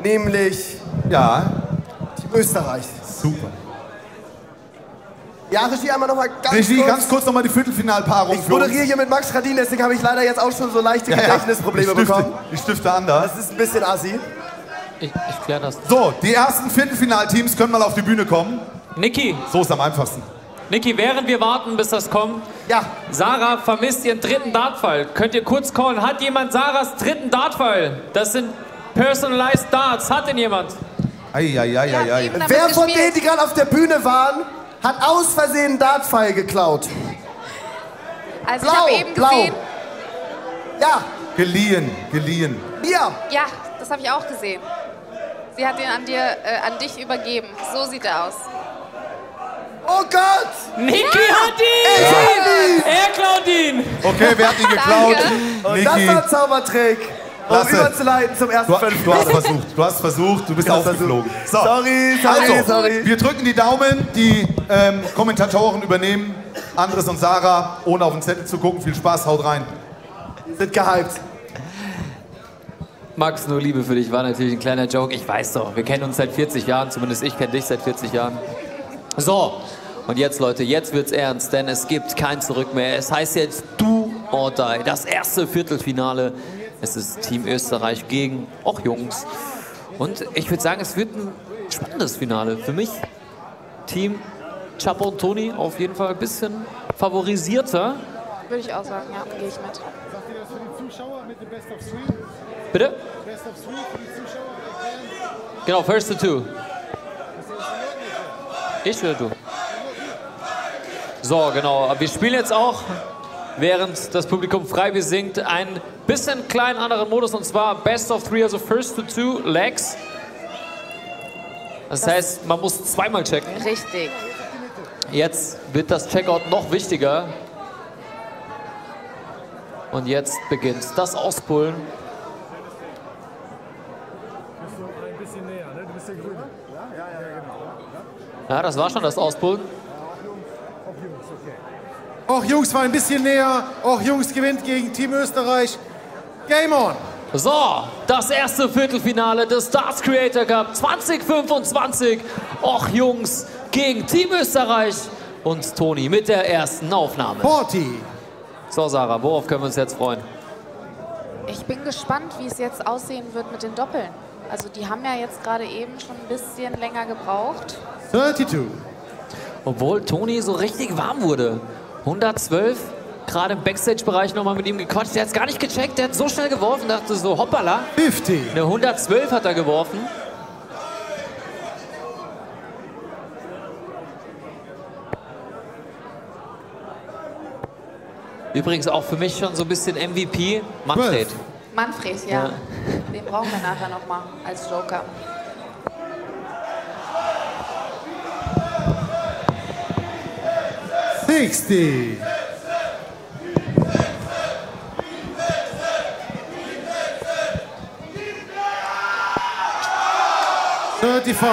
Speaker 5: nämlich Team Österreich.
Speaker 4: Super.
Speaker 5: Ja, Regie, einmal nochmal
Speaker 4: ganz kurz nochmal die Viertelfinalpaarung.
Speaker 5: Ich moderiere hier mit Max Schradin, deswegen habe ich leider jetzt auch schon so leichte Gedächtnisprobleme bekommen.
Speaker 4: Ich stifte an da.
Speaker 5: Das ist ein bisschen assi.
Speaker 19: Ich kläre das.
Speaker 4: So, die ersten Viertelfinalteams können mal auf die Bühne kommen.
Speaker 19: Niki.
Speaker 4: So ist am einfachsten.
Speaker 19: Niki, während wir warten, bis das kommt.
Speaker 5: Ja.
Speaker 19: Sarah vermisst ihren dritten Dartpfeil. Könnt ihr kurz callen? Hat jemand Sarahs dritten Dartpfeil? Das sind Personalized Darts. Hat denn jemand?
Speaker 4: Eieieiei.
Speaker 5: Wer von denen, die gerade auf der Bühne waren, hat aus Versehen einen Dartpfeil geklaut?
Speaker 16: Also ich habe eben gesehen.
Speaker 5: Ja.
Speaker 4: Geliehen.
Speaker 5: Mir.
Speaker 16: Ja, das habe ich auch gesehen. Sie hat ihn an dich übergeben. So sieht er aus.
Speaker 5: Oh Gott!
Speaker 19: Niki hat ihn!
Speaker 5: Ich hab ihn!
Speaker 19: Er klaut ihn!
Speaker 4: Okay, wer hat ihn geklaut?
Speaker 5: Und
Speaker 4: Niki.
Speaker 5: das war ein Zaubertrick. um
Speaker 4: Lasse.
Speaker 5: überzuleiten zum ersten Viertelfinale.
Speaker 4: Du hast versucht, du bist aufgeflogen. So.
Speaker 5: Sorry.
Speaker 4: Wir drücken die Daumen, die Kommentatoren übernehmen. Andres und Sarah, ohne auf den Zettel zu gucken. Viel Spaß, haut rein.
Speaker 5: Sind gehypt.
Speaker 19: Max, nur Liebe für dich, war natürlich ein kleiner Joke. Ich weiß doch, wir kennen uns seit 40 Jahren, zumindest ich kenne dich seit 40 Jahren. So, und jetzt Leute, jetzt wird's ernst, denn es gibt kein Zurück mehr. Es heißt jetzt Do or Die, das erste Viertelfinale. Es ist Team Österreich gegen auch Jungs. Und ich würde sagen, es wird ein spannendes Finale. Für mich Team Chapo und Toni auf jeden Fall ein bisschen favorisierter.
Speaker 16: Würde ich auch sagen, ja, gehe ich mit.
Speaker 18: Sagt ihr das für die Zuschauer mit dem Best of Three?
Speaker 19: Bitte?
Speaker 18: Best of Three für die Zuschauer erklären?
Speaker 19: Genau, first to two. Ich oder du? So, genau. Wir spielen jetzt auch, während das Publikum frei besingt, einen bisschen kleinen anderen Modus, und zwar Best of Three, also first to two Legs. Das heißt, man muss zweimal checken.
Speaker 16: Richtig.
Speaker 19: Jetzt wird das Checkout noch wichtiger. Und jetzt beginnt das Auspullen.
Speaker 18: Ein bisschen näher, ne? Du bist der Grüne. Ja, genau.
Speaker 19: Ja, das war schon das Auspullen.
Speaker 18: Och, Jungs war ein bisschen näher. Och, Jungs gewinnt gegen Team Österreich. Game on!
Speaker 19: So, das erste Viertelfinale des Darts Creator Cup 2025. Och, Jungs gegen Team Österreich und Toni mit der ersten Aufnahme.
Speaker 18: 40.
Speaker 19: So, Sarah, worauf können wir uns jetzt freuen?
Speaker 16: Ich bin gespannt, wie es jetzt aussehen wird mit den Doppeln. Also die haben ja jetzt gerade eben schon ein bisschen länger gebraucht.
Speaker 18: 32.
Speaker 19: Obwohl Toni so richtig warm wurde. 112, gerade im Backstage-Bereich nochmal mit ihm gequatscht. Der hat es gar nicht gecheckt, der hat so schnell geworfen, dachte so, hoppala.
Speaker 18: 50.
Speaker 19: Eine 112 hat er geworfen. Übrigens auch für mich schon so ein bisschen MVP, Manfred.
Speaker 16: Manfred, ja. Den brauchen wir nachher nochmal als Joker.
Speaker 18: $60. 35.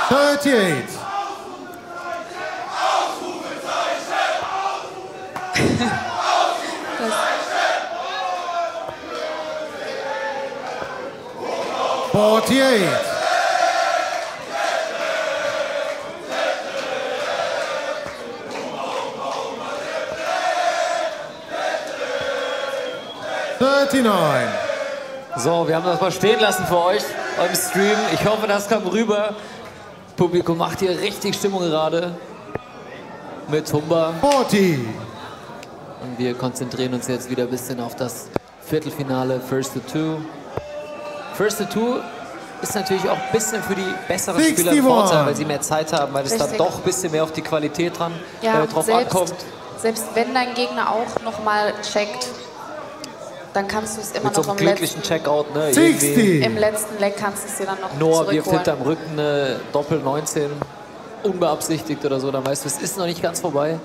Speaker 18: 38. $48. 39.
Speaker 19: So, wir haben das mal stehen lassen für euch beim Stream. Ich hoffe, das kam rüber. Das Publikum macht hier richtig Stimmung gerade mit Humba.
Speaker 18: 40.
Speaker 19: Und wir konzentrieren uns jetzt wieder ein bisschen auf das Viertelfinale First to Two. First to Two ist natürlich auch ein bisschen für die besseren Spieler ein Vorteil, weil sie mehr Zeit haben, weil es dann doch ein bisschen mehr auf die Qualität drauf ankommt.
Speaker 16: Selbst wenn dein Gegner auch nochmal checkt, dann kannst du es immer
Speaker 19: mit so
Speaker 16: noch
Speaker 19: einem glücklichen Checkout, ne?
Speaker 16: im letzten Leg kannst du es dir dann noch
Speaker 19: Noah wirft
Speaker 16: zurückholen.
Speaker 19: hinterm Rücken eine Doppel 19, unbeabsichtigt oder so, dann weißt du, es ist noch nicht ganz vorbei.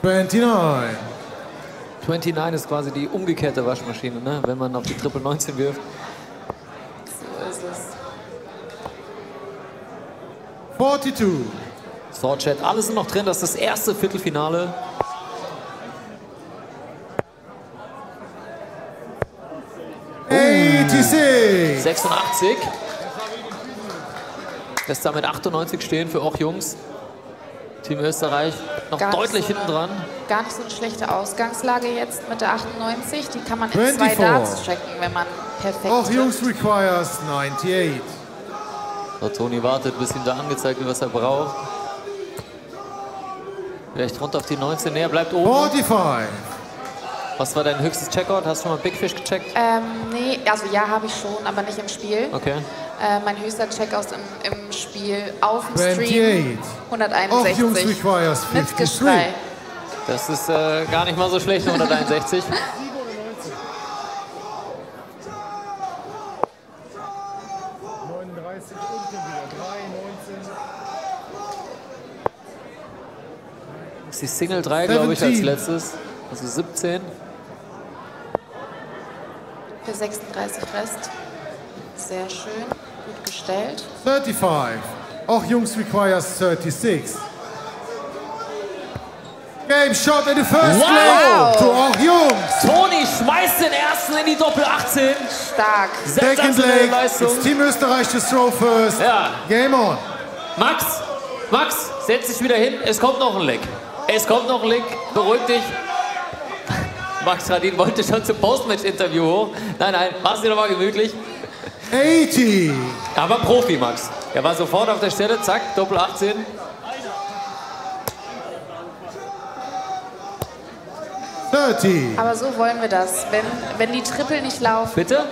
Speaker 18: 29.
Speaker 19: 29 ist quasi die umgekehrte Waschmaschine, ne? Wenn man auf die Triple 19 wirft.
Speaker 16: So ist es.
Speaker 18: 42.
Speaker 19: So, Chat, alle sind noch drin, das ist das erste Viertelfinale.
Speaker 18: Oh.
Speaker 19: 86. Lässt damit 98 stehen für auch Jungs. Team Österreich noch deutlich hinten dran.
Speaker 16: Gar nicht so eine schlechte Ausgangslage jetzt mit der 98. Die kann man in
Speaker 18: 24.
Speaker 16: 2 Darts checken, wenn man perfekt
Speaker 18: Auch Jungs
Speaker 16: trifft.
Speaker 18: requires 98.
Speaker 19: So, Toni wartet, bis ihm da angezeigt wird, was er braucht. Vielleicht runter auf die 19, näher bleibt oben.
Speaker 18: 45.
Speaker 19: Was war dein höchstes Checkout? Hast du schon mal Big Fish gecheckt?
Speaker 16: Nee, also ja, habe ich schon, aber nicht im Spiel.
Speaker 19: Okay.
Speaker 16: Mein höchster Checkout im Spiel auf dem
Speaker 18: 28.
Speaker 16: Stream 161.
Speaker 18: Auch Jungs requires
Speaker 16: Mit
Speaker 18: 53.
Speaker 16: Geschrei.
Speaker 19: Das ist gar nicht mal so schlecht, 161.
Speaker 18: 39 unten wieder. 3, 19.
Speaker 19: ist die Single 3, glaube ich, als letztes. Also 17.
Speaker 16: Für 36 Rest. Sehr schön. Gut gestellt.
Speaker 18: 35. Och Jungs requires 36. Game shot in the first
Speaker 19: Wow!
Speaker 18: leg to Och Jungs.
Speaker 19: Toni schmeißt den ersten in die Doppel 18.
Speaker 16: Stark.
Speaker 18: Second
Speaker 19: Sensationelle
Speaker 18: leg.
Speaker 19: Leistung.
Speaker 18: It's Team Österreich to throw first.
Speaker 19: Ja.
Speaker 18: Game on.
Speaker 19: Max, setz dich wieder hin. Es kommt noch ein Leg. Es kommt noch ein Leg. Beruhig dich. Max Radin wollte schon zum Postmatch-Interview hoch. Nein, mach's dir doch mal gemütlich.
Speaker 18: 80.
Speaker 19: Aber Profi, Max. Er war sofort auf der Stelle. Zack, Doppel 18.
Speaker 16: Aber so wollen wir das. Wenn die Triple nicht laufen.
Speaker 19: Bitte?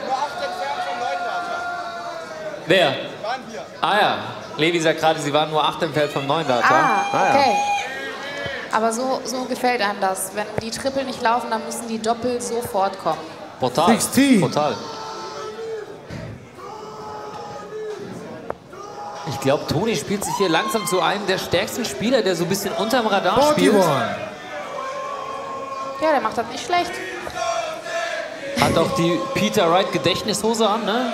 Speaker 19: Wer? Ah ja. Levi sagt gerade, sie waren nur 8 im Feld vom 9 Data.
Speaker 16: Okay. Aber so gefällt einem das. Wenn die Triple nicht laufen, dann müssen die Doppel sofort kommen.
Speaker 19: Brutal.
Speaker 18: 16.
Speaker 19: Brutal. Ich glaube, Toni spielt sich hier langsam zu einem der stärksten Spieler, der so ein bisschen unterm Radar spielt.
Speaker 18: 41.
Speaker 16: Ja, der macht das nicht schlecht.
Speaker 19: Hat auch die Peter Wright Gedächtnishose an, ne?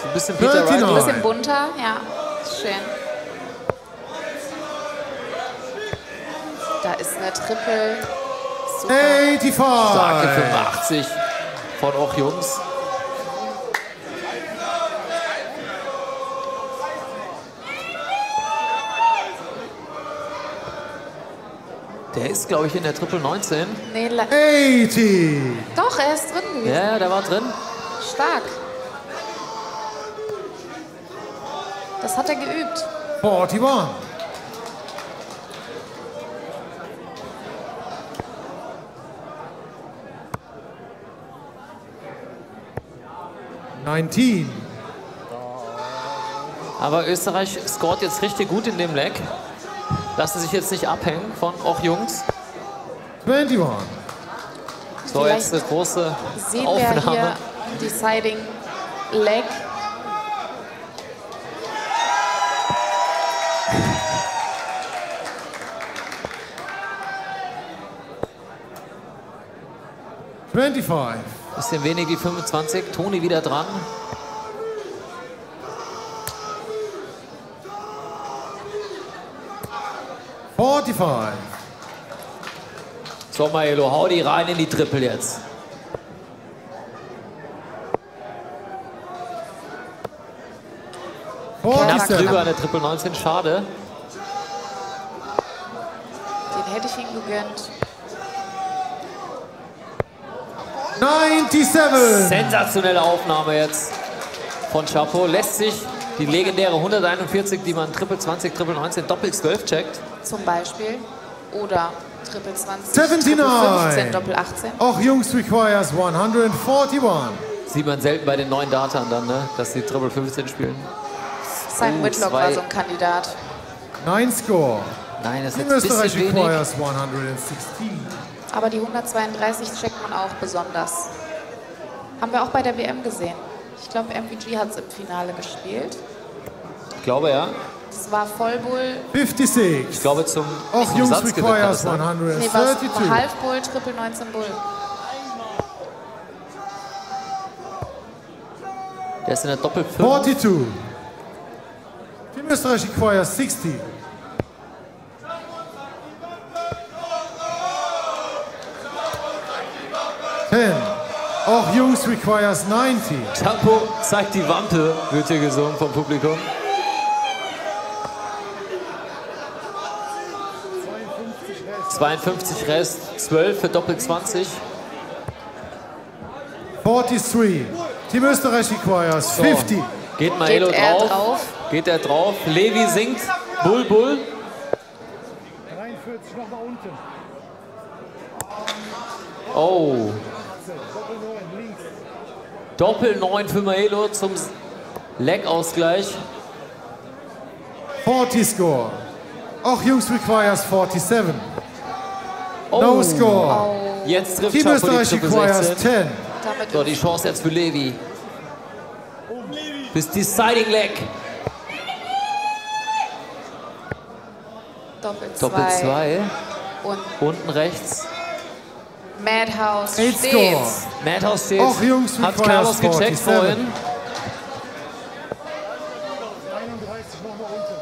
Speaker 19: So ein bisschen Peter Wright.
Speaker 16: Ein bisschen bunter, ja. Ist schön. Da ist eine Triple. Super.
Speaker 18: 85.
Speaker 19: Starke 85 von Och Jungs. Der ist, glaube ich, in der Triple 19.
Speaker 16: Nee,
Speaker 18: 80.
Speaker 16: Doch, er ist drin gewesen.
Speaker 19: Ja, der war drin.
Speaker 16: Stark. Das hat er geübt.
Speaker 18: 41.
Speaker 19: Aber Österreich scoret jetzt richtig gut in dem Leg. Lassen sich jetzt nicht abhängen von Och Jungs.
Speaker 18: 21.
Speaker 19: So,
Speaker 16: Vielleicht
Speaker 19: jetzt eine große
Speaker 16: sehen
Speaker 19: Aufnahme.
Speaker 16: wir hier Deciding Leg.
Speaker 19: Bisschen wenig wie 25. Toni wieder dran. So, Maelo, hau die rein in die Triple jetzt. Knapp drüber an der Triple 19, schade.
Speaker 16: Den hätte ich ihm gegönnt.
Speaker 18: 97.
Speaker 19: Sensationelle Aufnahme jetzt von Chapeau. Lässt sich die legendäre 141, die man Triple 20, Triple 19, Doppel 12 checkt.
Speaker 16: Zum Beispiel. Oder Triple 20,
Speaker 18: 79.
Speaker 16: Triple 15, Doppel 18.
Speaker 18: Och Jungs requires 141.
Speaker 19: Sieht man selten bei den neuen Datern dann, ne? Dass die Triple 15 spielen.
Speaker 16: Simon Whitlock war so ein Kandidat.
Speaker 18: 9 score.
Speaker 19: Nein, das ist
Speaker 18: Team
Speaker 19: jetzt ein
Speaker 18: Österreich
Speaker 19: bisschen wenig.
Speaker 18: requires 116.
Speaker 16: Aber die 132 checkt man auch besonders. Haben wir auch bei der WM gesehen. Ich glaube, MVG hat es im Finale gespielt.
Speaker 19: Ich glaube, ja.
Speaker 16: Das war Vollbull.
Speaker 18: 56.
Speaker 19: Ich glaube, zum
Speaker 18: Och Jungs
Speaker 19: Satzgewinn kann
Speaker 18: requires
Speaker 19: das sein.
Speaker 18: 132.
Speaker 16: Nee, war Halfbull, Triple 19 Bull.
Speaker 19: Der ist in der Doppel 5.
Speaker 18: 42. Team Österreich requires 60. Och Jungs requires 90.
Speaker 19: Chapeau zeigt die Wampe, wird hier gesungen vom Publikum. ...52 Rest, 12 für Doppel 20.
Speaker 18: 43. Team Österreich requires 50.
Speaker 19: Geht Maelo
Speaker 16: Geht er
Speaker 19: drauf?
Speaker 16: drauf?
Speaker 19: Geht er drauf? Levi singt. Bull, Bull.
Speaker 18: 43 noch mal unten.
Speaker 19: Oh. Doppel 9 für Maelo zum Leg-Ausgleich.
Speaker 18: 40 score. Och Jungs requires 47.
Speaker 19: Oh.
Speaker 18: No score.
Speaker 19: Jetzt trifft
Speaker 18: Team
Speaker 19: Chapeau die
Speaker 18: Österreich
Speaker 19: Triple
Speaker 18: requires
Speaker 19: 16.
Speaker 18: 10.
Speaker 19: So, die Chance jetzt für Levi. Bis Deciding Leg.
Speaker 16: Doppel
Speaker 19: Doppel
Speaker 16: 2.
Speaker 19: 2.
Speaker 16: Und
Speaker 19: Unten rechts.
Speaker 16: Madhouse
Speaker 18: 8
Speaker 16: steht.
Speaker 18: score.
Speaker 19: Madhouse steht.
Speaker 18: Och, Jungs,
Speaker 19: Hat
Speaker 18: requires
Speaker 19: Carlos gecheckt
Speaker 18: 47.
Speaker 19: vorhin.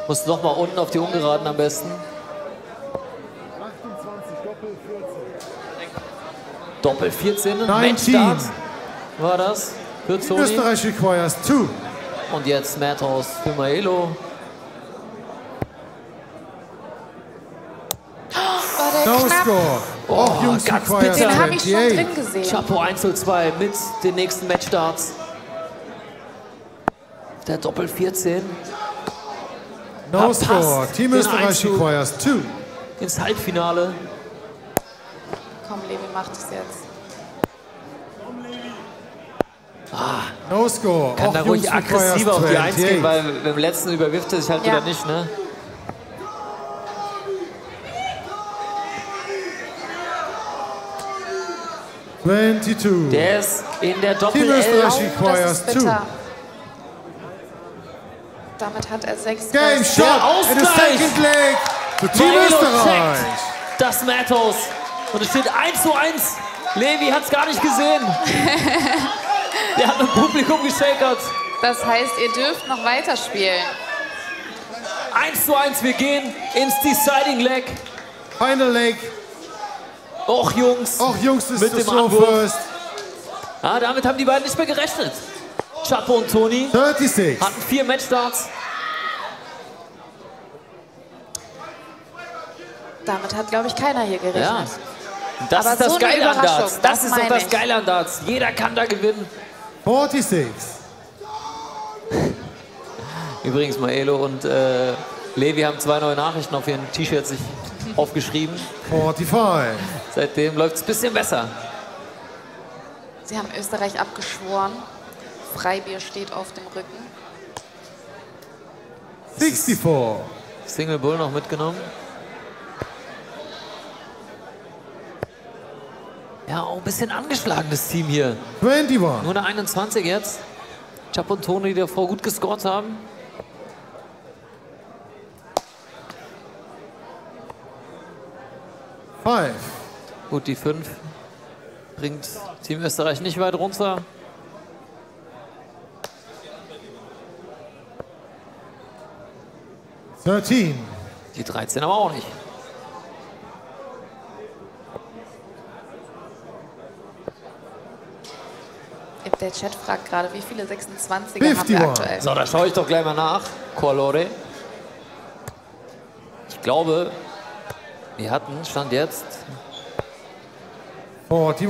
Speaker 19: Muss noch mal unten auf die Ungeraden am besten. Doppel 14.
Speaker 18: 19.
Speaker 19: Matchstart war das für Toni.
Speaker 18: Österreich requires 2.
Speaker 19: Und jetzt Madhouse für Maelo.
Speaker 18: No score. Och, Jungs
Speaker 19: ganz
Speaker 18: requires
Speaker 19: bitter.
Speaker 16: Den habe ich schon
Speaker 18: 28.
Speaker 16: drin gesehen.
Speaker 19: Chapo 1:2 mit den nächsten Matchstarts. Der Doppel 14.
Speaker 18: No score. Team
Speaker 19: den
Speaker 18: Österreich
Speaker 19: Einzug
Speaker 18: requires 2.
Speaker 19: ins Halbfinale.
Speaker 16: Komm, Levi, mach das jetzt.
Speaker 18: No score.
Speaker 19: Kann
Speaker 18: Och,
Speaker 19: da ruhig
Speaker 18: Jungs
Speaker 19: aggressiver auf die 1 gehen,
Speaker 18: 28.
Speaker 19: weil beim letzten überwirft er sich halt
Speaker 16: Ja.
Speaker 19: wieder nicht, ne? Der ist in der Doppel
Speaker 18: Team
Speaker 19: 11.
Speaker 18: Österreich
Speaker 16: Das
Speaker 18: requires
Speaker 16: ist
Speaker 18: 2.
Speaker 16: bitter. Damit hat er 6
Speaker 18: Game
Speaker 16: Points.
Speaker 18: shot
Speaker 19: Der
Speaker 18: in the
Speaker 19: Ausgleich.
Speaker 18: second leg für Team
Speaker 19: Maelo
Speaker 18: Österreich.
Speaker 19: checkt das Madhouse. Und es steht 1:1. Levi hat es gar nicht gesehen. Der hat im Publikum geschakert.
Speaker 16: Das heißt, ihr dürft noch weiterspielen.
Speaker 19: 1:1. Wir gehen ins Deciding Leg.
Speaker 18: Final leg.
Speaker 19: Och, Jungs.
Speaker 18: Och, Jungs, ist
Speaker 19: mit
Speaker 18: the
Speaker 19: dem
Speaker 18: slow
Speaker 19: Anwurf.
Speaker 18: first.
Speaker 19: Ah, damit haben die beiden nicht mehr gerechnet. Chapo und Toni
Speaker 18: 36.
Speaker 19: hatten 4 Matchstarts.
Speaker 16: Damit hat, glaube ich, keiner hier gerechnet.
Speaker 19: Ja. Und das
Speaker 16: Aber
Speaker 19: ist das
Speaker 16: so eine
Speaker 19: Geile an
Speaker 16: Überraschung,
Speaker 19: Darts. Das
Speaker 16: das
Speaker 19: ist doch
Speaker 16: meine
Speaker 19: das
Speaker 16: ich.
Speaker 19: Geile an Darts. Jeder kann da gewinnen.
Speaker 18: 46.
Speaker 19: Übrigens, Maelo und Levi haben 2 neue Nachrichten auf ihren T-Shirts sich aufgeschrieben.
Speaker 18: 45.
Speaker 19: Seitdem läuft es ein bisschen besser.
Speaker 16: Sie haben Österreich abgeschworen. Freibier steht auf dem Rücken.
Speaker 18: 64.
Speaker 19: Single Bull noch mitgenommen. Ja, auch ein bisschen angeschlagenes Team hier.
Speaker 18: 21.
Speaker 19: Nur eine 21 jetzt. Chapo und Toni, die davor gut gescored haben.
Speaker 18: Five.
Speaker 19: Gut, die 5 bringt Team Österreich nicht weit runter. Die 13 aber auch nicht.
Speaker 16: Der Chat fragt gerade, wie viele 26er haben wir aktuell?
Speaker 19: So, da schaue ich doch gleich mal nach. Qualore. Ich glaube, wir hatten, stand jetzt,
Speaker 18: 41.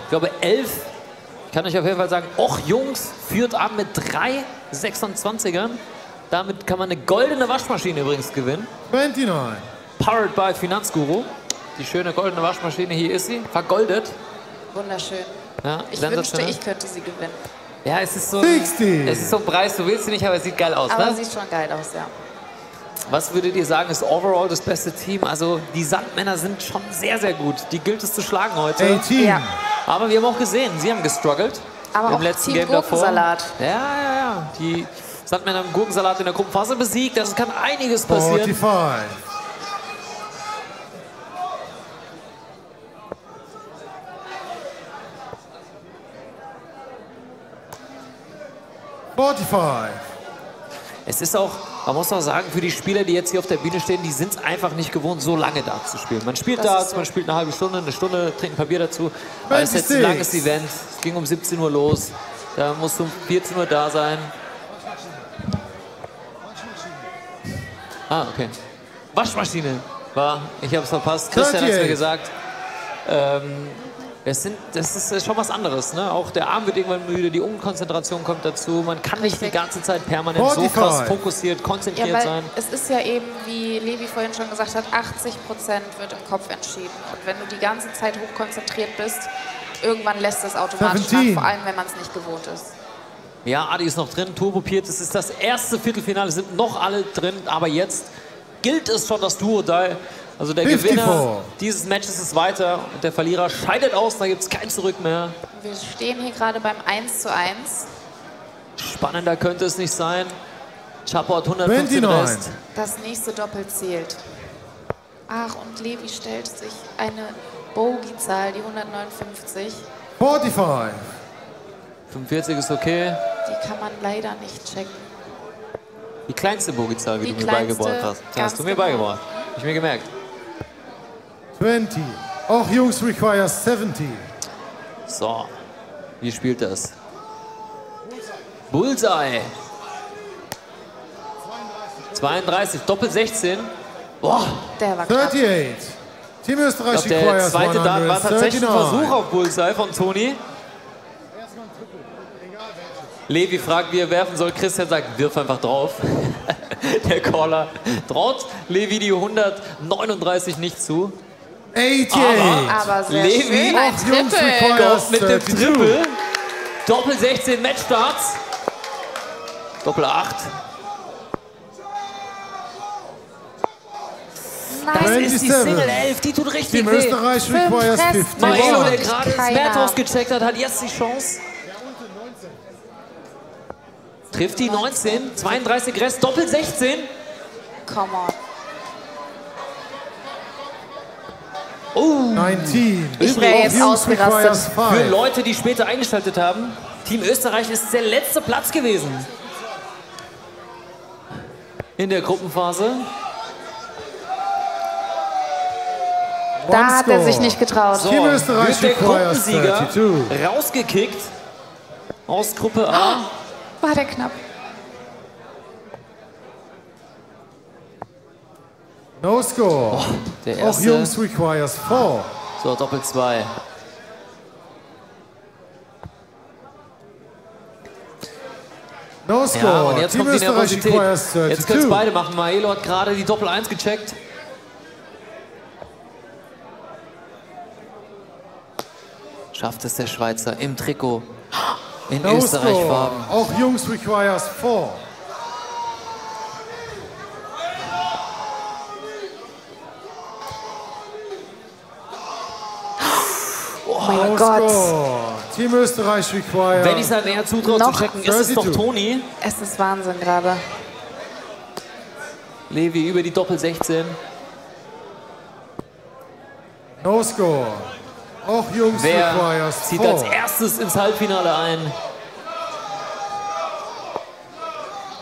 Speaker 19: ich glaube 11. Ich kann euch auf jeden Fall sagen, Och Jungs führt an mit 3 26ern. Damit kann man eine goldene Waschmaschine übrigens gewinnen.
Speaker 18: 29.
Speaker 19: Powered by Finanzguru. Die schöne goldene Waschmaschine, hier ist sie, vergoldet.
Speaker 16: Wunderschön.
Speaker 19: Ja,
Speaker 16: Ich wünschte,
Speaker 19: sensationell.
Speaker 16: ich könnte sie gewinnen.
Speaker 19: Ja, es ist so
Speaker 18: 60.
Speaker 19: es ist so ein Preis, du willst sie nicht, aber es sieht geil aus.
Speaker 16: Aber
Speaker 19: Ne?
Speaker 16: sieht schon geil aus, ja.
Speaker 19: Was würdet ihr sagen, ist overall das beste Team? Also die Sandmänner sind schon sehr, sehr gut. Die gilt es zu schlagen heute.
Speaker 18: 18.
Speaker 16: Ja.
Speaker 19: Aber wir haben auch gesehen, sie haben gestruggelt.
Speaker 16: Aber
Speaker 19: im
Speaker 16: auch
Speaker 19: letzten
Speaker 16: Team
Speaker 19: Game davor.
Speaker 16: Gurkensalat.
Speaker 19: Ja. Die Sandmänner haben Gurkensalat in der Gruppenphase besiegt. Das kann einiges passieren.
Speaker 18: 45. 45.
Speaker 19: Es ist auch, man muss auch sagen, für die Spieler, die jetzt hier auf der Bühne stehen, die sind es einfach nicht gewohnt, so lange Darts zu spielen. Man spielt
Speaker 16: Das ist
Speaker 19: Darts,
Speaker 16: so.
Speaker 19: man spielt eine halbe Stunde, eine Stunde, trinkt ein paar Bier dazu. Aber es ist jetzt ein
Speaker 18: 26.
Speaker 19: langes Event. Es ging um 17 Uhr los. Da musst du um 14 Uhr da sein. Ah, okay. Waschmaschine war, ich habe es verpasst. Christian hat es mir
Speaker 18: 38.
Speaker 19: gesagt. Das ist schon was anderes. Ne? Auch der Arm wird irgendwann müde, die Unkonzentration kommt dazu. Man kann nicht die ganze Zeit permanent so
Speaker 18: 45.
Speaker 19: krass fokussiert,
Speaker 16: Ja,
Speaker 19: konzentriert
Speaker 16: weil
Speaker 19: sein.
Speaker 16: es ist ja eben, wie Levi vorhin schon gesagt hat, 80% wird im Kopf entschieden. Und wenn du die ganze Zeit hochkonzentriert bist, irgendwann lässt es automatisch nach,
Speaker 18: 17.
Speaker 16: vor allem wenn man es nicht gewohnt ist.
Speaker 19: Ja, Adi ist noch drin, Turbo Piert, es ist das erste Viertelfinale, sind noch alle drin, aber jetzt gilt es schon das Duo-Die. Also der
Speaker 18: 54.
Speaker 19: Gewinner dieses Matches ist weiter und der Verlierer scheidet aus, da gibt es kein Zurück mehr.
Speaker 16: Wir stehen hier gerade beim 1:1.
Speaker 19: Spannender könnte es nicht sein. Chapo hat 115
Speaker 18: 29.
Speaker 19: Rest.
Speaker 16: Das nächste Doppel zählt. Ach, und Levi stellt sich eine Bogey-Zahl, die 159.
Speaker 18: 45.
Speaker 19: 45 ist okay.
Speaker 16: Die kann man leider nicht checken.
Speaker 19: Die kleinste Bogey-Zahl, wie
Speaker 16: Die
Speaker 19: du mir
Speaker 16: kleinste,
Speaker 19: beigebracht hast. Das hast du mir
Speaker 16: ganz genau.
Speaker 19: beigebracht. Hab ich mir gemerkt.
Speaker 18: 20. Auch Jungs requires 70.
Speaker 19: So, wie spielt das? Bullseye. 32, Doppel 16. Boah.
Speaker 16: Der war
Speaker 18: 38. Team Österreich
Speaker 19: Ich glaube, der
Speaker 18: requires
Speaker 19: zweite Dart war tatsächlich ein
Speaker 18: 139.
Speaker 19: Versuch auf Bullseye von Toni. Levi fragt, wie er werfen soll. Christian sagt, wirf einfach drauf. Der Caller traut Levi die 139 nicht zu.
Speaker 18: 88.
Speaker 16: Aber sehr
Speaker 19: Levi
Speaker 16: schön, ein Triple.
Speaker 19: kommt mit dem Triple. Doppel 16 Matchstarts. Doppel 8. Das ist die Single 11, die tut richtig
Speaker 18: Team
Speaker 19: weh.
Speaker 18: Österreich requires 50.
Speaker 19: Maelo, der gerade das Madhouse gecheckt hat, hat jetzt die Chance. Trifft die 19, 32 Rest, Doppel 16.
Speaker 16: Come on.
Speaker 19: Oh.
Speaker 18: 19.
Speaker 16: Ich wäre jetzt ausgerastet.
Speaker 19: Für Leute, die später eingeschaltet haben, Team Österreich ist der letzte Platz gewesen. In der Gruppenphase.
Speaker 16: Da hat er sich nicht getraut.
Speaker 19: So, wird der Gruppensieger rausgekickt aus Gruppe A.
Speaker 16: War der knapp.
Speaker 18: No score.
Speaker 19: Der
Speaker 18: Auch
Speaker 19: erste.
Speaker 18: Jungs requires 4.
Speaker 19: So, Doppel 2.
Speaker 18: No score.
Speaker 19: Ja, und jetzt
Speaker 18: Team
Speaker 19: kommt die
Speaker 18: Österreich
Speaker 19: Nervosität.
Speaker 18: requires 32.
Speaker 19: Jetzt können es beide machen. Maelo hat gerade die Doppel 1 gecheckt. Schafft es der Schweizer im Trikot in
Speaker 18: No
Speaker 19: Österreich-Farben.
Speaker 18: score. Auch Jungs requires 4.
Speaker 16: Oh mein
Speaker 18: No
Speaker 16: Gott.
Speaker 18: score. Team Österreich requires.
Speaker 19: Wenn ich es halt näher zutraue zu checken, ist es doch
Speaker 18: 32.
Speaker 19: Toni.
Speaker 16: Es ist Wahnsinn gerade.
Speaker 19: Levi über die Doppel 16.
Speaker 18: No score. Auch Jungs
Speaker 19: Wer
Speaker 18: requires
Speaker 19: zieht als
Speaker 18: 4.
Speaker 19: erstes ins Halbfinale ein?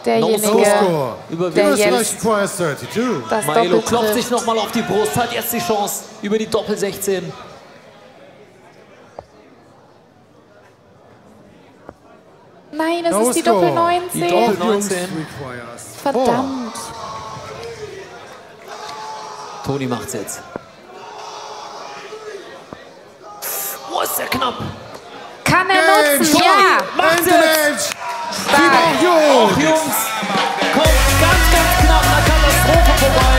Speaker 16: Derjenige,
Speaker 18: No score.
Speaker 19: Über
Speaker 18: Team
Speaker 16: der
Speaker 18: Österreich
Speaker 16: jetzt
Speaker 18: requires 32.
Speaker 16: das
Speaker 19: Maelo
Speaker 16: Doppel
Speaker 19: klopft sich
Speaker 16: trifft.
Speaker 19: nochmal auf die Brust, hat jetzt die Chance über die Doppel 16.
Speaker 16: Nein, es
Speaker 18: No
Speaker 16: ist die
Speaker 18: score.
Speaker 16: Doppel 19.
Speaker 19: Die Doppel
Speaker 18: Auch Jungs
Speaker 19: 19.
Speaker 18: requires 4.
Speaker 16: Verdammt.
Speaker 19: Toni macht's jetzt. Oh, ist der knapp.
Speaker 16: Kann er
Speaker 18: Game,
Speaker 16: nutzen?
Speaker 18: Toni,
Speaker 16: Ja.
Speaker 19: macht's
Speaker 18: Ende
Speaker 19: jetzt.
Speaker 18: Match. Team auch Jungs.
Speaker 19: Auch Jungs, kommt ganz knapp an der Katastrophe vorbei.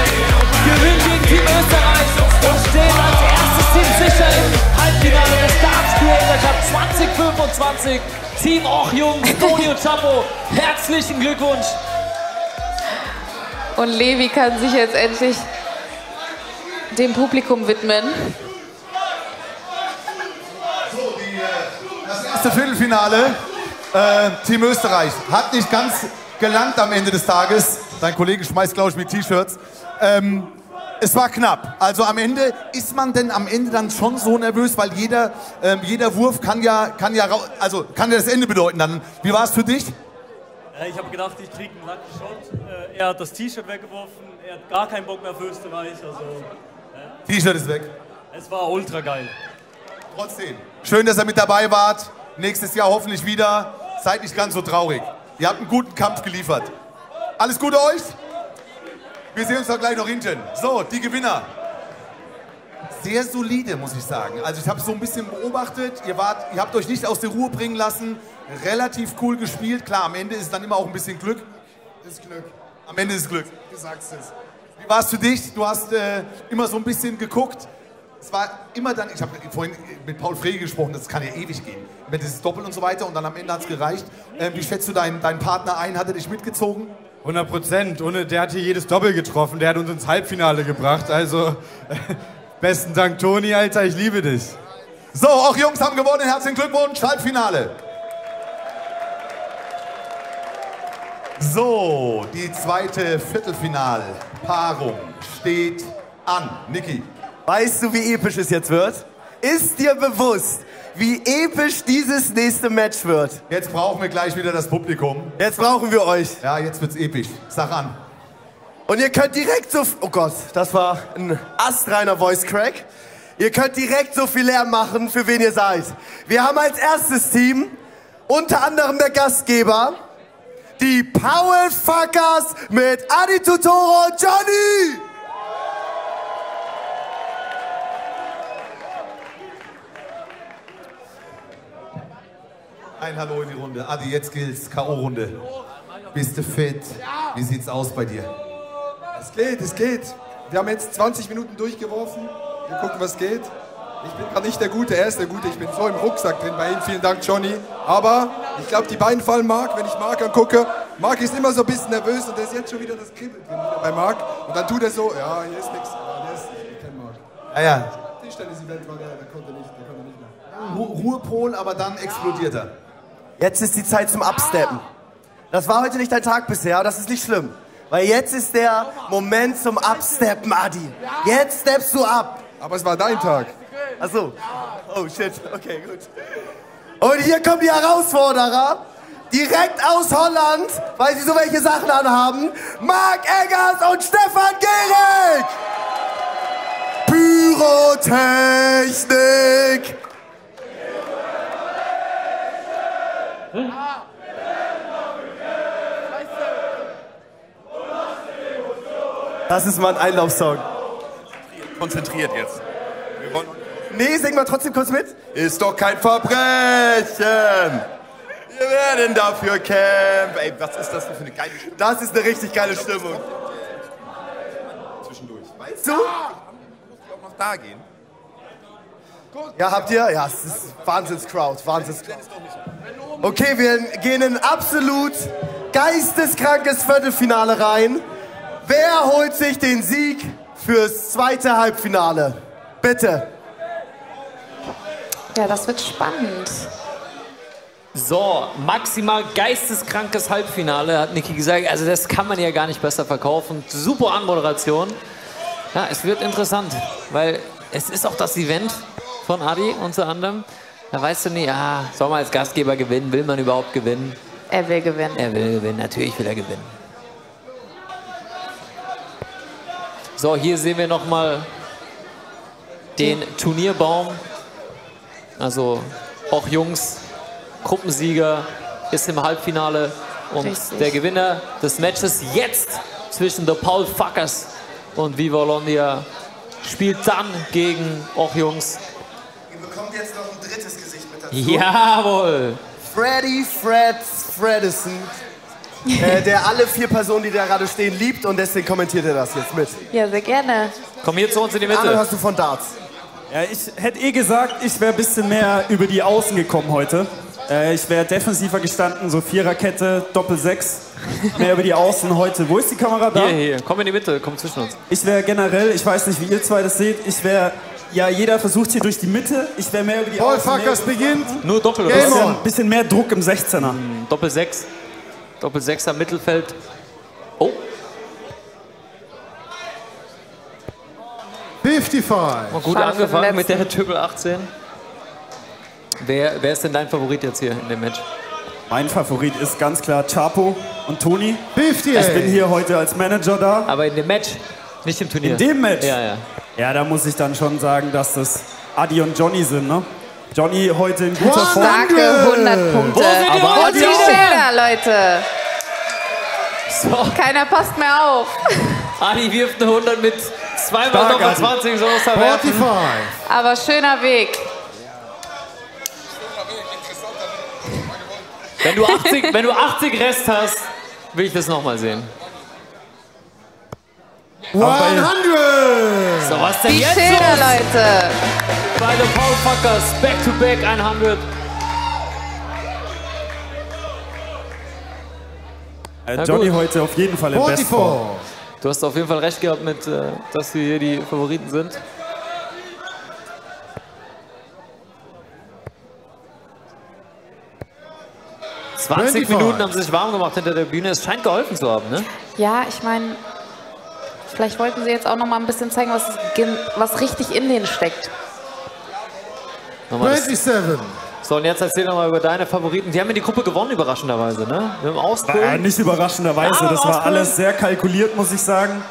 Speaker 19: Gewinnt gegen Team Österreich und stehen als erstes Team sicher im Halbfinale des Darts Creator Cup 2025. Team auch Jungs, Toni und Chapo, herzlichen Glückwunsch.
Speaker 16: Und Levi kann sich jetzt endlich dem Publikum widmen.
Speaker 4: Das erste Viertelfinale, Team Österreich, hat nicht ganz gelangt am Ende des Tages. Dein Kollege schmeißt, glaube ich, mit T-Shirts. Es war knapp. Also am Ende, ist man denn am Ende dann schon so nervös, weil jeder Wurf kann ja das Ende bedeuten dann. Wie war es für dich?
Speaker 6: Ich habe gedacht, ich kriege einen Lucky Shot. Er hat das T-Shirt weggeworfen, er hat gar keinen Bock mehr für Österreich. Also,
Speaker 4: T-Shirt ist weg.
Speaker 6: es war ultra geil.
Speaker 4: Trotzdem. Schön, dass ihr mit dabei wart. Nächstes Jahr hoffentlich wieder. Seid nicht ganz so traurig. Ihr habt einen guten Kampf geliefert. Alles Gute euch. Wir sehen uns doch gleich noch hinten. So, die Gewinner. Sehr solide, muss ich sagen. Also ich habe so ein bisschen beobachtet. Ihr habt euch nicht aus der Ruhe bringen lassen. Relativ cool gespielt. Klar, am Ende ist es dann immer auch ein bisschen Glück.
Speaker 18: Das ist Glück.
Speaker 4: Am Ende ist es Glück.
Speaker 18: Du sagst es.
Speaker 4: Wie war es für dich? Du hast immer so ein bisschen geguckt. Es war immer dann, ich habe vorhin mit Paul Frege gesprochen, das kann ja ewig gehen. Mit dieses Doppel und so weiter und dann am Ende hat es gereicht. Wie schätzt du deinen Partner ein? Hat er dich mitgezogen?
Speaker 10: 100%. Der hat hier jedes Doppel getroffen. Der hat uns ins Halbfinale gebracht. Also, besten Dank, Toni, Alter, ich liebe dich.
Speaker 4: So, auch Jungs haben gewonnen. Herzlichen Glückwunsch, Halbfinale. So, die zweite Viertelfinalpaarung steht An, Niki.
Speaker 5: Weißt du, wie episch es jetzt wird? Ist dir bewusst, wie episch dieses nächste Match wird?
Speaker 4: Jetzt brauchen wir gleich wieder das Publikum.
Speaker 5: Jetzt brauchen wir euch.
Speaker 4: Ja, jetzt wird's episch. Sag an.
Speaker 5: Und ihr könnt direkt so... Oh Gott, das war ein astreiner Voice Crack. Ihr könnt direkt so viel Lärm machen, für wen ihr seid. Wir haben als erstes Team, unter anderem der Gastgeber, die Powerfuckers mit Adi Tutoro und Johnny.
Speaker 4: Ein Hallo in die Runde. Adi, jetzt gilt's. K.O.-Runde. Bist du fit? Wie sieht's aus bei dir?
Speaker 21: Es geht, es geht. Wir haben jetzt 20 Minuten durchgeworfen. Wir gucken, was geht. Ich bin gerade nicht der Gute, er ist der Gute. Ich bin so im Rucksack drin bei ihm. Vielen Dank, Johnny. Aber ich glaube, die beiden fallen Marc. Wenn ich Marc angucke, Marc ist immer so ein bisschen nervös und da ist jetzt schon wieder das Kribbeln drin bei Marc. Und dann tut er so, ja, hier ist nichts. Ich kenne Marc.
Speaker 4: Ah ja.
Speaker 21: Tischtennis-Event war der konnte nicht mehr.
Speaker 4: Ruhepol, aber dann explodiert er.
Speaker 5: Jetzt ist die Zeit zum Absteppen. Das war heute nicht dein Tag bisher, das ist nicht schlimm. Weil jetzt ist der Moment zum Absteppen, Adi. Jetzt steppst du ab.
Speaker 21: Aber es war dein Tag.
Speaker 5: Ach so. Oh shit, okay, gut. Und hier kommen die Herausforderer. Direkt aus Holland, weil sie so welche Sachen anhaben. Marc Eggers und Stefan Gehrig. Pyrotechnik. Das ist mal ein Einlaufsong.
Speaker 1: Konzentriert jetzt. Wir wollen
Speaker 5: Nee, sing mal trotzdem kurz mit.
Speaker 1: Ist doch kein Verbrechen. Wir werden dafür kämpfen. Ey, was ist das denn für eine geile Stimmung?
Speaker 5: Das ist eine richtig geile Stimmung.
Speaker 1: Zwischendurch.
Speaker 5: Weißt du?
Speaker 1: Muss ich auch noch da gehen?
Speaker 5: Ja, habt ihr? Ja, es ist Wahnsinns-Crowd, Wahnsinns-Crowd. Okay, wir gehen in ein absolut geisteskrankes Viertelfinale rein. Wer holt sich den Sieg fürs zweite Halbfinale? Bitte.
Speaker 16: Ja, das wird spannend.
Speaker 19: So, maximal geisteskrankes Halbfinale, hat Niki gesagt. Also das kann man ja gar nicht besser verkaufen. Super Anmoderation. Ja, es wird interessant, weil es ist auch das Event von Adi unter anderem. Da weißt du nicht, ja, soll man als Gastgeber gewinnen? Will man überhaupt gewinnen?
Speaker 16: Er will gewinnen.
Speaker 19: Er will gewinnen, natürlich will er gewinnen. So, hier sehen wir nochmal den Turnierbaum. Also auch Jungs, Gruppensieger ist im Halbfinale. Und
Speaker 16: Richtig.
Speaker 19: der Gewinner des Matches jetzt zwischen The Powerfuckers und Viva Londia spielt dann gegen auch Jungs.
Speaker 5: Ihr bekommt jetzt noch ein drittes Gesicht mit dazu.
Speaker 19: Jawohl!
Speaker 5: Freddy Fredison. Der alle 4 Personen, die da gerade stehen, liebt und deswegen kommentiert er das jetzt mit.
Speaker 16: Ja, sehr gerne.
Speaker 19: Komm hier zu uns in die Mitte.
Speaker 5: Arne, hast du von Darts?
Speaker 12: Ja, ich hätte gesagt, ich wäre ein bisschen mehr über die Außen gekommen heute. Ich wäre defensiver gestanden, so Viererkette, Doppel-6. Mehr über die Außen heute. Wo ist die Kamera da?
Speaker 19: Hier, komm in die Mitte, komm zwischen uns.
Speaker 12: Ich wäre generell, ich weiß nicht, wie ihr zwei das seht, ich wäre, ja, jeder versucht hier durch die Mitte. Ich wäre mehr über die Außen.
Speaker 18: Powerfuckers beginnt.
Speaker 19: Nur Doppel, oder?
Speaker 12: Ein bisschen mehr Druck im 16er.
Speaker 19: Doppel-6. Doppel-6 am Mittelfeld. Oh.
Speaker 18: 55.
Speaker 19: Mal gut
Speaker 16: Schade für den
Speaker 19: angefangen mit der
Speaker 16: letzten.
Speaker 19: Triple 18. Wer ist denn dein Favorit jetzt hier in dem Match?
Speaker 12: Mein Favorit ist ganz klar Chapo und Toni.
Speaker 18: 58.
Speaker 12: Ich bin hier heute als Manager da.
Speaker 19: Aber in dem Match, nicht im Turnier.
Speaker 12: In dem Match?
Speaker 19: Ja, ja.
Speaker 12: Ja, da muss ich dann schon sagen, dass das Adi und Johnny sind, ne? Johnny heute in guter Form.
Speaker 16: Starke 100 Punkte.
Speaker 12: Aber
Speaker 16: Und die Schilder, Leute.
Speaker 19: So.
Speaker 16: Keiner passt mehr auf.
Speaker 19: Adi wirft eine 100 mit zweimal
Speaker 12: Stark,
Speaker 19: Doppel
Speaker 12: Adi.
Speaker 19: 20 so aus der Werfen.
Speaker 18: 45.
Speaker 16: Aber schöner Weg.
Speaker 19: Wenn du 80 Rest hast, will ich das nochmal sehen.
Speaker 18: 100.
Speaker 19: So, was denn
Speaker 16: Die
Speaker 19: jetzt
Speaker 16: Schilder,
Speaker 19: los?
Speaker 16: Leute.
Speaker 19: Bei The Powerfuckers, back-to-back 100.
Speaker 12: Johnny
Speaker 19: gut.
Speaker 12: heute auf jeden Fall in Bestform.
Speaker 18: 44.
Speaker 19: Du hast auf jeden Fall recht gehabt mit, dass wir hier die Favoriten sind. ...20
Speaker 18: 25.
Speaker 19: Minuten haben sie sich warm gemacht hinter der Bühne. Es scheint geholfen zu haben, ne?
Speaker 16: Ja, ich meine,
Speaker 2: Vielleicht wollten sie jetzt auch noch mal ein bisschen zeigen, was richtig in denen steckt.
Speaker 18: 27.
Speaker 19: So, und jetzt erzähl doch mal über deine Favoriten. Die haben ja die Gruppe gewonnen, überraschenderweise, ne? Mit dem Auspullen.
Speaker 12: Nicht überraschenderweise,
Speaker 19: Ja,
Speaker 12: das war
Speaker 19: Auspullen.
Speaker 12: alles sehr kalkuliert, muss ich sagen.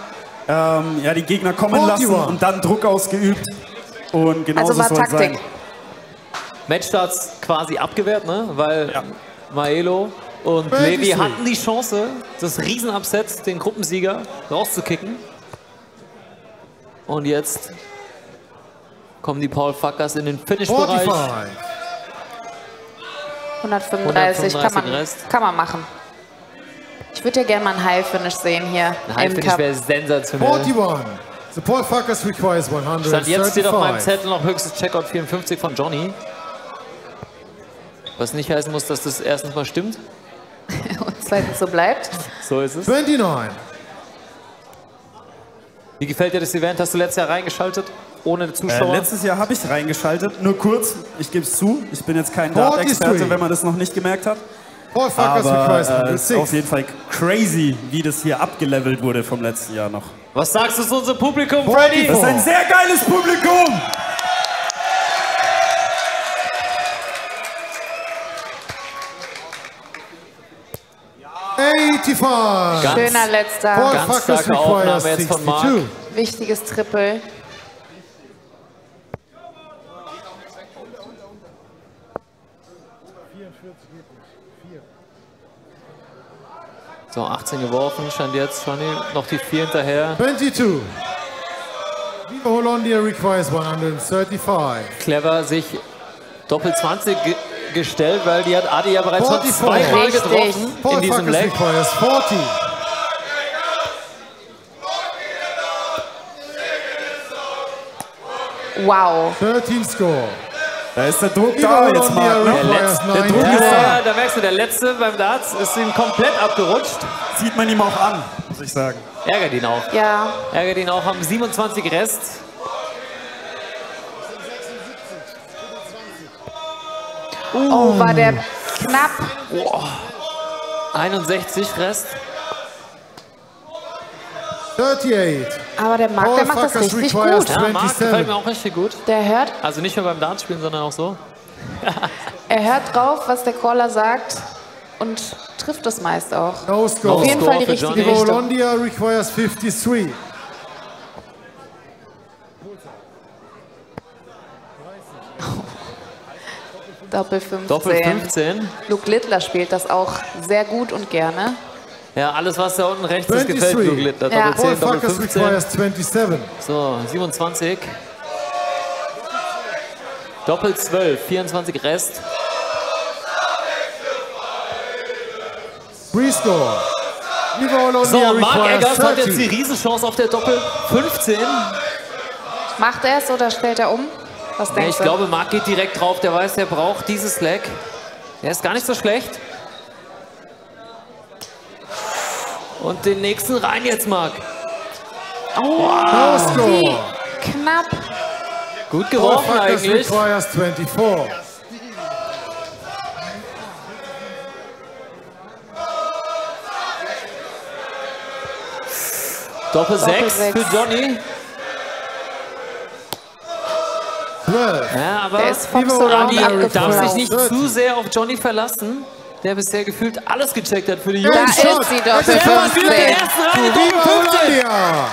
Speaker 12: Ja, die Gegner kommen
Speaker 18: 41.
Speaker 12: lassen und dann Druck ausgeübt. Und genauso
Speaker 2: Also war
Speaker 12: soll es
Speaker 2: Taktik.
Speaker 12: sein.
Speaker 19: Matchstarts quasi abgewehrt, ne? Weil Maelo und
Speaker 18: 23.
Speaker 19: Levi hatten die Chance, das Riesenupset, den Gruppensieger, rauszukicken. Und jetzt kommen die Paul Fuckers in den Finish-Bereich.
Speaker 18: 45.
Speaker 2: 135
Speaker 19: Rest.
Speaker 2: kann man machen. Ich würde ja gerne mal einen High-Finish sehen hier
Speaker 19: Ein
Speaker 2: im
Speaker 19: High-Finish
Speaker 2: Cup.
Speaker 19: wäre sensationell.
Speaker 18: 41. The Paul Fuckers requires 135.
Speaker 19: Stand jetzt steht auf meinem Zettel noch höchstes Checkout 54 von Johnny. Was nicht heißen muss, dass das erstens mal stimmt.
Speaker 2: Und zweitens so bleibt.
Speaker 19: So ist es.
Speaker 18: 29.
Speaker 19: Wie gefällt dir das Event? Hast du letztes Jahr reingeschaltet? Ohne Zuschauer?
Speaker 12: Letztes Jahr habe ich reingeschaltet, nur kurz, ich gebe es zu, ich bin jetzt kein Dart-Experte, wenn man das noch nicht gemerkt hat.
Speaker 18: Paul Fuckers
Speaker 12: Aber
Speaker 18: requires
Speaker 12: es ist
Speaker 18: 106.
Speaker 12: auf jeden Fall crazy, wie das hier abgelevelt wurde vom letzten Jahr noch.
Speaker 19: Was sagst du zu unserem Publikum, Freddy?
Speaker 12: Das ist ein sehr geiles Publikum!
Speaker 2: Schöner letzter.
Speaker 18: Paul
Speaker 19: Ganz
Speaker 18: Fuckers
Speaker 19: starke Aufnahme
Speaker 18: requires
Speaker 19: jetzt von Marc.
Speaker 18: 62.
Speaker 2: Wichtiges Triple.
Speaker 19: So, 18 geworfen, stand jetzt Johnny noch die 4 hinterher.
Speaker 18: 22. Viva Hollandia requires 135.
Speaker 19: Clever sich Doppel 20 gestellt, weil die hat Adi ja bereits schon
Speaker 18: 44.
Speaker 19: zweimal getroffen
Speaker 18: Paul
Speaker 19: in diesem
Speaker 18: Fuckers
Speaker 19: Leg.
Speaker 18: requires 40.
Speaker 2: Wow.
Speaker 18: 13 score.
Speaker 12: Da ist der Druck
Speaker 18: Viva
Speaker 12: da jetzt
Speaker 18: Hollandia
Speaker 12: mal.
Speaker 18: requires
Speaker 19: Der Druck
Speaker 18: 90.
Speaker 19: ist da, da merkst du, der letzte beim Darts ist ihm komplett abgerutscht.
Speaker 12: Sieht man ihm auch an, muss ich sagen.
Speaker 19: Ärgert ihn auch.
Speaker 2: Ja.
Speaker 19: Ärgert ihn auch, haben 27 Rest.
Speaker 2: Oh, war der knapp.
Speaker 19: 61 Rest.
Speaker 18: 38.
Speaker 2: Aber der Marc, der macht das richtig gut.
Speaker 19: Ja, Marc gefällt mir auch richtig gut.
Speaker 2: Der hört,
Speaker 19: Also nicht nur beim Dartspielen, sondern auch so.
Speaker 2: er hört drauf, was der Caller sagt und trifft es meist auch.
Speaker 18: No score.
Speaker 2: Auf jeden Fall die
Speaker 19: für
Speaker 2: richtige
Speaker 19: Johnny.
Speaker 18: Viva
Speaker 2: Richtung.
Speaker 18: Hollandia requires 53.
Speaker 2: Doppel 15.
Speaker 19: Doppel 15.
Speaker 2: Luke Littler spielt das auch sehr gut und gerne.
Speaker 19: Ja, alles was da unten rechts ist, gefällt
Speaker 18: 23.
Speaker 19: Luke Littler.
Speaker 2: Ja.
Speaker 19: Doppel
Speaker 18: Paul
Speaker 19: 10, Doppel
Speaker 18: Fuckers
Speaker 19: 15.
Speaker 18: requires 27.
Speaker 19: So, 27. Doppel 12, 24 Rest.
Speaker 18: Rescore. Viva Hollandia
Speaker 19: So, Marc
Speaker 18: requires
Speaker 19: Eggers hat jetzt die
Speaker 18: 30.
Speaker 19: Riesenchance auf der Doppel 15.
Speaker 2: Macht er es oder stellt er um? Was
Speaker 19: Nee,
Speaker 2: denkst
Speaker 19: ich
Speaker 2: du?
Speaker 19: glaube, Marc geht direkt drauf. Der weiß, der braucht dieses Leg. Der ist gar nicht so schlecht. Und den nächsten rein jetzt, Marc.
Speaker 2: Oh,
Speaker 18: No score.
Speaker 2: wie knapp.
Speaker 19: Gut
Speaker 18: Paul
Speaker 19: geworfen
Speaker 18: Fuckers
Speaker 19: eigentlich.
Speaker 18: requires 24.
Speaker 19: Doppel
Speaker 2: Doppel
Speaker 19: 6
Speaker 2: 6.
Speaker 19: für Johnny.
Speaker 18: 12.
Speaker 19: Ja, aber
Speaker 2: Der ist vom
Speaker 18: Viva
Speaker 2: Surround
Speaker 18: Hollandia
Speaker 19: darf sich
Speaker 2: abgeflogen.
Speaker 19: nicht zu sehr auf Johnny verlassen, der bisher gefühlt alles gecheckt hat für die
Speaker 2: Da
Speaker 19: Jungs.
Speaker 2: ist sie Doppel
Speaker 19: Servus, wieder den
Speaker 2: 15.
Speaker 19: ersten rein,
Speaker 18: Viva
Speaker 19: Doppel 15.
Speaker 18: Hollandia.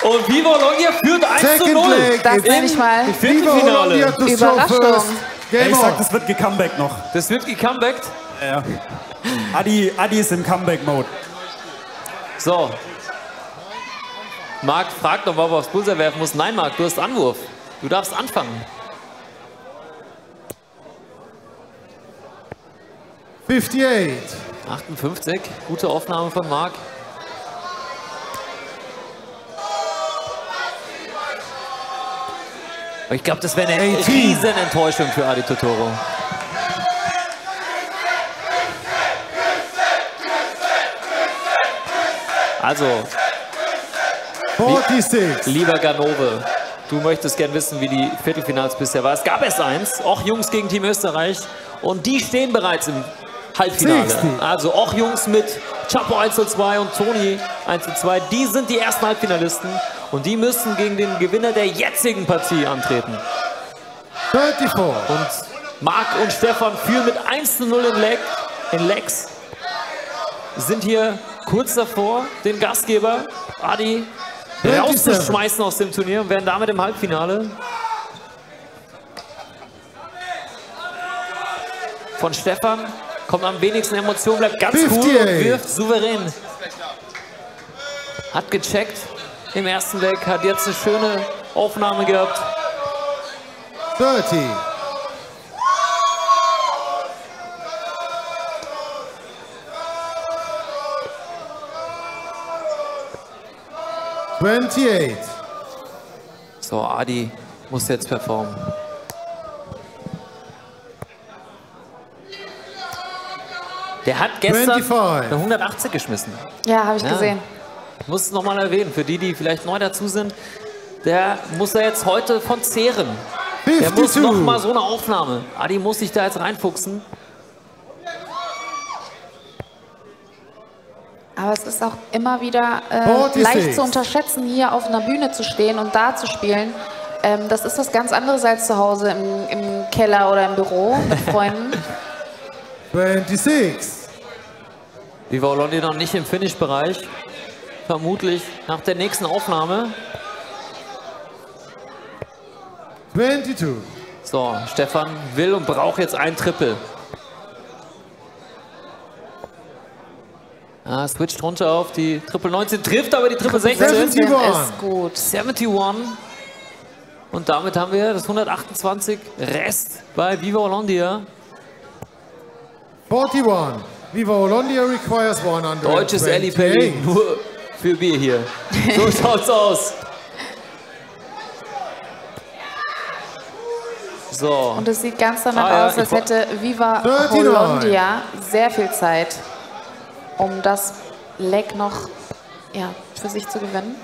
Speaker 19: Und Viva Hollandia führt 1:0
Speaker 18: leg.
Speaker 2: Das nenne ich mal
Speaker 19: im
Speaker 18: Viva Hollandia
Speaker 19: Viertelfinale.
Speaker 18: to serve
Speaker 2: Überraschung.
Speaker 18: first. Game
Speaker 12: Ich sag,
Speaker 18: on.
Speaker 12: das wird gecomebackt noch.
Speaker 19: Das wird gecomebackt.
Speaker 12: Ja. Adi ist im Comeback-Mode.
Speaker 19: So. Marc fragt noch, ob er aufs Pulser werfen muss. Nein, Marc, du hast Anwurf. Du darfst anfangen.
Speaker 18: 58.
Speaker 19: 58. Gute Aufnahme von Marc. Aber ich glaube, das wäre eine
Speaker 18: 18.
Speaker 19: riesen Enttäuschung für Adi Totoro. Also,
Speaker 18: 46.
Speaker 19: lieber Ganove, du möchtest gern wissen, wie die Viertelfinals bisher war. Es gab erst eins, auch Jungs gegen Team Österreich. Und die stehen bereits im Halbfinale. Also auch Jungs mit Chapo 1:2 und Toni 1:2, die sind die ersten Halbfinalisten und die müssen gegen den Gewinner der jetzigen Partie antreten.
Speaker 18: 34.
Speaker 19: Und Marc und Stefan führen mit 1:0 in Legs. Sind hier kurz davor, den Gastgeber Adi rauszuschmeißen aus dem Turnier und werden damit im Halbfinale. Von Stefan kommt am wenigsten Emotion, bleibt ganz cool und wirft souverän. Hat gecheckt im ersten Leg, hat jetzt eine schöne Aufnahme gehabt.
Speaker 18: 30.
Speaker 19: So, Adi muss jetzt performen. Der hat gestern
Speaker 18: 25.
Speaker 19: eine 180 geschmissen.
Speaker 2: Ja, habe ich gesehen.
Speaker 19: Ich muss es nochmal erwähnen, für die, die vielleicht neu dazu sind. Der muss er jetzt heute von zehren. Der muss nochmal so eine Aufnahme. Adi muss sich da jetzt reinfuchsen.
Speaker 2: Aber es ist auch immer wieder leicht zu unterschätzen, hier auf einer Bühne zu stehen und da zu spielen. Das ist was ganz anderes als zu Hause im Keller oder im Büro mit Freunden.
Speaker 18: 26.
Speaker 19: Viva Olondi noch nicht im Finish-Bereich. Vermutlich nach der nächsten Aufnahme.
Speaker 18: 22.
Speaker 19: So, Stefan will und braucht jetzt ein Triple. Ah, switcht runter auf die Triple 19, trifft aber die Triple 16.
Speaker 2: 16 ist gut.
Speaker 19: 71. Und damit haben wir das 128 Rest bei Viva Hollandia.
Speaker 18: 41. Viva Hollandia requires 100.
Speaker 19: Deutsches Ali Pelli, nur für Bier hier. So schaut's aus. So.
Speaker 2: Und es sieht ganz danach aus, als hätte Viva Hollandia sehr viel Zeit, um das Leg noch für sich zu gewinnen.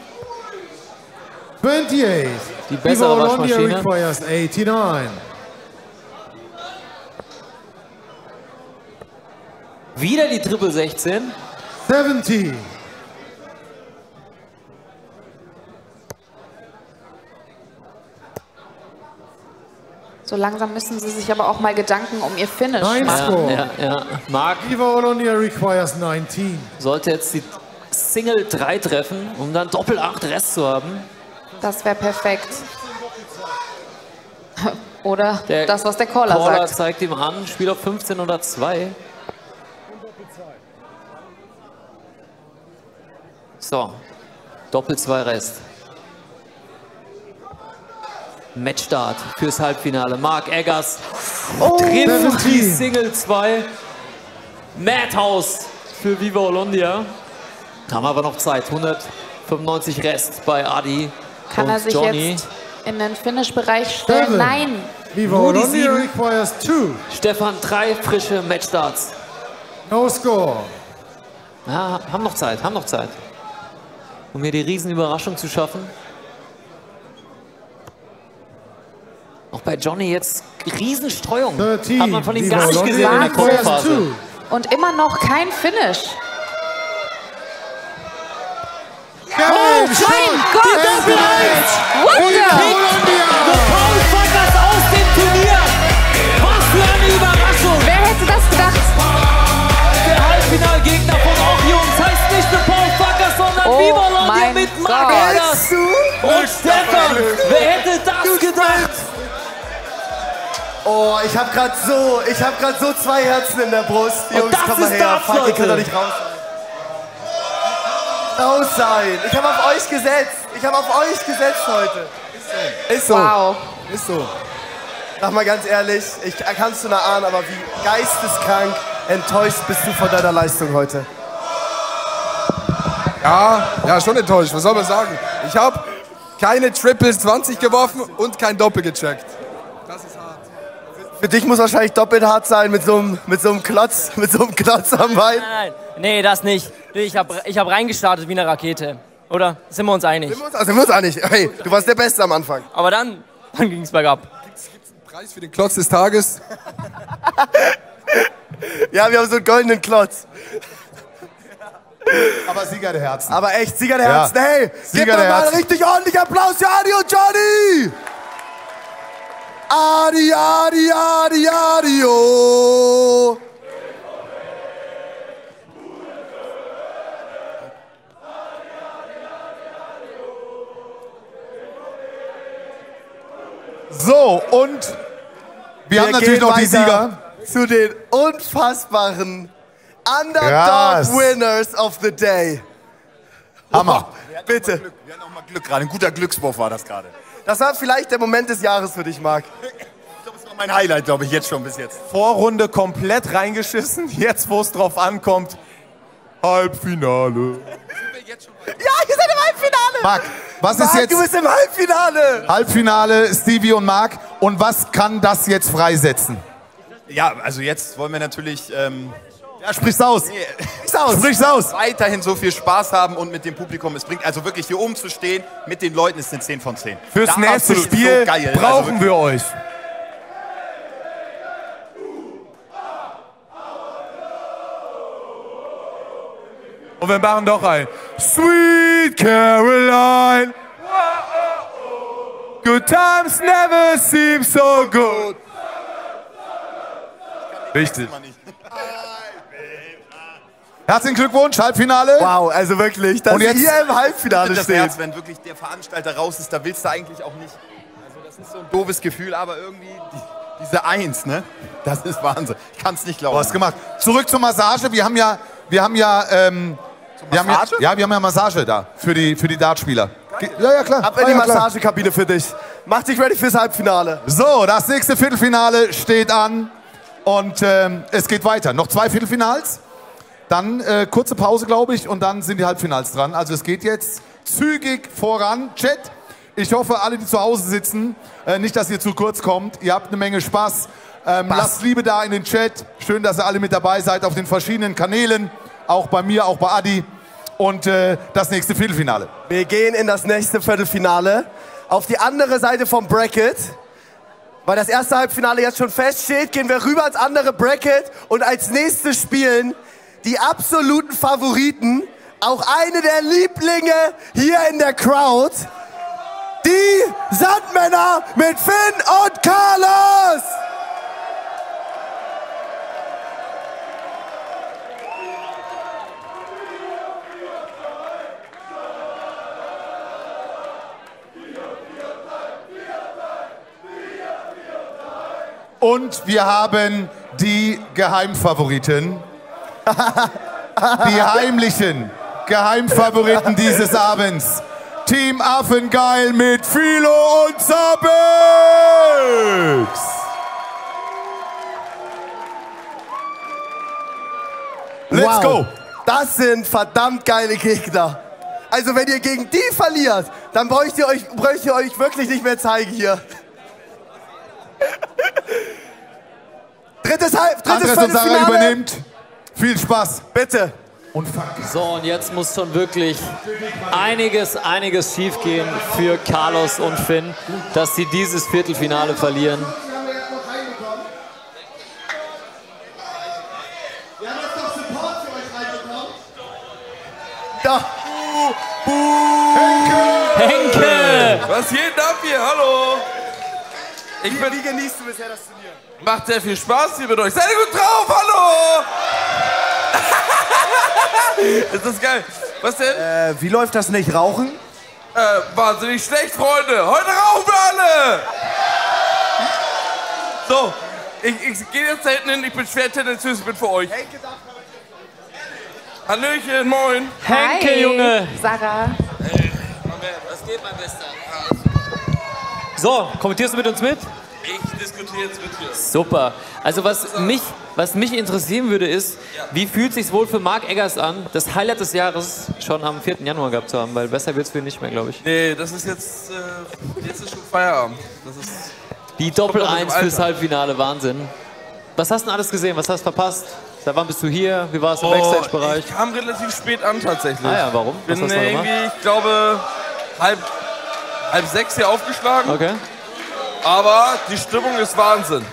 Speaker 18: 28.
Speaker 19: Die bessere Waschmaschine.
Speaker 18: Requires 89.
Speaker 19: Wieder die Triple 16.
Speaker 18: 70.
Speaker 2: So langsam müssen sie sich aber auch mal Gedanken um ihr Finish machen.
Speaker 19: Ja. Marc
Speaker 18: Viva Hollandia requires 19.
Speaker 19: sollte jetzt die Single 3 treffen, um dann Doppel 8 Rest zu haben.
Speaker 2: Das wäre perfekt. Oder das, was der Caller sagt.
Speaker 19: Zeigt ihm an, Spiel auf 15 oder 2. So, Doppel 2 Rest. Matchstart fürs Halbfinale. Marc Eggers trifft die Single 2. Madhouse für Viva Hollandia. Haben aber noch Zeit. 195 Rest bei Adi.
Speaker 2: Kann er sich
Speaker 19: Johnny
Speaker 2: jetzt in den Finish-Bereich stellen? Nein.
Speaker 18: Viva Hollandia requires 2.
Speaker 19: Stefan 3 frische Matchstarts.
Speaker 18: No score.
Speaker 19: Ja, haben noch Zeit, um hier die Riesenüberraschung zu schaffen. Auch bei Johnny jetzt Riesenstreuung.
Speaker 18: 13.
Speaker 19: Hat man von ihm gar nicht gesehen in der Gruppenphase.
Speaker 2: Und immer noch kein Finish.
Speaker 18: Oh
Speaker 19: mein Gott, die Doppel 1! The Poundfuckers aus dem Turnier! Was für eine Überraschung!
Speaker 2: Wer hätte das gedacht?
Speaker 19: Der Halbfinalgegner von auch Jungs heißt nicht The Poundfuckers, sondern Viva Hollandia mit Marc Eggers und Stefan. Wer hätte das gedacht?
Speaker 5: Oh, ich hab grad so 2 Herzen in der Brust. Jungs, komm mal her. Fuck, ihr könnt doch nicht raus. Raus sein. Ich habe auf euch gesetzt. Heute. Ist so.
Speaker 2: Wow.
Speaker 5: Ist so. Sag mal ganz ehrlich, ich kann es nur erahnen, aber wie geisteskrank enttäuscht bist du von deiner Leistung heute?
Speaker 21: Ja, schon enttäuscht. Was soll man sagen? Ich habe keine Triples 20 geworfen und kein Doppel gecheckt. Das ist hart.
Speaker 5: Für dich muss wahrscheinlich doppelt hart sein mit so einem Klotz am Bein.
Speaker 3: Nein, nee, das nicht. Ich hab reingestartet wie eine Rakete. Oder? Sind wir uns einig?
Speaker 5: Sind wir uns einig. Hey, du warst der Beste am Anfang.
Speaker 3: Aber dann ging es bergab.
Speaker 21: Gibt's einen Preis für den Klotz des Tages?
Speaker 5: Ja, wir haben so einen goldenen Klotz.
Speaker 4: Aber Sieger der Herzen.
Speaker 5: Aber echt, Sieger der Herzen.
Speaker 4: Ja.
Speaker 5: Hey,
Speaker 4: Sieger
Speaker 5: gib
Speaker 4: der
Speaker 5: mal
Speaker 4: Herzen.
Speaker 5: richtig ordentlich Applaus für Adi und Johnny. Adi, Adi, Adi, Adio.
Speaker 4: So, und wir haben natürlich noch die Sieger.
Speaker 5: Zu den unfassbaren
Speaker 4: Krass.
Speaker 5: Underdog-Winners of the Day.
Speaker 4: Hammer.
Speaker 5: Bitte.
Speaker 1: Wir hatten auch mal Glück gerade. Ein guter Glückswurf war das gerade.
Speaker 5: Das war vielleicht der Moment des Jahres für dich, Marc.
Speaker 1: Das war mein Highlight, glaube ich, jetzt schon bis jetzt.
Speaker 9: Vorrunde komplett reingeschissen. Jetzt, wo es drauf ankommt, Halbfinale.
Speaker 5: Ja, ihr seid im Halbfinale.
Speaker 4: Marc, was
Speaker 5: Marc,
Speaker 4: ist jetzt?
Speaker 5: du bist im Halbfinale.
Speaker 4: Halbfinale, Stevie und Marc. Und was kann das jetzt freisetzen?
Speaker 1: Ja, also jetzt wollen wir natürlich... ja,
Speaker 4: sprich's aus.
Speaker 1: Sprich's aus. Weiterhin so viel Spaß haben und mit dem Publikum. Es bringt also wirklich hier oben zu stehen, mit den Leuten ist eine 10 von 10.
Speaker 9: Fürs
Speaker 1: Da
Speaker 9: nächste
Speaker 1: absolut
Speaker 9: Spiel
Speaker 1: so geil. Also
Speaker 9: brauchen
Speaker 1: wirklich.
Speaker 9: wir euch. Und wir machen doch ein Sweet Caroline. Good times never seem so good. Richtig.
Speaker 4: Herzlichen Glückwunsch, Halbfinale.
Speaker 5: Wow, also wirklich, dass
Speaker 4: Und jetzt-
Speaker 5: ihr im Halbfinale
Speaker 1: Das
Speaker 5: steht.
Speaker 1: Herz, wenn wirklich der Veranstalter raus ist, da willst du eigentlich auch nicht. Also das ist so ein doofes Gefühl, aber irgendwie diese Eins, ne? Das ist Wahnsinn. Ich kann es nicht glauben.
Speaker 4: Was gemacht. Zurück zur Massage. Wir haben ja Massage da für die Dartspieler. Ja, klar.
Speaker 5: Ab in die Massagekabine für dich. Mach dich ready fürs Halbfinale.
Speaker 4: So, das nächste Viertelfinale steht an und es geht weiter. Noch 2 Viertelfinals, dann kurze Pause, glaube ich, und dann sind die Halbfinals dran. Also es geht jetzt zügig voran. Chat, ich hoffe, alle, die zu Hause sitzen, nicht, dass ihr zu kurz kommt. Ihr habt eine Menge Spaß. Lasst Liebe da in den Chat. Schön, dass ihr alle mit dabei seid auf den verschiedenen Kanälen. Auch bei mir, auch bei Adi. Und das nächste Viertelfinale.
Speaker 5: Wir gehen in das nächste Viertelfinale. Auf die andere Seite vom Bracket. Weil das erste Halbfinale jetzt schon feststeht, gehen wir rüber ins andere Bracket. Und als nächstes spielen die absoluten Favoriten. Auch eine der Lieblinge hier in der Crowd. Die Sandmänner mit Finn und Carlos.
Speaker 4: Und wir haben die Geheimfavoriten. Die heimlichen Geheimfavoriten dieses Abends. Team Affengeil mit Philo und Zabix. Let's go.
Speaker 5: Das sind verdammt geile Gegner. Also wenn ihr gegen die verliert, dann bräucht ihr euch wirklich nicht mehr zeigen hier. Drittes
Speaker 4: Andres und Sarah
Speaker 5: Viertelfinale.
Speaker 4: übernimmt. Viel Spaß.
Speaker 5: Bitte.
Speaker 4: Und fuck.
Speaker 19: So, und jetzt muss schon wirklich einiges schief gehen für Carlos und Finn, dass sie dieses Viertelfinale verlieren.
Speaker 5: Da.
Speaker 19: Henke!
Speaker 15: Was geht ab hier? Hallo!
Speaker 5: Wie genießt du bisher das Turnier?
Speaker 15: Macht sehr viel Spaß hier mit euch. Seid ihr gut drauf? Hallo! Ist das geil. Was denn?
Speaker 5: Wie läuft das nicht? Rauchen?
Speaker 15: Wahnsinnig schlecht, Freunde. Heute rauchen wir alle! So, ich gehe jetzt da hinten hin. Ich bin schwer tendenziös, ich bin für euch. Hallöchen, moin.
Speaker 19: Henke,
Speaker 2: Hi,
Speaker 19: Junge!
Speaker 2: Sarah.
Speaker 15: Was geht, mein Bester?
Speaker 19: So, kommentierst du mit uns mit?
Speaker 15: Ich diskutiere jetzt mit dir.
Speaker 19: Super. Also was mich interessieren würde ist, wie fühlt es sich wohl für Marc Eggers an, das Highlight des Jahres schon am 4. Januar gehabt zu haben, weil besser wird es für ihn nicht mehr, glaube ich.
Speaker 15: Nee, das ist jetzt ist schon Feierabend. Das ist
Speaker 19: Die Doppel-1 fürs Halbfinale, Wahnsinn. Was hast du denn alles gesehen? Was hast du verpasst? Seit wann bist du hier? Wie war es im Backstage-Bereich?
Speaker 15: Ich kam relativ spät an tatsächlich.
Speaker 19: Ah ja, warum? Was
Speaker 15: Bin
Speaker 19: hast du da gemacht?
Speaker 15: irgendwie, ich glaube, halb 6 hier aufgeschlagen.
Speaker 19: Okay.
Speaker 15: Aber die Stimmung ist Wahnsinn.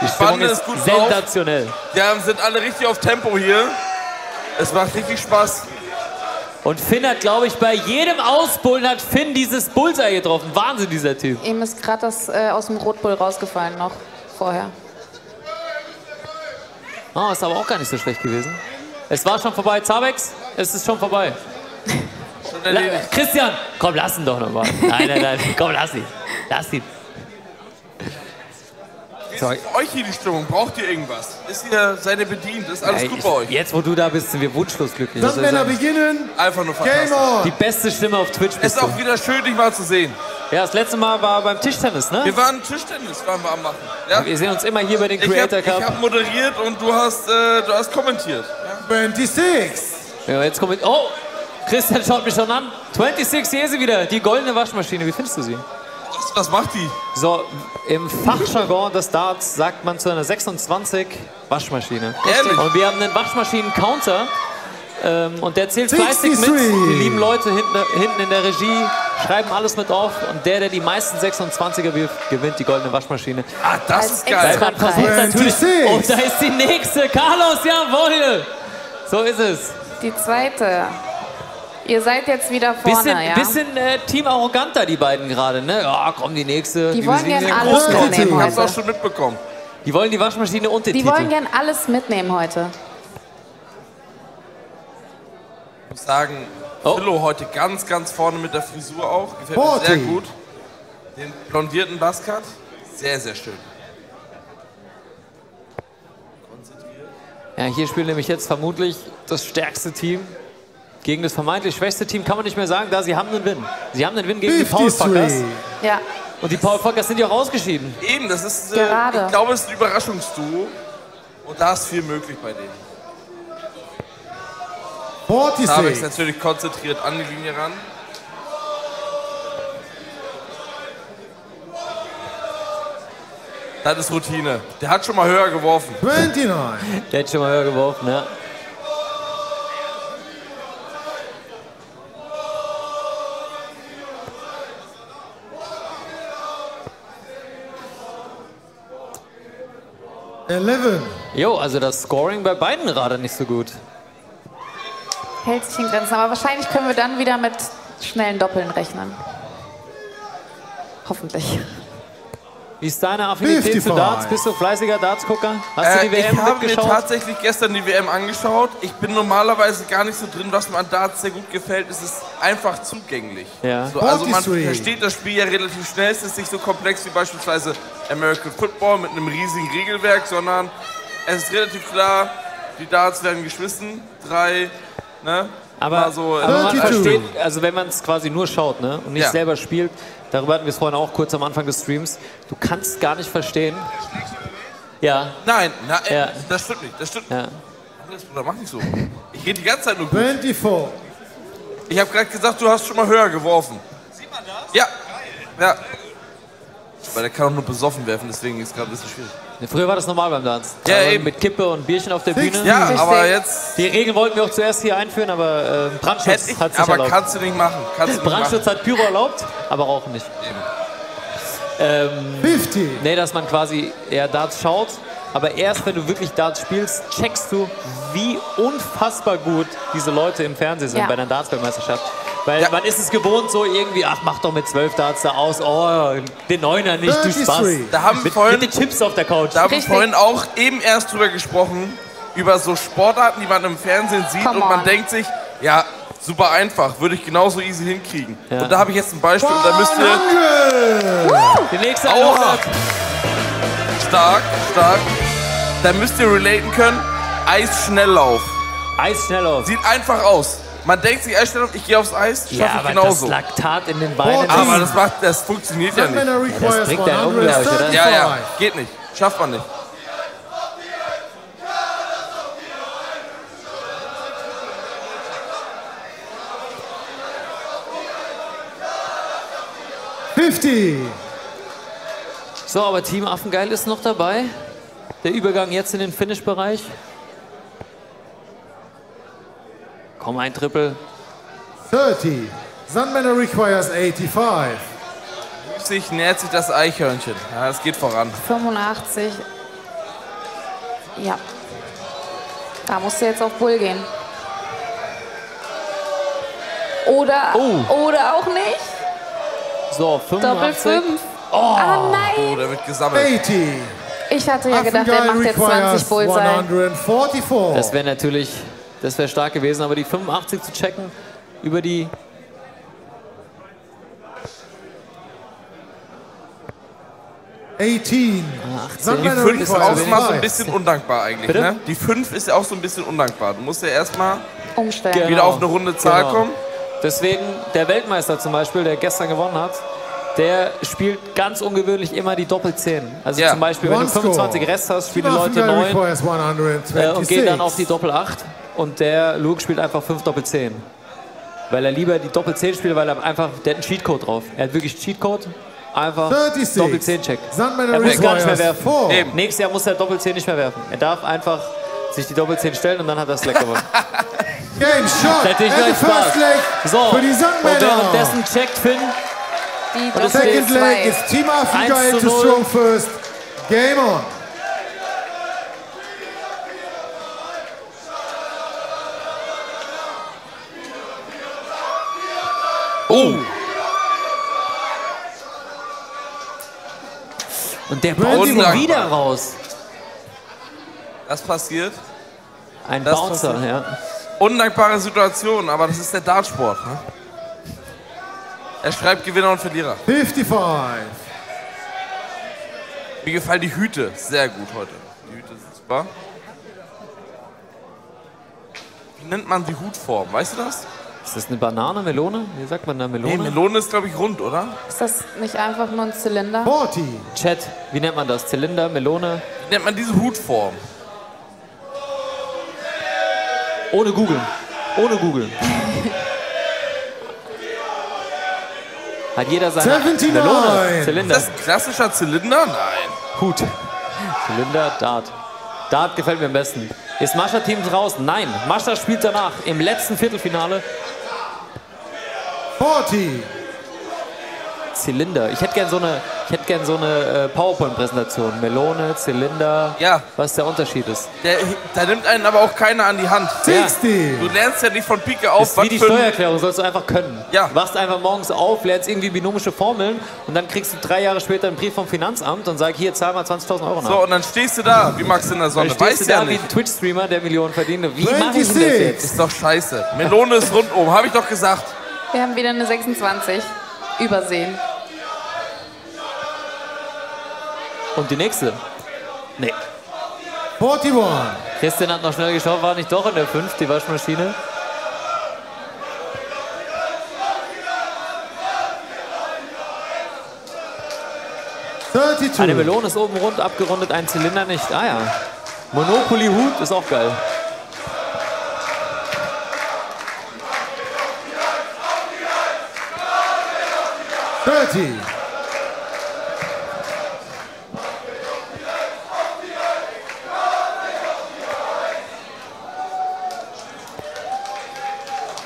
Speaker 19: Die Stimmung
Speaker 14: Bande
Speaker 19: ist
Speaker 14: gut
Speaker 19: sensationell.
Speaker 14: Ja, sind alle richtig auf Tempo hier. Es macht richtig Spaß.
Speaker 19: Und Finn hat, glaube ich, bei jedem Ausbullen hat Finn dieses Bullseye getroffen. Wahnsinn, dieser Typ.
Speaker 2: Ihm ist gerade das aus dem Rotbull rausgefallen noch vorher.
Speaker 19: Oh, ist aber auch gar nicht so schlecht gewesen. Es war schon vorbei. Zabex, es ist schon vorbei.
Speaker 14: Schon erledigt.
Speaker 19: Christian, komm, lass ihn doch nochmal. Nein, komm, lass ihn. Lass ihn.
Speaker 14: Wie ist euch hier die Stimmung? Braucht ihr irgendwas? Seid ihr bedient? Ist alles gut bei euch?
Speaker 19: Jetzt, wo du da bist, sind wir wunschlos glücklich.
Speaker 18: Dann Männer beginnen.
Speaker 14: Einfach nur
Speaker 18: Game
Speaker 14: fantastisch.
Speaker 18: on.
Speaker 19: Die beste Stimme auf Twitch
Speaker 14: Es
Speaker 19: bist
Speaker 14: ist
Speaker 19: du.
Speaker 14: auch wieder schön, dich mal zu sehen.
Speaker 19: Ja, das letzte Mal war beim Tischtennis, ne?
Speaker 14: Wir waren Tischtennis, waren wir am machen. Ja?
Speaker 19: Wir sehen uns immer hier bei den Creator Cup.
Speaker 14: Ich hab moderiert und du hast kommentiert. Ja?
Speaker 18: 26.
Speaker 19: Ja, jetzt kommt. Oh, Christian schaut mich schon an. 26, hier ist sie wieder. Die goldene Waschmaschine. Wie findest du sie?
Speaker 14: Was macht die?
Speaker 19: So, im Fachjargon des Darts sagt man zu einer 26 Waschmaschine.
Speaker 14: Ehrlich?
Speaker 19: Und wir haben einen Waschmaschinen-Counter. Und der zählt fleißig mit. Die lieben Leute hinten in der Regie schreiben alles mit auf. Und der die meisten 26er wirft, gewinnt die goldene Waschmaschine.
Speaker 14: Ah, das ist geil.
Speaker 19: Man versucht natürlich. Und da ist die nächste. Carlos, jawohl. So ist es.
Speaker 2: Die zweite. Ihr seid jetzt wieder vorne, ja?
Speaker 19: Bisschen Team arroganter, die beiden gerade, ne? Ja, komm, die nächste.
Speaker 2: Die wollen
Speaker 19: besiegen
Speaker 2: gern
Speaker 19: den
Speaker 2: alles
Speaker 19: Großteil.
Speaker 2: mitnehmen
Speaker 14: Ich hab's
Speaker 2: heute.
Speaker 14: auch schon mitbekommen.
Speaker 19: Die wollen die Waschmaschine und den
Speaker 2: Die
Speaker 19: Titel.
Speaker 2: wollen gern alles mitnehmen heute.
Speaker 14: Ich muss sagen, Philo heute ganz, ganz vorne mit der Frisur auch. Gefällt mir sehr gut. Den blondierten Buzzcut. Sehr, sehr schön.
Speaker 19: Ja, hier spielt nämlich jetzt vermutlich das stärkste Team gegen das vermeintlich schwächste Team. Kann man nicht mehr sagen, da sie haben einen Win. Sie haben einen Win gegen die Powerfuckers.
Speaker 2: Ja.
Speaker 19: Und die Powerfuckers sind ja auch ausgeschieden.
Speaker 14: Eben, das ist,
Speaker 2: Gerade.
Speaker 14: ich glaube, es ist ein Überraschungsduo. Und da ist viel möglich bei denen.
Speaker 18: 46.
Speaker 14: Da habe ich natürlich konzentriert an die Linie ran. Das ist Routine. Der hat schon mal höher geworfen.
Speaker 18: 29.
Speaker 19: Der hat schon mal höher geworfen, ja. Jo, also das Scoring bei beiden gerade nicht so gut.
Speaker 2: Hält sich in Grenzen. Aber wahrscheinlich können wir dann wieder mit schnellen Doppeln rechnen. Hoffentlich.
Speaker 19: Wie ist deine Affinität
Speaker 18: 55.
Speaker 19: zu Darts? Bist du fleißiger Darts-Gucker? Hast du die WM
Speaker 14: Ich habe mir
Speaker 19: mitgeschaut?
Speaker 14: tatsächlich gestern die WM angeschaut. Ich bin normalerweise gar nicht so drin, was mir an Darts sehr gut gefällt. Es ist einfach zugänglich.
Speaker 19: Ja.
Speaker 14: So, also man
Speaker 18: 43.
Speaker 14: versteht das Spiel ja relativ schnell. Es ist nicht so komplex wie beispielsweise American Football mit einem riesigen Regelwerk, sondern es ist relativ klar, die Darts werden geschmissen. 3, ne?
Speaker 19: Aber,
Speaker 14: so,
Speaker 19: aber man versteht, also wenn man es quasi nur schaut, ne, und nicht
Speaker 14: Ja.
Speaker 19: selber spielt, darüber hatten wir es vorhin auch kurz am Anfang des Streams, du kannst gar nicht verstehen. Ja.
Speaker 14: Nein,
Speaker 19: Ja.
Speaker 14: das stimmt nicht. Das stimmt
Speaker 19: Ja.
Speaker 14: nicht. Andreas, Bruder, mach nicht so. Ich rede die ganze Zeit nur gut.
Speaker 18: 24.
Speaker 14: Ich habe gerade gesagt, du hast schon mal höher geworfen. Sieht man das? Ja. Ja. Weil der kann auch nur besoffen werfen, deswegen ist es gerade ein bisschen schwierig.
Speaker 19: Früher war das normal beim Darts.
Speaker 14: Ja,
Speaker 19: Aber
Speaker 14: eben.
Speaker 19: mit Kippe und Bierchen auf der Bühne.
Speaker 14: Ja, aber jetzt...
Speaker 19: Die Regeln wollten wir auch zuerst hier einführen, aber Brandschutz hat sich
Speaker 14: aber
Speaker 19: erlaubt.
Speaker 14: kannst du nicht machen. Kannst du nicht
Speaker 19: Brandschutz
Speaker 14: machen.
Speaker 19: hat Pyro erlaubt, aber Rauchen nicht.
Speaker 18: 50.
Speaker 19: Nee, dass man quasi eher Darts schaut, aber erst wenn du wirklich Darts spielst, checkst du, wie unfassbar gut diese Leute im Fernsehen sind
Speaker 2: Ja.
Speaker 19: bei einer Darts-Weltmeisterschaft. Weil man ist es gewohnt, so irgendwie, ach, mach doch mit 12 Darts da aus, oh, den Neuner nicht, du Spaß.
Speaker 18: 33.
Speaker 14: Da haben wir
Speaker 19: Mit
Speaker 14: vorhin,
Speaker 19: den Chips auf der Couch.
Speaker 14: da haben wir
Speaker 2: Richtig.
Speaker 14: vorhin auch eben erst drüber gesprochen, über so Sportarten, die man im Fernsehen sieht
Speaker 2: Come
Speaker 14: und man
Speaker 2: on.
Speaker 14: denkt sich, ja, super einfach, würde ich genauso easy hinkriegen.
Speaker 19: Ja.
Speaker 14: Und da habe ich jetzt ein Beispiel und da müsst ihr...
Speaker 18: 100.
Speaker 19: Die nächste
Speaker 14: Aua.
Speaker 19: 100.
Speaker 14: Stark, stark. Da müsst ihr relaten können, Eisschnelllauf.
Speaker 19: Eisschnelllauf.
Speaker 14: Sieht einfach aus. Man denkt sich, Eisschnelllauf, ich gehe aufs Eis, schaffe
Speaker 19: Ja,
Speaker 14: ich
Speaker 19: aber
Speaker 14: genauso.
Speaker 19: das Laktat in den Beinen.
Speaker 14: Aber das funktioniert ja
Speaker 18: Some
Speaker 14: nicht.
Speaker 18: Männer requires
Speaker 19: bringt einen
Speaker 18: 100.
Speaker 19: unglaublich, oder?
Speaker 18: 35.
Speaker 14: Ja, ja, geht nicht. Schafft man nicht.
Speaker 19: So, aber Team Affengeil ist noch dabei. Der Übergang jetzt in den Finish-Bereich. Komm, ein Triple.
Speaker 18: 30. Sunmanner requires 85.
Speaker 14: Sich nähert sich das Eichhörnchen. Ja, es geht voran.
Speaker 2: 85. Ja. Da musst du jetzt auf Bull gehen. Oder auch nicht.
Speaker 19: So, 85.
Speaker 2: Doppel 5.
Speaker 19: Oh,
Speaker 2: ah, nein.
Speaker 14: Oh, der wird gesammelt.
Speaker 18: 80.
Speaker 2: Ich hatte ja gedacht, er macht jetzt 20 Bullseye.
Speaker 18: 144.
Speaker 19: Das wäre natürlich, das wäre stark gewesen, aber die 85 zu checken über die...
Speaker 18: 18.
Speaker 14: Die 5 ist auch mal so ein bisschen undankbar eigentlich. Ne? Die 5 ist ja auch so ein bisschen undankbar. Du musst ja erstmal
Speaker 2: umstellen.
Speaker 14: Wieder auf eine runde Zahl kommen.
Speaker 19: Deswegen, der Weltmeister zum Beispiel, der gestern gewonnen hat, der spielt ganz ungewöhnlich immer die Doppel-10. Also zum Beispiel, wenn du 25 Rest hast, spielen die Leute 9 und gehen dann auf die Doppel-8. Und der Luke spielt einfach 5 Doppel-10. Weil er lieber die Doppel-10 spielt, weil er einfach, der hat einen Cheatcode drauf. Er hat wirklich Cheatcode. Einfach Doppel-10-Check. Er muss gar nicht mehr werfen. Nächstes Jahr muss er Doppel-10 nicht mehr werfen. Er darf einfach sich die Doppel-10 stellen und dann hat er Slack gewonnen.
Speaker 18: Game shot.
Speaker 19: Hätte ich gleich Spaß. So, und währenddessen checkt Finn.
Speaker 18: The second leg is Team Africa into throw first. Game on.
Speaker 19: Oh. Und der baut wieder raus.
Speaker 14: Das passiert.
Speaker 19: Ein Bouncer, ja.
Speaker 14: Undankbare Situation, aber das ist der Dartsport. Ne? Er schreibt Gewinner und Verlierer.
Speaker 18: 55.
Speaker 14: Mir gefallen die Hüte sehr gut heute. Die Hüte sind super. Wie nennt man die Hutform? Weißt du das?
Speaker 19: Ist das eine Banane, Melone? Wie sagt man da, Melone?
Speaker 14: Nee, Melone ist, glaube ich, rund, oder?
Speaker 2: Ist das nicht einfach nur ein Zylinder?
Speaker 18: 40.
Speaker 19: Chat, wie nennt man das? Zylinder, Melone?
Speaker 14: Wie nennt man diese Hutform?
Speaker 19: Ohne googeln. Ohne googeln. Hat jeder seine
Speaker 18: 79.
Speaker 19: Melone? Zylinder.
Speaker 14: Ist das ein klassischer Zylinder? Nein.
Speaker 19: Hut. Zylinder, Dart. Dart gefällt mir am besten. Ist Mascha-Team draußen? Nein. Mascha spielt danach im letzten Viertelfinale.
Speaker 18: 40.
Speaker 19: Zylinder. Ich hätte gern so eine PowerPoint-Präsentation. Melone, Zylinder.
Speaker 14: Ja.
Speaker 19: Was der Unterschied ist.
Speaker 14: Da nimmt einen aber auch keiner an die Hand.
Speaker 18: 60.
Speaker 14: Du lernst ja nicht von Pike auf.
Speaker 19: Ist wie die Steuererklärung, sollst du einfach können.
Speaker 14: Ja.
Speaker 19: Du wachst einfach morgens auf, lernst irgendwie binomische Formeln und dann kriegst du 3 Jahre später einen Brief vom Finanzamt und sagst, hier, zahl mal 20.000 Euro nach.
Speaker 14: So, und dann stehst du da, wie Max in der Sonne.
Speaker 19: Dann stehst du da wie ein Twitch-Streamer, der Millionen verdient. Wie mache ich denn das jetzt?
Speaker 14: Ist doch scheiße. Melone ist rundum, habe ich doch gesagt.
Speaker 2: Wir haben wieder eine 26 übersehen.
Speaker 19: Und die nächste? Nee.
Speaker 18: 41.
Speaker 19: Christian hat noch schnell geschaut, war nicht doch in der 5, die Waschmaschine. Eine Melone ist oben rund abgerundet, ein Zylinder nicht. Ah ja. Monopoly-Hut ist auch geil.
Speaker 18: $30.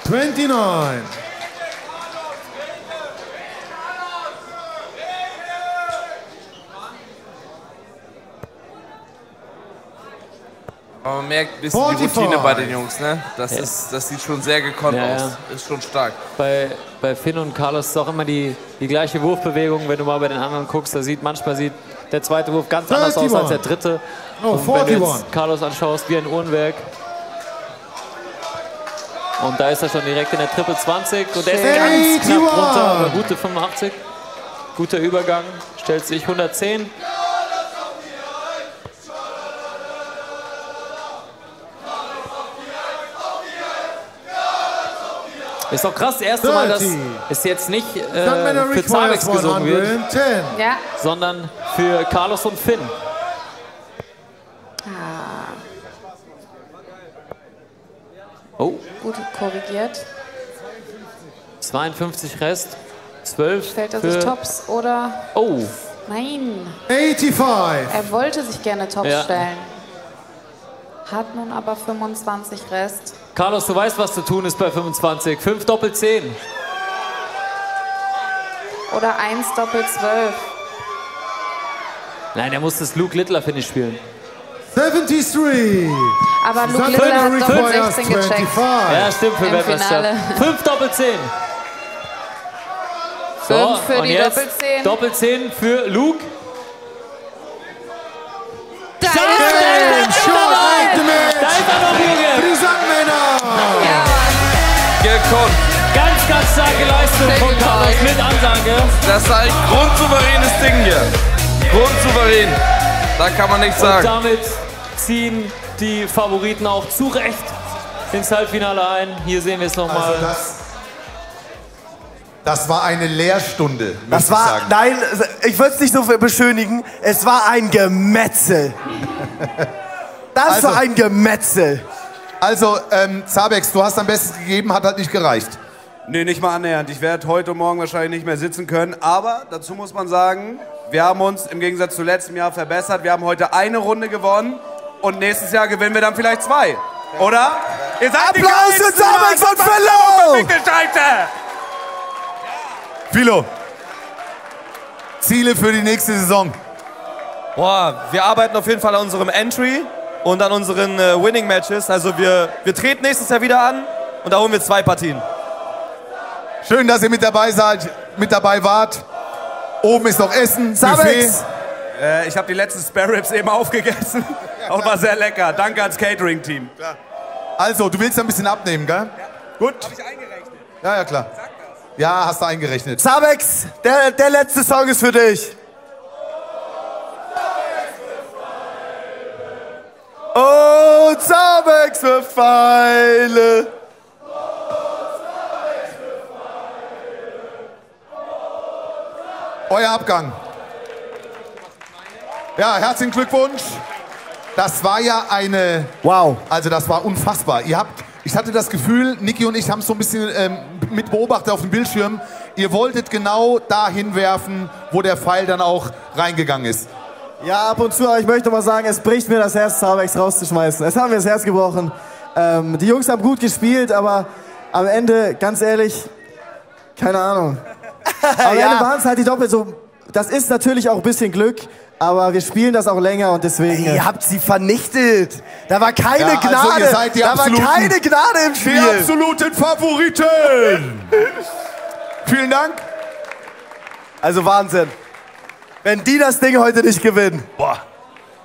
Speaker 18: $29.
Speaker 14: Aber man merkt ein bisschen die Routine bei den Jungs, ne? Das sieht schon sehr gekonnt aus. Ist schon stark.
Speaker 19: Bei Finn und Carlos ist auch immer die gleiche Wurfbewegung. Wenn du mal bei den anderen guckst, manchmal sieht der zweite Wurf ganz anders aus als der dritte. Und wenn du jetzt Carlos anschaust, wie ein Uhrenwerk. Und da ist er schon direkt in der Triple 20 und der ist ganz knapp drunter, aber gute 85. Guter Übergang, stellt sich 110. Ist doch krass, das erste Mal, dass es jetzt nicht für Zabex gesungen wird, sondern für Carlos und Finn. Oh.
Speaker 2: Gut korrigiert.
Speaker 19: 52 Rest. 12
Speaker 2: Stellt er sich Tops oder...
Speaker 19: Oh.
Speaker 2: Nein.
Speaker 18: 85.
Speaker 2: Er wollte sich gerne Tops stellen. Hat nun aber 25 Rest.
Speaker 19: Carlos, du weißt, was zu tun ist bei 25. 5 Doppel 10.
Speaker 2: Oder 1 Doppel 12.
Speaker 19: Nein, er muss das Luke Littler Finish spielen.
Speaker 18: 73.
Speaker 2: Aber Luke Littler hat Doppel 16 gecheckt.
Speaker 19: Ja, stimmt, für Weltmeisterschaft. 5 Doppel-10.
Speaker 2: 5 für die
Speaker 19: Doppel-10. Doppel-10 für Luke.
Speaker 2: Da ist
Speaker 19: er noch, Junge.
Speaker 18: Die Sandmänner.
Speaker 15: Gekonnt.
Speaker 19: Ganz, ganz starke Leistung von Carlos mit Ansage.
Speaker 15: Das war ein grundsouveränes Ding hier. Grundsouverän. Da kann man nichts sagen.
Speaker 19: Und damit ziehen die Favoriten auch zu Recht ins Halbfinale ein. Hier sehen wir es nochmal.
Speaker 4: Also das war eine Lehrstunde.
Speaker 5: Das war, nein, ich würde es nicht so beschönigen. Es war ein Gemetzel. Das war ein Gemetzel.
Speaker 4: Also, Zabex, du hast am besten gegeben, hat halt nicht gereicht.
Speaker 14: Nee, nicht mal annähernd. Ich werde heute und morgen wahrscheinlich nicht mehr sitzen können. Aber dazu muss man sagen, wir haben uns im Gegensatz zu letztem Jahr verbessert. Wir haben heute eine Runde gewonnen und nächstes Jahr gewinnen wir dann vielleicht 2. Oder? Ihr seid
Speaker 5: Applaus für Zabex und Philo!
Speaker 4: Philo, Ziele für die nächste Saison?
Speaker 9: Boah, wir arbeiten auf jeden Fall an unserem Entry und an unseren Winning-Matches. Also wir treten nächstes Jahr wieder an und da holen wir 2 Partien.
Speaker 4: Schön, dass ihr mit dabei seid, mit dabei wart. Oben ist noch Essen, Buffet.
Speaker 14: Ich habe die letzten Spare Ribs eben aufgegessen und war sehr lecker. Danke ans Catering-Team.
Speaker 4: Also, du willst ein bisschen abnehmen, gell? Ja. Gut.
Speaker 14: Habe ich eingerechnet.
Speaker 4: Ja, klar. Ja, hast du eingerechnet.
Speaker 5: Zabex, der letzte Song ist für dich. Oh, Zabex für Pfeile.
Speaker 4: Euer Abgang. Ja, herzlichen Glückwunsch. Das war ja eine...
Speaker 5: Wow.
Speaker 4: Also das war unfassbar. Ich hatte das Gefühl, Niki und ich haben es so ein bisschen mit beobachtet auf dem Bildschirm. Ihr wolltet genau dahin werfen, wo der Pfeil dann auch reingegangen ist.
Speaker 7: Ja, ab und zu, aber ich möchte mal sagen, es bricht mir das Herz, Zabex rauszuschmeißen. Es haben mir das Herz gebrochen. Die Jungs haben gut gespielt, aber am Ende, ganz ehrlich, keine Ahnung. Am Ende waren es halt die Doppel so. Das ist natürlich auch ein bisschen Glück, aber wir spielen das auch länger und deswegen.
Speaker 5: Ihr habt sie vernichtet. Da war keine Gnade.
Speaker 4: Also ihr seid
Speaker 5: da war keine Gnade im Spiel.
Speaker 4: Die absoluten Favoriten. Vielen Dank.
Speaker 5: Also Wahnsinn. Wenn die das Ding heute nicht gewinnen.
Speaker 4: Boah.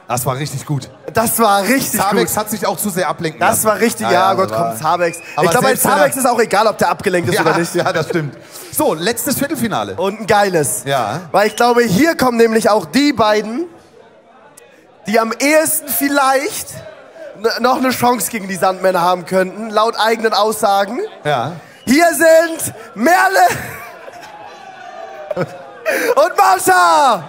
Speaker 4: Das war richtig gut.
Speaker 5: Das war richtig gut.
Speaker 4: Zabex hat sich auch zu sehr ablenken lassen.
Speaker 5: Das war richtig, ja Gott, komm, Zabex. Ich glaube, bei Zabex ist auch egal, ob der abgelenkt ist oder nicht.
Speaker 4: Ja, das stimmt. So, letztes Viertelfinale.
Speaker 5: Und ein geiles.
Speaker 4: Ja.
Speaker 5: Weil ich glaube, hier kommen nämlich auch die beiden, die am ehesten vielleicht noch eine Chance gegen die Sandmänner haben könnten, laut eigenen Aussagen.
Speaker 4: Ja.
Speaker 5: Hier sind Merle und Marsha.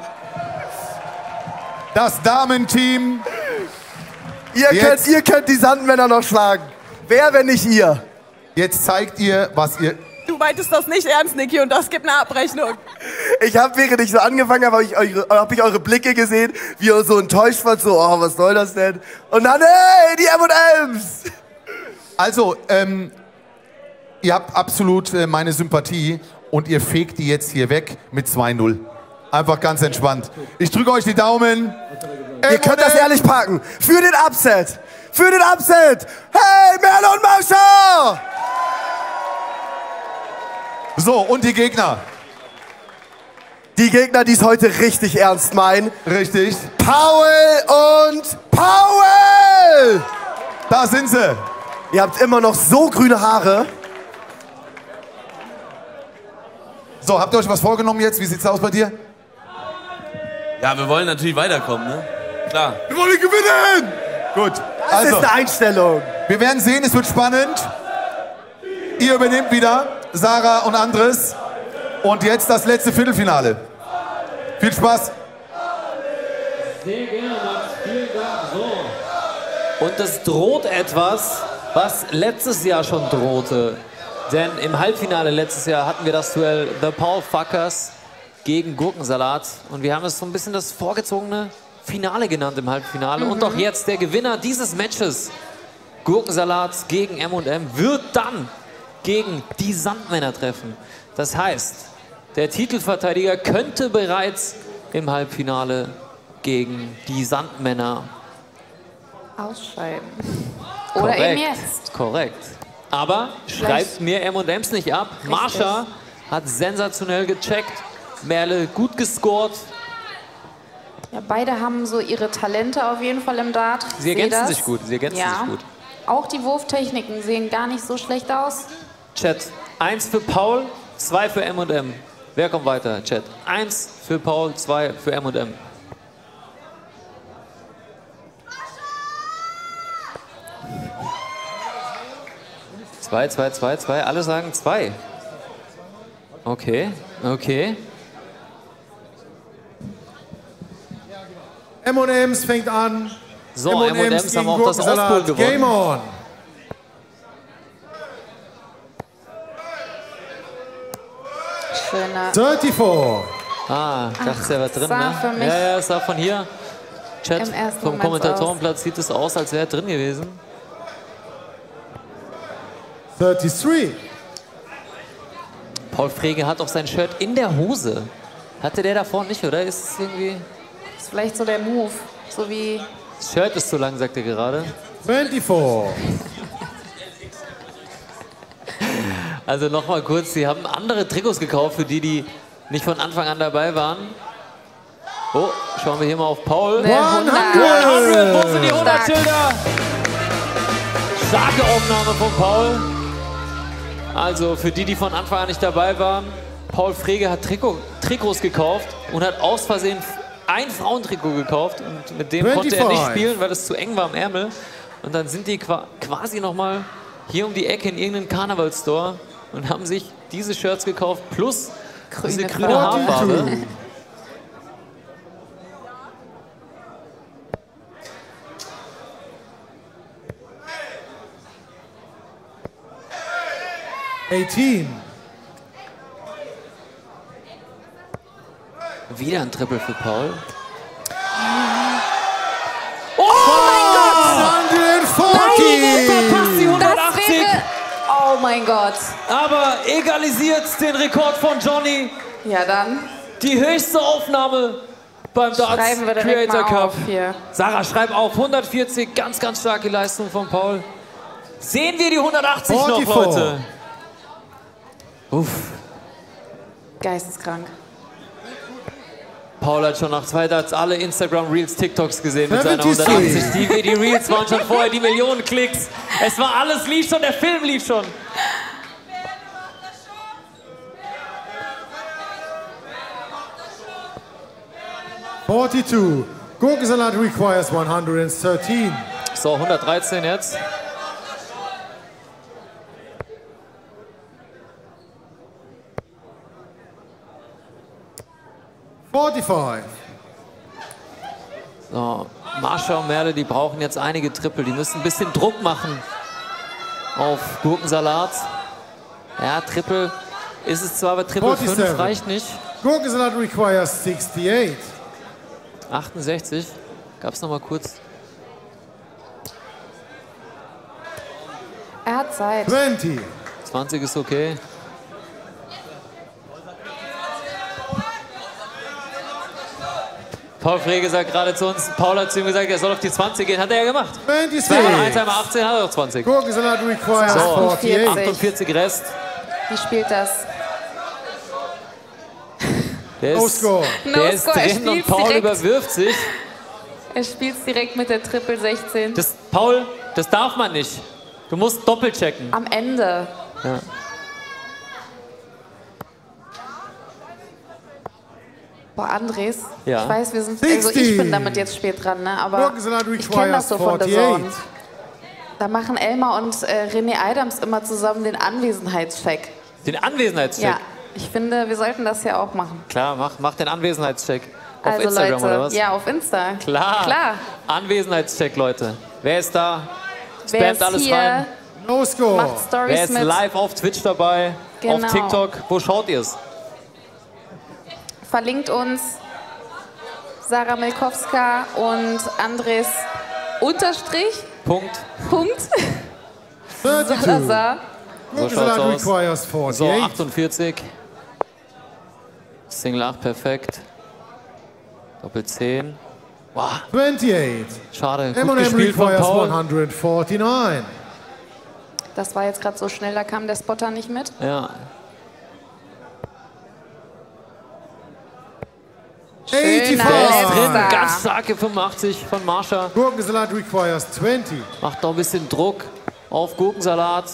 Speaker 4: Das Damenteam.
Speaker 5: Ihr könnt die Sandmänner noch schlagen. Wer, wenn nicht ihr?
Speaker 4: Jetzt zeigt ihr, was ihr...
Speaker 13: Du meintest das nicht ernst, Niki, und das gibt eine Abrechnung.
Speaker 5: Ich habe, während ich so angefangen habe, hab ich eure Blicke gesehen, wie ihr so enttäuscht wart, so, oh, was soll das denn? Und dann, hey, die M&M's!
Speaker 4: Also, ihr habt absolut meine Sympathie und ihr fegt die jetzt hier weg mit 2-0. Einfach ganz entspannt. Ich drücke euch die Daumen.
Speaker 5: Ihr könnt das ehrlich packen. Für den Upset. Für den Upset. Hey, Merle und Marsha!
Speaker 4: So, und die Gegner.
Speaker 5: Die Gegner, die es heute richtig ernst meinen.
Speaker 4: Richtig.
Speaker 5: Paul und Paul!
Speaker 4: Da sind sie.
Speaker 5: Ihr habt immer noch so grüne Haare.
Speaker 4: So, habt ihr euch was vorgenommen jetzt? Wie sieht's aus bei dir?
Speaker 15: Ja, wir wollen natürlich weiterkommen, ne? Klar.
Speaker 4: Wir wollen gewinnen! Gut.
Speaker 5: Das ist eine Einstellung.
Speaker 4: Wir werden sehen, es wird spannend. Ihr übernehmt wieder, Sarah und Andres. Und jetzt das letzte Viertelfinale. Viel Spaß.
Speaker 19: Sehr gerne, Max. Vielen Dank. So. Und es droht etwas, was letztes Jahr schon drohte. Denn im Halbfinale letztes Jahr hatten wir das Duell The Paul Fuckers gegen Gurkensalat. Und wir haben es so ein bisschen das vorgezogene Finale genannt im Halbfinale. Und auch jetzt der Gewinner dieses Matches, Gurkensalat gegen M&M, wird dann gegen die Sandmänner treffen. Das heißt, der Titelverteidiger könnte bereits im Halbfinale gegen die Sandmänner
Speaker 2: Ausscheiden. Oder eben jetzt.
Speaker 19: Korrekt. Aber schreibt mir M&M's nicht ab.
Speaker 2: Richtig.
Speaker 19: Marsha hat sensationell gecheckt. Merle gut gescored.
Speaker 2: Ja, beide haben so ihre Talente auf jeden Fall im Dart.
Speaker 19: Sie ergänzen sich gut. Sie ergänzen sich gut.
Speaker 2: Auch die Wurftechniken sehen gar nicht so schlecht aus.
Speaker 19: Chat, 1 für Paul, 2 für M&M. Wer kommt weiter? Chat, 1 für Paul, 2 für M&M. Zwei. Alle sagen 2. Okay, okay.
Speaker 18: M&M's fängt an.
Speaker 19: So, M&M's haben auch das Aufpool gewonnen.
Speaker 18: Game on.
Speaker 2: Schöner.
Speaker 18: 34.
Speaker 19: Ah, dachte, der war drin,
Speaker 2: sah für
Speaker 19: ne?
Speaker 2: mich
Speaker 19: Ja, es sah von hier. Chat,
Speaker 2: im ersten
Speaker 19: vom
Speaker 2: Moment
Speaker 19: Kommentatorenplatz sieht es aus, als wäre er drin gewesen.
Speaker 18: 33.
Speaker 19: Paul Frege hat auch sein Shirt in der Hose. Hatte der davor nicht, oder? Ist es irgendwie...
Speaker 2: Das ist vielleicht so der Move. So wie...
Speaker 19: Das Shirt ist zu lang, sagt er gerade.
Speaker 18: 24.
Speaker 19: Also nochmal kurz, sie haben andere Trikots gekauft, für die nicht von Anfang an dabei waren. Oh, schauen wir hier mal auf Paul.
Speaker 2: 100.
Speaker 19: Wo sind die 100 Schilder? Starke Aufnahme von Paul. Also für die von Anfang an nicht dabei waren, Paul Frege hat Trikots gekauft und hat aus Versehen ein Frauentrikot gekauft und mit dem konnte er nicht spielen, weil es zu eng war im Ärmel. Und dann sind die quasi nochmal hier um die Ecke in irgendeinen Karnevalstore und haben sich diese Shirts gekauft plus diese grüne Haarfarbe. Wieder ein Triple für Paul.
Speaker 2: Oh
Speaker 19: mein Gott!
Speaker 18: 140!
Speaker 19: Verpasst die 180!
Speaker 2: Oh mein Gott.
Speaker 19: Aber egalisiert den Rekord von Johnny.
Speaker 2: Ja, dann.
Speaker 19: Die höchste Aufnahme beim Darts
Speaker 2: Schreiben wir direkt
Speaker 19: Creator
Speaker 2: mal
Speaker 19: Cup.
Speaker 2: auf hier.
Speaker 19: Sarah, schreib auf. 140, ganz, ganz starke Leistung von Paul. Sehen wir die 180
Speaker 18: 44.
Speaker 19: noch, Leute? Uff.
Speaker 2: Geisteskrank.
Speaker 19: Paul hat schon nach 2 Darts alle Instagram-Reels, TikToks gesehen mit seiner
Speaker 18: 73.
Speaker 19: 180. Die Reels waren schon vorher die Millionen Klicks. Es war alles, lief schon, der Film lief schon.
Speaker 18: Gurkensalat requires 113.
Speaker 19: So, 113 jetzt. So, Marsha und Merle, die brauchen jetzt einige Triple. Die müssen ein bisschen Druck machen auf Gurkensalat. Ja, Triple ist es zwar, aber Triple 5 reicht nicht.
Speaker 18: Gurkensalat requires 68.
Speaker 19: 68. Gab es noch mal kurz.
Speaker 2: Er hat Zeit.
Speaker 18: 20.
Speaker 19: 20 ist okay. Paul Frege sagt gerade zu uns, Paul hat zu ihm gesagt, er soll auf die 20 gehen. Hat er ja gemacht.
Speaker 18: 26.
Speaker 19: 1 einmal 18, hat er auch 20.
Speaker 18: Gurkensalat requires
Speaker 19: So,
Speaker 18: 48.
Speaker 19: 48 Rest.
Speaker 2: Wie spielt das?
Speaker 19: Der
Speaker 18: No
Speaker 19: ist,
Speaker 18: score.
Speaker 19: der ist
Speaker 2: No score, er
Speaker 19: drin und
Speaker 2: spielt's
Speaker 19: Paul
Speaker 2: direkt.
Speaker 19: überwirft sich.
Speaker 2: Er spielt es direkt mit der Triple 16.
Speaker 19: Paul, das darf man nicht. Du musst doppelt checken.
Speaker 2: Am Ende.
Speaker 19: Ja.
Speaker 2: Boah, Andres,
Speaker 19: Ja.
Speaker 2: ich weiß, wir sind, also ich bin damit jetzt spät dran, ne? Aber ich kenne das so von der Zone. Da machen Elmar und René Adams immer zusammen den Anwesenheitscheck.
Speaker 19: Den Anwesenheitscheck?
Speaker 2: Ja, ich finde, wir sollten das ja auch machen.
Speaker 19: Klar, mach den Anwesenheitscheck. Auf
Speaker 2: Also
Speaker 19: Instagram
Speaker 2: Leute,
Speaker 19: oder was?
Speaker 2: ja, auf Insta.
Speaker 19: Klar.
Speaker 2: Klar.
Speaker 19: Anwesenheitscheck, Leute. Wer ist da?
Speaker 2: Wer
Speaker 19: Spamt
Speaker 2: ist
Speaker 19: alles
Speaker 2: hier?
Speaker 19: rein.
Speaker 18: No score.
Speaker 2: Macht Stories
Speaker 19: Wer ist
Speaker 2: mit.
Speaker 19: live auf Twitch dabei?
Speaker 2: Genau.
Speaker 19: Auf TikTok? Wo schaut ihr es?
Speaker 2: Verlinkt uns Sarah Milkowska und Andres Unterstrich.
Speaker 19: Punkt.
Speaker 2: Salazar.
Speaker 19: So schaut's
Speaker 18: Gurkensalat
Speaker 19: aus.
Speaker 18: requires
Speaker 19: So,
Speaker 18: 48.
Speaker 19: 48. Single 8 perfekt. Doppel 10. Wow.
Speaker 18: 28.
Speaker 19: Schade, gut
Speaker 18: M&M
Speaker 19: gespielt von
Speaker 18: requires
Speaker 19: Paul.
Speaker 18: 149.
Speaker 2: Das war jetzt gerade so schnell, da kam der Spotter nicht mit.
Speaker 19: Ja.
Speaker 18: 85.
Speaker 19: Der ist drin, ganz starke 85 von Marsha.
Speaker 18: Gurkensalat requires 20.
Speaker 19: Macht noch ein bisschen Druck auf Gurkensalat.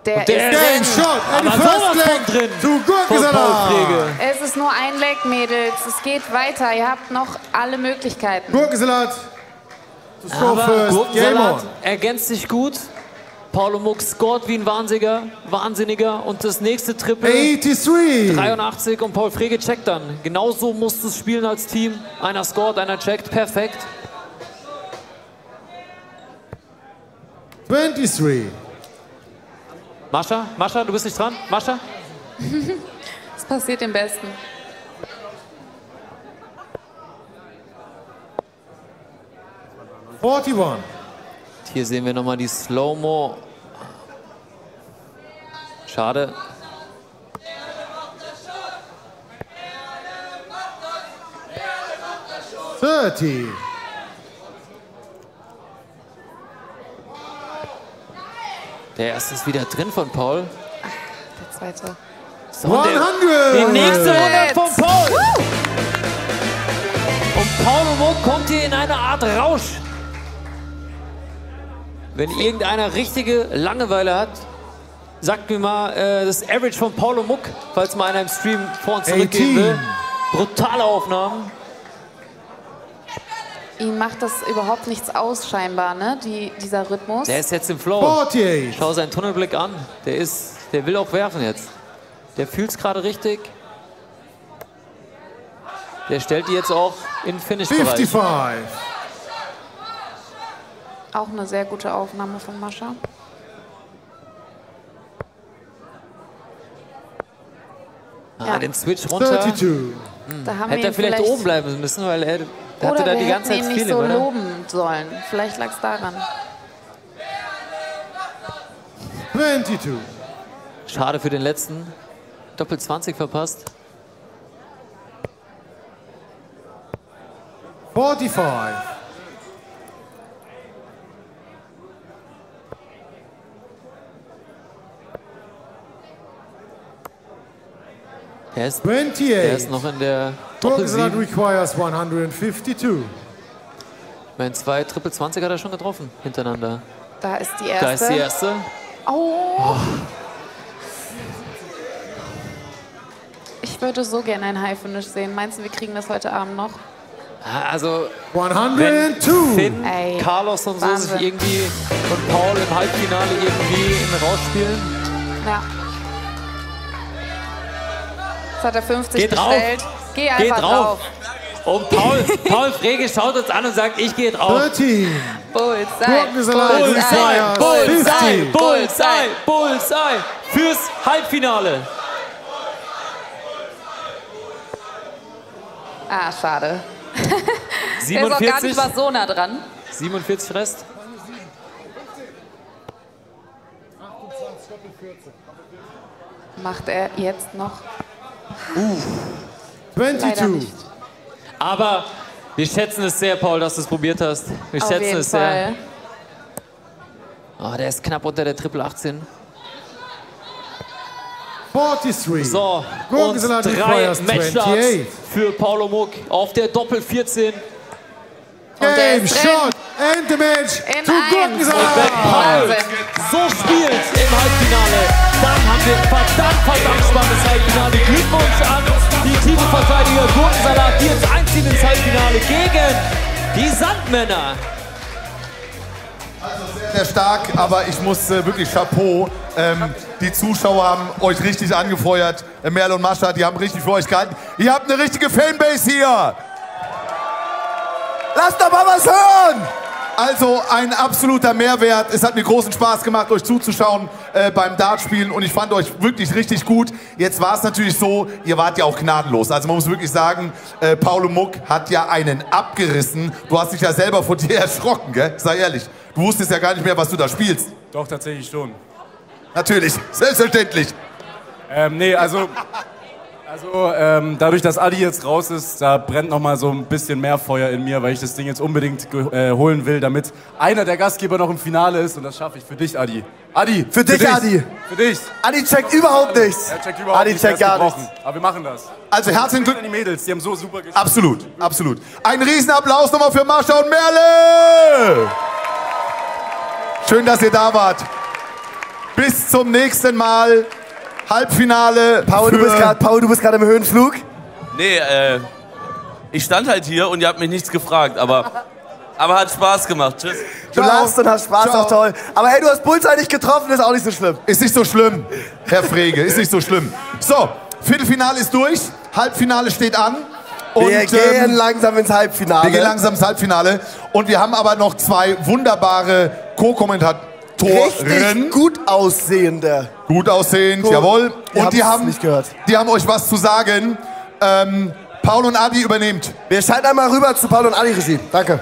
Speaker 2: Der
Speaker 19: Und der
Speaker 2: ist
Speaker 19: ist drin.
Speaker 18: and
Speaker 19: Aber
Speaker 18: the first
Speaker 19: sowas
Speaker 18: leg
Speaker 19: von drin
Speaker 18: to
Speaker 19: von
Speaker 18: Gurkensalat.
Speaker 19: Paul Frege.
Speaker 2: Es ist nur ein Leg, Mädels. Es geht weiter. Ihr habt noch alle Möglichkeiten.
Speaker 18: Gurkensalat to score
Speaker 19: Aber
Speaker 18: first. Game on.
Speaker 19: Gurkensalat ergänzt sich gut. Paulo Muck scored wie ein Wahnsinniger. Und das nächste Triple
Speaker 18: 83.
Speaker 19: 83 und Paul Frege checkt dann. Genauso musst du es spielen als Team. Einer scored, einer checkt. Perfekt.
Speaker 18: 23.
Speaker 19: Mascha, du bist nicht dran? Mascha?
Speaker 2: Es passiert dem Besten.
Speaker 19: Hier sehen wir nochmal die Slow-Mo. Schade. Der erste ist wieder drin von Paul.
Speaker 2: Der zweite.
Speaker 19: So, und die nächste 100 von Paul. Und Paulo Muck kommt hier in eine Art Rausch. Wenn irgendeiner richtige Langeweile hat, sagt mir mal das Average von Paulo Muck, falls mal einer im Stream vor uns zurückgehen will. Brutale Aufnahmen.
Speaker 2: Ihm macht das überhaupt nichts aus, scheinbar, ne? Dieser Rhythmus.
Speaker 19: Der ist jetzt im Flow.
Speaker 18: 48.
Speaker 19: Schau seinen Tunnelblick an. Der will auch werfen jetzt. Der fühlt es gerade richtig. Der stellt die jetzt auch in den Finish-Bereich.
Speaker 18: 55.
Speaker 2: Auch eine sehr gute Aufnahme von Mascha.
Speaker 19: Ja, den Switch runter.
Speaker 18: 32.
Speaker 2: Da haben
Speaker 19: Hätte
Speaker 2: wir
Speaker 19: er
Speaker 2: ihn
Speaker 19: vielleicht oben bleiben müssen, weil er hatte da die ganze Zeit
Speaker 2: ihn nicht
Speaker 19: Feeling,
Speaker 2: so
Speaker 19: oder?
Speaker 2: loben sollen. Vielleicht lag es daran.
Speaker 18: 22.
Speaker 19: Schade für den letzten. Doppel 20 verpasst.
Speaker 18: 45.
Speaker 19: Der ist
Speaker 18: 28.
Speaker 19: noch in der Doppel
Speaker 18: Gurkensalat
Speaker 19: 7.
Speaker 18: requires 152.
Speaker 19: Ich meine, 2 Triple 20 hat er schon getroffen hintereinander.
Speaker 2: Da ist die erste.
Speaker 19: Da ist die erste.
Speaker 2: Oh. Ich würde so gerne ein High Finish sehen. Meinst du, wir kriegen das heute Abend noch?
Speaker 19: Also,
Speaker 18: 102.
Speaker 19: wenn Finn,
Speaker 2: Ey,
Speaker 19: Carlos und so
Speaker 2: Wahnsinn.
Speaker 19: sich irgendwie und Paul im Halbfinale irgendwie in rausspielen.
Speaker 2: Ja. Jetzt hat er 50
Speaker 19: Geht drauf.
Speaker 2: gestellt. Geh einfach
Speaker 19: Geht drauf.
Speaker 2: drauf.
Speaker 19: Und Paul Frege schaut uns an und sagt, ich gehe drauf.
Speaker 18: 13.
Speaker 2: Bullseye.
Speaker 19: Bullseye, Bullseye,
Speaker 18: 50.
Speaker 19: Bullseye, Bullseye fürs Halbfinale.
Speaker 2: Ah, schade. Der ist auch gar
Speaker 19: 47.
Speaker 2: nicht mal so nah dran.
Speaker 19: 47 Rest.
Speaker 2: Macht er jetzt noch?
Speaker 18: 22.
Speaker 19: Aber wir schätzen es sehr, Paul, dass du es probiert hast. Wir
Speaker 2: Auf
Speaker 19: schätzen
Speaker 2: jeden
Speaker 19: es sehr.
Speaker 2: Fall.
Speaker 19: Oh, der ist knapp unter der Triple 18.
Speaker 18: 43.
Speaker 19: So, und
Speaker 18: Gurkensalat
Speaker 19: 3
Speaker 18: requires
Speaker 19: Matchstarts
Speaker 18: 28.
Speaker 19: für Paulo Muck auf der Doppel 14.
Speaker 18: Game shot and the match
Speaker 2: In
Speaker 18: to
Speaker 2: eins.
Speaker 18: Gurkensalat.
Speaker 19: Paul so spielt im Halbfinale, dann haben wir ein verdammt spannendes Halbfinale. Glückwunsch an die Titelverteidiger Gurkensalat, die jetzt einziehen ins Halbfinale gegen die Sandmänner.
Speaker 4: Sehr stark, aber ich muss wirklich Chapeau. Die Zuschauer haben euch richtig angefeuert. Merl und Mascha, die haben richtig für euch gehalten. Ihr habt eine richtige Fanbase hier. Lasst doch mal was hören! Also ein absoluter Mehrwert. Es hat mir großen Spaß gemacht, euch zuzuschauen beim Dartspielen und ich fand euch wirklich richtig gut. Jetzt war es natürlich so, ihr wart ja auch gnadenlos. Also man muss wirklich sagen, Paulo Muck hat ja einen abgerissen. Du hast dich ja selber vor dir erschrocken, gell? Sei ehrlich. Du wusstest ja gar nicht mehr, was du da spielst.
Speaker 22: Doch, tatsächlich schon.
Speaker 4: Natürlich, selbstverständlich.
Speaker 22: Nee, also Also dadurch, dass Adi jetzt raus ist, da brennt noch mal so ein bisschen mehr Feuer in mir, weil ich das Ding jetzt unbedingt holen will, damit einer der Gastgeber noch im Finale ist. Und das schaffe ich für dich, Adi. Adi!
Speaker 5: Für dich, Adi!
Speaker 22: Für dich!
Speaker 5: Adi checkt überhaupt nichts!
Speaker 22: Er checkt überhaupt
Speaker 5: Adi
Speaker 22: nichts,
Speaker 5: checkt gar nichts.
Speaker 22: Aber wir machen das.
Speaker 4: Also herzlichen Glück
Speaker 22: an die Mädels, die haben so super gespielt.
Speaker 4: Absolut, absolut. Ein Riesenapplaus nochmal für Mascha und Merle! Schön, dass ihr da wart. Bis zum nächsten Mal. Halbfinale.
Speaker 5: Paul, du bist gerade im Höhenflug?
Speaker 15: Nee, ich stand halt hier und ihr habt mich nichts gefragt, aber hat Spaß gemacht. Tschüss.
Speaker 5: Du lachst und hast Spaß, auch toll. Aber hey, du hast Bullseye nicht getroffen, ist auch nicht so schlimm.
Speaker 4: Ist nicht so schlimm, Herr Frege, ist nicht so schlimm. So, Viertelfinale ist durch, Halbfinale steht an. Und,
Speaker 5: wir gehen langsam ins Halbfinale.
Speaker 4: Wir gehen langsam ins Halbfinale. Und wir haben aber noch zwei wunderbare Co-Kommentatoren.
Speaker 5: Richtig gut aussehende.
Speaker 4: Gut aussehend, jawohl. Und die haben euch was zu sagen. Paul und Adi übernehmt.
Speaker 5: Wir schalten einmal rüber zu Paul und Adi, Regie. Danke.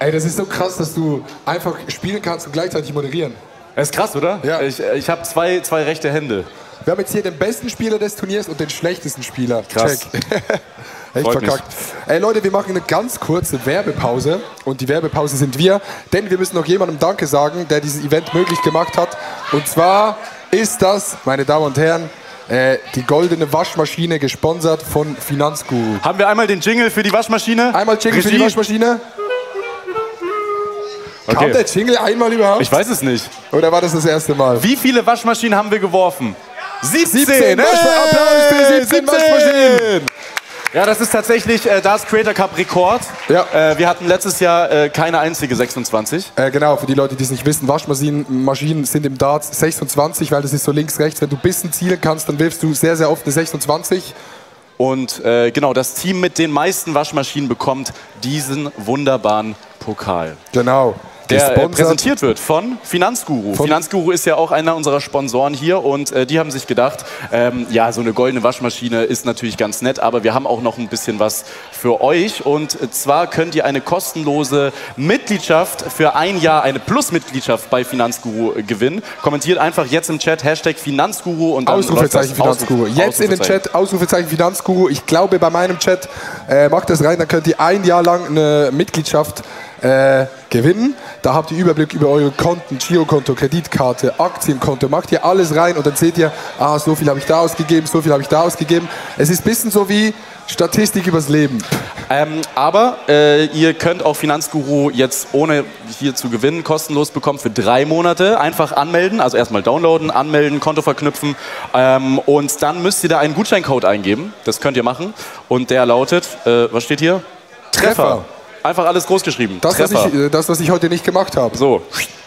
Speaker 21: Ey, das ist so krass, dass du einfach spielen kannst und gleichzeitig moderieren.
Speaker 22: Das ist krass, oder?
Speaker 21: Ja.
Speaker 22: Ich habe zwei rechte Hände.
Speaker 21: Wir haben jetzt hier den besten Spieler des Turniers und den schlechtesten Spieler.
Speaker 22: Krass.
Speaker 21: Check. Echt verkackt. Ey Leute, wir machen eine ganz kurze Werbepause. Und die Werbepause sind wir. Denn wir müssen noch jemandem Danke sagen, der dieses Event möglich gemacht hat. Und zwar ist das, meine Damen und Herren, die goldene Waschmaschine, gesponsert von Finanzguru.
Speaker 22: Haben wir einmal den Jingle für die Waschmaschine?
Speaker 21: Einmal Jingle für die Waschmaschine.
Speaker 22: Okay.
Speaker 21: Kam der Jingle einmal überhaupt?
Speaker 22: Ich weiß es nicht.
Speaker 21: Oder war das das erste Mal?
Speaker 22: Wie viele Waschmaschinen haben wir geworfen? 17!
Speaker 21: 17. Applaus für 17 Waschmaschinen!
Speaker 22: Ja, das ist tatsächlich Darts Creator Cup Rekord.
Speaker 21: Ja.
Speaker 22: Wir hatten letztes Jahr keine einzige 26.
Speaker 21: Genau, für die Leute, die es nicht wissen, Waschmaschinen sind im Darts 26, weil das ist so links-rechts. Wenn du ein bisschen zielen kannst, dann wirfst du sehr, sehr oft eine 26.
Speaker 22: Und genau, das Team mit den meisten Waschmaschinen bekommt diesen wunderbaren Pokal.
Speaker 21: Genau.
Speaker 22: Der präsentiert wird von Finanzguru. Finanzguru ist ja auch einer unserer Sponsoren hier und die haben sich gedacht, ja, so eine goldene Waschmaschine ist natürlich ganz nett, aber wir haben auch noch ein bisschen was für euch. Und zwar könnt ihr eine kostenlose Mitgliedschaft für ein Jahr, eine Plus-Mitgliedschaft bei Finanzguru gewinnen. Kommentiert einfach jetzt im Chat Hashtag Finanzguru und dann
Speaker 21: Ausrufezeichen Finanzguru. Jetzt in den Chat Ausrufezeichen Finanzguru. Ich glaube, bei meinem Chat macht das rein, dann könnt ihr ein Jahr lang eine Mitgliedschaft gewinnen. Da habt ihr Überblick über eure Konten, Girokonto, Kreditkarte, Aktienkonto, macht ihr alles rein und dann seht ihr, ah, so viel habe ich da ausgegeben, so viel habe ich da ausgegeben. Es ist ein bisschen so wie Statistik übers Leben.
Speaker 22: Aber ihr könnt auch Finanzguru jetzt ohne hier zu gewinnen kostenlos bekommen für 3 Monate. Einfach anmelden, also erstmal downloaden, anmelden, Konto verknüpfen und dann müsst ihr da einen Gutscheincode eingeben. Das könnt ihr machen und der lautet, was steht hier? Treffer. Einfach alles groß geschrieben.
Speaker 21: Das, was ich heute nicht gemacht habe.
Speaker 22: So,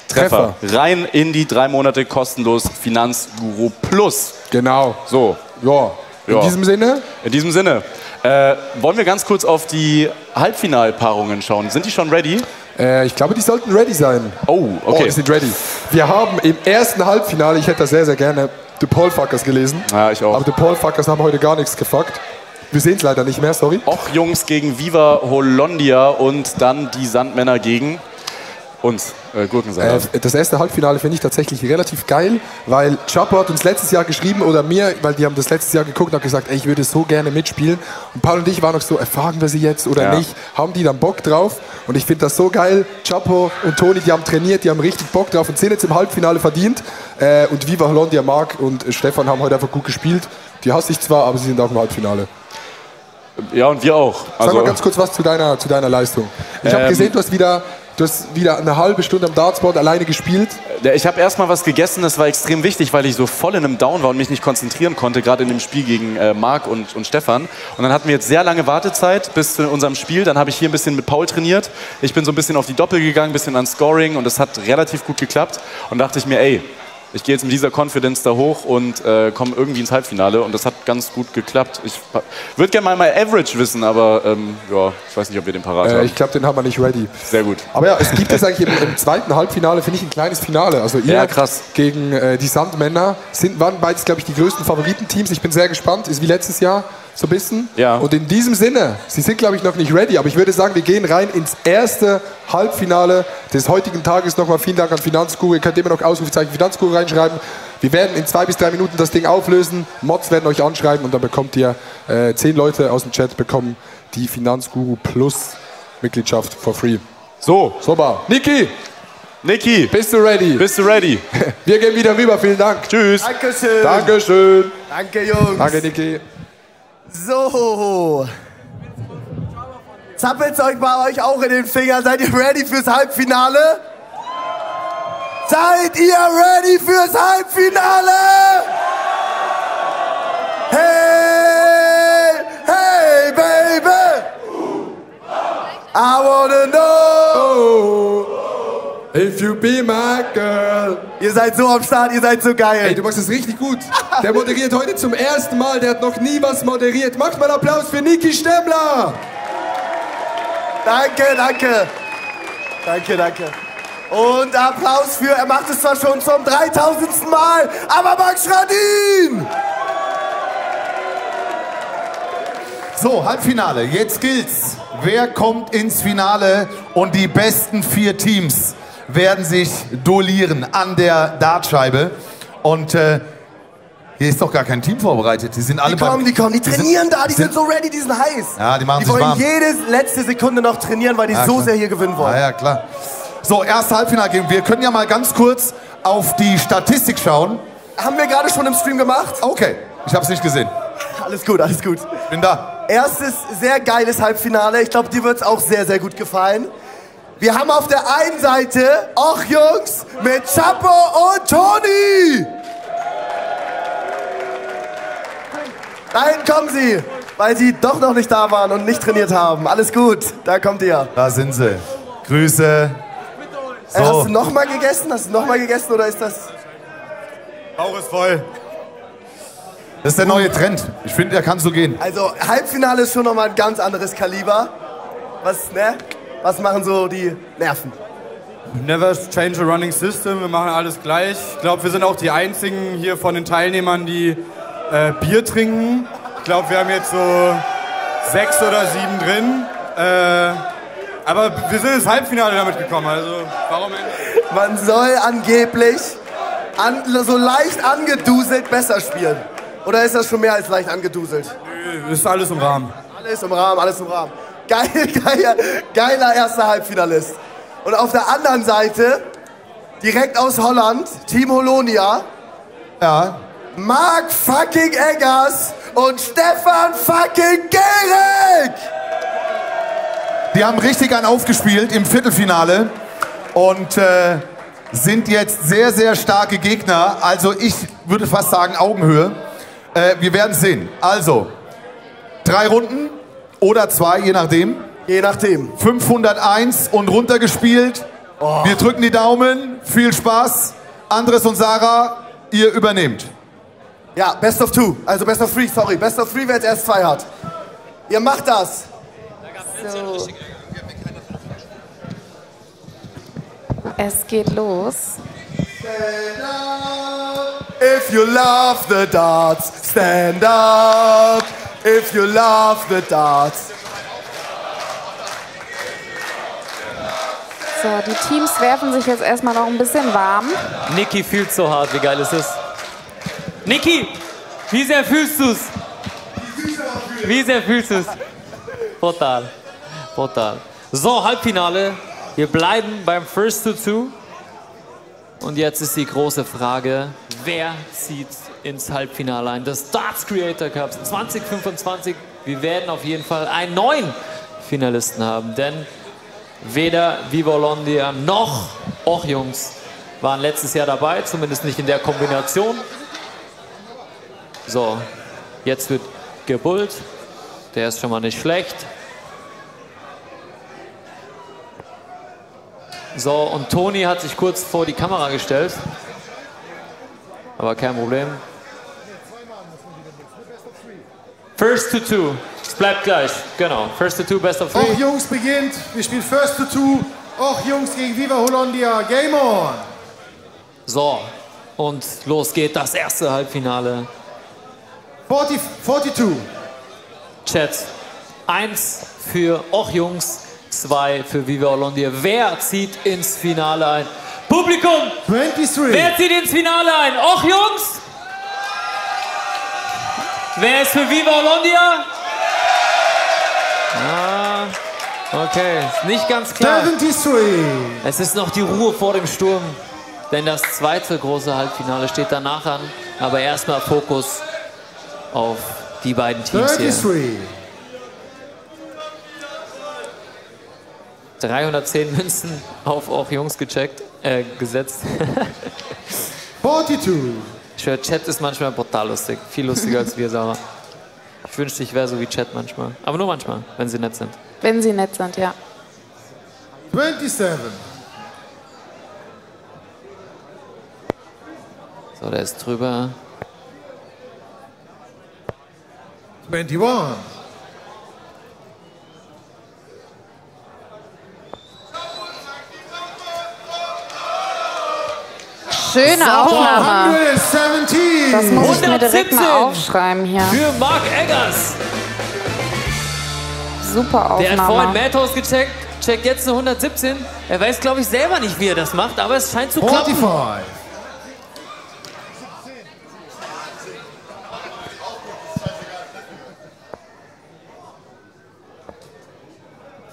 Speaker 22: Treffer. Rein in die 3 Monate kostenlos Finanzguru Plus.
Speaker 21: Genau.
Speaker 22: So.
Speaker 21: Ja. In diesem Sinne?
Speaker 22: In diesem Sinne. Wollen wir ganz kurz auf die Halbfinalpaarungen schauen? Sind die schon ready?
Speaker 21: Ich glaube, die sollten ready sein.
Speaker 22: Oh, okay.
Speaker 21: Oh, die sind ready. Wir haben im ersten Halbfinale, ich hätte da sehr, sehr gerne The Paul-Fuckers gelesen.
Speaker 22: Ja, ich auch.
Speaker 21: Aber The Paul-Fuckers haben heute gar nichts gefuckt. Wir sehen es leider nicht mehr, sorry.
Speaker 22: Och Jungs gegen Viva Hollandia und dann die Sandmänner gegen uns, Gurkensalat.
Speaker 21: Das erste Halbfinale finde ich tatsächlich relativ geil, weil Chapo hat uns letztes Jahr geschrieben oder mir, weil die haben das letztes Jahr geguckt und haben gesagt, ey, ich würde so gerne mitspielen. Und Paul und ich waren noch so, erfahren wir sie jetzt oder nicht? Haben die dann Bock drauf? Und ich finde das so geil. Chapo und Toni, die haben trainiert, die haben richtig Bock drauf und sind jetzt im Halbfinale verdient. Und Viva Hollandia, Marc und Stefan haben heute einfach gut gespielt. Die hasse ich zwar, aber sie sind auch im Halbfinale.
Speaker 22: Ja, und wir auch.
Speaker 21: Sag mal ganz kurz was zu deiner Leistung. Ich habe gesehen, du hast wieder eine halbe Stunde am Dartboard alleine gespielt.
Speaker 22: Ich habe erstmal was gegessen, das war extrem wichtig, weil ich so voll in einem Down war und mich nicht konzentrieren konnte, gerade in dem Spiel gegen Marc und Stefan. Und dann hatten wir jetzt sehr lange Wartezeit bis zu unserem Spiel. Dann habe ich hier ein bisschen mit Paul trainiert. Ich bin so ein bisschen auf die Doppel gegangen, ein bisschen an Scoring und das hat relativ gut geklappt. Und dachte ich mir, ey, ich gehe jetzt mit dieser Confidence da hoch und komme irgendwie ins Halbfinale und das hat ganz gut geklappt. Ich würde gerne mal mein Average wissen, aber ja, ich weiß nicht, ob wir den parat haben.
Speaker 21: Ich glaube, den haben wir nicht ready.
Speaker 22: Sehr gut.
Speaker 21: Aber ja, es gibt jetzt eigentlich im zweiten Halbfinale, finde ich, ein kleines Finale. Also ihr
Speaker 22: krass.
Speaker 21: Gegen die Sandmänner waren beides, glaube ich, die größten Favoritenteams. Ich bin sehr gespannt, ist wie letztes Jahr so ein bisschen.
Speaker 22: Ja.
Speaker 21: Und in diesem Sinne, sie sind, glaube ich, noch nicht ready, aber ich würde sagen, wir gehen rein ins erste Halbfinale des heutigen Tages. Nochmal vielen Dank an Finanzguru. Ihr könnt immer noch Ausrufezeichen Finanzguru reinschreiben. Wir werden in 2 bis 3 Minuten das Ding auflösen. Mods werden euch anschreiben und dann bekommt ihr 10 Leute aus dem Chat bekommen die Finanzguru Plus Mitgliedschaft for free. So, super. Niki, bist du ready? Wir gehen wieder rüber, vielen Dank. Tschüss. Dankeschön.
Speaker 5: Danke, Jungs.
Speaker 21: Danke, Niki.
Speaker 5: So. Zappelt's euch bei euch auch in den Fingern? Seid ihr ready fürs Halbfinale? Seid ihr ready fürs Halbfinale? Hey, hey, baby. I wanna know
Speaker 21: if you be my girl.
Speaker 5: Ihr seid so am Start, ihr seid so geil.
Speaker 21: Ey, du machst das richtig gut. Der moderiert heute zum ersten Mal, der hat noch nie was moderiert. Macht mal Applaus für Niki Stemmler.
Speaker 5: Danke, danke. Danke, danke. Und Applaus für, er macht es zwar schon zum 3000. Mal, aber Max Schradin!
Speaker 4: So, Halbfinale, jetzt gilt's. Wer kommt ins Finale? Und die besten 4 Teams werden sich duellieren an der Dartscheibe. Und hier ist doch gar kein Team vorbereitet. Die sind alle
Speaker 5: die trainieren da, die sind so ready, die sind heiß.
Speaker 4: Ja, die machen sich
Speaker 5: Die
Speaker 4: warm.
Speaker 5: wollen jede letzte Sekunde noch trainieren, weil die so
Speaker 4: klar.
Speaker 5: sehr hier gewinnen wollen.
Speaker 4: Ja, klar. So, erste Halbfinale. Wir können ja mal ganz kurz auf die Statistik schauen.
Speaker 5: Haben wir gerade schon im Stream gemacht.
Speaker 4: Okay, ich habe es nicht gesehen.
Speaker 5: Alles gut, alles gut.
Speaker 4: Bin da.
Speaker 5: Erstes sehr geiles Halbfinale. Ich glaube, dir wird es auch sehr, sehr gut gefallen. Wir haben auf der einen Seite Och Jungs mit Chapo und Toni. Dahin kommen sie, weil sie doch noch nicht da waren und nicht trainiert haben. Alles gut, da kommt ihr.
Speaker 4: Da sind sie. Grüße. So.
Speaker 5: Hast du noch mal gegessen? Oder ist das...
Speaker 4: Bauch ist voll. Das ist der neue Trend. Ich finde, der kann so gehen.
Speaker 5: Also Halbfinale ist schon noch mal ein ganz anderes Kaliber. Was machen so die Nerven?
Speaker 10: Never change a running system, wir machen alles gleich. Ich glaube, wir sind auch die einzigen hier von den Teilnehmern, die Bier trinken. Ich glaube, wir haben jetzt so 6 oder 7 drin. Aber wir sind ins Halbfinale damit gekommen, also warum nicht?
Speaker 5: Man soll angeblich so leicht angeduselt besser spielen. Oder ist das schon mehr als leicht angeduselt?
Speaker 10: Nö, ist alles im Rahmen.
Speaker 5: Alles im Rahmen, alles im Rahmen. Geiler erster Halbfinalist. Und auf der anderen Seite, direkt aus Holland, Team Holonia.
Speaker 4: Ja.
Speaker 5: Marc fucking Eggers und Stefan fucking Gehrig!
Speaker 4: Die haben richtig einen aufgespielt im Viertelfinale und sind jetzt sehr, sehr starke Gegner. Also ich würde fast sagen Augenhöhe. Wir werden sehen. Also 3 Runden oder 2, je nachdem.
Speaker 5: Je nachdem.
Speaker 4: 501 und runtergespielt. Oh. Wir drücken die Daumen. Viel Spaß. Andres und Sarah, ihr übernehmt.
Speaker 5: Ja, Best of 2. Also Best of 3, sorry. Best of 3, wer jetzt erst 2 hat. Ihr macht das. So.
Speaker 2: Es geht los.
Speaker 5: If you love the darts, stand up. If you love the darts.
Speaker 2: So, die Teams werfen sich jetzt erstmal noch ein bisschen warm.
Speaker 19: Niki fühlt so hart, wie geil ist es? Niki, wie sehr fühlst du's? Wie sehr fühlst du's? Brutal. Brutal. So, Halbfinale. Wir bleiben beim First to Two. Und jetzt ist die große Frage, wer zieht ins Halbfinale ein des Darts Creator Cups 2025? Wir werden auf jeden Fall einen neuen Finalisten haben, denn weder Viva Hollandia noch Och Jungs waren letztes Jahr dabei, zumindest nicht in der Kombination. So, jetzt wird gebullt. Der ist schon mal nicht schlecht. So, und Toni hat sich kurz vor die Kamera gestellt. Aber kein Problem. First to Two. Es bleibt gleich. Genau. First to Two, Best of 3.
Speaker 18: Och Jungs beginnt. Wir spielen First to Two. Och Jungs gegen Viva Hollandia. Game on.
Speaker 19: So, und los geht das erste Halbfinale.
Speaker 18: 42.
Speaker 19: Chat. 1 für Och Jungs, 2 für Viva Hollandia. Wer zieht ins Finale ein? Boom! Publikum,
Speaker 18: 23.
Speaker 19: wer zieht ins Finale ein? Och, Jungs! Wer ist für Viva Hollandia? Ah, okay, ist nicht ganz klar.
Speaker 18: 73.
Speaker 19: Es ist noch die Ruhe vor dem Sturm, denn das zweite große Halbfinale steht danach an. Aber erstmal Fokus auf die beiden Teams
Speaker 18: 33.
Speaker 19: hier. 310 Münzen auf auch Jungs gesetzt.
Speaker 18: 42.
Speaker 19: Ich höre, Chat ist manchmal brutal lustig. Viel lustiger als wir, Sarah. Ich wünschte, ich wäre so wie Chat manchmal. Aber nur manchmal, wenn sie nett sind.
Speaker 2: Wenn sie nett sind, ja.
Speaker 18: 27.
Speaker 19: So, der ist drüber.
Speaker 18: 21.
Speaker 2: Schöne Aufnahme.
Speaker 18: 117.
Speaker 2: Das muss ich mir direkt mal aufschreiben hier.
Speaker 19: Für Mark Eggers.
Speaker 2: Super Aufnahme.
Speaker 19: Der hat vorhin Madhouse gecheckt, checkt jetzt eine 117. Er weiß, glaube ich, selber nicht, wie er das macht, aber es scheint zu klappen.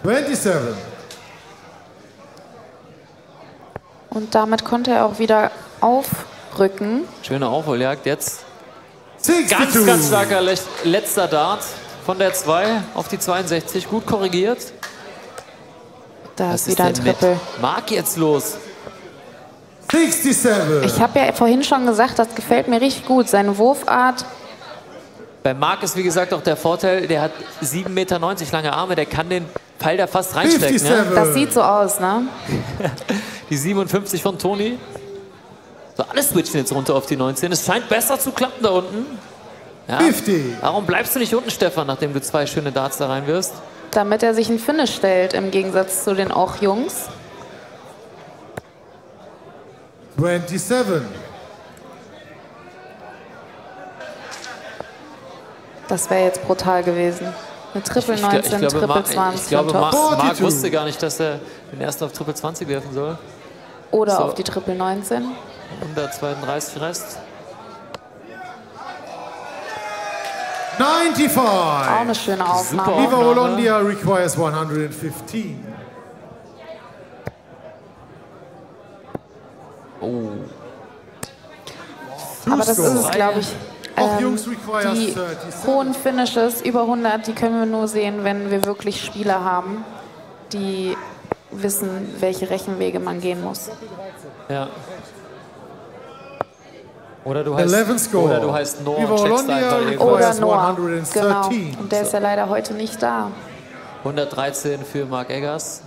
Speaker 18: 45.
Speaker 2: Und damit konnte er auch wieder aufrücken.
Speaker 19: Schöne Aufholjagd jetzt.
Speaker 18: 62.
Speaker 19: Ganz starker letzter Dart von der 2 auf die 62. Gut korrigiert.
Speaker 2: Da
Speaker 19: Was
Speaker 2: ist wieder ein
Speaker 19: denn mit
Speaker 2: Triple.
Speaker 19: Mark jetzt los?
Speaker 18: 67.
Speaker 2: Ich habe ja vorhin schon gesagt, das gefällt mir richtig gut. Seine Wurfart.
Speaker 19: Bei Mark ist wie gesagt auch der Vorteil, der hat 7,90 Meter lange Arme, der kann den Pfeil da fast reinstecken. Ne?
Speaker 2: Das sieht so aus, ne?
Speaker 19: Die 57 von Toni. So, alle switchen jetzt runter auf die 19. Es scheint besser zu klappen da unten. Ja.
Speaker 18: 50.
Speaker 19: Warum bleibst du nicht unten, Stefan, nachdem du 2 schöne Darts da reinwirfst?
Speaker 2: Damit er sich ein Finish stellt, im Gegensatz zu den auch Jungs.
Speaker 18: 27.
Speaker 2: Das wäre jetzt brutal gewesen. Eine Triple 19, Triple 20.
Speaker 19: Ich glaube,
Speaker 2: Tops.
Speaker 19: Mark wusste gar nicht, dass er den ersten auf Triple 20 werfen soll.
Speaker 2: Oder
Speaker 19: So.
Speaker 2: auf die Triple 19.
Speaker 19: 132 Rest.
Speaker 18: 95.
Speaker 2: Auch eine schöne Aufnahme.
Speaker 18: Viva Hollandia requires 115.
Speaker 19: Oh.
Speaker 2: Aber das ist es, glaube ich.
Speaker 18: Auch Jungs requires
Speaker 2: Die
Speaker 18: 37.
Speaker 2: hohen Finishes, über 100, die können wir nur sehen, wenn wir wirklich Spieler haben, die wissen, welche Rechenwege man gehen muss.
Speaker 19: Ja. Oder du
Speaker 18: 11
Speaker 19: heißt,
Speaker 18: score.
Speaker 19: oder du heißt Noah
Speaker 18: Viva
Speaker 19: und checkst
Speaker 18: Hollandia
Speaker 19: einfach
Speaker 2: Oder
Speaker 19: irgendwas.
Speaker 2: Noah,
Speaker 18: 113.
Speaker 2: genau. Und der ist ja leider heute nicht da.
Speaker 19: 113 für Mark Eggers.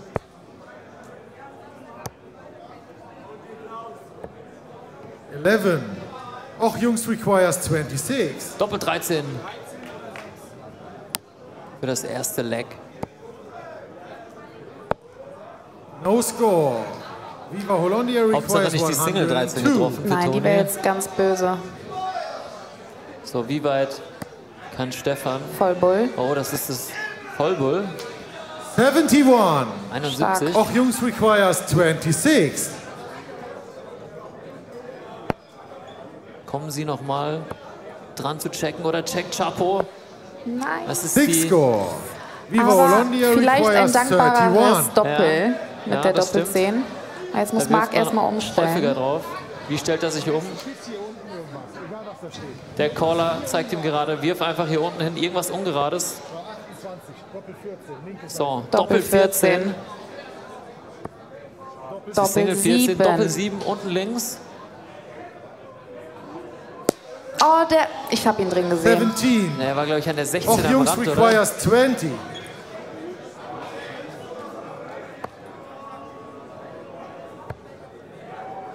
Speaker 18: Auch Jungs requires 26.
Speaker 19: Doppel 13. Für das erste Leg.
Speaker 18: No score. Viva Hollandia
Speaker 19: Hauptsache
Speaker 18: requires
Speaker 19: nicht die Single 13
Speaker 18: 102.
Speaker 19: getroffen für
Speaker 2: Nein, die
Speaker 19: Toni.
Speaker 2: wäre jetzt ganz böse.
Speaker 19: So, wie weit kann Stefan?
Speaker 2: Vollbull.
Speaker 19: Oh, das ist das Vollbull.
Speaker 18: 71.
Speaker 19: 71.
Speaker 18: Auch Jungs requires 26.
Speaker 19: Kommen Sie noch mal dran zu checken oder checkt Chapo?
Speaker 2: Nein.
Speaker 19: Das ist
Speaker 18: 6
Speaker 19: die
Speaker 18: score. Viva
Speaker 2: Aber
Speaker 18: Hollandia
Speaker 2: vielleicht ein
Speaker 18: requires
Speaker 2: dankbareres
Speaker 18: 31.
Speaker 2: Doppel
Speaker 19: Ja.
Speaker 2: mit
Speaker 19: Ja,
Speaker 2: der
Speaker 19: das
Speaker 2: Doppel
Speaker 19: stimmt.
Speaker 2: 10. Jetzt muss
Speaker 19: Da
Speaker 2: Marc
Speaker 19: wirft man
Speaker 2: erstmal
Speaker 19: häufiger
Speaker 2: umstellen.
Speaker 19: drauf. Wie stellt er sich um? Der Caller zeigt ihm gerade, wirf einfach hier unten hin irgendwas Ungerades. So, Doppel 14.
Speaker 2: Doppel
Speaker 19: Single 14,
Speaker 2: 7.
Speaker 19: Doppel 7 unten links.
Speaker 2: Oh, ich habe ihn drin gesehen.
Speaker 18: 17.
Speaker 19: Er war, glaube ich, an der 16
Speaker 18: Auch
Speaker 19: am
Speaker 18: Jungs
Speaker 19: Rand, oder?
Speaker 18: requires 20.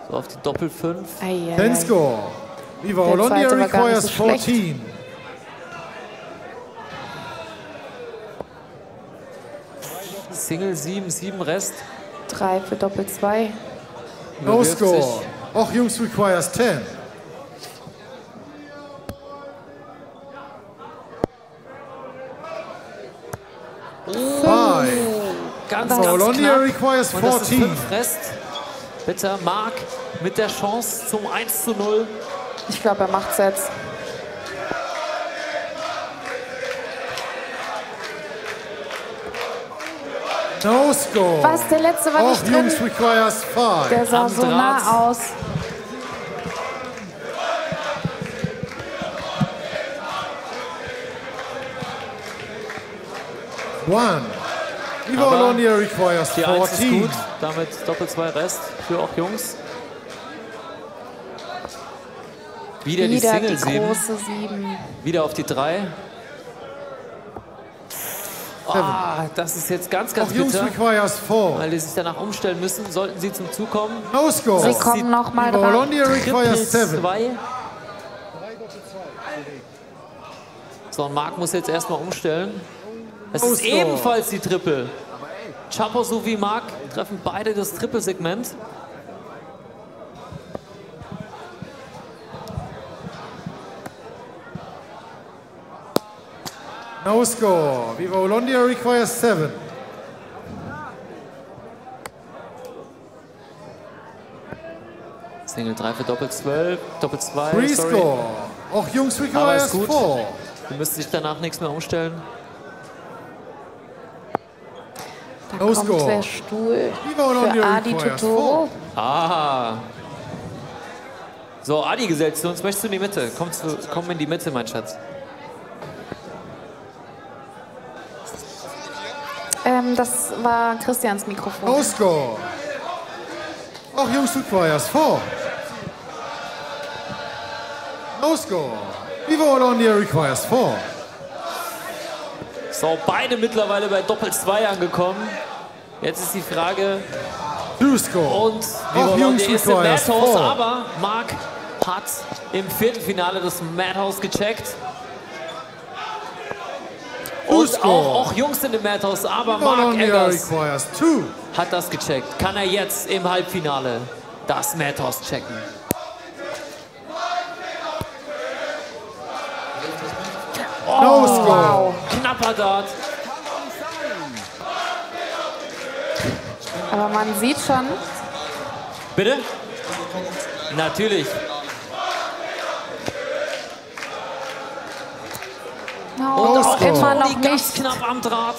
Speaker 19: So, auf die Doppel 5.
Speaker 18: 10 score. Viva
Speaker 2: Der
Speaker 18: Hollandia
Speaker 2: zweite war gar nicht
Speaker 18: requires
Speaker 2: so schlecht.
Speaker 18: 14.
Speaker 19: Single 7, 7 Rest.
Speaker 2: 3 für Doppel 2.
Speaker 18: No
Speaker 19: Bewirft
Speaker 18: score.
Speaker 19: sich.
Speaker 18: Auch Jungs requires 10.
Speaker 19: Ganz,
Speaker 18: Hollandia
Speaker 19: knapp.
Speaker 18: requires
Speaker 19: Und das ist
Speaker 18: 14.
Speaker 19: 5 Rest. Bitte, Marc mit der Chance zum 1:0.
Speaker 2: Ich glaube, er macht's jetzt.
Speaker 18: No score.
Speaker 2: Was? Der letzte war nicht drin.
Speaker 18: Jungs requires 5.
Speaker 2: Der sah so nah aus.
Speaker 18: One. Viva Olondia requires
Speaker 19: die 1 ist
Speaker 18: 14.
Speaker 19: gut, damit Doppel-2 Rest für auch Jungs. Wieder die Single 7.
Speaker 2: Große 7.
Speaker 19: Wieder auf die 3. Das ist jetzt ganz bitter, weil die sich danach umstellen müssen, sollten sie zum Zug kommen.
Speaker 18: No score.
Speaker 2: Sie kommen nochmal dran.
Speaker 18: requires 7.
Speaker 19: 2. So, und Marc muss jetzt erstmal umstellen. Es ist ebenfalls die Triple. Chapo sowie Marc treffen beide das Triple-Segment.
Speaker 18: No score. Viva Olondia requires 7.
Speaker 19: Single 3 für Doppel-12, Doppel-2.
Speaker 18: Free score. Auch Jungs
Speaker 19: Aber
Speaker 18: requires
Speaker 19: ist gut.
Speaker 18: 4.
Speaker 19: Die müssen sich danach nichts mehr umstellen.
Speaker 2: Da kommt der Stuhl für Adi Totoro.
Speaker 19: So, Adi gesellt zu uns. Möchtest du in die Mitte? Komm in die Mitte, mein Schatz.
Speaker 2: Das war Christians Mikrofon.
Speaker 18: No score. Auch Jungs requires 4. No score. Viva Olondia requires 4.
Speaker 19: So, beide mittlerweile bei Doppel-2 angekommen. Jetzt ist die Frage. Und Viva Olondia ist im Madhouse, aber Marc hat im Viertelfinale das Madhouse gecheckt. Und auch Jungs sind im Madhouse, aber Marc Eggers hat das gecheckt. Kann er jetzt im Halbfinale das Madhouse checken?
Speaker 18: No score.
Speaker 19: Wow. Knapper Dart.
Speaker 2: Aber man sieht schon.
Speaker 19: Bitte? Natürlich.
Speaker 2: No,
Speaker 19: und auch
Speaker 2: immer noch
Speaker 19: ganz
Speaker 2: nicht.
Speaker 19: knapp am Draht.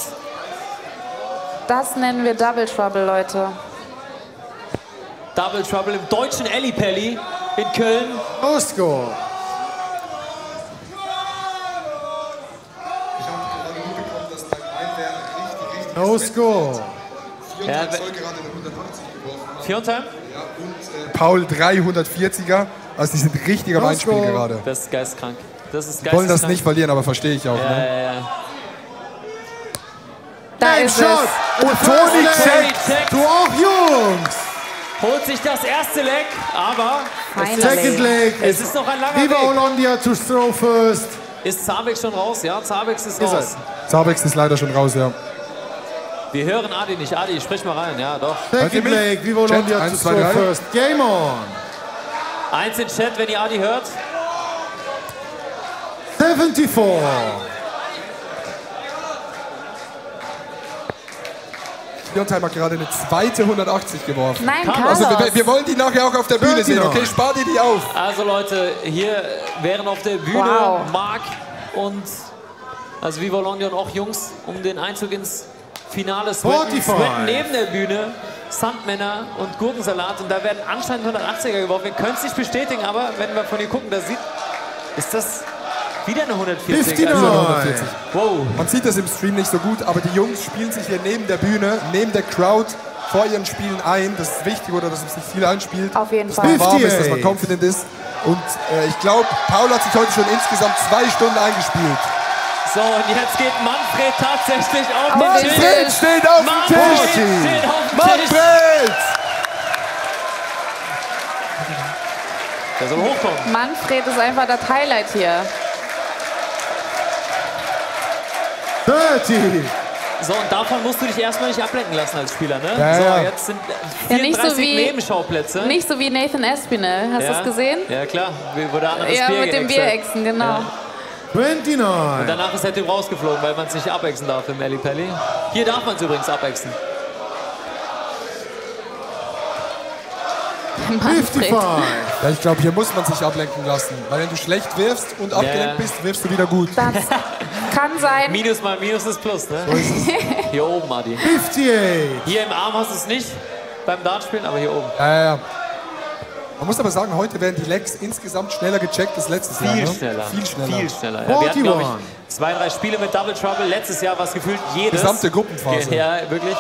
Speaker 2: Das nennen wir Double Trouble, Leute.
Speaker 19: Double Trouble im deutschen Ellipelli in Köln.
Speaker 18: No score. No score.
Speaker 19: Ja, Viertime?
Speaker 21: Paul 340er. Also die sind richtig am Einspiel gerade.
Speaker 19: Das ist geistkrank. Das ist
Speaker 21: Die wollen das nicht verlieren, aber verstehe ich auch. Ne?
Speaker 2: Da ist
Speaker 18: Shot.
Speaker 2: es.
Speaker 18: Und Toni checkt. Du auch Jungs.
Speaker 19: Holt sich das erste Leg, aber
Speaker 18: Second leg.
Speaker 19: Es ist noch ein langer
Speaker 18: Viva
Speaker 19: Weg.
Speaker 18: Olondia to throw first.
Speaker 19: Ist Zabex schon raus? Ja, Zabex ist raus.
Speaker 21: Zabex ist leider schon raus, ja.
Speaker 19: Wir hören Adi nicht. Adi, sprich mal rein. Ja, doch.
Speaker 18: Second leg. Viva Olondia to throw first. Game on.
Speaker 19: 1 in Chat, wenn ihr Adi hört.
Speaker 18: 74.
Speaker 21: Björnheim hat gerade eine zweite 180 geworfen.
Speaker 2: Nein,
Speaker 21: also
Speaker 2: Carlos.
Speaker 21: wir wollen die nachher auch auf der Bühne sehen, okay? Spar dir die auf.
Speaker 19: Also Leute, hier wären auf der Bühne Marc und also Viva Olondia und auch Jungs um den Einzug ins Finale. Swinton neben der Bühne, Sandmänner und Gurkensalat und da werden anscheinend 180er geworfen. Wir können es nicht bestätigen, aber wenn wir von hier gucken, da ist das wieder eine 140.
Speaker 21: Also 140. Wow. Man sieht das im Stream nicht so gut, aber die Jungs spielen sich hier neben der Bühne, neben der Crowd vor ihren Spielen ein. Das ist wichtig, oder dass es sich viel einspielt.
Speaker 2: Auf jeden
Speaker 21: dass
Speaker 2: Fall.
Speaker 21: man warm ist, dass man confident ist. Und ich glaube, Paul hat sich heute schon insgesamt 2 Stunden eingespielt.
Speaker 19: So, und jetzt geht Manfred tatsächlich auf den Tisch.
Speaker 21: Manfred steht auf dem Tisch! Manfred!
Speaker 19: Der soll hochkommen.
Speaker 2: Manfred ist einfach das Highlight hier.
Speaker 18: 30.
Speaker 19: So, und davon musst du dich erstmal nicht ablenken lassen als Spieler, ne?
Speaker 21: Ja,
Speaker 19: so,
Speaker 21: ja.
Speaker 19: jetzt sind
Speaker 2: Ja, nicht
Speaker 19: 34
Speaker 2: so wie-
Speaker 19: Nebenschauplätze.
Speaker 2: Nicht so wie Nathan Aspinall. Hast du es gesehen?
Speaker 19: Ja, klar. Wo der andere das
Speaker 2: Ja,
Speaker 19: Bier
Speaker 2: mit dem
Speaker 19: geäxt hat.
Speaker 2: Bierechsen, genau.
Speaker 19: Ja.
Speaker 18: 29.
Speaker 19: Und danach ist der Typ rausgeflogen, weil man es nicht abexen darf im Ellipelli. Hier darf man es übrigens abexen.
Speaker 2: Manfred.
Speaker 21: Ja, ich glaube, hier muss man sich ablenken lassen. Weil wenn du schlecht wirfst und abgelenkt bist, wirfst du wieder gut.
Speaker 2: Das kann sein.
Speaker 19: Minus mal Minus ist Plus, ne?
Speaker 21: So ist es.
Speaker 19: Hier oben, Adi.
Speaker 18: 58.
Speaker 19: Hier im Arm hast du es nicht beim Dartspielen, aber hier oben.
Speaker 21: Ja. Man muss aber sagen, heute werden die Legs insgesamt schneller gecheckt als letztes Jahr.
Speaker 19: Viel
Speaker 21: Ne?
Speaker 19: schneller.
Speaker 21: Viel schneller.
Speaker 19: Viel schneller. Ja, wir hatten, glaube ich, 2, 3 Spiele mit Double Trouble. Letztes Jahr war es gefühlt jedes.
Speaker 21: Gesamte Gruppenphase.
Speaker 19: Ja, wirklich.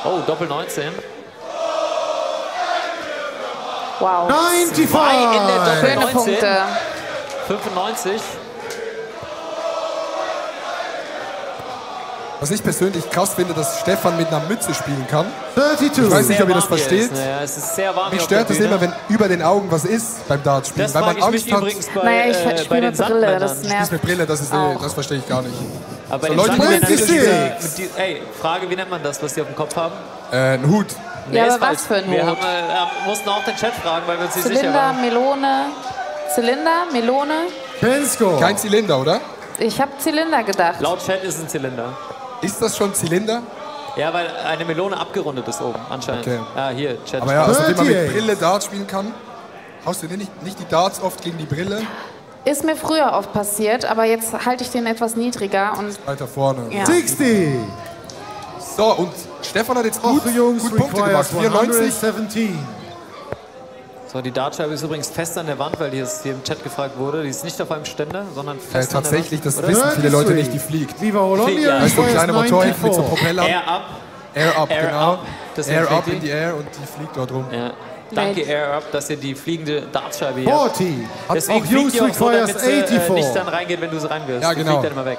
Speaker 19: Oh, Doppel 19.
Speaker 2: Wow.
Speaker 18: 95.
Speaker 19: 2 in der Doppel
Speaker 2: Schöne
Speaker 19: 19.
Speaker 2: Punkte.
Speaker 19: 95.
Speaker 21: Was ich persönlich krass finde, dass Stefan mit einer Mütze spielen kann.
Speaker 18: 32.
Speaker 21: Ich weiß nicht, ob ihr das
Speaker 19: Sehr warm hier
Speaker 21: versteht.
Speaker 19: ist, naja, es ist sehr warm
Speaker 21: Mich
Speaker 19: hier
Speaker 21: stört
Speaker 19: auf der
Speaker 21: es immer,
Speaker 19: Bühne.
Speaker 21: wenn über den Augen was ist beim Dartspielen.
Speaker 19: Das
Speaker 21: weil
Speaker 19: frage
Speaker 21: man
Speaker 19: ich mich
Speaker 21: Angst hat.
Speaker 19: übrigens bei,
Speaker 2: Naja, ich
Speaker 19: bei
Speaker 2: spiele
Speaker 19: den
Speaker 2: mit Brille,
Speaker 19: Sandmännern.
Speaker 2: das
Speaker 21: Spielst
Speaker 2: nervt.
Speaker 21: mit Brille, das verstehe ich gar nicht.
Speaker 19: Aber bei
Speaker 21: So
Speaker 19: den
Speaker 21: Leute,
Speaker 19: Sandmännern
Speaker 21: die
Speaker 19: mit
Speaker 21: sehen.
Speaker 19: dieser, ey, Frage, wie nennt man das, was die auf dem Kopf haben?
Speaker 21: Ein Hut.
Speaker 2: Ja,
Speaker 19: ist
Speaker 2: aber was
Speaker 19: falsch.
Speaker 2: für ein
Speaker 19: Wir
Speaker 2: Hut?
Speaker 19: mussten auch den Chat fragen, weil wir uns nicht sicher
Speaker 2: Zylinder,
Speaker 19: waren.
Speaker 2: Melone. Zylinder, Melone.
Speaker 18: Pensko.
Speaker 21: Kein Zylinder, oder?
Speaker 2: Ich habe Zylinder gedacht.
Speaker 19: Laut Chat ist es ein Zylinder.
Speaker 21: Ist das schon Zylinder?
Speaker 19: Ja, weil eine Melone abgerundet ist oben, anscheinend.
Speaker 21: Okay.
Speaker 19: Ah, hier, Chat.
Speaker 21: Aber ja, also wenn man mit
Speaker 18: 38.
Speaker 21: Brille Darts spielen kann, haust du nicht die Darts oft gegen die Brille?
Speaker 2: Ist mir früher oft passiert, aber jetzt halte ich den etwas niedriger und
Speaker 21: Weiter vorne.
Speaker 2: Ja.
Speaker 18: 60.
Speaker 21: So, und Stefan hat jetzt gut Punkte gemacht.
Speaker 18: requires
Speaker 21: 94.
Speaker 18: 117.
Speaker 19: So, die Dartscheibe ist übrigens fest an der Wand, weil hier im Chat gefragt wurde. Die ist nicht auf einem Ständer, sondern fest
Speaker 21: Tatsächlich,
Speaker 19: an der
Speaker 21: das
Speaker 19: Wand.
Speaker 21: wissen viele Leute nicht, die fliegt.
Speaker 18: Viva Hollandia
Speaker 21: Da ist so ein
Speaker 18: requires
Speaker 21: kleiner Motor mit so
Speaker 18: 94.
Speaker 21: Propellern.
Speaker 19: Air up.
Speaker 21: Air up,
Speaker 19: Air
Speaker 21: genau.
Speaker 19: up. Deswegen
Speaker 21: Air
Speaker 19: fliegt
Speaker 21: up
Speaker 19: die.
Speaker 21: in die Air und die fliegt dort rum.
Speaker 19: Ja. Danke, Air Up, dass ihr die fliegende Dartscheibe hier
Speaker 18: 40.
Speaker 19: Deswegen
Speaker 18: Auch
Speaker 19: fliegt die auch so,
Speaker 18: requires
Speaker 19: damit sie
Speaker 18: 84.
Speaker 19: nicht dann reingeht, wenn du sie reinwirfst.
Speaker 21: Ja,
Speaker 19: Die
Speaker 21: genau.
Speaker 19: fliegt dann immer weg.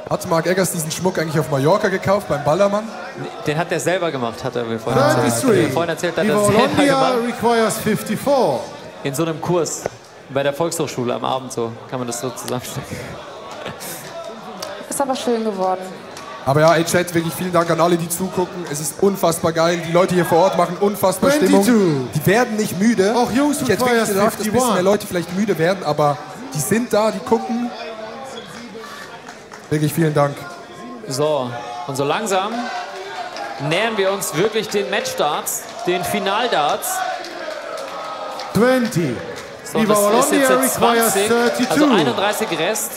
Speaker 21: Hat Mark Eggers diesen Schmuck eigentlich auf Mallorca gekauft, beim Ballermann?
Speaker 19: Den hat er selber gemacht, hat er mir vorhin erzählt. Hat er
Speaker 18: 33.
Speaker 19: mir vorhin erzählt, hat er
Speaker 18: Viva
Speaker 19: selber
Speaker 18: Hollandia
Speaker 19: gemacht.
Speaker 18: requires 54.
Speaker 19: In so einem Kurs. Bei der Volkshochschule am Abend so. Kann man das so zusammenstecken.
Speaker 2: ist aber schön geworden.
Speaker 21: Aber ja, ey Chat, wirklich vielen Dank an alle, die zugucken. Es ist unfassbar geil. Die Leute hier vor Ort machen unfassbar
Speaker 18: 22.
Speaker 21: Stimmung. Die werden nicht müde.
Speaker 18: Auch Jungs
Speaker 21: ich hätte wirklich
Speaker 18: requires
Speaker 21: gedacht, dass ein bisschen
Speaker 18: 51.
Speaker 21: mehr Leute vielleicht müde werden, aber die sind da, die gucken. Wirklich vielen Dank.
Speaker 19: So, und so langsam nähern wir uns wirklich den Matchdarts, den Finaldarts.
Speaker 18: 20.
Speaker 19: So,
Speaker 18: Viva
Speaker 19: das ist jetzt
Speaker 18: Hollandia
Speaker 19: der
Speaker 18: requires
Speaker 19: 20,
Speaker 18: 32.
Speaker 19: also 31 Rest.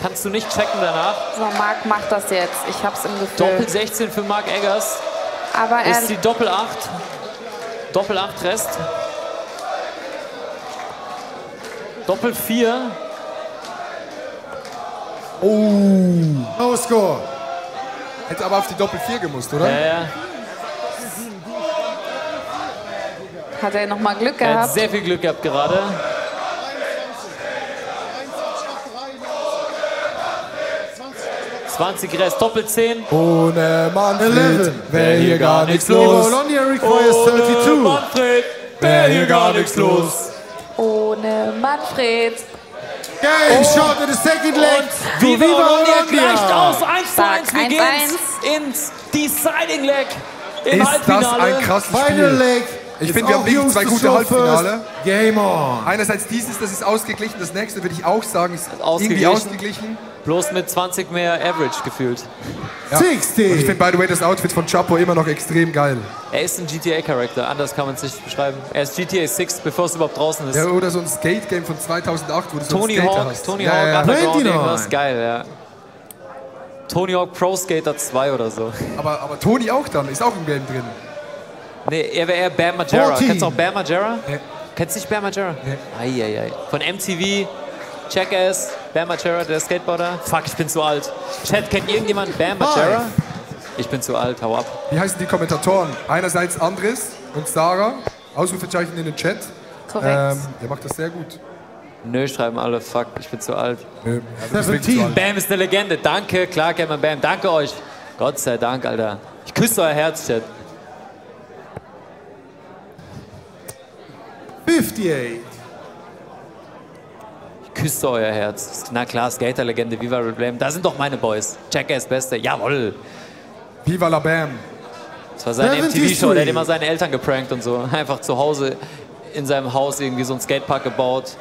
Speaker 19: Kannst du nicht checken danach.
Speaker 2: So, Marc macht das jetzt. Ich hab's im Gefühl.
Speaker 19: Doppel 16 für Mark Eggers.
Speaker 2: Aber er
Speaker 19: Ist die Doppel 8. Doppel 8 Rest. Doppel 4.
Speaker 21: Oh.
Speaker 18: No score.
Speaker 21: Hätte aber auf die Doppel 4 gemusst, oder?
Speaker 19: Ja.
Speaker 2: hat er noch mal Glück
Speaker 19: Er hat
Speaker 2: gehabt.
Speaker 19: sehr viel Glück gehabt gerade. Rest, Doppel 10.
Speaker 21: Ohne Manfred
Speaker 18: 11.
Speaker 21: wäre hier gar nichts
Speaker 18: Viva
Speaker 21: los.
Speaker 18: Hollandia requires
Speaker 19: Ohne
Speaker 18: 32.
Speaker 19: Manfred
Speaker 21: wäre hier gar nichts los.
Speaker 2: Ohne Manfred.
Speaker 18: Game shot in the second leg.
Speaker 19: Und Viva Hollandia gleicht aus 1:1.
Speaker 2: Stark,
Speaker 19: Wir
Speaker 2: 1:1.
Speaker 19: gehen ins Deciding Leg im
Speaker 21: Ist
Speaker 19: Halbfinale.
Speaker 21: das ein krasses
Speaker 18: Final
Speaker 21: Spiel.
Speaker 18: leg.
Speaker 21: Ich
Speaker 18: It's
Speaker 21: finde, wir
Speaker 18: auch
Speaker 21: haben wirklich
Speaker 18: Jungs
Speaker 21: zwei
Speaker 18: to
Speaker 21: gute
Speaker 18: show
Speaker 21: Halbfinale.
Speaker 18: first. Game on.
Speaker 21: Einerseits dieses, das ist ausgeglichen. Das nächste würde ich auch sagen, ist irgendwie
Speaker 19: Ausgeglichen.
Speaker 21: ausgeglichen.
Speaker 19: Bloß mit 20 mehr Average gefühlt.
Speaker 21: Ja.
Speaker 18: 60.
Speaker 21: Und ich finde, by the way, das Outfit von Chapo immer noch extrem geil.
Speaker 19: Er ist ein GTA-Charakter, anders kann man es nicht beschreiben. Er ist GTA 6, bevor es überhaupt draußen ist.
Speaker 21: Ja, oder so ein Skate-Game von 2008, wo du so
Speaker 19: Tony
Speaker 21: einen Skater
Speaker 19: Hawk,
Speaker 21: hast.
Speaker 19: Tony
Speaker 21: ja,
Speaker 19: Hawk,
Speaker 21: ja.
Speaker 19: Underground,
Speaker 18: 29.
Speaker 19: irgendwas, geil, ja. Tony Hawk Pro Skater 2 oder so.
Speaker 21: Aber Tony auch dann, ist auch im Game drin.
Speaker 19: Nee, er wäre eher Bam Margera.
Speaker 18: 14.
Speaker 19: Kennst du auch Bam Margera?
Speaker 21: Nee.
Speaker 19: Kennst du nicht Bam Margera?
Speaker 21: Nee.
Speaker 19: Eieiei. Von MTV, Jackass, Bam Margera, der Skateboarder. Fuck, ich bin zu alt. Chat, kennt irgendjemand Bam Margera? Ich bin zu alt, hau ab.
Speaker 21: Wie heißen die Kommentatoren? Einerseits Andres und Sarah. Ausrufezeichen in den Chat.
Speaker 2: Korrekt.
Speaker 21: Ihr macht das sehr gut.
Speaker 19: Nö, schreiben alle, fuck, ich bin zu alt.
Speaker 21: Nö, ja, du bist wirklich zu alt.
Speaker 19: Bam ist eine Legende. Danke, klar kennt man Bam. Danke euch. Gott sei Dank, Alter. Ich küsse euer Herz, Chat.
Speaker 18: 58.
Speaker 19: Ich küsse euer Herz. Na klar, Skater-Legende, Viva Red Bam. Da sind doch meine Boys. Jackass Beste, jawohl.
Speaker 21: Viva la Bam.
Speaker 19: Das war seine
Speaker 18: 73.
Speaker 19: MTV-Show, der hat immer seine Eltern geprankt und so. Einfach zu Hause in seinem Haus irgendwie so einen Skatepark gebaut.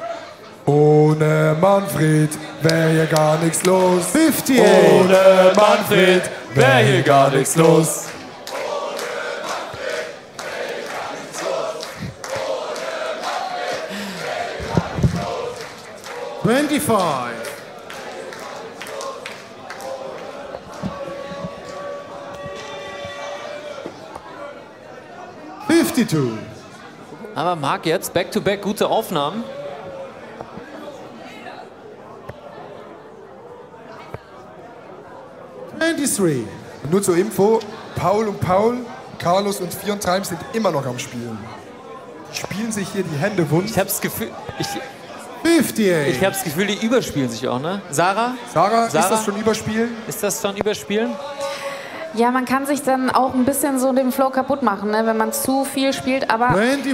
Speaker 21: Ohne Manfred wäre hier gar nichts los.
Speaker 18: 58.
Speaker 21: Ohne Manfred wäre hier gar nichts los.
Speaker 18: 25. 52.
Speaker 19: Aber Marc jetzt back-to-back gute Aufnahmen.
Speaker 18: 23.
Speaker 21: Und nur zur Info, Paul, Carlos und Fion Time sind immer noch am Spielen. Die spielen sich hier die Hände wund.
Speaker 19: Ich habe das Gefühl,
Speaker 18: 58.
Speaker 19: Ich habe das Gefühl, die überspielen sich auch, ne? Sarah,
Speaker 21: ist das schon Überspielen?
Speaker 19: Ist das schon Überspielen?
Speaker 2: Ja, man kann sich dann auch ein bisschen so den Flow kaputt machen, ne, wenn man zu viel spielt. Aber
Speaker 18: 21.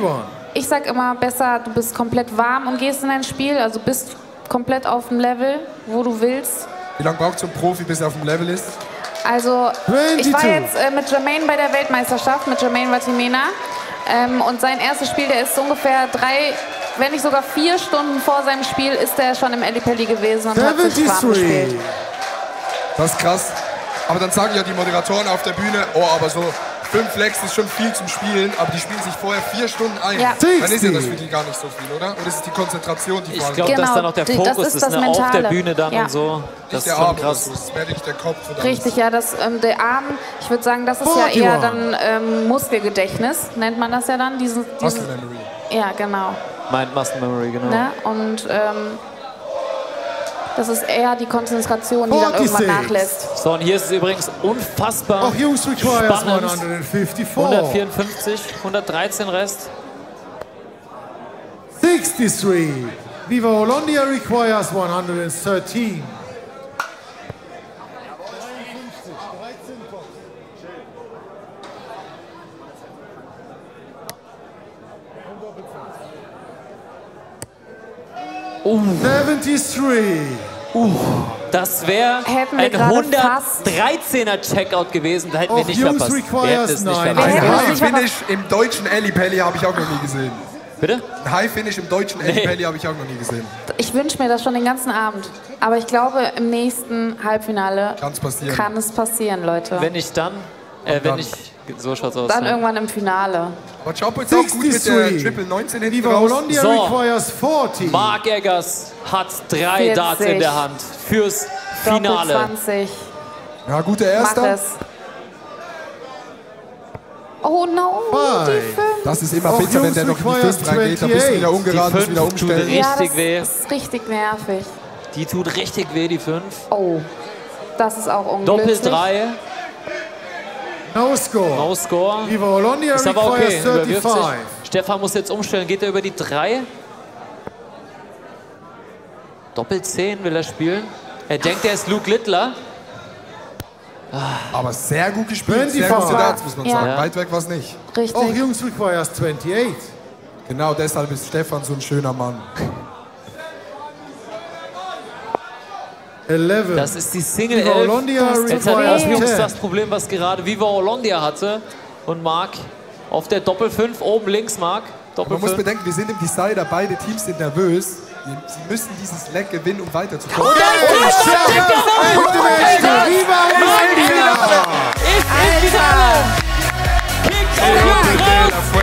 Speaker 2: ich sag immer besser, du bist komplett warm und gehst in ein Spiel. Also bist komplett auf dem Level, wo du willst.
Speaker 21: Wie lange braucht so ein Profi, bis er auf dem Level ist?
Speaker 2: Also
Speaker 21: 22.
Speaker 2: ich war jetzt mit Jermaine bei der Weltmeisterschaft, mit Jermaine Vatimena. Und sein erstes Spiel, der ist ungefähr 3, wenn nicht sogar 4 Stunden vor seinem Spiel, ist er schon im Ellipelli gewesen und hat sich warm gespielt.
Speaker 21: Das ist krass. Aber dann sagen ja die Moderatoren auf der Bühne, oh, aber so 5 Legs ist schon viel zum Spielen, aber die spielen sich vorher 4 Stunden ein.
Speaker 2: Ja.
Speaker 21: Dann ist ja das für die gar nicht so viel, oder? Oder ist es die Konzentration, die
Speaker 19: Ich glaube, dass dann auch der Fokus ist, ne, auf der Bühne dann und so. Das
Speaker 21: ist
Speaker 19: ist schon
Speaker 21: Arm,
Speaker 19: krass.
Speaker 21: das wäre nicht der Kopf.
Speaker 2: Richtig, ja, das, der Arm, ich würde sagen, das ist ja eher dann Muskelgedächtnis, nennt man das ja dann.
Speaker 21: Muscle Memory.
Speaker 2: Ja, genau.
Speaker 19: Mind Muscle Memory, genau.
Speaker 2: Ne? Und das ist eher die Konzentration, die dann irgendwann nachlässt.
Speaker 19: So, und hier ist es übrigens unfassbar
Speaker 18: Auch Jungs requires
Speaker 19: spannend.
Speaker 18: 154.
Speaker 19: 154, 113 Rest.
Speaker 18: 63. Viva Hollandia requires 113.
Speaker 19: Uh.
Speaker 18: 73.
Speaker 19: Das wäre
Speaker 2: Hätten wir
Speaker 19: ein
Speaker 2: gerade
Speaker 19: 113er Checkout gewesen. Da hätten wir
Speaker 21: Auch
Speaker 19: nicht
Speaker 21: Jungs
Speaker 19: verpasst. Wir hätten es nicht
Speaker 21: Ein
Speaker 19: verpasst.
Speaker 21: High-Finish im deutschen Ellipelli habe ich auch noch nie gesehen.
Speaker 19: Bitte?
Speaker 21: Ein High-Finish im deutschen Ellipelli habe ich auch noch nie gesehen.
Speaker 2: Ich wünsche mir das schon den ganzen Abend. Aber ich glaube, im nächsten Halbfinale kann es passieren, Leute.
Speaker 19: Wenn ich dann, so schaut's aus.
Speaker 2: Dann
Speaker 19: ja.
Speaker 2: irgendwann im Finale.
Speaker 21: Aber Chapo ist auch gut mit der Triple 19 hinten raus.
Speaker 19: So, Marc Eggers hat 3
Speaker 2: 40.
Speaker 19: Darts in der Hand fürs Finale.
Speaker 2: Doppel 20.
Speaker 21: Ja, guter Erster.
Speaker 2: Mach es. Oh no, die 5.
Speaker 21: Das ist immer bitter, wenn der noch in die 5 reingeht. Da bist du wieder ungerade, musst wieder umstellen.
Speaker 2: Ja, das
Speaker 19: weh.
Speaker 2: ist richtig nervig.
Speaker 19: Die tut richtig weh, die 5.
Speaker 2: Oh, das ist auch unglücklich.
Speaker 19: Doppel 3.
Speaker 18: No score.
Speaker 19: No score.
Speaker 18: Viva Hollandia
Speaker 19: Ist aber okay.
Speaker 18: requires
Speaker 19: Überwirft
Speaker 18: 35.
Speaker 19: sich. Stefan muss jetzt umstellen. Geht er über die 3? Doppel 10 will er spielen. Er denkt, er ist Luke Littler.
Speaker 21: Aber sehr gut gespielt. Sehr gute Darts, muss man sagen. Weit weg war es nicht.
Speaker 2: Richtig.
Speaker 18: Auch Jungs requires 28.
Speaker 21: Genau deshalb ist Stefan so ein schöner Mann.
Speaker 18: 11.
Speaker 19: Das ist die Single
Speaker 18: Viva
Speaker 19: 11.
Speaker 18: Hollandia
Speaker 19: Jetzt hat
Speaker 18: requires
Speaker 19: auch Jungs
Speaker 18: 10.
Speaker 19: das Problem, was gerade Viva Hollandia hatte. Und Marc auf der Doppel 5, oben links, Marc. Doppel
Speaker 21: Man muss
Speaker 19: 5.
Speaker 21: bedenken, wir sind im Decider, beide Teams sind nervös. Sie müssen dieses Leg gewinnen, um weiterzukommen.
Speaker 19: Und ein
Speaker 18: Viva Hollandia!
Speaker 19: Ist im Finale! Kickt auf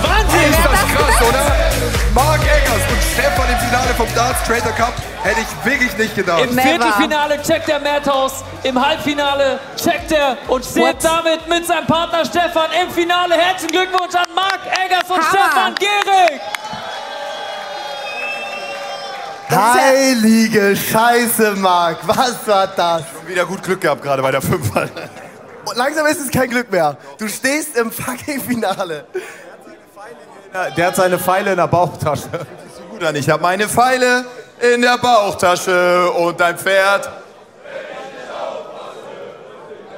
Speaker 19: Wahnsinn!
Speaker 21: Ist das krass, oder? Marc Eggers und Stefan im Finale vom Darts Trader Cup. Hätte ich wirklich nicht gedacht.
Speaker 19: Im Viertelfinale checkt der Madhouse, im Halbfinale checkt er und steht damit mit seinem Partner Stefan im Finale. Herzlichen Glückwunsch an Marc Eggers und Stefan Gehrig!
Speaker 5: Heilige Scheiße, Marc. Was war das?
Speaker 1: Schon wieder gut Glück gehabt, gerade bei der 5.
Speaker 5: Langsam ist es kein Glück mehr. Du stehst im fucking Finale.
Speaker 4: Der hat seine Pfeile in der Bauchtasche.
Speaker 1: Das ist so gut an. Ich habe meine Pfeile in der Bauchtasche und dein Pferd.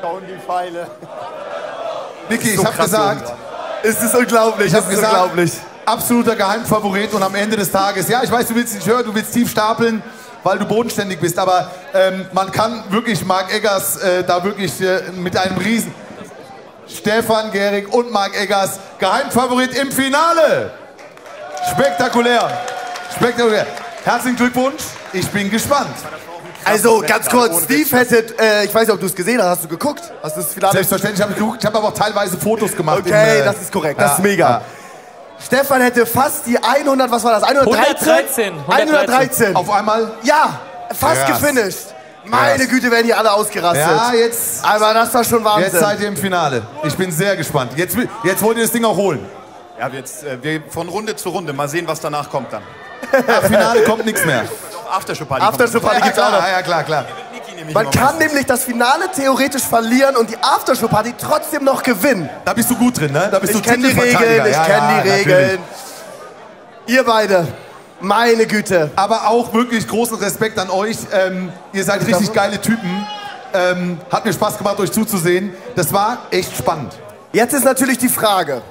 Speaker 4: Schauen die Pfeile. Niki,
Speaker 1: So
Speaker 4: ich hab
Speaker 1: krass,
Speaker 4: gesagt,
Speaker 5: Es ist unglaublich.
Speaker 4: ich hab
Speaker 5: es ist
Speaker 4: gesagt,
Speaker 5: unglaublich.
Speaker 4: absoluter Geheimfavorit und am Ende des Tages, ja, ich weiß, du willst nicht hören, du willst tief stapeln, weil du bodenständig bist, aber man kann wirklich Marc Eggers da wirklich mit einem Riesen... Stefan Gehrig und Marc Eggers, Geheimfavorit im Finale. Spektakulär. Spektakulär. Herzlichen Glückwunsch. Ich bin gespannt.
Speaker 5: Also ganz kurz, Steve hätte, ich weiß nicht, ob du es gesehen hast, hast du geguckt? Hast du das Finale?
Speaker 4: Selbstverständlich habe ich geguckt. Ich habe aber auch teilweise Fotos gemacht.
Speaker 5: Okay, das ist korrekt, das ist mega. Stefan hätte fast die 100, was war das? 113? 113.
Speaker 4: Auf einmal?
Speaker 5: Ja, fast
Speaker 4: Krass.
Speaker 5: gefinisht. Meine
Speaker 4: Krass.
Speaker 5: Güte, werden hier alle ausgerastet.
Speaker 4: Ja, jetzt.
Speaker 5: Aber das war schon Wahnsinn.
Speaker 4: Jetzt seid ihr im Finale. Ich bin sehr gespannt. Jetzt wollt ihr das Ding auch holen.
Speaker 1: Ja, wir von Runde zu Runde. Mal sehen, was danach kommt dann.
Speaker 4: Nach Finale kommt nichts mehr.
Speaker 1: Aftershow-Party.
Speaker 5: Aftershow-Party gibt's auch noch.
Speaker 4: Ja, klar.
Speaker 5: Man kann nämlich das Finale theoretisch verlieren und die Aftershow-Party trotzdem noch gewinnen.
Speaker 4: Da bist du gut drin, ne? Da bist
Speaker 5: Ich
Speaker 4: du
Speaker 5: kenne die Regeln, ich kenne die Regeln. Ihr beide, meine Güte.
Speaker 4: Aber auch wirklich großen Respekt an euch. Ihr seid richtig geile Typen. Hat mir Spaß gemacht, euch zuzusehen. Das war echt spannend.
Speaker 5: Jetzt ist natürlich die Frage,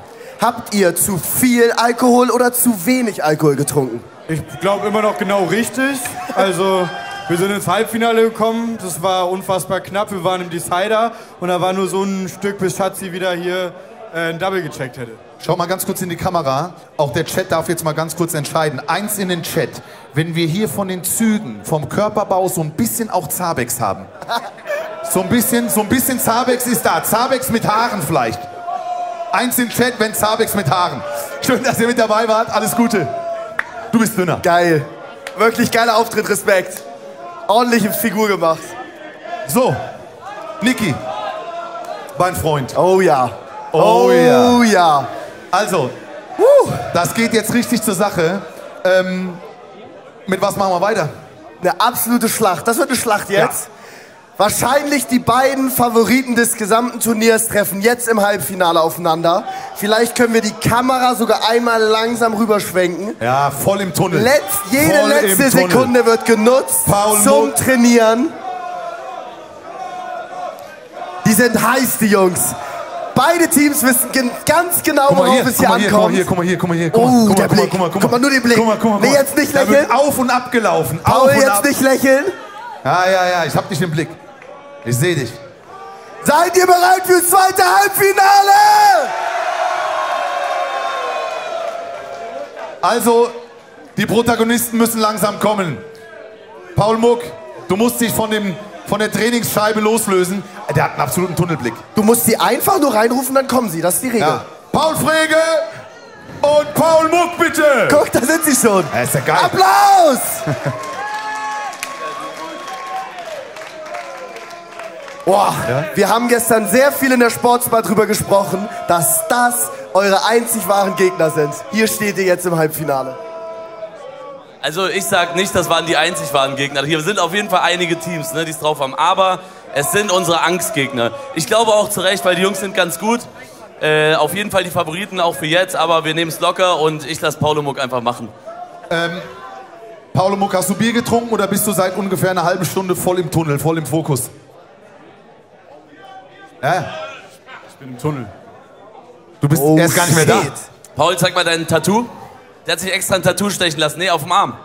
Speaker 5: habt ihr zu viel Alkohol oder zu wenig Alkohol getrunken?
Speaker 10: Ich glaube immer noch genau richtig. Also, wir sind ins Halbfinale gekommen. Das war unfassbar knapp. Wir waren im Decider. Und da war nur so ein Stück, bis Schatzi wieder hier ein Double gecheckt hätte.
Speaker 4: Schaut mal ganz kurz in die Kamera. Auch der Chat darf jetzt mal ganz kurz entscheiden. Eins in den Chat. Wenn wir hier von den Zügen, vom Körperbau so ein bisschen auch Zabex haben. So ein bisschen Zabex ist da. Zabex mit Haaren vielleicht. Eins im Chat, wenn Zabex mit Haaren. Schön, dass ihr mit dabei wart. Alles Gute. Du bist dünner.
Speaker 5: Geil. Wirklich geiler Auftritt, Respekt. Ordentliche Figur gemacht.
Speaker 4: So, Niki, mein Freund.
Speaker 5: Oh ja.
Speaker 4: Oh ja.
Speaker 5: Oh ja.
Speaker 4: Also, das geht jetzt richtig zur Sache. Mit was machen wir weiter?
Speaker 5: Eine absolute Schlacht. Das wird eine Schlacht jetzt. Ja. Wahrscheinlich die beiden Favoriten des gesamten Turniers treffen jetzt im Halbfinale aufeinander. Vielleicht können wir die Kamera sogar einmal langsam rüberschwenken.
Speaker 4: Ja, voll im Tunnel.
Speaker 5: Jede letzte Sekunde wird genutzt zum Trainieren. Die sind heiß, die Jungs. Beide Teams wissen ganz genau, worauf es hier ankommt.
Speaker 4: Guck mal hier.
Speaker 5: Oh, der Blick. Guck mal, nur den Blick.
Speaker 4: Guck mal.
Speaker 5: Nee, jetzt nicht lächeln.
Speaker 4: Da wird auf und ab gelaufen.
Speaker 5: Paul, jetzt nicht lächeln.
Speaker 4: Ja, ich hab dich im Blick. Ich sehe dich.
Speaker 5: Seid ihr bereit fürs zweite Halbfinale?
Speaker 4: Also, die Protagonisten müssen langsam kommen. Paul Muck, du musst dich von der Trainingsscheibe loslösen. Der hat einen absoluten Tunnelblick.
Speaker 5: Du musst sie einfach nur reinrufen, dann kommen sie. Das ist die Regel.
Speaker 4: Ja. Paul Frege und Paul Muck, bitte.
Speaker 5: Guck, da sind sie schon.
Speaker 4: Ja, ist ja geil.
Speaker 5: Applaus! Boah, wir haben gestern sehr viel in der Sportsbar drüber gesprochen, dass das eure einzig wahren Gegner sind. Hier steht ihr jetzt im Halbfinale.
Speaker 15: Also ich sag nicht, das waren die einzig wahren Gegner. Hier sind auf jeden Fall einige Teams, ne, die es drauf haben. Aber es sind unsere Angstgegner. Ich glaube auch zu Recht, weil die Jungs sind ganz gut. Auf jeden Fall die Favoriten auch für jetzt. Aber wir nehmen es locker und ich lasse Paulo Muck einfach machen.
Speaker 4: Paulo Muck, hast du Bier getrunken oder bist du seit ungefähr einer halben Stunde voll im Tunnel, voll im Fokus?
Speaker 10: Ich bin im Tunnel.
Speaker 4: Du bist erst gar nicht mehr da.
Speaker 15: Paul, zeig mal dein Tattoo. Der hat sich extra ein Tattoo stechen lassen. Nee, auf dem Arm.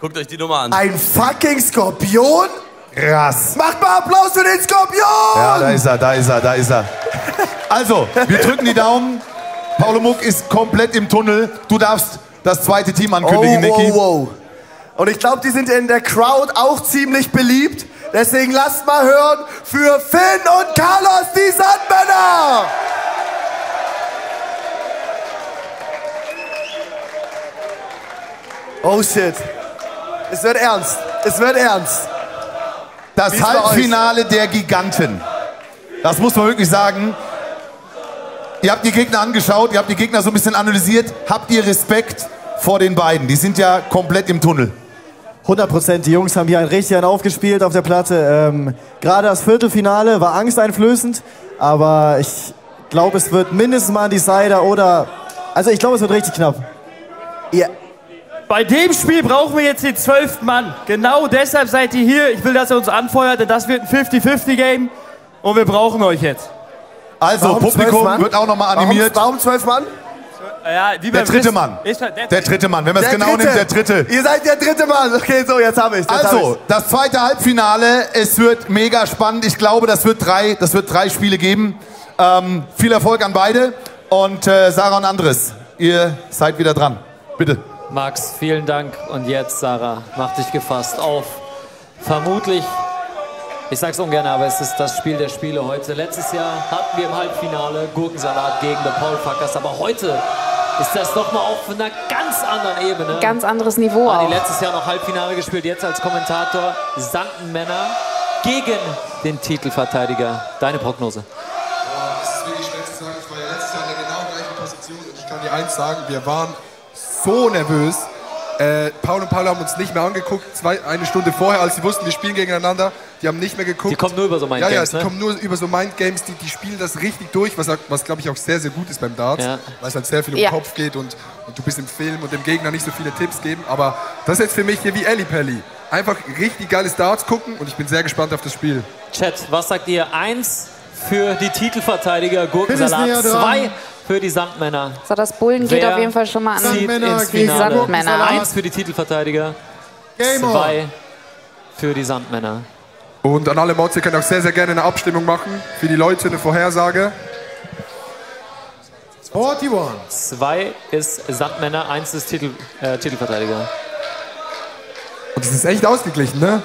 Speaker 15: Guckt euch die Nummer an.
Speaker 5: Ein fucking Skorpion?
Speaker 4: Krass.
Speaker 5: Macht mal Applaus für den Skorpion!
Speaker 4: Ja, da ist er. Also, wir drücken die Daumen. Paulo Muck ist komplett im Tunnel. Du darfst das zweite Team ankündigen, Niki.
Speaker 5: Und ich glaube, die sind in der Crowd auch ziemlich beliebt. Deswegen lasst mal hören für Finn und Carlos, die Sandmänner! Oh shit. Es wird ernst. Es wird ernst.
Speaker 4: Das Halbfinale der Giganten. Das muss man wirklich sagen. Ihr habt die Gegner angeschaut, ihr habt die Gegner so ein bisschen analysiert. Habt ihr Respekt vor den beiden? Die sind ja komplett im Tunnel.
Speaker 7: 100%. Die Jungs haben hier richtig aufgespielt auf der Platte. Gerade das Viertelfinale war angsteinflößend, aber ich glaube, es wird mindestens mal ein Decider oder... Also ich glaube, es wird richtig knapp.
Speaker 5: Ja.
Speaker 20: Bei dem Spiel brauchen wir jetzt den 12. Mann. Genau deshalb seid ihr hier. Ich will, dass ihr uns anfeuert, denn das wird ein 50-50-Game und wir brauchen euch jetzt.
Speaker 4: Also, warum Publikum wird auch nochmal animiert.
Speaker 5: Warum 12 Mann?
Speaker 20: Ja, wie
Speaker 4: der dritte Mann. Der dritte Mann. Wenn man es genau nimmt, der dritte.
Speaker 5: Ihr seid der dritte Mann. Okay, so, jetzt habe ich es.
Speaker 4: Also, das zweite Halbfinale. Es wird mega spannend. Ich glaube, das wird drei Spiele geben. Viel Erfolg an beide. Und Sarah und Andres, ihr seid wieder dran. Bitte.
Speaker 19: Max, vielen Dank. Und jetzt, Sarah, mach dich gefasst auf. Vermutlich, ich sag's ungern, aber es ist das Spiel der Spiele heute. Letztes Jahr hatten wir im Halbfinale Gurkensalat gegen The Paul Fuckers, aber heute ist das nochmal auf einer ganz anderen Ebene.
Speaker 2: Ganz anderes Niveau
Speaker 19: Adi
Speaker 2: auch.
Speaker 19: letztes Jahr noch Halbfinale gespielt, jetzt als Kommentator Sandenmänner gegen den Titelverteidiger. Deine Prognose?
Speaker 21: Das ist wirklich schwer zu sagen. Ich war ja letztes Jahr in der genau gleichen Position und ich kann dir eins sagen, wir waren so nervös. Paul und Paul haben uns nicht mehr angeguckt, eine Stunde vorher, als sie wussten, wir spielen gegeneinander. Die haben nicht mehr geguckt.
Speaker 19: Die kommen nur über so Mindgames,
Speaker 21: Ja, die
Speaker 19: ne?
Speaker 21: kommen nur über so Mindgames, die spielen das richtig durch, was glaube ich auch sehr, sehr gut ist beim Darts, weil es halt sehr viel um den Kopf geht und du bist im Film und dem Gegner nicht so viele Tipps geben. Aber das ist jetzt für mich hier wie Ellipelli. Einfach richtig geiles Darts gucken und ich bin sehr gespannt auf das Spiel.
Speaker 19: Chat, was sagt ihr? 1 für die Titelverteidiger Gurkensalat, 2 für die Sandmänner.
Speaker 2: So, das Bullen geht auf jeden Fall schon mal an
Speaker 19: zieht ins
Speaker 2: die
Speaker 19: Finale?
Speaker 2: Sandmänner.
Speaker 19: 1 für die Titelverteidiger, 2 für die Sandmänner.
Speaker 21: Und an alle Mods, ihr könnt auch sehr, sehr gerne eine Abstimmung machen für die Leute, eine Vorhersage.
Speaker 18: 41.
Speaker 19: 2 ist Sandmänner, 1 ist Titelverteidiger.
Speaker 21: Und das ist echt ausgeglichen, ne?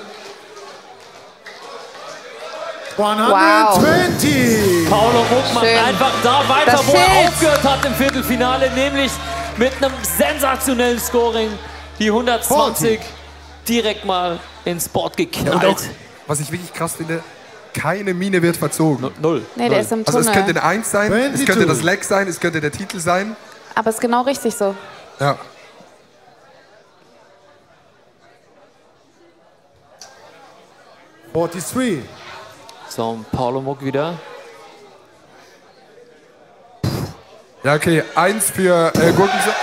Speaker 18: 120.
Speaker 19: Paulo Muck macht einfach da weiter, wo er aufgehört hat im Viertelfinale, nämlich mit einem sensationellen Scoring. Die 120 direkt mal ins Board geknallt.
Speaker 21: Und auch, was ich wirklich krass finde, keine Mine wird verzogen.
Speaker 19: Null.
Speaker 2: Nee, der ist im
Speaker 21: Also es
Speaker 2: Tunnel.
Speaker 21: könnte eine 1 sein,
Speaker 18: 22.
Speaker 21: es könnte das Leg sein, es könnte der Titel sein.
Speaker 2: Aber ist genau richtig so.
Speaker 21: Ja.
Speaker 19: So, Paulo Muck wieder.
Speaker 21: Ja, okay, 1 für Gurkensalat.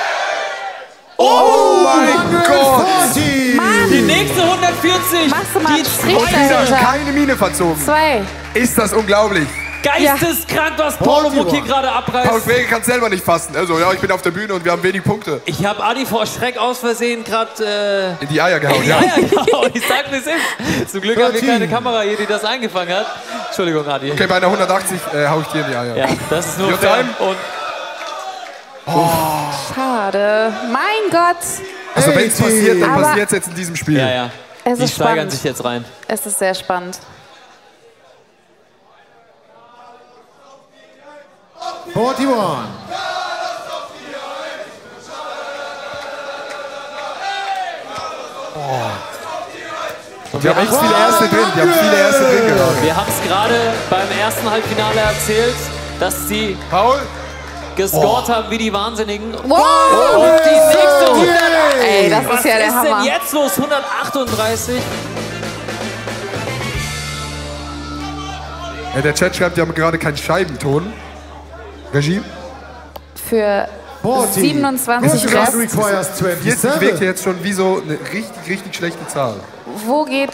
Speaker 21: Oh mein Gott!
Speaker 19: Die nächste 140.
Speaker 2: Machst du mal einen Strich
Speaker 21: Und wieder
Speaker 2: dahinter.
Speaker 21: keine Mine verzogen.
Speaker 2: 2.
Speaker 21: Ist das unglaublich.
Speaker 19: Geisteskrank, was Paulo Muck hier gerade abreißt.
Speaker 21: Paul Frege kann es selber nicht fassen. Also, ja, ich bin auf der Bühne und wir haben wenig Punkte.
Speaker 19: Ich habe Adi vor Schreck aus Versehen gerade
Speaker 21: in die Eier gehauen.
Speaker 19: in die Eier gehauen. Ich sag, wie es ist. Zum Glück haben wir keine Kamera hier, die das eingefangen hat. Entschuldigung, Adi.
Speaker 21: Okay, bei einer 180 hau ich dir in die Eier.
Speaker 19: Ja, das ist nur
Speaker 21: Your
Speaker 19: fair.
Speaker 21: time?
Speaker 19: Und
Speaker 2: Schade. Mein Gott.
Speaker 21: Also wenn es passiert, dann
Speaker 2: Aber
Speaker 21: passiert es jetzt in diesem Spiel.
Speaker 19: ja, ja.
Speaker 2: Es
Speaker 19: Die
Speaker 2: ist
Speaker 19: steigern
Speaker 2: spannend.
Speaker 19: sich jetzt rein.
Speaker 2: Es ist sehr spannend.
Speaker 18: 41.
Speaker 21: Und wir haben echt viele Erste drin. Die haben viele Erste drin gerade.
Speaker 19: Wir haben es gerade beim ersten Halbfinale erzählt, dass sie
Speaker 21: Paul
Speaker 19: gescored haben wie die Wahnsinnigen.
Speaker 2: Wow!
Speaker 19: Und die nächste 100.
Speaker 2: Ey, das ist ja der
Speaker 19: Was
Speaker 2: Hammer.
Speaker 19: ist denn jetzt los? 138.
Speaker 21: Ja, der Chat schreibt, die haben gerade keinen Scheibenton. Regie?
Speaker 2: Für 27
Speaker 18: Gurkensalat
Speaker 2: Rest.
Speaker 18: requires
Speaker 21: 40 wirkt
Speaker 18: 27.
Speaker 21: jetzt schon wie so eine richtig, richtig schlechte Zahl.
Speaker 2: Wo geht...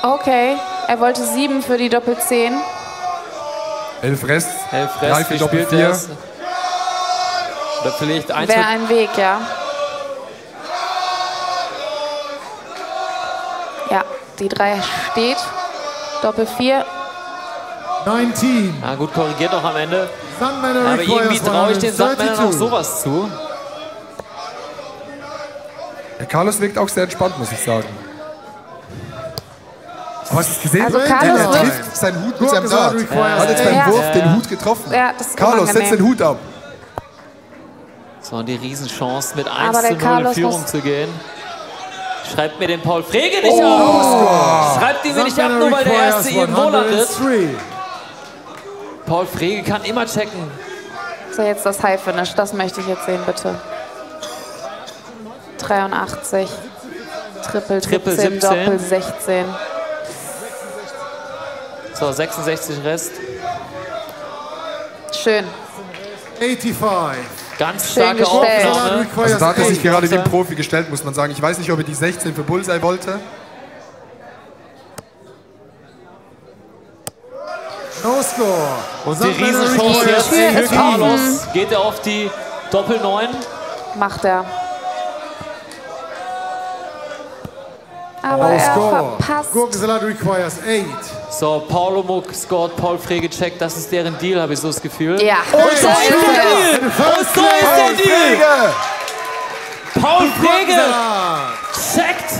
Speaker 2: Okay, er wollte 7 für die Doppel-10.
Speaker 21: 11 Rest.
Speaker 19: 11
Speaker 21: 3
Speaker 19: Rest,
Speaker 21: für
Speaker 19: wie
Speaker 21: Doppel
Speaker 19: spielt
Speaker 21: 4.
Speaker 19: das? Oder vielleicht 1
Speaker 2: Wäre ein Weg, ja. Ja, die 3 steht. Doppel 4.
Speaker 18: 19.
Speaker 19: Na gut, korrigiert noch am Ende.
Speaker 18: Sandmänner
Speaker 19: Aber irgendwie
Speaker 18: requires
Speaker 19: traue ich den Sandmännern auch
Speaker 18: 132.
Speaker 19: sowas zu.
Speaker 21: Der Carlos wirkt auch sehr entspannt, muss ich sagen. Aber hast du es gesehen?
Speaker 2: Also
Speaker 21: Der
Speaker 2: Carlos wirkt-
Speaker 21: trifft seinen Hut mit seinem
Speaker 18: Gurkensalat
Speaker 21: Dart.
Speaker 18: requires
Speaker 21: Hat jetzt beim
Speaker 18: 8.
Speaker 21: Wurf den Hut getroffen.
Speaker 2: Ja, das ist
Speaker 21: Carlos, setz
Speaker 2: unangenehm.
Speaker 21: den Hut ab.
Speaker 19: So, und die Riesenchance mit
Speaker 2: Aber
Speaker 19: 1
Speaker 2: der
Speaker 19: zu 0 in
Speaker 2: Carlos
Speaker 19: Führung
Speaker 2: muss-
Speaker 19: zu gehen. Schreibt mir den Paul Frege nicht ab. Schreibt ihn mir nicht ab, nur weil der Erste irgendwo landet.
Speaker 18: 103.
Speaker 19: Paul Frege kann immer checken.
Speaker 2: So, jetzt das High Finish. Das möchte ich jetzt sehen, bitte. 83. Triple 17, Doppel 16.
Speaker 19: So, 66 Rest.
Speaker 2: Schön.
Speaker 18: 85.
Speaker 19: Ganz
Speaker 2: Schön
Speaker 19: starke
Speaker 2: gestellt.
Speaker 19: Aufnahme.
Speaker 21: Also da hat er sich gerade wie ein
Speaker 19: Runter.
Speaker 21: Profi gestellt, muss man sagen. Ich weiß nicht, ob er die 16 für Bullseye wollte.
Speaker 18: No score.
Speaker 19: Und die
Speaker 18: Sandmänner
Speaker 19: Riesenchance
Speaker 18: requires
Speaker 19: jetzt für
Speaker 18: 18.
Speaker 19: Carlos. Geht er auf die Doppel 9.
Speaker 2: Macht er. Aber
Speaker 18: No
Speaker 2: er
Speaker 18: score.
Speaker 2: verpasst.
Speaker 18: Gurkensalat requires 8.
Speaker 19: So, Paulo Muck scored Paul Frege checkt. Das ist deren Deal, habe ich so das Gefühl.
Speaker 2: Ja.
Speaker 19: Und so ist der Deal! Und so ist der Deal! Paul Frege checkt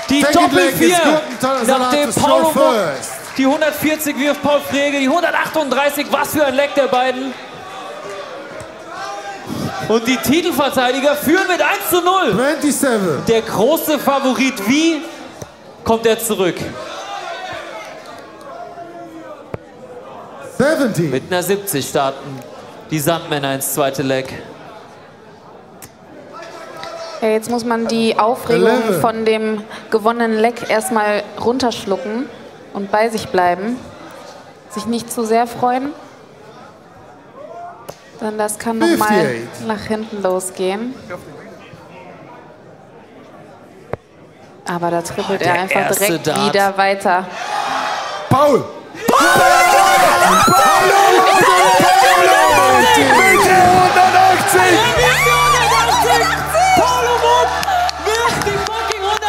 Speaker 19: die
Speaker 18: Second
Speaker 19: Doppel
Speaker 18: leg is
Speaker 19: 4.
Speaker 18: Gurkensalat
Speaker 19: Nachdem
Speaker 18: to
Speaker 19: Paulo
Speaker 18: score
Speaker 19: Muck
Speaker 18: first.
Speaker 19: die 140 wirft, Paul Frege die 138. Was für ein Leck der beiden. Und die Titelverteidiger führen mit 1:0.
Speaker 18: 27.
Speaker 19: Der große Favorit, wie kommt er zurück?
Speaker 18: 70.
Speaker 19: Mit einer 70 starten die Sandmänner ins zweite Leg.
Speaker 2: Ja, jetzt muss man die Aufregung
Speaker 18: 11.
Speaker 2: von dem gewonnenen Leck erstmal runterschlucken und bei sich bleiben. Sich nicht zu sehr freuen. Denn das kann nochmal
Speaker 18: 58.
Speaker 2: nach hinten losgehen. Aber da trippelt er
Speaker 19: der
Speaker 2: einfach
Speaker 19: erste
Speaker 2: direkt
Speaker 19: Dart.
Speaker 2: wieder weiter.
Speaker 18: Paul!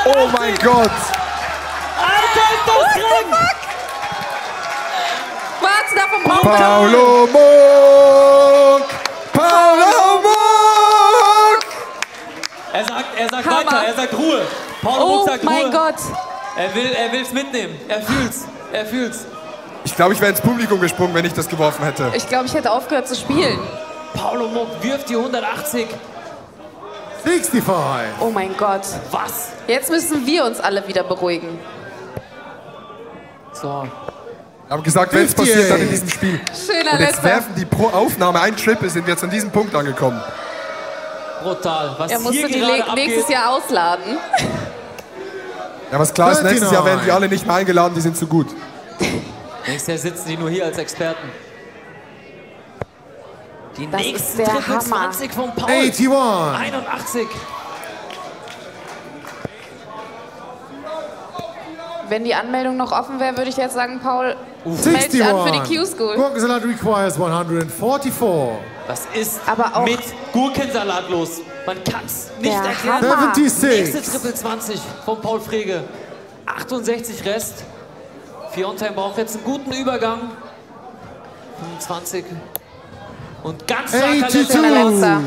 Speaker 21: Oh mein Gott!
Speaker 19: Alter, ist das krank!
Speaker 16: Warte, davon
Speaker 21: Paulo Muck! Paulo Muck!
Speaker 19: Er sagt weiter, er sagt Ruhe. Paulo Muck sagt Ruhe.
Speaker 2: Oh mein Gott.
Speaker 19: Er will's mitnehmen. Er fühlt's.
Speaker 21: Ich glaube, ich wäre ins Publikum gesprungen, wenn ich das geworfen hätte.
Speaker 2: Ich glaube, ich hätte aufgehört zu spielen.
Speaker 19: Paulo Muck wirft die 180.
Speaker 18: 65.
Speaker 2: Oh mein Gott.
Speaker 19: Was?
Speaker 2: Jetzt müssen wir uns alle wieder beruhigen.
Speaker 19: So.
Speaker 21: Wir haben gesagt, wenn es passiert, dann in diesem Spiel.
Speaker 2: Schöner
Speaker 21: Und jetzt
Speaker 2: Letzter.
Speaker 21: werfen die pro Aufnahme ein Triple, sind wir jetzt an diesem Punkt angekommen.
Speaker 19: Brutal. Was
Speaker 2: Er musste
Speaker 19: hier
Speaker 2: die
Speaker 19: gerade abgeht.
Speaker 2: nächstes Jahr ausladen.
Speaker 21: Ja, was klar ist, nächstes
Speaker 18: 39.
Speaker 21: Jahr werden die alle nicht mehr eingeladen, die sind zu gut.
Speaker 19: Nächstes Jahr sitzen die nur hier als Experten. Die
Speaker 2: Das ist
Speaker 19: nächsten
Speaker 2: der
Speaker 19: Triple
Speaker 2: Hammer.
Speaker 19: 20 von Paul.
Speaker 18: 81.
Speaker 19: 81.
Speaker 2: Wenn die Anmeldung noch offen wäre, würde ich jetzt sagen, Paul, meld dich an für die Q-School.
Speaker 18: Gurkensalat requires 144.
Speaker 19: Was ist
Speaker 2: Aber auch
Speaker 19: mit Gurkensalat los? Man kann's nicht
Speaker 2: Der
Speaker 19: erklären.
Speaker 2: Hammer.
Speaker 18: 76.
Speaker 19: Nächste Triple 20 von Paul Frege. 68 Rest. Fiontime braucht jetzt einen guten Übergang. 25. Und ganz starker
Speaker 18: 82.
Speaker 19: letzter.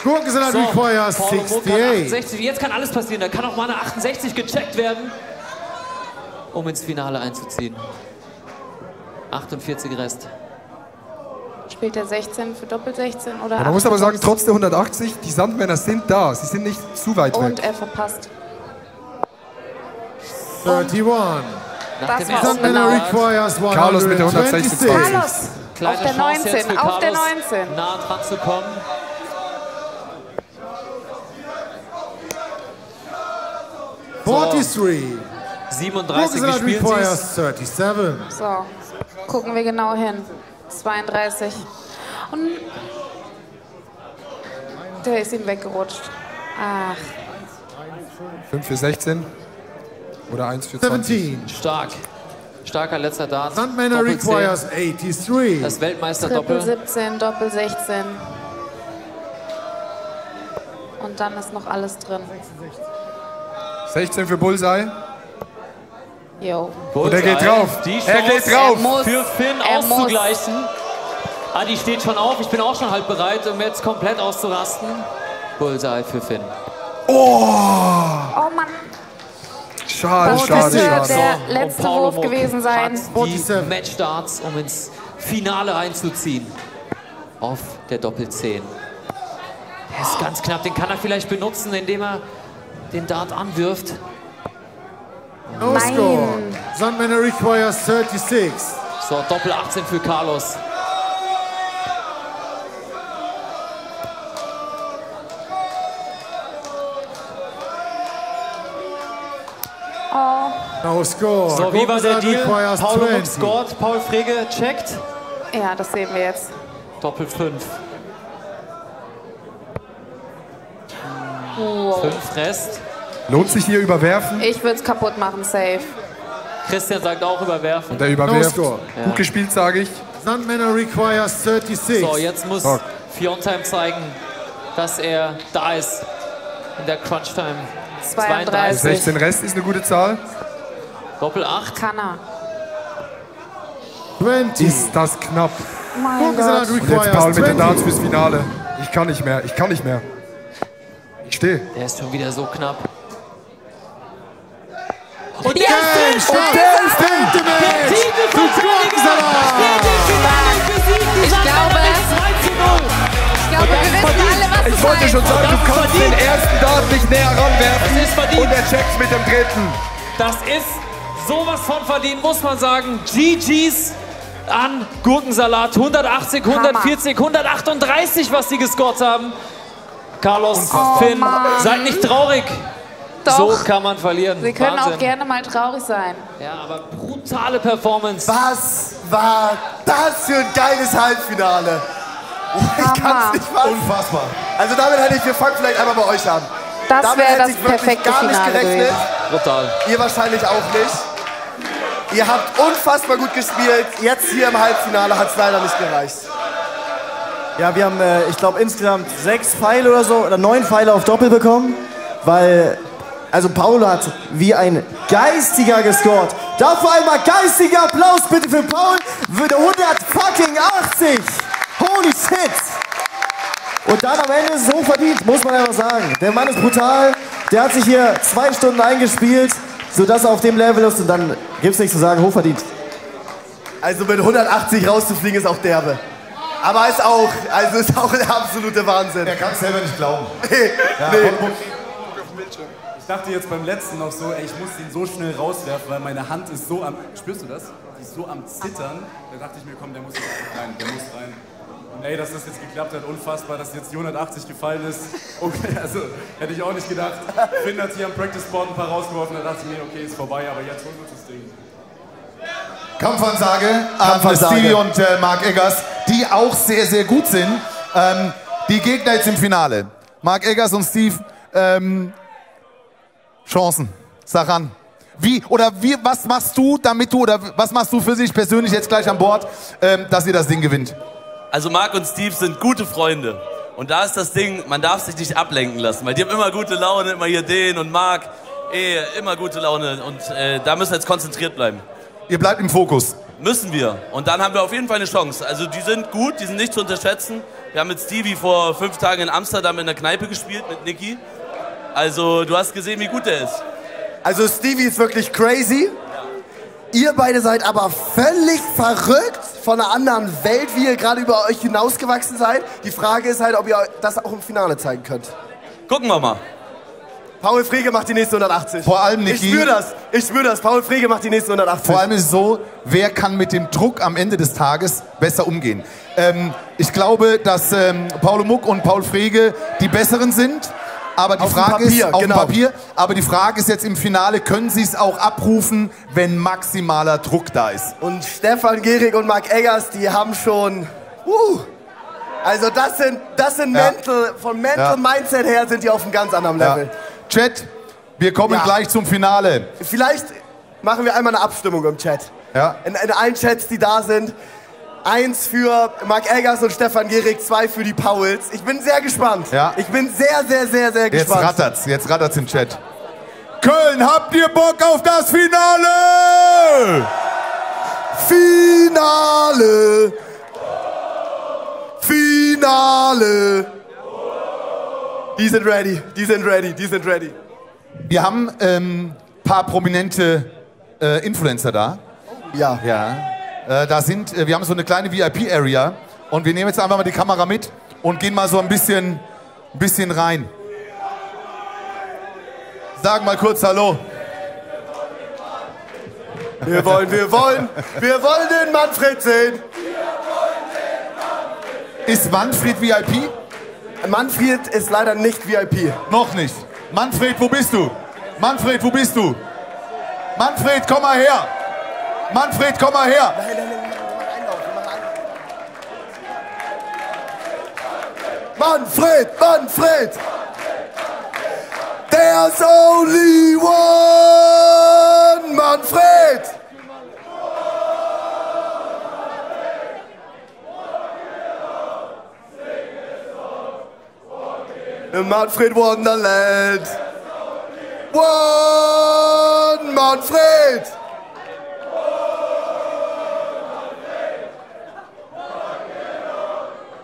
Speaker 18: Gurkensalat requires
Speaker 19: Paulo Muck hat
Speaker 18: 68.
Speaker 19: 68. Jetzt kann alles passieren. Da kann auch mal eine 68 gecheckt werden, um ins Finale einzuziehen. 48 Rest.
Speaker 2: Spielt er 16 für Doppel 16 oder
Speaker 21: Ja, man muss aber sagen, trotz der 180, die Sandmänner sind da. Sie sind nicht zu weit weg.
Speaker 2: Und er verpasst.
Speaker 18: 31.
Speaker 19: Nach dem
Speaker 2: war
Speaker 19: ersten
Speaker 18: Sandmänner
Speaker 19: Dart.
Speaker 18: requires
Speaker 21: Carlos mit der
Speaker 18: 126.
Speaker 21: 126.
Speaker 2: Carlos,
Speaker 19: Kleine
Speaker 2: auf der
Speaker 19: Chance jetzt
Speaker 2: 19,
Speaker 19: für
Speaker 2: auf der
Speaker 19: Carlos,
Speaker 2: 19.
Speaker 19: nah dran zu kommen. So,
Speaker 18: 43.
Speaker 19: 37
Speaker 18: Gurkensalat
Speaker 19: gespielt
Speaker 18: requires 37.
Speaker 2: So, gucken wir genau hin. 32. Und der ist ihm weggerutscht. Ach,
Speaker 21: 5 für 16. Oder 1 für 20.
Speaker 18: 17.
Speaker 19: Stark. Starker letzter Dart.
Speaker 18: Sandmänner
Speaker 19: Doppel 10.
Speaker 18: requires 83.
Speaker 19: Das
Speaker 2: Triple
Speaker 19: Weltmeisterdoppel.
Speaker 2: 17, Doppel 16. Und dann ist noch alles drin.
Speaker 21: 16 für Bullseye.
Speaker 2: Jo.
Speaker 21: Und er geht drauf.
Speaker 19: Die
Speaker 21: Er geht
Speaker 19: Chance
Speaker 21: drauf.
Speaker 19: für Finn
Speaker 2: Er muss.
Speaker 19: auszugleichen. Adi steht schon auf. Ich bin auch schon halb bereit, um jetzt komplett auszurasten. Bullseye für Finn.
Speaker 21: Oh!
Speaker 2: Oh Mann,
Speaker 21: Schade,
Speaker 2: das
Speaker 21: schade,
Speaker 2: könnte
Speaker 21: schade.
Speaker 2: der
Speaker 19: Und
Speaker 2: letzte
Speaker 19: Paulo
Speaker 2: Wurf
Speaker 19: Muck
Speaker 2: gewesen sein.
Speaker 19: hat die Matchdarts, um ins Finale einzuziehen. Auf der Doppel 10. Der ist ganz knapp. Den kann er vielleicht benutzen, indem er den Dart anwirft.
Speaker 18: No score. Sandmänner requires 36.
Speaker 19: So, Doppel 18 für Carlos.
Speaker 2: Oh,
Speaker 18: No score.
Speaker 19: So, wie war der
Speaker 18: Gurkensalat
Speaker 19: Deal?
Speaker 18: requires
Speaker 19: Paulo Muck
Speaker 18: 20.
Speaker 19: scored, Paul Frege checkt.
Speaker 2: ja, das sehen wir jetzt.
Speaker 19: Doppel 5.
Speaker 2: Wow.
Speaker 19: 5 Rest.
Speaker 21: Lohnt sich hier überwerfen?
Speaker 2: Ich würde es kaputt machen, safe.
Speaker 19: Christian sagt auch überwerfen.
Speaker 21: Und er überwirft.
Speaker 18: No score.
Speaker 19: Ja.
Speaker 21: Gut gespielt, sage ich.
Speaker 18: Sandmänner requires 36.
Speaker 19: So, jetzt muss
Speaker 21: Fuck.
Speaker 19: Fiontime zeigen, dass er da ist in der Crunch-Time.
Speaker 2: 32.
Speaker 21: 16 Rest ist eine gute Zahl.
Speaker 19: Doppel 8.
Speaker 2: Kann er.
Speaker 18: 20.
Speaker 21: Ist das knapp.
Speaker 2: Mein
Speaker 18: Gurkensalat
Speaker 2: Gott.
Speaker 21: Und jetzt
Speaker 18: requires
Speaker 21: Paul mit den Darts
Speaker 18: 20.
Speaker 21: fürs Finale. Ich kann nicht mehr, ich kann nicht mehr. Ich stehe.
Speaker 19: Der ist schon wieder so knapp.
Speaker 2: Und
Speaker 19: der ist drin!
Speaker 18: Der ist drin!
Speaker 19: Der Titelverteidiger steht im Finale für Sie.
Speaker 2: Ich glaube, wir wissen alle, was es
Speaker 21: schon sagen, du kannst den ersten Dart nicht näher ranwerfen.
Speaker 19: Das ist verdient.
Speaker 21: Und er checkt mit dem dritten.
Speaker 19: Das ist sowas von verdient, muss man sagen. GG's an Gurkensalat. 180, 140, 138, was sie gescored haben. Carlos, Finn, seid nicht traurig.
Speaker 2: Doch.
Speaker 19: So kann man verlieren.
Speaker 2: Sie können
Speaker 19: Wahnsinn.
Speaker 2: auch gerne mal traurig sein.
Speaker 19: Ja, aber brutale Performance.
Speaker 5: Was war das für ein geiles Halbfinale? Ich kann's nicht fassen.
Speaker 4: Unfassbar.
Speaker 5: Also damit hätte ich, wir fangen vielleicht einmal bei euch an.
Speaker 2: Das
Speaker 5: Damit
Speaker 2: wäre
Speaker 5: hätte
Speaker 2: das
Speaker 5: ich wirklich
Speaker 2: perfekte
Speaker 5: gar nicht
Speaker 2: Finale
Speaker 5: gerechnet.
Speaker 2: gewesen.
Speaker 19: Brutal.
Speaker 5: Ihr wahrscheinlich auch nicht. Ihr habt unfassbar gut gespielt. Jetzt hier im Halbfinale hat es leider nicht gereicht.
Speaker 7: Ja, wir haben, ich glaube, insgesamt 6 Pfeile oder so, oder 9 Pfeile auf Doppel bekommen, weil, also Paul hat wie ein Geistiger gescored. Dafür einmal geistiger Applaus bitte für Paul, für 180. Holy shit! Und dann am Ende so verdient, muss man einfach sagen. Der Mann ist brutal, der hat sich hier 2 Stunden eingespielt, sodass er auf dem Level ist und dann gibt's nichts zu sagen, hochverdient.
Speaker 5: Also mit 180 rauszufliegen ist auch derbe. Aber ist auch der absolute Wahnsinn.
Speaker 4: Er kann es selber nicht glauben.
Speaker 5: Nee.
Speaker 22: Ich dachte jetzt beim letzten noch so, ey, ich muss ihn so schnell rauswerfen, weil meine Hand ist so am, spürst du das? Die ist so am Zittern. Da dachte ich mir, komm, der muss rein, der muss rein. Und ey, dass das jetzt geklappt hat, unfassbar, dass jetzt die 180 gefallen ist. Okay, also hätte ich auch nicht gedacht. Finn hat hier am Practice-Board ein paar rausgeworfen, da dachte ich mir, okay, ist vorbei, aber jetzt holen wir uns das Ding.
Speaker 4: Kampfansage an Stevie und Mark Eggers, die auch sehr, sehr gut sind. Die Gegner jetzt im Finale. Mark Eggers und Steve, Chancen. Sag an. Was machst du, was machst du für sich persönlich jetzt gleich an Bord, dass ihr das Ding gewinnt?
Speaker 15: Also Mark und Steve sind gute Freunde. Und da ist das Ding, man darf sich nicht ablenken lassen, weil die haben immer gute Laune, immer hier den und Mark, immer gute Laune. Und da müssen wir jetzt konzentriert bleiben.
Speaker 4: Ihr bleibt im Fokus.
Speaker 15: Müssen wir. Und dann haben wir auf jeden Fall eine Chance. Also die sind gut, die sind nicht zu unterschätzen. Wir haben mit Stevie vor 5 Tagen in Amsterdam in der Kneipe gespielt mit Niki. Also du hast gesehen, wie gut der ist.
Speaker 5: Also Stevie ist wirklich crazy. Ihr beide seid aber völlig verrückt von einer anderen Welt, wie ihr gerade über euch hinausgewachsen seid. Die Frage ist halt, ob ihr das auch im Finale zeigen könnt.
Speaker 15: Gucken wir mal.
Speaker 5: Paul Frege macht die nächste 180.
Speaker 4: Vor allem, Niki.
Speaker 5: Ich spür das. Paul Frege macht die nächste 180.
Speaker 4: Vor allem ist es so, wer kann mit dem Druck am Ende des Tages besser umgehen? Ich glaube, dass Paul Muck und Paul Frege die Besseren sind. Aber die Frage ist, auf dem Papier, aber die Frage ist jetzt im Finale, können sie es auch abrufen, wenn maximaler Druck da ist?
Speaker 5: Und Stefan Gehrig und Mark Eggers, die haben schon, also das sind von Mental Mindset her sind die auf einem ganz anderen Level.
Speaker 4: Ja. Chat, wir kommen gleich zum Finale.
Speaker 5: Vielleicht machen wir einmal eine Abstimmung im Chat.
Speaker 4: Ja.
Speaker 5: In allen Chats, die da sind. 1 für Mark Eggers und Stefan Gehrig, 2 für die Pauls. Ich bin sehr gespannt.
Speaker 4: Ja.
Speaker 5: Ich bin sehr, sehr, sehr, sehr gespannt.
Speaker 4: Jetzt rattert's im Chat. Köln, habt ihr Bock auf das Finale?
Speaker 5: Finale! Finale! Die sind ready, die sind ready, die sind ready.
Speaker 4: Wir haben ein paar prominente Influencer da.
Speaker 5: Ja.
Speaker 4: Wir haben so eine kleine VIP-Area und wir nehmen jetzt einfach mal die Kamera mit und gehen mal so ein bisschen rein. Sagen mal kurz Hallo.
Speaker 5: Wir wollen den Manfred sehen.
Speaker 4: Ist Manfred VIP?
Speaker 5: Manfred ist leider nicht VIP.
Speaker 4: Noch nicht. Manfred, wo bist du? Manfred, wo bist du? Manfred, komm mal her. Manfred, komm mal her.
Speaker 5: Manfred! There's only one Manfred! Manfred Wonderland! One Manfred!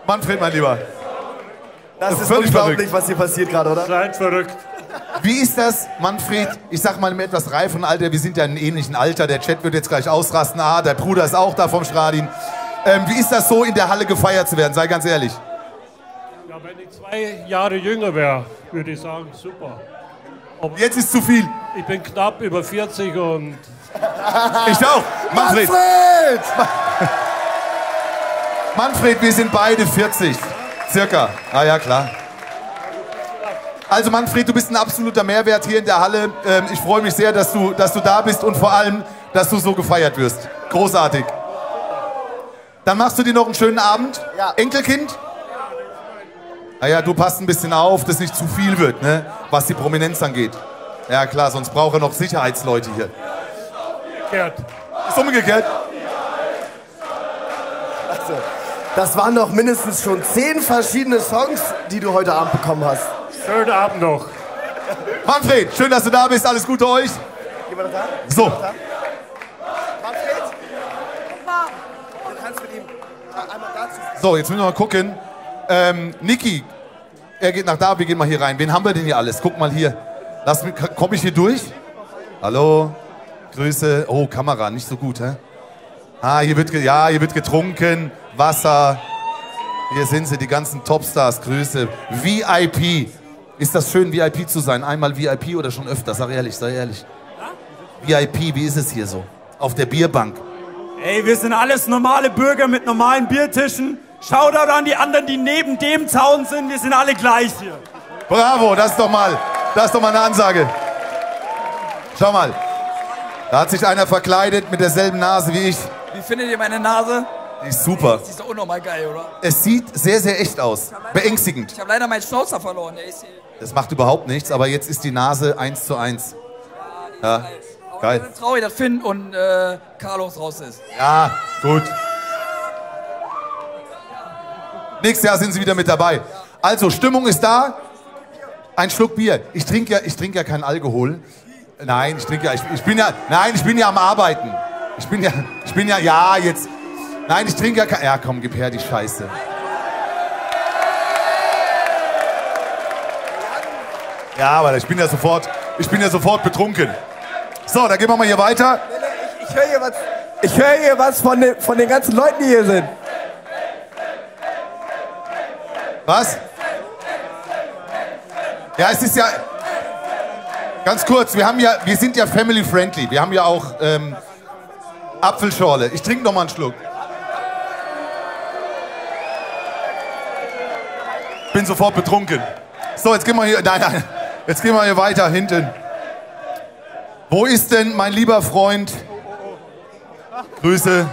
Speaker 4: Manfred, mein Lieber.
Speaker 5: Das ist unglaublich, was hier passiert gerade, oder?
Speaker 8: Seid verrückt.
Speaker 4: Wie ist das, Manfred? Ich sag mal im etwas reiferen Alter, wir sind ja in einem ähnlichen Alter. Der Chat wird jetzt gleich ausrasten. Ah, der Bruder ist auch da vom Stradin. Wie ist das so, in der Halle gefeiert zu werden? Sei ganz ehrlich.
Speaker 8: Ja, wenn ich 2 Jahre jünger wäre, würde ich sagen, super. Aber
Speaker 4: jetzt ist zu viel.
Speaker 8: Ich bin knapp über 40 und...
Speaker 4: Ich auch. Manfred! Manfred, wir sind beide 40. Circa. Ah ja, klar. Also Manfred, du bist ein absoluter Mehrwert hier in der Halle. Ich freue mich sehr, dass du da bist und vor allem, dass du so gefeiert wirst. Großartig. Dann machst du dir noch einen schönen Abend. Ja. Enkelkind? Ah ja, du passt ein bisschen auf, dass nicht zu viel wird, ne? Was die Prominenz angeht. Ja klar, sonst braucht er noch Sicherheitsleute hier. Ist umgekehrt.
Speaker 5: Also, das waren doch mindestens schon 10 verschiedene Songs, die du heute Abend bekommen hast.
Speaker 8: Schönen Abend noch.
Speaker 4: Manfred, schön, dass du da bist. Alles Gute euch.
Speaker 5: Geh mal da.
Speaker 4: So.
Speaker 5: Manfred? Du kannst mit ihm einmal dazu.
Speaker 4: So, jetzt müssen wir mal gucken. Niki, er geht nach da, wir gehen mal hier rein. Wen haben wir denn hier alles? Guck mal hier. Komm ich hier durch? Hallo? Grüße. Oh, Kamera, nicht so gut, hä? Ah, hier wird getrunken. Wasser. Hier sind sie, die ganzen Topstars. Grüße. VIP. Ist das schön, VIP zu sein? Einmal VIP oder schon öfter? Sag ehrlich, sei ehrlich. VIP, wie ist es hier so? Auf der Bierbank.
Speaker 12: Ey, wir sind alles normale Bürger mit normalen Biertischen. Shoutout an die anderen, die neben dem Zaun sind. Wir sind alle gleich hier.
Speaker 4: Bravo, das ist doch mal eine Ansage. Schau mal, da hat sich einer verkleidet mit derselben Nase wie ich.
Speaker 11: Wie findet ihr meine Nase?
Speaker 4: Die ist super.
Speaker 11: Die ist doch unnormal geil, oder?
Speaker 4: Es sieht sehr, sehr echt aus. Beängstigend.
Speaker 11: Ich habe leider meinen Schnauzer verloren. Der ist hier.
Speaker 4: Das macht überhaupt nichts, aber jetzt ist die Nase 1:1. Ja, geil.
Speaker 11: Ich bin traurig, dass Finn und Carlos raus ist.
Speaker 4: Ja, gut. Nächstes Jahr sind sie wieder mit dabei. Also, Stimmung ist da. Ein Schluck Bier. Ich trinke ja keinen Alkohol. Nein, ich bin ja am Arbeiten. Ich trinke ja kein... Ja, komm, gib her die Scheiße. Ja, aber ich bin ja sofort betrunken. So, dann gehen wir mal hier weiter.
Speaker 5: Ich höre hier was von den ganzen Leuten, die hier sind.
Speaker 4: Was? Ja, es ist ja... Ganz kurz, wir sind ja family friendly. Wir haben ja auch Apfelschorle. Ich trinke noch mal einen Schluck. Bin sofort betrunken. So, jetzt gehen wir hier... Nein. Jetzt gehen wir hier weiter, hinten. Wo ist denn mein lieber Freund? Grüße.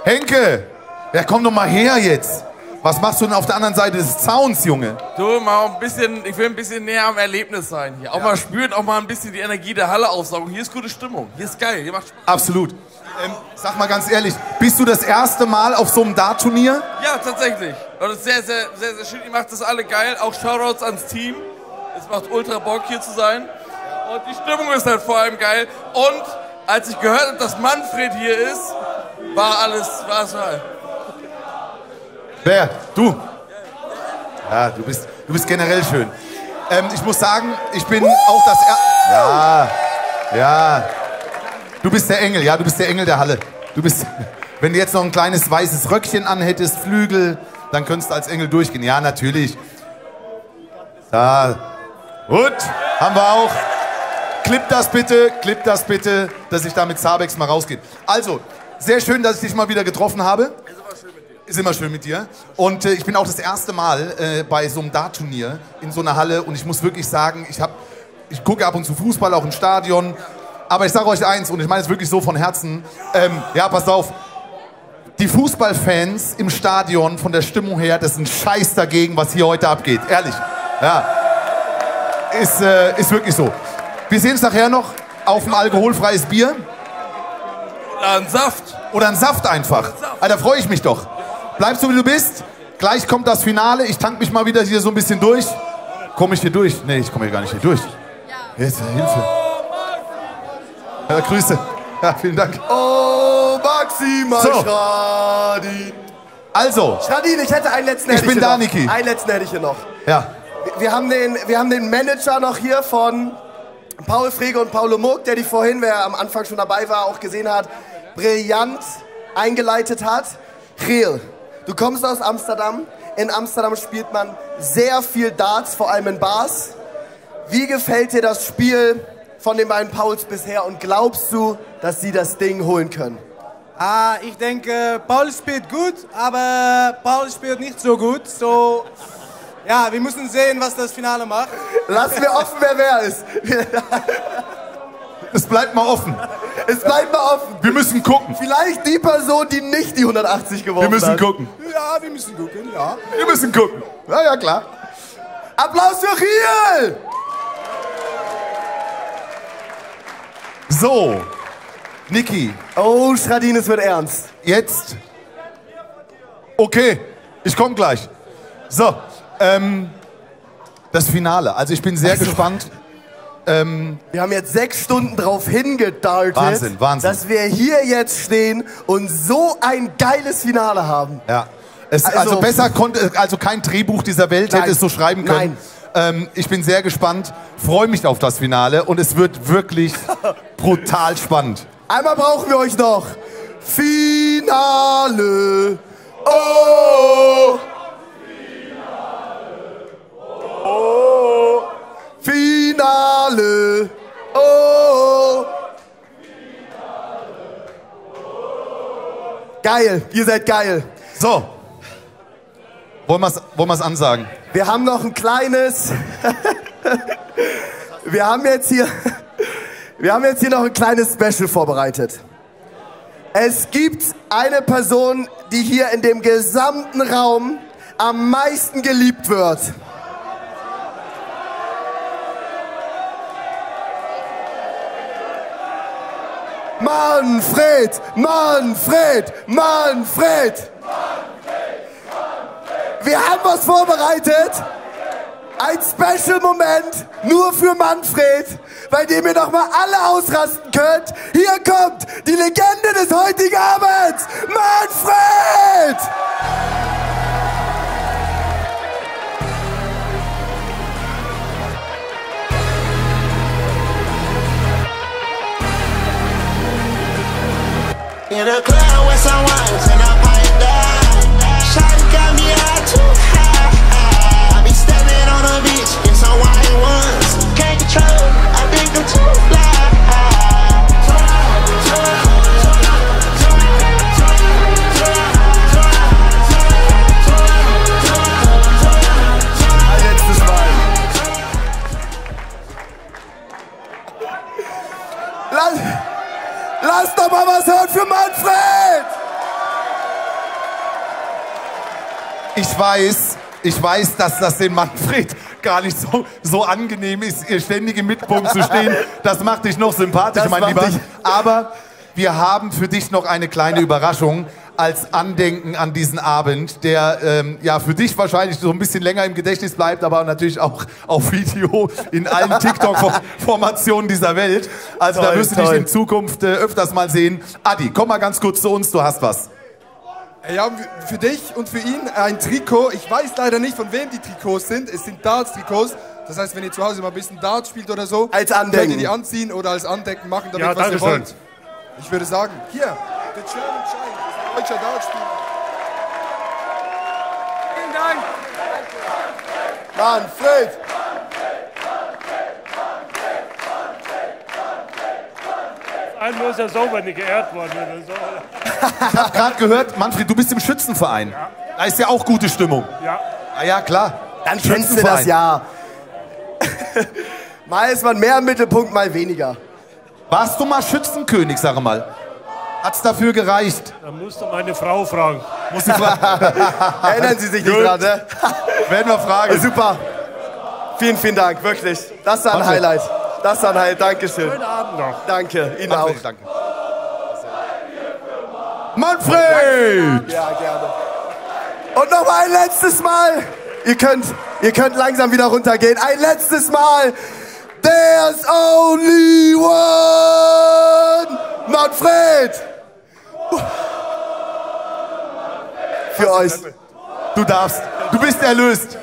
Speaker 4: Henke! Ja, komm doch mal her jetzt. Was machst du denn auf der anderen Seite des Zauns, Junge?
Speaker 17: Du, mal ich will ein bisschen näher am Erlebnis sein hier. Auch mal spüren, auch mal ein bisschen die Energie der Halle aufsaugen. Hier ist gute Stimmung, hier ist geil, hier macht Spaß.
Speaker 4: Absolut. Sag mal ganz ehrlich, bist du das erste Mal auf so einem Dart-Turnier?
Speaker 17: Ja, tatsächlich. Und das ist sehr, sehr, sehr, sehr schön. Ihr macht das alle geil. Auch Shoutouts ans Team. Es macht ultra Bock, hier zu sein. Und die Stimmung ist halt vor allem geil. Und als ich gehört habe, dass Manfred hier ist, war es geil.
Speaker 4: Wer? Du? Ja, du bist generell schön. Ich muss sagen, ich bin auch das... Ja. Du bist der Engel, ja, du bist der Engel der Halle. Du bist... Wenn du jetzt noch ein kleines weißes Röckchen anhättest, Flügel, dann könntest du als Engel durchgehen. Ja, natürlich. Da. Gut, haben wir auch. Clip das bitte, dass ich da mit Zabex mal rausgehe. Also, sehr schön, dass ich dich mal wieder getroffen habe. Ist immer schön mit dir. Und ich bin auch das erste Mal bei so einem Dart-Turnier in so einer Halle. Und ich muss wirklich sagen, ich gucke ab und zu Fußball, auch im Stadion. Aber ich sage euch eins, und ich meine es wirklich so von Herzen. Ja, passt auf. Die Fußballfans im Stadion, von der Stimmung her, das ist ein Scheiß dagegen, was hier heute abgeht. Ehrlich. Ja. Ist wirklich so. Wir sehen uns nachher noch auf ein alkoholfreies Bier.
Speaker 17: Oder einen Saft.
Speaker 4: Oder einen Saft einfach. Alter, freue ich mich doch. Bleibst du, wie du bist. Gleich kommt das Finale. Ich tank mich mal wieder hier so ein bisschen durch. Komme ich hier durch? Nee, ich komme hier gar nicht hier durch. Jetzt, Hilfe. Ja, Grüße. Ja, vielen Dank.
Speaker 5: Oh, Maxima Schradin.
Speaker 4: Also.
Speaker 5: Schradin, ich hätte einen letzten.
Speaker 4: Ich bin da, Niki.
Speaker 5: Einen letzten hätte ich hier noch.
Speaker 4: Ja.
Speaker 5: Wir haben den Manager noch hier von Paul Frege und Paulo Muck, der die vorhin, wer am Anfang schon dabei war, auch gesehen hat, brillant eingeleitet hat. Giel, du kommst aus Amsterdam. In Amsterdam spielt man sehr viel Darts, vor allem in Bars. Wie gefällt dir das Spiel von den beiden Pauls bisher und glaubst du, dass sie das Ding holen können?
Speaker 3: Ich denke, Paul spielt gut, aber Paul spielt nicht so gut. So, ja, wir müssen sehen, was das Finale macht.
Speaker 5: Lassen wir offen, wer ist.
Speaker 4: Es bleibt mal offen.
Speaker 5: Es bleibt mal offen.
Speaker 4: Wir müssen gucken.
Speaker 5: Vielleicht die Person, die nicht die 180 geworfen hat.
Speaker 4: Wir müssen gucken.
Speaker 3: Ja, wir müssen gucken, ja.
Speaker 4: Wir müssen gucken. Ja, ja, klar.
Speaker 5: Applaus für Riel!
Speaker 4: So, Niki.
Speaker 5: Oh, Schradin, es wird ernst.
Speaker 4: Jetzt. Okay, ich komme gleich. So, das Finale. Also ich bin sehr gespannt.
Speaker 5: Wir haben jetzt 6 Stunden drauf hingedartet,
Speaker 4: Wahnsinn, Wahnsinn.
Speaker 5: dass wir hier jetzt stehen und so ein geiles Finale haben.
Speaker 4: Ja. Also besser konnte, also kein Drehbuch dieser Welt hätte es so schreiben können. Ich bin sehr gespannt, freue mich auf das Finale und es wird wirklich brutal spannend.
Speaker 5: Einmal brauchen wir euch noch. Finale. Oh. Oh. Finale. Oh. Geil, ihr seid geil.
Speaker 4: So. Wollen wir's ansagen?
Speaker 5: Wir haben noch ein kleines... wir haben jetzt hier noch ein kleines Special vorbereitet. Es gibt eine Person, die hier in dem gesamten Raum am meisten geliebt wird. Manfred! Manfred! Manfred! Wir haben was vorbereitet. Ein Special-Moment nur für Manfred, bei dem ihr noch mal alle ausrasten könnt. Hier kommt die Legende des heutigen Abends, Manfred!
Speaker 6: In a club with some wines and I pipe down. Shawty got me out too high. I be stepping on the beach in some white ones. Can't control, I think I'm too fly.
Speaker 5: Ein letztes Mal. Lass doch mal was hören für Manfred!
Speaker 4: Ich weiß, dass das den Manfred gar nicht so angenehm ist, ihr ständig im Mittelpunkt zu stehen. Das macht dich noch sympathischer, mein Lieber. Aber wir haben für dich noch eine kleine Überraschung als Andenken an diesen Abend, der ja für dich wahrscheinlich so ein bisschen länger im Gedächtnis bleibt, aber natürlich auch auf Video in allen TikTok-Formationen dieser Welt. Also da wirst du dich in Zukunft öfters mal sehen. Adi, komm mal ganz kurz zu uns, du hast was.
Speaker 21: Ja, für dich und für ihn ein Trikot. Ich weiß leider nicht, von wem die Trikots sind. Es sind Darts-Trikots. Das heißt, wenn ihr zu Hause mal ein bisschen Darts spielt oder so,
Speaker 5: als
Speaker 21: könnt
Speaker 5: Andenken.
Speaker 21: ihr die anziehen oder als Andenken machen, damit
Speaker 8: Ja,
Speaker 21: was ihr
Speaker 8: danke schön.
Speaker 21: wollt. Ich würde sagen, hier, der German Shine, das ist ein deutscher Dartspieler.
Speaker 3: Vielen Dank.
Speaker 5: Manfred!
Speaker 8: Einmal ist er sauber nicht geehrt worden. Oder so.
Speaker 4: Ich habe gerade gehört, Manfred, du bist im Schützenverein. Ja. Da ist ja auch gute Stimmung.
Speaker 8: Ja.
Speaker 4: Ah ja, klar.
Speaker 5: Dann kennst du das ja. Mal ist man mehr im Mittelpunkt, mal weniger.
Speaker 4: Warst du mal Schützenkönig, sag mal? Hat's dafür gereicht?
Speaker 8: Da musst du meine Frau fragen.
Speaker 4: Muss ich fragen.
Speaker 5: Erinnern Sie sich nicht dran, ne?
Speaker 4: Werden wir fragen.
Speaker 5: Super. Vielen, vielen Dank, wirklich. Das war ein Highlight. Das war ein Highlight. Dankeschön.
Speaker 8: Schönen Abend noch.
Speaker 5: Danke, Ihnen
Speaker 4: Manfred,
Speaker 5: auch.
Speaker 4: danke. Manfred!
Speaker 5: Ja, gerne. Und noch mal ein letztes Mal. Ihr könnt langsam wieder runtergehen. Ein letztes Mal. There's only one. Manfred. Für euch.
Speaker 4: Du darfst. Du bist erlöst.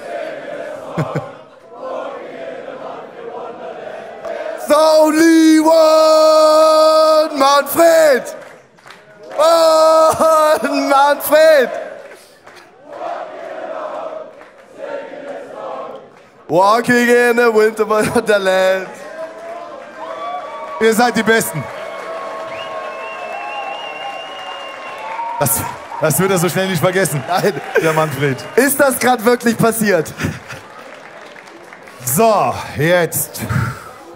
Speaker 5: There's only one. Manfred. Manfred. Walking in the winter wonderland.
Speaker 4: Ihr seid die Besten. Das wird er so schnell nicht vergessen.
Speaker 5: Nein.
Speaker 4: Der Manfred.
Speaker 5: Ist das gerade wirklich passiert?
Speaker 4: So, jetzt.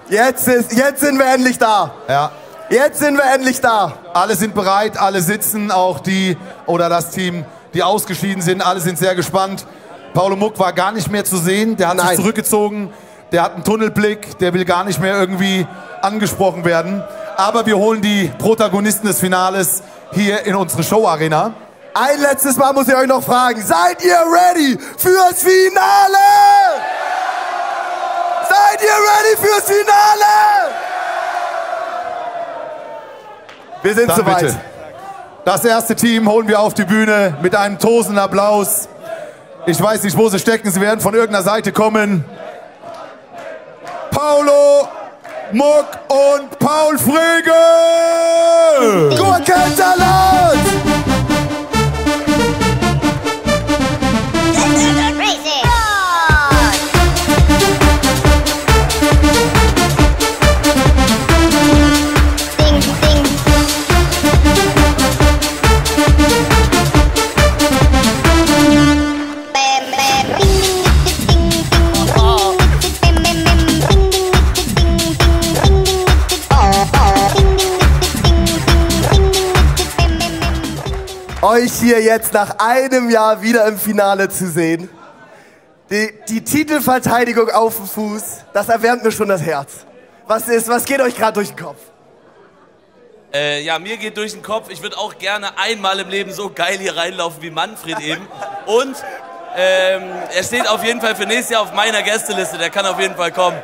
Speaker 5: Jetzt sind wir endlich da.
Speaker 4: Ja.
Speaker 5: Jetzt sind wir endlich da.
Speaker 4: Alle sind bereit, alle sitzen, auch die oder das Team, die ausgeschieden sind. Alle sind sehr gespannt. Paulo Muck war gar nicht mehr zu sehen. Der hat sich zurückgezogen. Der hat einen Tunnelblick. Der will gar nicht mehr irgendwie angesprochen werden. Aber wir holen die Protagonisten des Finales hier in unsere Show-Arena.
Speaker 5: Ein letztes Mal muss ich euch noch fragen. Seid ihr ready fürs Finale? Seid ihr ready fürs Finale? Wir sind soweit.
Speaker 4: Bitte. Das erste Team holen wir auf die Bühne mit einem tosenden Applaus. Ich weiß nicht, wo sie stecken. Sie werden von irgendeiner Seite kommen. Paulo Muck und Paul Frege!
Speaker 5: Gurkensalat! Euch hier jetzt nach einem Jahr wieder im Finale zu sehen. Die Titelverteidigung auf dem Fuß, das erwärmt mir schon das Herz. Was geht euch gerade durch den Kopf?
Speaker 15: Ja, mir geht durch den Kopf, ich würde auch gerne einmal im Leben so geil hier reinlaufen wie Manfred eben. Und er steht auf jeden Fall für nächstes Jahr auf meiner Gästeliste, der kann auf jeden Fall kommen.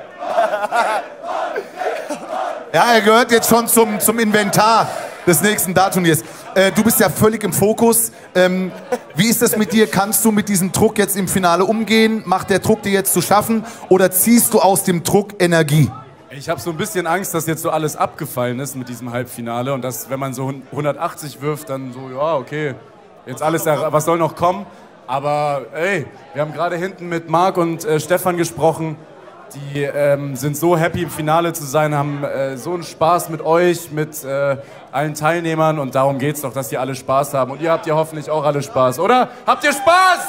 Speaker 4: Ja, er gehört jetzt schon zum Inventar des nächsten Dartturniers. Du bist ja völlig im Fokus. Wie ist das mit dir? Kannst du mit diesem Druck jetzt im Finale umgehen? Macht der Druck dir jetzt zu schaffen? Oder ziehst du aus dem Druck Energie?
Speaker 22: Ich habe so ein bisschen Angst, dass jetzt so alles abgefallen ist mit diesem Halbfinale. Und dass, wenn man so 180 wirft, dann so, ja, okay, jetzt alles, was soll noch kommen? Aber ey, wir haben gerade hinten mit Marc und Stefan gesprochen. Die sind so happy im Finale zu sein, haben so einen Spaß mit euch, mit allen Teilnehmern und darum geht's doch, dass die alle Spaß haben. Und ihr habt ja hoffentlich auch alle Spaß, oder? Habt ihr Spaß?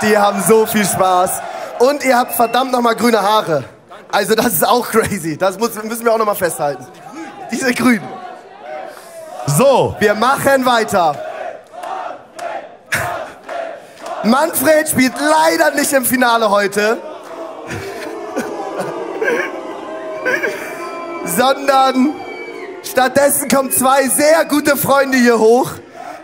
Speaker 5: Die haben so viel Spaß. Und ihr habt verdammt nochmal grüne Haare. Also das ist auch crazy. Das müssen wir auch nochmal festhalten. Diese Grünen.
Speaker 4: So.
Speaker 5: Wir machen weiter. Manfred spielt leider nicht im Finale heute. Sondern stattdessen kommen zwei sehr gute Freunde hier hoch,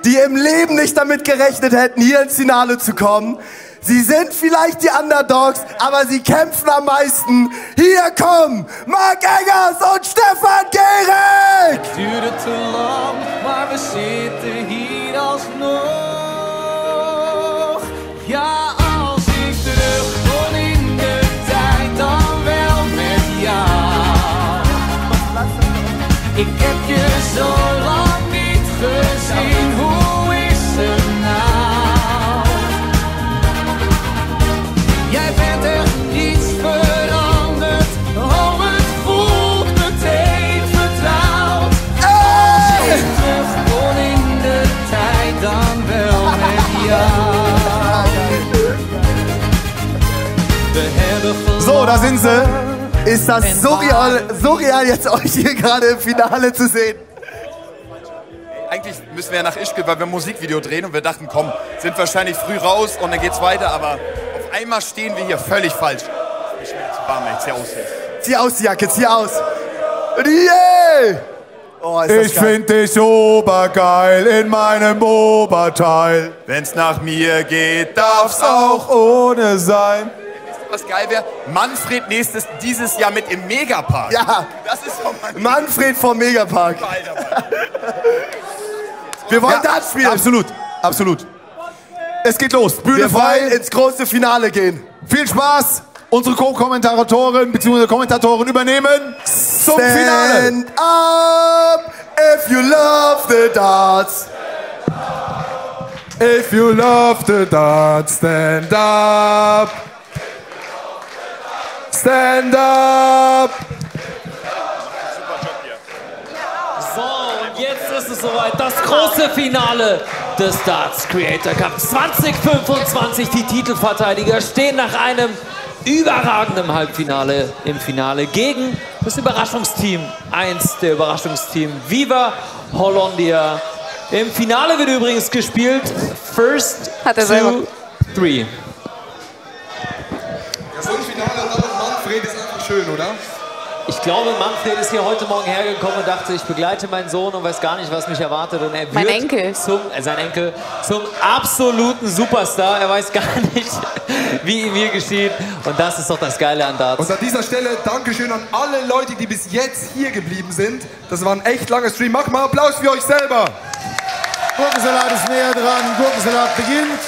Speaker 5: die im Leben nicht damit gerechnet hätten, hier ins Finale zu kommen. Sie sind vielleicht die Underdogs, aber sie kämpfen am meisten. Hier kommen Marc Eggers und Stefan Gehrig!
Speaker 6: Het duurde te lang, maar we zitten hier alsnog. Ja, als ik terug kon in de tijd, dan wel met jou. Ik heb je zo lang niet gezien, hoe is het nou? Jij bent echt iets veranderd, oh het voelt meteen vertrouwd. Als ik terug kon in de tijd, dan wel met jou.
Speaker 4: So, da sind sie.
Speaker 5: Ist das surreal jetzt euch hier gerade im Finale zu sehen?
Speaker 1: Eigentlich müssen wir ja nach Ischgl, weil wir ein Musikvideo drehen und wir dachten, komm, sind wahrscheinlich früh raus und dann geht's weiter, aber auf einmal stehen wir hier völlig falsch. Ich bin zu warm, ey. Zieh aus jetzt.
Speaker 5: Zieh aus die Jacke, zieh aus. Yeah! Oh, ist das
Speaker 4: Ich find dich obergeil in meinem Oberteil.
Speaker 1: Wenn's nach mir geht, darf's
Speaker 4: auch ohne sein.
Speaker 1: Was geil wäre, Manfred dieses Jahr mit im Megapark.
Speaker 5: Ja,
Speaker 1: das ist doch
Speaker 5: Manfred vom Megapark. Wir wollen Dart spielen.
Speaker 4: Absolut, absolut. Es geht los, Bühne frei.
Speaker 5: Wir wollen ins große Finale gehen.
Speaker 4: Viel Spaß. Unsere Co-Kommentatoren bzw. Kommentatoren übernehmen zum Finale.
Speaker 5: Stand up if you love the darts.
Speaker 21: If you love the darts, stand up. Stand up!
Speaker 19: So, und jetzt ist es soweit. Das große Finale des Darts Creator Cup 2025. Die Titelverteidiger stehen nach einem überragenden Halbfinale im Finale gegen das Überraschungsteam. Eins der Überraschungsteam Viva Hollandia. Im Finale wird übrigens gespielt First to 3.
Speaker 21: Ja, so ein Finale und auch Manfred ist einfach schön, oder?
Speaker 19: Ich glaube, Manfred ist hier heute Morgen hergekommen und dachte, ich begleite meinen Sohn und weiß gar nicht, was mich erwartet. Und er
Speaker 2: Mein
Speaker 19: wird
Speaker 2: Enkel.
Speaker 19: sein Enkel zum absoluten Superstar. Er weiß gar nicht, wie ihm hier geschieht. Und das ist doch das Geile an Darts.
Speaker 21: Und an dieser Stelle Dankeschön an alle Leute, die bis jetzt hier geblieben sind. Das war ein echt langer Stream. Macht mal Applaus für euch selber.
Speaker 18: Gurkensalat ist näher dran. Gurkensalat beginnt.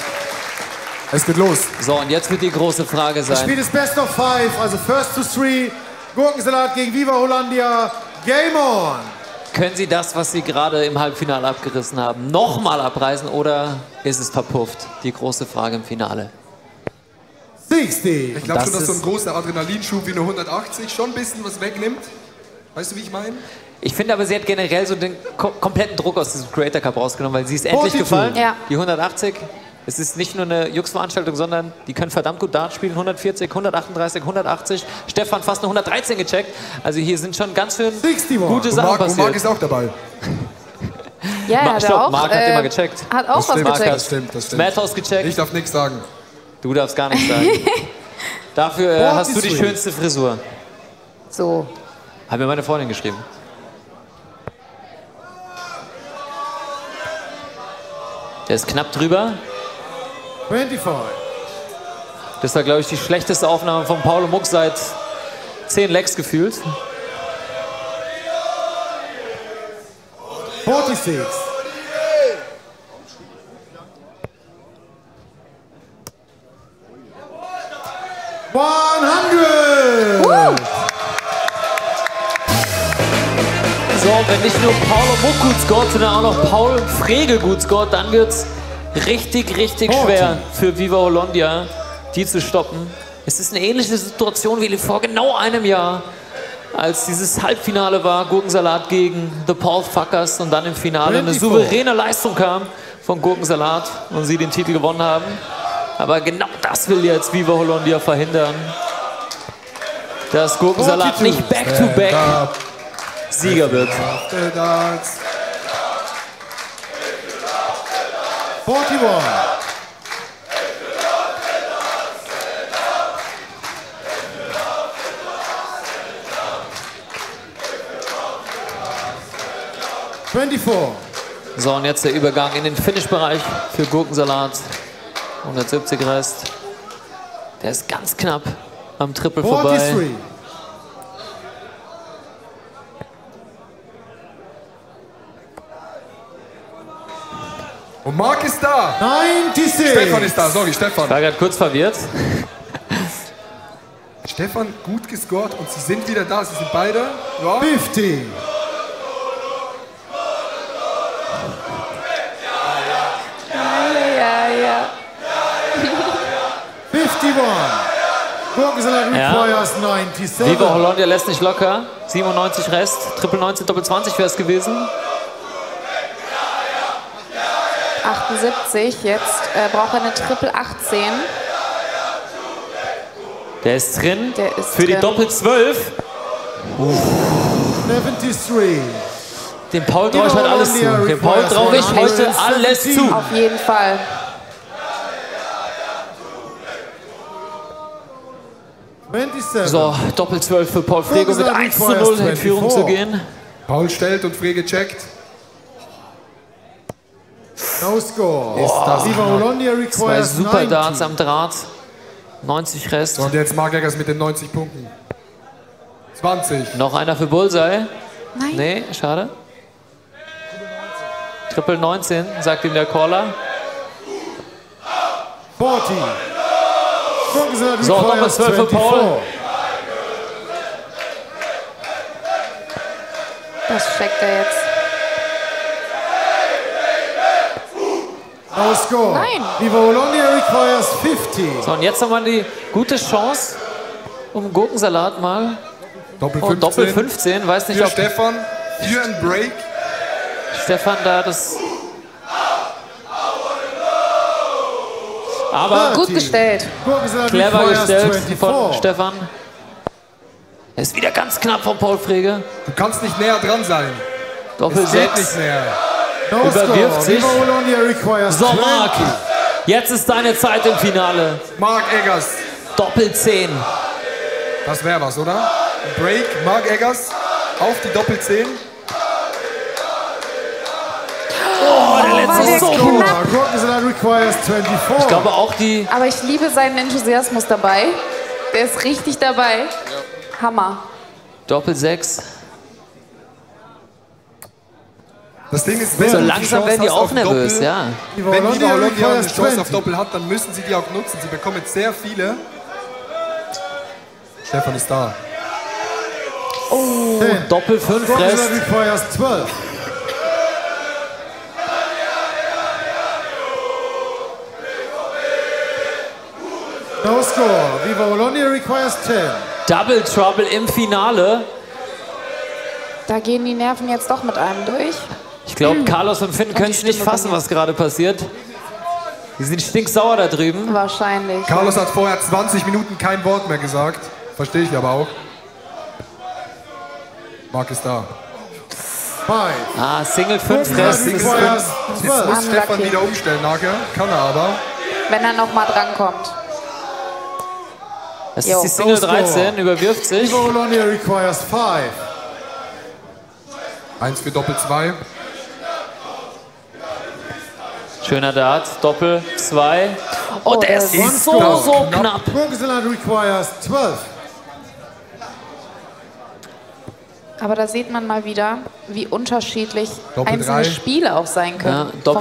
Speaker 21: Es geht los.
Speaker 19: So, und jetzt wird die große Frage
Speaker 18: Das Spiel
Speaker 19: sein.
Speaker 18: ist Best of 5, also First to 3. Gurkensalat gegen Viva Hollandia. Game on!
Speaker 19: Können Sie das, was Sie gerade im Halbfinale abgerissen haben, nochmal abreißen oder ist es verpufft? Die große Frage im Finale.
Speaker 18: 60.
Speaker 21: Ich glaube schon, dass so ein großer Adrenalinschub wie eine 180 schon ein bisschen was wegnimmt. Weißt du, wie ich meine?
Speaker 19: Ich finde aber, sie hat generell so den kompletten Druck aus diesem Creator Cup rausgenommen, weil sie ist endlich
Speaker 18: 42.
Speaker 19: gefallen.
Speaker 2: Ja.
Speaker 19: Die 180. Es ist nicht nur eine Jux-Veranstaltung, sondern die können verdammt gut Dart spielen. 140, 138, 180. Stefan fast eine 113 gecheckt. Also hier sind schon ganz schön gute Sachen passiert.
Speaker 21: Marc ist auch dabei.
Speaker 2: Ja, er hat
Speaker 19: Stopp,
Speaker 2: auch,
Speaker 19: Marc hat immer gecheckt.
Speaker 2: Hat auch
Speaker 21: Das
Speaker 2: was
Speaker 21: stimmt,
Speaker 2: gecheckt.
Speaker 21: das stimmt, das stimmt.
Speaker 19: Matthaus gecheckt.
Speaker 21: Ich darf nichts sagen.
Speaker 19: Du darfst gar nichts sagen. Dafür hast du die schönste Frisur.
Speaker 2: So.
Speaker 19: Hat mir meine Freundin geschrieben. Der ist knapp drüber.
Speaker 18: 25.
Speaker 19: Das war, glaube ich, die schlechteste Aufnahme von Paulo Muck seit 10 Legs gefühlt.
Speaker 18: 46.
Speaker 19: So, wenn nicht nur Paulo Muck gut scoret, sondern auch noch Paul Frege gut scoret, dann wird's richtig schwer für Viva Hollandia, die zu stoppen. Es ist eine ähnliche Situation wie vor genau einem Jahr, als dieses Halbfinale war, Gurkensalat gegen The Paul Fuckers und dann im Finale eine souveräne Leistung kam von Gurkensalat und sie den Titel gewonnen haben. Aber genau das will jetzt Viva Hollandia verhindern, dass Gurkensalat nicht back-to-back Sieger wird.
Speaker 18: 41.
Speaker 19: So, und jetzt der Übergang in den Finish-Bereich für Gurkensalat. 170 Rest. Der ist ganz knapp am Triple vorbei.
Speaker 18: 43.
Speaker 21: Und Marc ist da.
Speaker 18: 96.
Speaker 21: Stefan ist da, sorry, Stefan.
Speaker 19: Ich war gerade kurz verwirrt.
Speaker 21: Stefan gut gescored und sie sind wieder da. Sie sind beide. Ja.
Speaker 18: 50.
Speaker 2: Ja.
Speaker 18: 51. Gurkensalat requires 97.
Speaker 19: Viva Hollandia lässt nicht locker. 97 Rest. Triple 19, Doppel 20 wäre es gewesen.
Speaker 2: 78, jetzt braucht er eine Triple 18.
Speaker 19: Der ist drin.
Speaker 2: Der ist
Speaker 19: für die
Speaker 2: drin.
Speaker 19: Doppel 12.
Speaker 18: 73.
Speaker 19: Dem Paul traue ich heute alles zu. Dem Paul traue ich heute alles zu.
Speaker 2: Auf jeden Fall.
Speaker 19: So, Doppel 12 für Paul Frege mit 1:0 in Führung zu gehen.
Speaker 21: Paul stellt und Frege checkt.
Speaker 18: No score.
Speaker 21: Viva
Speaker 18: Hollandia
Speaker 19: Zwei
Speaker 18: requires
Speaker 19: super
Speaker 18: 90.
Speaker 19: Darts am Draht. 90 Rest.
Speaker 21: So, und jetzt Marc Eggers mit den 90 Punkten. 20.
Speaker 19: Noch einer für Bullseye.
Speaker 2: Nein.
Speaker 19: Nee, schade. Triple 19, sagt ihm der Caller.
Speaker 18: 40. Gurkensalat
Speaker 19: So, Doppel 12 für Paul.
Speaker 2: Das checkt er jetzt.
Speaker 18: No score.
Speaker 2: Nein.
Speaker 18: Viva Hollandia requires 50.
Speaker 19: So, und jetzt haben wir die gute Chance, um Gurkensalat mal.
Speaker 21: Doppel 15.
Speaker 19: Oh, Doppel 15, weiß nicht,
Speaker 21: für
Speaker 19: ob
Speaker 21: Stefan, für ein Break.
Speaker 19: Stefan da das... Aber
Speaker 2: gut gestellt.
Speaker 19: Clever gestellt von Stefan. Er ist wieder ganz knapp von Paul Frege.
Speaker 21: Du kannst nicht näher dran sein.
Speaker 19: Doppel
Speaker 21: Es geht
Speaker 19: 6.
Speaker 21: nicht näher.
Speaker 19: Überwirft sich. So, Marc, jetzt ist deine Zeit im Finale.
Speaker 21: Marc Eggers.
Speaker 19: Doppel 10.
Speaker 21: Das wäre was, oder? Break, Marc Eggers auf die Doppel 10.
Speaker 19: Oh, der letzte ist so gut.
Speaker 2: Ich
Speaker 19: glaube auch die...
Speaker 2: Aber ich liebe seinen Enthusiasmus dabei. Der ist richtig dabei. Hammer.
Speaker 19: Doppel 6.
Speaker 21: Das Ding ist,
Speaker 19: So langsam werden die auch nervös, ja.
Speaker 21: Wenn Viva Hollandia eine Chance auf Doppel hat, dann müssen sie die auch nutzen. Sie bekommen jetzt sehr viele. Stefan ist da.
Speaker 19: Oh, Doppel 5 Rest.
Speaker 18: No score. Viva Bologna requires 10.
Speaker 19: Double Trouble im Finale.
Speaker 2: Da gehen die Nerven jetzt doch mit einem durch.
Speaker 19: Ich glaube, Carlos und Finn können es nicht fassen, was gerade passiert. Die sind stinksauer da drüben.
Speaker 2: Wahrscheinlich.
Speaker 21: Carlos hat vorher 20 Minuten kein Wort mehr gesagt. Verstehe ich aber auch. Marc ist da.
Speaker 19: Single 5 Rest.
Speaker 21: Jetzt muss Stefan wieder umstellen nachher. Kann er aber.
Speaker 2: Wenn er noch mal drankommt.
Speaker 19: Das ist die Single 13, überwirft sich.
Speaker 18: Viva Bologna requires 5.
Speaker 21: 1 für Doppel 2.
Speaker 19: Schöner Dart, Doppel 2. Oh, der ist so knapp.
Speaker 18: Gurkensalat requires 12.
Speaker 2: Aber da sieht man mal wieder, wie unterschiedlich
Speaker 21: Doppel
Speaker 2: einzelne
Speaker 21: 3.
Speaker 2: Spiele auch sein können.
Speaker 19: Ja,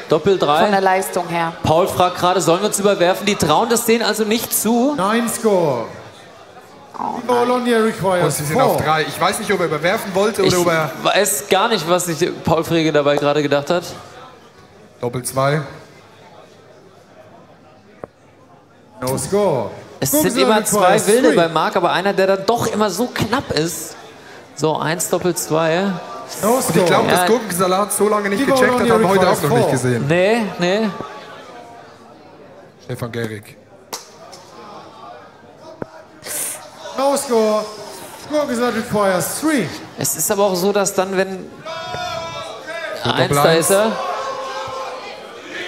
Speaker 19: Doppel 3.
Speaker 2: Von der Leistung her.
Speaker 19: Paul fragt gerade, sollen wir uns überwerfen? Die trauen das denen also nicht zu.
Speaker 18: 9 score. Viva Bologna
Speaker 21: Und
Speaker 18: requires
Speaker 21: sie sind auf
Speaker 18: 4.
Speaker 21: 3. Ich weiß nicht, ob er überwerfen wollte oder ob er...
Speaker 19: Ich weiß gar nicht, was sich Paul Frege dabei gerade gedacht hat.
Speaker 21: Doppel 2.
Speaker 18: No score.
Speaker 19: Es sind immer zwei Wilde bei Marc, aber einer, der dann doch immer so knapp ist. So, 1 Doppel 2.
Speaker 18: No
Speaker 21: Und ich glaube, dass Gurkensalat so lange nicht gecheckt hat, haben wir heute auch noch nicht gesehen.
Speaker 19: Nee.
Speaker 21: Stefan Gehrig.
Speaker 18: No score. Gurkensalat requires 3.
Speaker 19: Es ist aber auch so, dass dann, wenn...
Speaker 21: So,
Speaker 19: 1,
Speaker 21: Doppel
Speaker 19: da
Speaker 21: 1.
Speaker 19: ist er.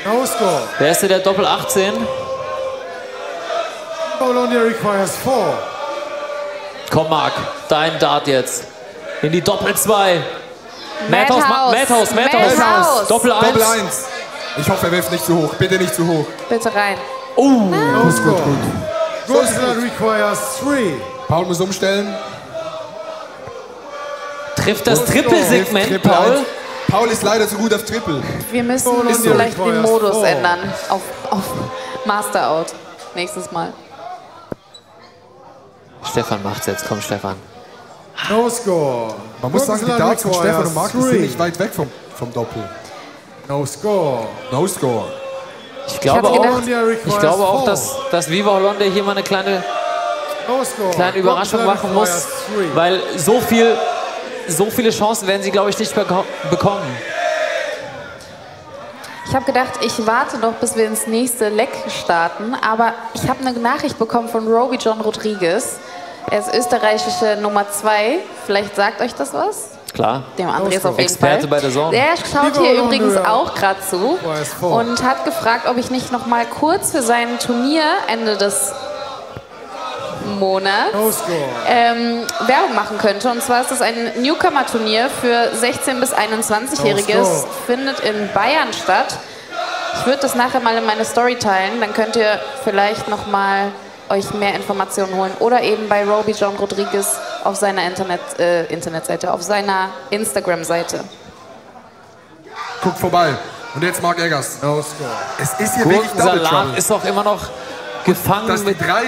Speaker 18: No score.
Speaker 19: Wer ist denn der Doppel 18?
Speaker 18: Bologna requires 4.
Speaker 19: Komm, Marc, dein Dart jetzt. In die Doppel 2.
Speaker 2: Madhouse.
Speaker 19: Madhouse. Doppel 1.
Speaker 21: Doppel 1. Ich hoffe, er wirft nicht zu hoch. Bitte nicht zu hoch.
Speaker 2: Bitte rein.
Speaker 18: No score. Gurkensalat requires 3.
Speaker 21: Paul muss umstellen.
Speaker 19: Trifft das Trippelsegment,
Speaker 21: Triple
Speaker 19: Paul?
Speaker 21: 1. Paul ist leider zu gut auf Triple.
Speaker 2: Wir müssen
Speaker 21: so.
Speaker 2: vielleicht den Modus ändern auf Master Out. Nächstes Mal.
Speaker 19: Stefan macht's jetzt. Komm, Stefan.
Speaker 18: No score.
Speaker 21: Man muss sagen, die Darts von Stefan und Marc sind nicht weit weg vom Doppel.
Speaker 18: No score.
Speaker 21: No score.
Speaker 19: Ich glaube auch, dass Viva Hollandia hier mal eine kleine Überraschung machen muss, weil so viele Chancen werden sie, glaube ich, nicht bekommen.
Speaker 2: Ich habe gedacht, ich warte noch, bis wir ins nächste Leck starten, aber ich habe eine Nachricht bekommen von Roby John Rodriguez. Er ist österreichische Nummer 2. Vielleicht sagt euch das was?
Speaker 19: Klar.
Speaker 2: Dem Andreas auf jeden
Speaker 19: Experte
Speaker 2: Fall.
Speaker 19: bei der Zone.
Speaker 2: Der schaut hier übrigens auch gerade zu und hat gefragt, ob ich nicht noch mal kurz für sein Turnier Ende des Monats Werbung machen könnte. Und zwar ist das ein Newcomer-Turnier für 16- bis 21-Jähriges. Findet in Bayern statt. Ich würde das nachher mal in meine Story teilen. Dann könnt ihr vielleicht noch mal euch mehr Informationen holen. Oder eben bei Roby John Rodriguez auf seiner Internetseite, auf seiner Instagram-Seite.
Speaker 21: Guckt vorbei. Und jetzt Marc Eggers. No score. Es ist hier wirklich Double Trouble.
Speaker 19: Salat ist auch immer noch gefangen
Speaker 21: dass
Speaker 19: mit...
Speaker 21: die 3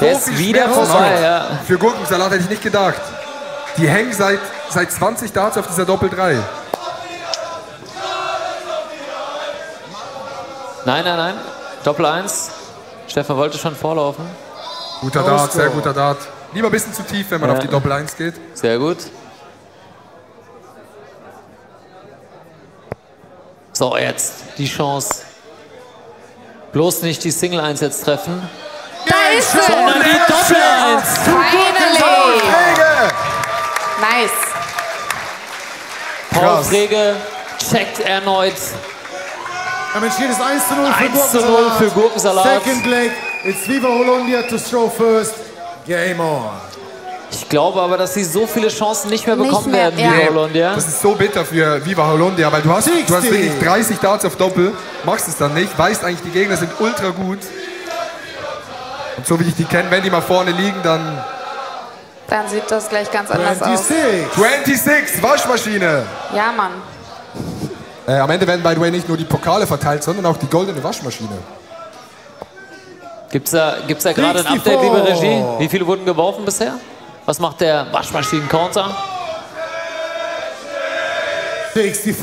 Speaker 19: Der ist wieder vorbei, ja.
Speaker 21: Für Gurkensalat hätte ich nicht gedacht. Die hängen seit 20 Darts auf dieser Doppel 3.
Speaker 19: Nein. Doppel 1. Stefan wollte schon vorlaufen.
Speaker 21: Guter Dart, sehr guter Dart. Lieber ein bisschen zu tief, wenn man auf die Doppel 1 geht.
Speaker 19: Sehr gut. So, jetzt die Chance. Bloß nicht die Single 1 jetzt treffen.
Speaker 2: Da ist sie!
Speaker 19: Sondern die Doppel 1.
Speaker 2: Finally! Nice.
Speaker 19: Paul Frege checkt erneut.
Speaker 18: Damit steht es 1:0
Speaker 19: für Gurkensalat.
Speaker 18: Second leg, it's Viva Hollandia to throw first. Game on.
Speaker 19: Ich glaube aber, dass sie so viele Chancen nicht mehr bekommen werden, Viva Hollandia.
Speaker 21: Das ist so bitter für Viva Hollandia, weil du hast wirklich 30 Darts auf Doppel, machst es dann nicht, weißt eigentlich, die Gegner sind ultra gut. Und so wie ich die kenne, wenn die mal vorne liegen, dann
Speaker 2: sieht das gleich ganz anders aus.
Speaker 21: 26, Waschmaschine.
Speaker 2: Ja, Mann.
Speaker 21: Am Ende werden, by the way, nicht nur die Pokale verteilt, sondern auch die goldene Waschmaschine.
Speaker 19: Gibt's da gerade ein Update, liebe Regie? Wie viele wurden geworfen bisher? Was macht der Waschmaschinen-Counter?
Speaker 18: 64.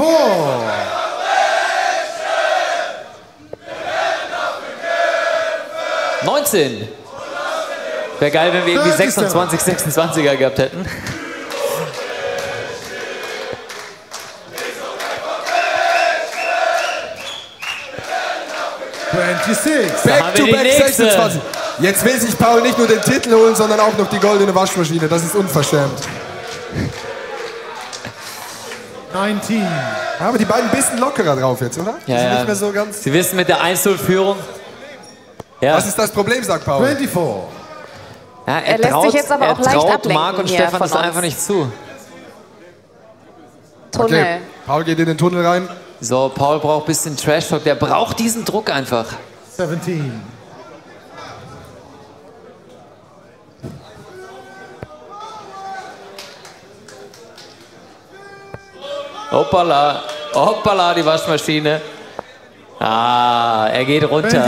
Speaker 19: 19. Wäre geil, wenn wir irgendwie 26, 26er gehabt hätten.
Speaker 21: Back-to-back 26. Jetzt will sich Paul nicht nur den Titel holen, sondern auch noch die goldene Waschmaschine. Das ist unverschämt.
Speaker 18: 19.
Speaker 21: Aber die beiden ein bisschen lockerer drauf jetzt, oder?
Speaker 19: Ja,
Speaker 21: Die sind
Speaker 19: ja.
Speaker 21: nicht mehr so ganz...
Speaker 19: Sie wissen mit der 1:0-Führung. Ja.
Speaker 21: Was ist das Problem, sagt Paul?
Speaker 18: 24.
Speaker 19: Ja,
Speaker 2: Er lässt sich jetzt aber auch leicht ablenken
Speaker 19: Marc und
Speaker 2: hier
Speaker 19: Stefan
Speaker 2: von
Speaker 19: das
Speaker 2: uns.
Speaker 19: einfach nicht zu.
Speaker 2: Tunnel.
Speaker 21: Okay, Paul geht in den Tunnel rein.
Speaker 19: So, Paul braucht ein bisschen Trash-Talk. Der braucht diesen Druck einfach.
Speaker 18: 17.
Speaker 19: Hoppala, hoppala, die Waschmaschine. Ah, er geht runter.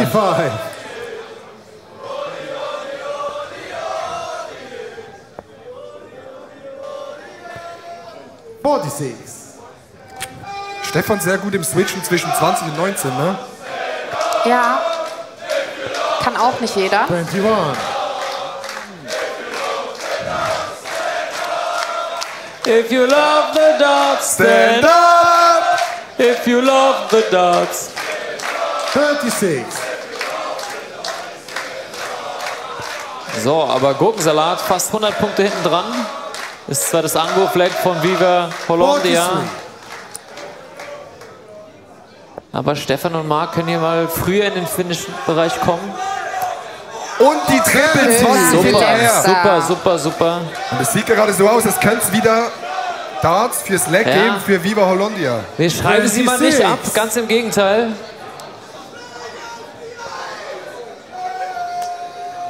Speaker 18: 25.
Speaker 21: Stefan sehr gut im Switchen zwischen 20 und 19, ne?
Speaker 2: Ja. Kann auch nicht jeder.
Speaker 18: 21.
Speaker 19: If you love the darts, stand up. If you love the darts.
Speaker 18: 36.
Speaker 19: So, aber Gurkensalat fast 100 Punkte hinten dran. Ist zwar das Angriff-Flag von Viva Hollandia.
Speaker 18: 43.
Speaker 19: Aber Stefan und Marc können hier mal früher in den Finish-Bereich kommen.
Speaker 21: Und die Triple 20 hinterher.
Speaker 19: Super, super, super.
Speaker 21: Und es sieht gerade so aus, als könnte es wieder Darts fürs Leg geben für Viva Hollandia.
Speaker 19: Wir schreiben sie mal nicht ab, ganz im Gegenteil.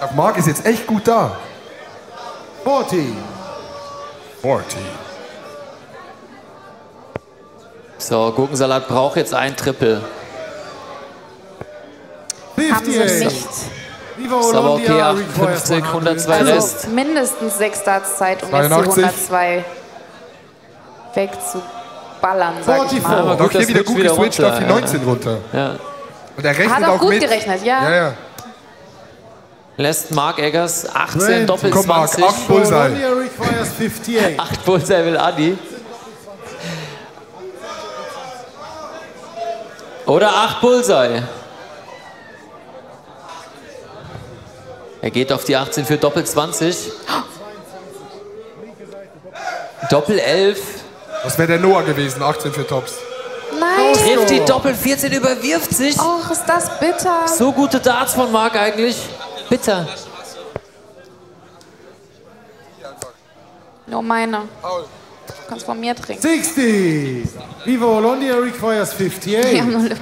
Speaker 21: Auch Marc ist jetzt echt gut da.
Speaker 18: 40.
Speaker 21: 40.
Speaker 19: So, Gurkensalat braucht jetzt ein Triple.
Speaker 2: Haben sie nicht.
Speaker 19: Ist aber okay, 58, 102 Rest.
Speaker 2: Also mindestens 6 Darts Zeit, um jetzt die
Speaker 21: 83.
Speaker 2: 102 wegzuballern, sag ich mal.
Speaker 19: Aber
Speaker 21: Auch
Speaker 19: gut,
Speaker 21: hier
Speaker 19: das
Speaker 21: wieder
Speaker 19: Switch
Speaker 21: gut geswitcht auf die
Speaker 19: runter.
Speaker 21: 19 runter.
Speaker 19: Ja.
Speaker 21: Und er rechnet
Speaker 2: Hat auch gut
Speaker 21: mit.
Speaker 2: gerechnet, ja.
Speaker 21: Ja, ja.
Speaker 19: Lässt Marc Eggers 18 Doppel
Speaker 21: Komm, Marc,
Speaker 19: 20.
Speaker 21: 8 Bullseye.
Speaker 18: Hollandia requires 58.
Speaker 19: 8 Bullseye will Adi. Oder 8 Bullseye. Er geht auf die 18 für Doppel 20. Doppel 11.
Speaker 21: Das wäre der Noah gewesen, 18 für Tops.
Speaker 2: Nein.
Speaker 19: Trifft die Doppel 14, überwirft sich.
Speaker 2: Och, ist das bitter.
Speaker 19: So gute Darts von Marc eigentlich. Bitter.
Speaker 2: Nur meine. Du kannst von mir trinken.
Speaker 18: 60. Viva Hollandia requires 58.
Speaker 2: Die haben nur Lücken.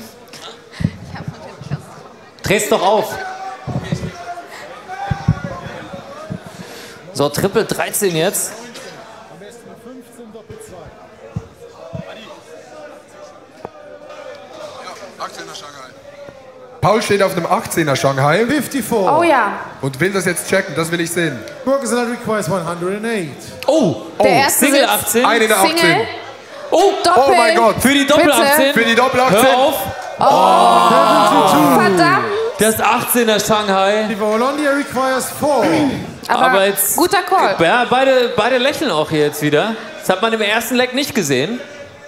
Speaker 19: Dreh's doch auf. So, Triple 13 jetzt.
Speaker 21: Paul steht auf einem 18er Shanghai
Speaker 18: 54.
Speaker 2: Oh ja.
Speaker 21: und will das jetzt checken, das will ich sehen.
Speaker 18: Gurkensalat requires 108.
Speaker 19: Oh,
Speaker 2: Der erste
Speaker 19: Single
Speaker 2: Sitz.
Speaker 19: 18.
Speaker 21: Eine in der 18.
Speaker 2: Single.
Speaker 19: Oh,
Speaker 2: Doppel.
Speaker 21: Oh mein Gott.
Speaker 19: für die Doppel
Speaker 2: Bitte.
Speaker 19: 18.
Speaker 21: Für die Doppel 18.
Speaker 19: Hör auf.
Speaker 2: Verdammt.
Speaker 19: Der Das 18er Shanghai.
Speaker 18: Viva Hollandia requires 4.
Speaker 2: Aber
Speaker 19: jetzt,
Speaker 2: guter Call.
Speaker 19: Ja, beide lächeln auch hier jetzt wieder. Das hat man im ersten Leg nicht gesehen.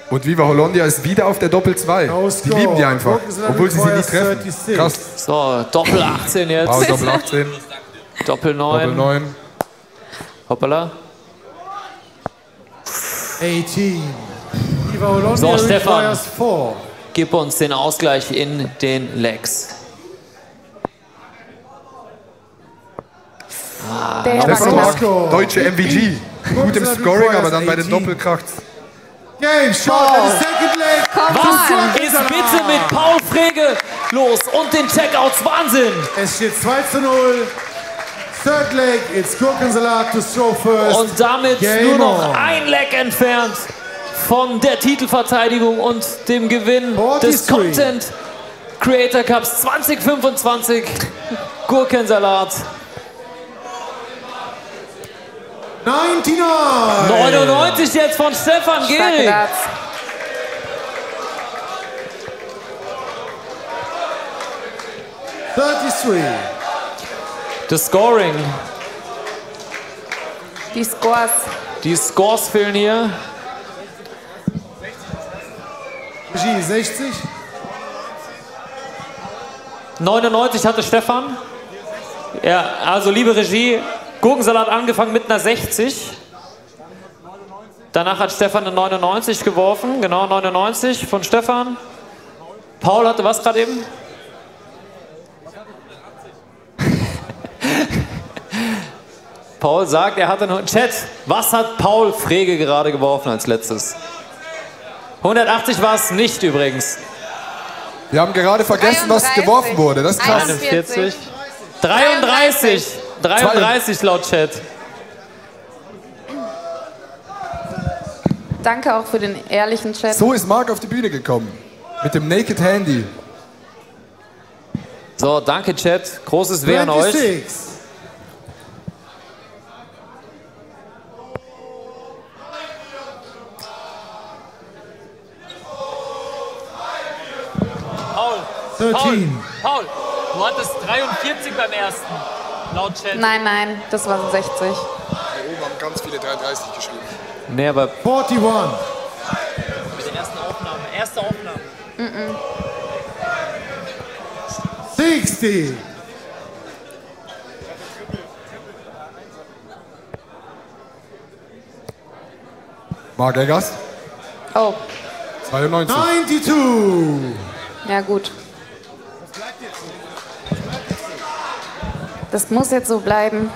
Speaker 21: Und Viva Hollandia ist wieder auf der Doppel 2. Die lieben die einfach, obwohl sie nie treffen. Krass.
Speaker 19: So, Doppel 18 jetzt.
Speaker 21: Wow, Doppel 18.
Speaker 19: Doppel 9.
Speaker 21: Doppel 9.
Speaker 19: Hoppala.
Speaker 18: 18. Viva Hollandia
Speaker 19: So, Stefan,
Speaker 18: requires 4.
Speaker 19: gib uns den Ausgleich in den Legs.
Speaker 21: Stefan Mark, deutsche MVG. Gut im Scoring, aber dann bei den Doppel kracht's.
Speaker 18: Game shot at the second leg.
Speaker 19: Was ist bitte mit Paul Frege los und den Checkouts? Wahnsinn!
Speaker 18: Es steht 2:0. Third leg, it's Gurkensalat to throw first.
Speaker 19: Und damit nur noch ein Leg entfernt von der Titelverteidigung und dem Gewinn des Content Creator Cups 2025. Gurkensalat. 99 jetzt von Stefan Gehrig. Das Scoring. Die Scores fehlen hier.
Speaker 18: Regie 60.
Speaker 19: 99 hatte Stefan. Ja, also liebe Regie, Gurkensalat angefangen mit einer 60. Danach hat Stefan eine 99 geworfen. Genau, 99 von Stefan. Paul hatte was gerade eben? Paul sagt, er hatte nur... Chat, was hat Paul Frege gerade geworfen als letztes? 180 war es nicht übrigens.
Speaker 21: Wir haben gerade vergessen, was geworfen wurde. Das ist krass.
Speaker 19: 41. 33. 33 laut Chat.
Speaker 2: Danke auch für den ehrlichen Chat.
Speaker 21: So ist Marc auf die Bühne gekommen. Mit dem Naked Handy.
Speaker 19: So, danke Chat. Großes W an euch. Paul, du hattest 43 beim ersten, laut Chat.
Speaker 2: Nein, das waren 60.
Speaker 21: Hier oben haben ganz viele 33 geschrieben.
Speaker 19: Nee, aber...
Speaker 18: 41.
Speaker 19: Mit der ersten Aufnahme. Erste Aufnahme.
Speaker 18: 60.
Speaker 21: Marc Eggers.
Speaker 2: Oh.
Speaker 21: 92.
Speaker 18: 92.
Speaker 2: Ja, gut. Das muss jetzt so bleiben.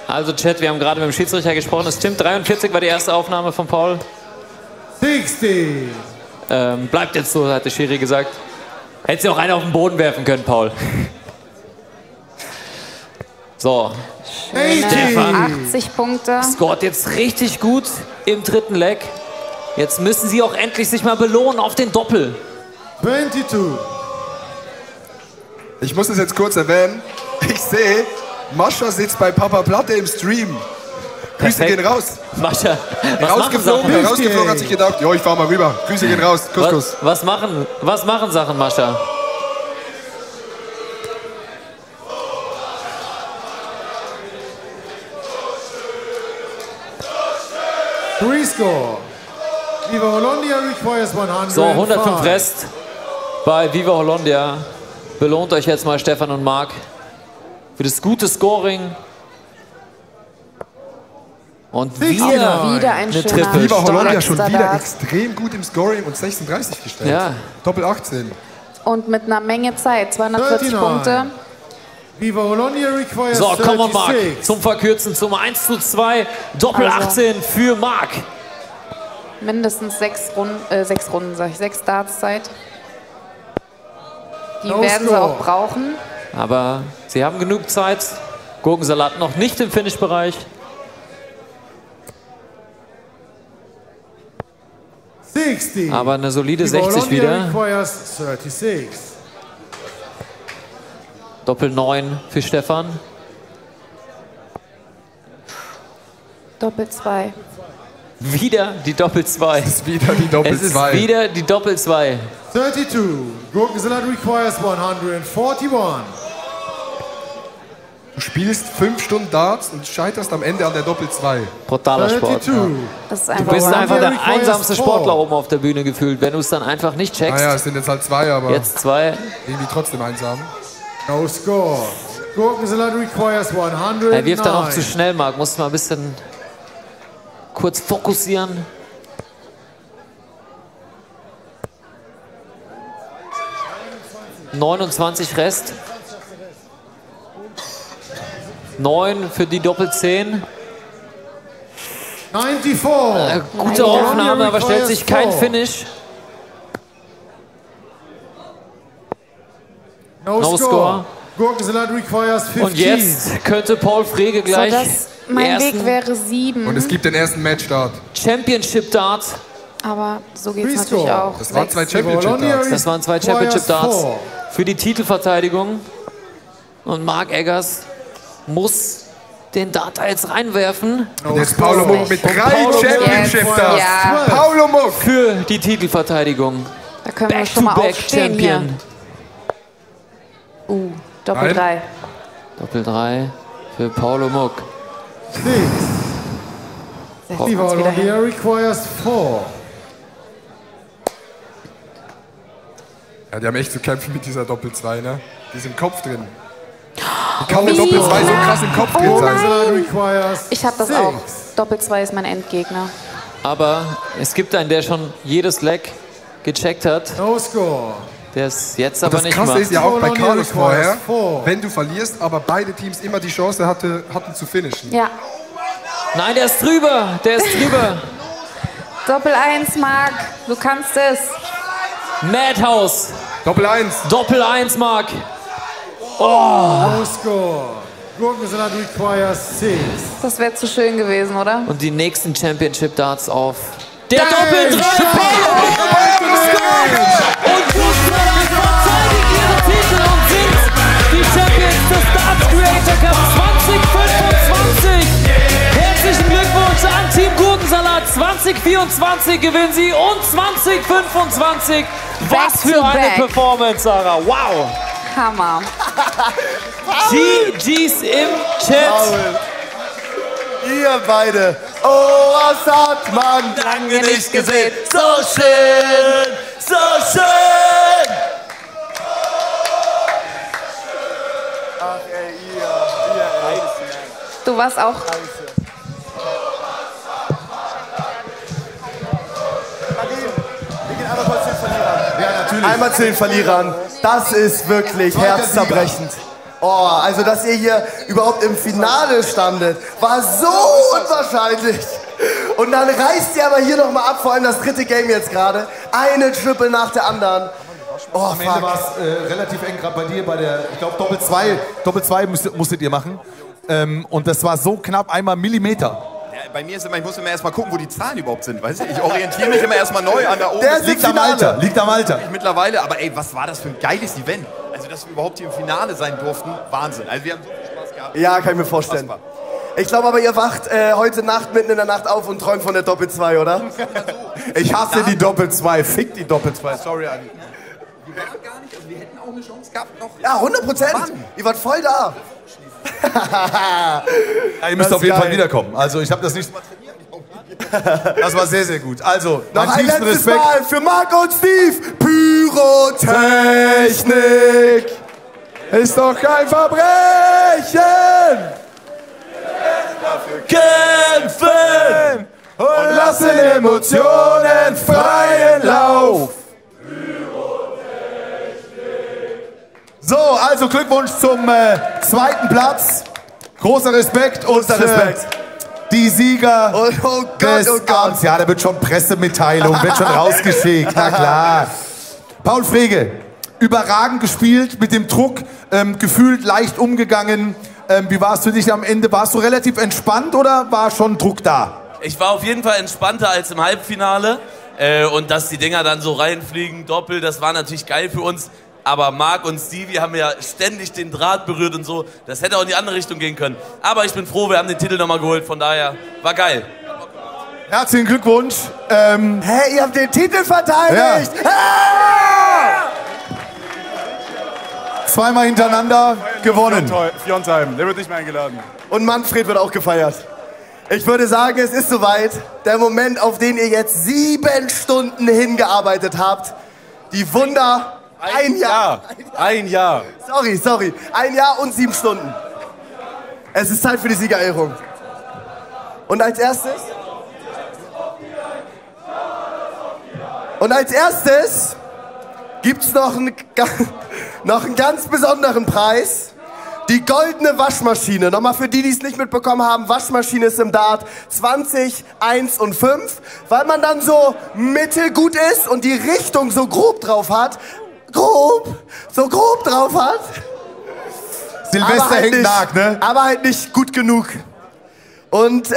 Speaker 19: Also Chat, wir haben gerade mit dem Schiedsrichter gesprochen. Es stimmt, 43 war die erste Aufnahme von Paul.
Speaker 18: 60.
Speaker 19: Bleibt jetzt so, hat der Schiri gesagt. Hättest du auch einen auf den Boden werfen können, Paul. So. Stefan
Speaker 2: 80 Punkte.
Speaker 19: Scored jetzt richtig gut im dritten Leg. Jetzt müssen sie auch endlich sich mal belohnen auf den Doppel.
Speaker 18: 22.
Speaker 21: Ich muss es jetzt kurz erwähnen. Ich sehe, Mascha sitzt bei Papa Platte im Stream. Grüße gehen raus.
Speaker 19: Mascha,
Speaker 21: rausgeflogen, hat sich gedacht, jo, ich fahr mal rüber. Grüße gehen raus. Kuss, Kuss.
Speaker 19: Was machen Sachen, Mascha?
Speaker 18: Three-score. Viva Hollandia requires 100.
Speaker 19: So, 105 Rest bei Viva Hollandia. Belohnt euch jetzt mal Stefan und Marc für das gute Scoring. Und wieder
Speaker 2: ein
Speaker 19: eine
Speaker 2: schöner
Speaker 19: Triple.
Speaker 21: Viva Hollandia schon wieder
Speaker 2: Dart.
Speaker 21: extrem gut im Scoring und 36 gestellt.
Speaker 19: Ja.
Speaker 21: Doppel 18.
Speaker 2: Und mit einer Menge Zeit, 240
Speaker 18: 39.
Speaker 2: Punkte.
Speaker 18: Viva Hollandia requires
Speaker 19: So, komm on,
Speaker 18: 36.
Speaker 19: Marc. Zum Verkürzen, zum 1:2. Doppel
Speaker 2: Also.
Speaker 19: 18 für Marc.
Speaker 2: Mindestens 6 Runden, sag ich, 6 Darts-Zeit. Die
Speaker 18: No
Speaker 2: werden sie
Speaker 18: score.
Speaker 2: auch brauchen.
Speaker 19: Aber sie haben genug Zeit. Gurkensalat noch nicht im Finish-Bereich.
Speaker 18: 60.
Speaker 19: Aber eine solide
Speaker 18: Viva
Speaker 19: 60
Speaker 18: Hollandia
Speaker 19: wieder.
Speaker 18: requires 36.
Speaker 19: Doppel 9 für Stefan.
Speaker 2: Doppel 2.
Speaker 19: Wieder die Doppel-2.
Speaker 21: Es ist wieder die Doppel-2.
Speaker 19: Es ist wieder die Doppel-2.
Speaker 18: 32. Gurkensalat requires 141.
Speaker 21: Du spielst 5 Stunden Darts und scheiterst am Ende an der Doppel-2.
Speaker 19: Brutaler Sport. Ja.
Speaker 2: Das ist
Speaker 19: Du
Speaker 2: einfach
Speaker 19: bist einfach der
Speaker 18: requires
Speaker 19: einsamste
Speaker 18: 4.
Speaker 19: Sportler oben auf der Bühne gefühlt, wenn du es dann einfach nicht checkst.
Speaker 21: Naja, es sind jetzt halt 2, aber
Speaker 19: Jetzt 2.
Speaker 21: irgendwie trotzdem einsam.
Speaker 18: No score. Gurkensalat requires 109.
Speaker 19: Er wirft dann auch zu schnell, Marc. Musst mal ein bisschen kurz fokussieren. ...29 Rest. 9 für die Doppel-10.
Speaker 18: 94.
Speaker 19: Gute Aufnahme, aber stellt sich kein Finish.
Speaker 18: No score. Gurkensalat requires 15.
Speaker 19: Und jetzt könnte Paul Frege gleich
Speaker 2: mein Weg wäre 7.
Speaker 21: Und es gibt den ersten Matchstart.
Speaker 19: Championship Dart.
Speaker 2: Aber so geht es natürlich auch.
Speaker 21: Das waren 2 Championship Darts.
Speaker 19: Das waren 2 Championship Darts für die Titelverteidigung. Und Marc Eggers muss den Dart da jetzt reinwerfen.
Speaker 21: Und jetzt Paulo Muck mit 3 Championship Darts.
Speaker 2: Ja.
Speaker 21: Paulo Muck
Speaker 19: für die Titelverteidigung.
Speaker 2: Da können wir schon mal aufstehen hier. Doppel 3.
Speaker 19: Doppel 3 für Paulo Muck.
Speaker 18: Colombia requires 4.
Speaker 21: Ja, die haben echt zu kämpfen mit dieser Doppel-2, ne? Die ist im Kopf drin. Wie kann eine Doppel-2 so krass im Kopf drin sein?
Speaker 2: Ich hab das auch. Doppel 2 ist mein Endgegner.
Speaker 19: Aber es gibt einen, der schon jedes Leck gecheckt hat.
Speaker 18: No score.
Speaker 19: Der es jetzt
Speaker 21: Und
Speaker 19: aber
Speaker 21: das
Speaker 19: nicht
Speaker 21: Krasse
Speaker 19: macht.
Speaker 21: ist ja auch bei Carlos vorher, wenn du verlierst, aber beide Teams immer die Chance hatten zu finishen.
Speaker 2: Ja.
Speaker 19: Nein, der ist drüber. Der ist drüber.
Speaker 2: Doppel 1, Marc. Du kannst es.
Speaker 19: Madhouse.
Speaker 21: Doppel 1.
Speaker 19: Doppel 1, Marc. Oh.
Speaker 18: No score. Gurkensalat requires 6.
Speaker 2: Das wäre zu schön gewesen, oder?
Speaker 19: Und die nächsten Championship Darts auf der Doppel 3. Und Gurkensalat verteidigt ihre Titel und sind die Champions des Darts Creator Cup 2025. Herzlichen Glückwunsch an Team Gurkensalat. 2024 gewinnen sie und 2025. Was für eine Performance, Sarah. Wow.
Speaker 2: Hammer.
Speaker 19: GG's im Chat.
Speaker 5: Ihr beide. Oh, was hat man lange nicht gesehen. So schön, so schön. Ach ey, ihr.
Speaker 2: Du warst auch.
Speaker 5: Einmal zu den Verlierern. Das ist wirklich herzzerbrechend. Oh, also dass ihr hier überhaupt im Finale standet, war so unwahrscheinlich. Und dann reißt ihr aber hier nochmal ab, vor allem das dritte Game jetzt gerade. Eine Triple nach der anderen. Oh,
Speaker 4: am Ende war es relativ eng, gerade bei dir, bei der, ich glaube Doppel 2 musstet ihr machen. Und das war so knapp einmal Millimeter.
Speaker 1: Bei mir ist immer, ich muss immer erst mal gucken, wo die Zahlen überhaupt sind. Weißt du? Ich orientiere mich immer erst mal neu an der oben.
Speaker 4: Der liegt am Alter. Liegt am Alter.
Speaker 1: Mittlerweile, aber ey, was war das für ein geiles Event? Also, dass wir überhaupt hier im Finale sein durften, Wahnsinn. Also, wir haben so viel Spaß gehabt.
Speaker 5: Ja, kann ich mir vorstellen. Ich glaube aber, ihr wacht heute Nacht mitten in der Nacht auf und träumt von der Doppel 2, oder?
Speaker 4: Ich hasse die Doppel 2. Fick die Doppel 2. Sorry, Adi.
Speaker 1: Wir wären gar nicht, also wir hätten auch eine Chance gehabt noch.
Speaker 5: Ja, 100%. Ihr wart voll da.
Speaker 4: Ja, ihr müsst auf jeden Fall wiederkommen. Also, ich habe das nicht. Das war sehr, sehr gut. Also,
Speaker 5: noch ein letztes
Speaker 4: Respekt.
Speaker 5: Mal für Marc und Steve. Pyrotechnik
Speaker 21: ist doch kein Verbrechen.
Speaker 5: Kämpfen
Speaker 21: und lassen Emotionen freien Lauf.
Speaker 4: So, also Glückwunsch zum zweiten Platz. Großer Respekt und die Sieger des Abends. Ja, da wird schon Pressemitteilung, wird schon rausgeschickt, na klar. Paul Frege, überragend gespielt, mit dem Druck, gefühlt leicht umgegangen. Wie war es für dich am Ende? Warst du relativ entspannt oder war schon Druck da?
Speaker 15: Ich war auf jeden Fall entspannter als im Halbfinale. Und dass die Dinger dann so reinfliegen, doppelt, das war natürlich geil für uns. Aber Marc und Stevie haben ja ständig den Draht berührt und so. Das hätte auch in die andere Richtung gehen können. Aber ich bin froh, wir haben den Titel nochmal geholt. Von daher, war geil.
Speaker 4: Herzlichen Glückwunsch.
Speaker 5: Hey, ihr habt den Titel verteidigt!
Speaker 4: Ja. Zweimal hintereinander gewonnen.
Speaker 22: Fiontheim, der wird nicht mehr eingeladen.
Speaker 5: Und Manfred wird auch gefeiert. Ich würde sagen, es ist soweit. Der Moment, auf den ihr jetzt 7 Stunden hingearbeitet habt. Die Wunder... Ein Jahr.
Speaker 22: Ein Jahr.
Speaker 5: Sorry. 1 Jahr und 7 Stunden. Es ist Zeit für die Siegerehrung. Und als erstes... gibt es noch einen ganz besonderen Preis. Die goldene Waschmaschine. Nochmal für die, die es nicht mitbekommen haben. Waschmaschine ist im Dart 20, 1 und 5. Weil man dann so mittelgut ist und die Richtung so grob drauf hat.
Speaker 4: Silvester hängt nach, ne?
Speaker 5: Aber halt nicht gut genug. Und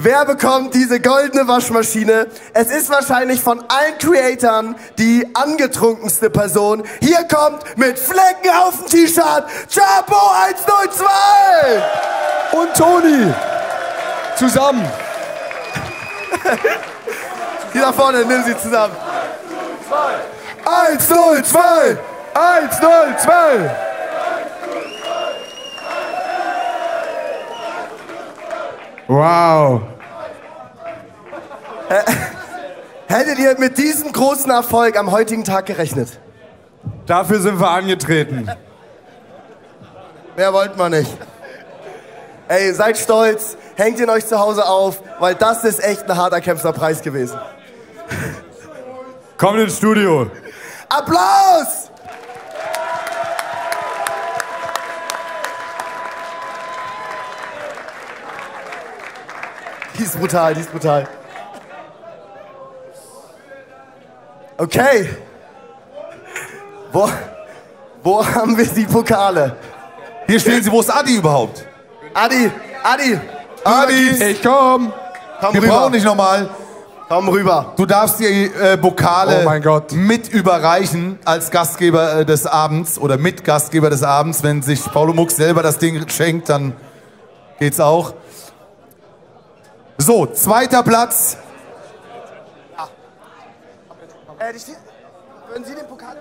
Speaker 5: wer bekommt diese goldene Waschmaschine? Es ist wahrscheinlich von allen Creatoren die angetrunkenste Person. Hier kommt mit Flecken auf dem T-Shirt Chapo 102!
Speaker 21: Und Toni. Zusammen.
Speaker 5: Hier da vorne, nimm sie zusammen.
Speaker 21: 102! 102! Wow.
Speaker 5: Hättet ihr mit diesem großen Erfolg am heutigen Tag gerechnet?
Speaker 22: Dafür sind wir angetreten.
Speaker 5: Mehr wollten wir nicht. Ey, seid stolz, hängt ihn euch zu Hause auf, weil das ist echt ein harter Kämpferpreis gewesen.
Speaker 22: Kommt ins Studio.
Speaker 5: Applaus! Die ist brutal. Okay. Wo haben wir die Pokale?
Speaker 4: Hier stehen sie. Wo ist Adi überhaupt?
Speaker 5: Adi!
Speaker 21: Ich komm!
Speaker 4: Wir brauchen dich nochmal.
Speaker 5: Komm rüber.
Speaker 4: Du darfst die Pokale mit überreichen als Gastgeber des Abends oder Mitgastgeber des Abends. Wenn sich Paulo Mux selber das Ding schenkt, dann geht's auch. So, 2. Platz.
Speaker 5: Würden Sie den Pokal?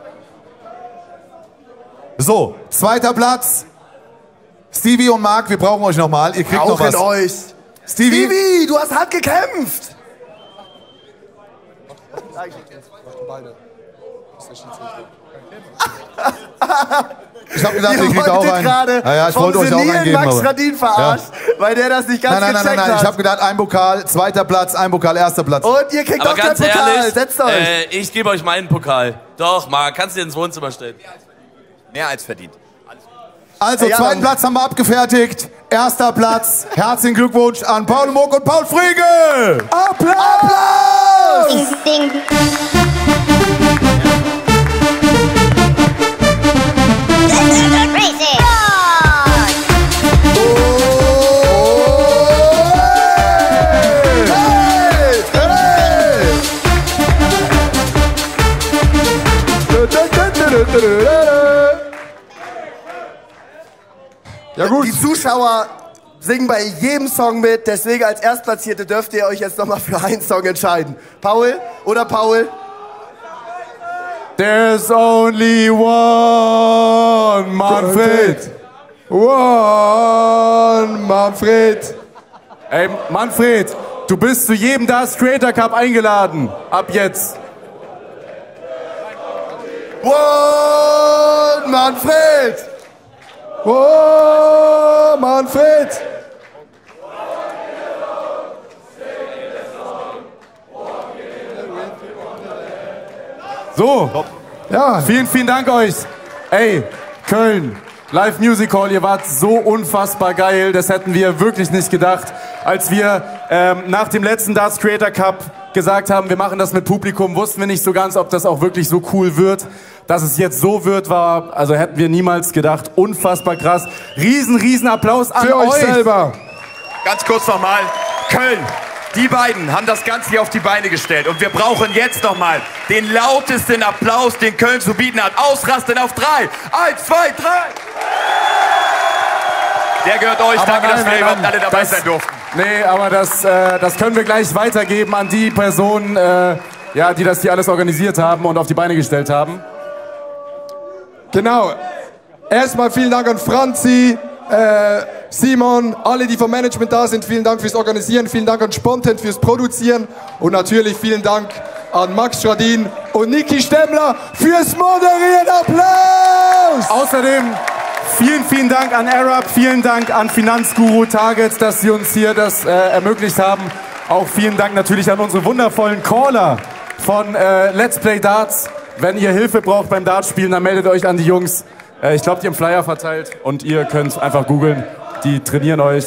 Speaker 4: So, 2. Platz. Stevie und Marc, wir brauchen euch nochmal. Ihr kriegt noch was.
Speaker 5: Euch. Stevie, du hast hart gekämpft.
Speaker 4: Ich hab gedacht, ihr kriegt auch einen. Ja, ich wollte euch auch einen geben.
Speaker 5: Max Radin verarscht, weil der das nicht ganz gecheckt hat.
Speaker 4: Nein, ich hab gedacht, ein Pokal, 2. Platz, ein Pokal, 1. Platz.
Speaker 5: Und ihr kriegt
Speaker 15: aber
Speaker 5: auch keinen
Speaker 15: ganz
Speaker 5: Pokal,
Speaker 15: ehrlich,
Speaker 5: setzt euch.
Speaker 15: Ich gebe euch meinen Pokal. Doch, Marc, kannst du dir ins Wohnzimmer stellen.
Speaker 1: Mehr als verdient.
Speaker 4: Also, 2. Platz haben wir abgefertigt. 1. Platz. Herzlichen Glückwunsch an Paul Muck und Paul Frege.
Speaker 5: Applaus!
Speaker 6: Ding, ding.
Speaker 21: Ja gut.
Speaker 5: Die Zuschauer singen bei jedem Song mit, deswegen als Erstplatzierte dürft ihr euch jetzt nochmal für einen Song entscheiden. Paul oder Paul?
Speaker 22: There's only one Manfred. One Manfred. Ey, Manfred, du bist zu jedem Darts Creator Cup eingeladen. Ab jetzt.
Speaker 5: One Manfred.
Speaker 21: Oh, Manfred!
Speaker 22: So, ja, vielen Dank euch. Ey, Köln, Live Music Hall, ihr wart so unfassbar geil. Das hätten wir wirklich nicht gedacht. Als wir nach dem letzten Darts Creator Cup gesagt haben, wir machen das mit Publikum, wussten wir nicht so ganz, ob das auch wirklich so cool wird. Dass es jetzt so wird, also hätten wir niemals gedacht. Unfassbar krass. Riesen Applaus an euch
Speaker 21: selber.
Speaker 1: Ganz kurz nochmal. Köln. Die beiden haben das Ganze hier auf die Beine gestellt. Und wir brauchen jetzt nochmal den lautesten Applaus, den Köln zu bieten hat. Ausrasten auf 3. 1, 2, 3. Der gehört euch.
Speaker 22: Aber
Speaker 1: Danke, dass wir
Speaker 22: nein,
Speaker 1: überhaupt alle dabei
Speaker 22: das-
Speaker 1: sein durften.
Speaker 22: Nee, aber das können wir gleich weitergeben an die Personen, ja, die das hier alles organisiert haben und auf die Beine gestellt haben.
Speaker 21: Genau. Erstmal vielen Dank an Franzi, Simon, alle, die vom Management da sind. Vielen Dank fürs Organisieren, vielen Dank an Spontan fürs Produzieren und natürlich vielen Dank an Max Schradin und Niki Stemmler fürs Moderieren. Applaus!
Speaker 22: Außerdem vielen Dank an Arab, vielen Dank an Finanzguru Target, dass sie uns hier das ermöglicht haben. Auch vielen Dank natürlich an unsere wundervollen Caller von Let's Play Darts. Wenn ihr Hilfe braucht beim Dartspielen, dann meldet euch an die Jungs. Ich glaube, die haben Flyer verteilt und ihr könnt einfach googeln. Die trainieren euch.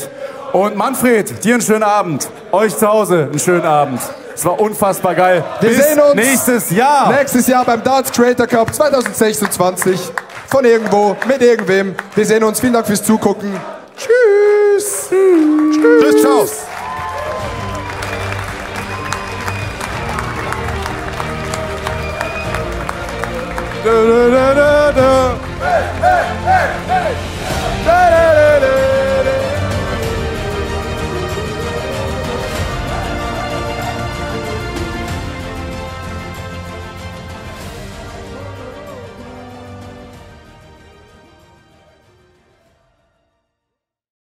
Speaker 22: Und Manfred, dir einen schönen Abend. Euch zu Hause einen schönen Abend. Es war unfassbar geil.
Speaker 21: Wir
Speaker 22: Bis
Speaker 21: sehen uns
Speaker 22: nächstes Jahr.
Speaker 21: Nächstes Jahr beim Darts Creator Cup 2026. Von irgendwo, mit irgendwem. Wir sehen uns. Vielen Dank fürs Zugucken. Tschüss.
Speaker 4: Tschüss, ciao.
Speaker 21: Dö, dö.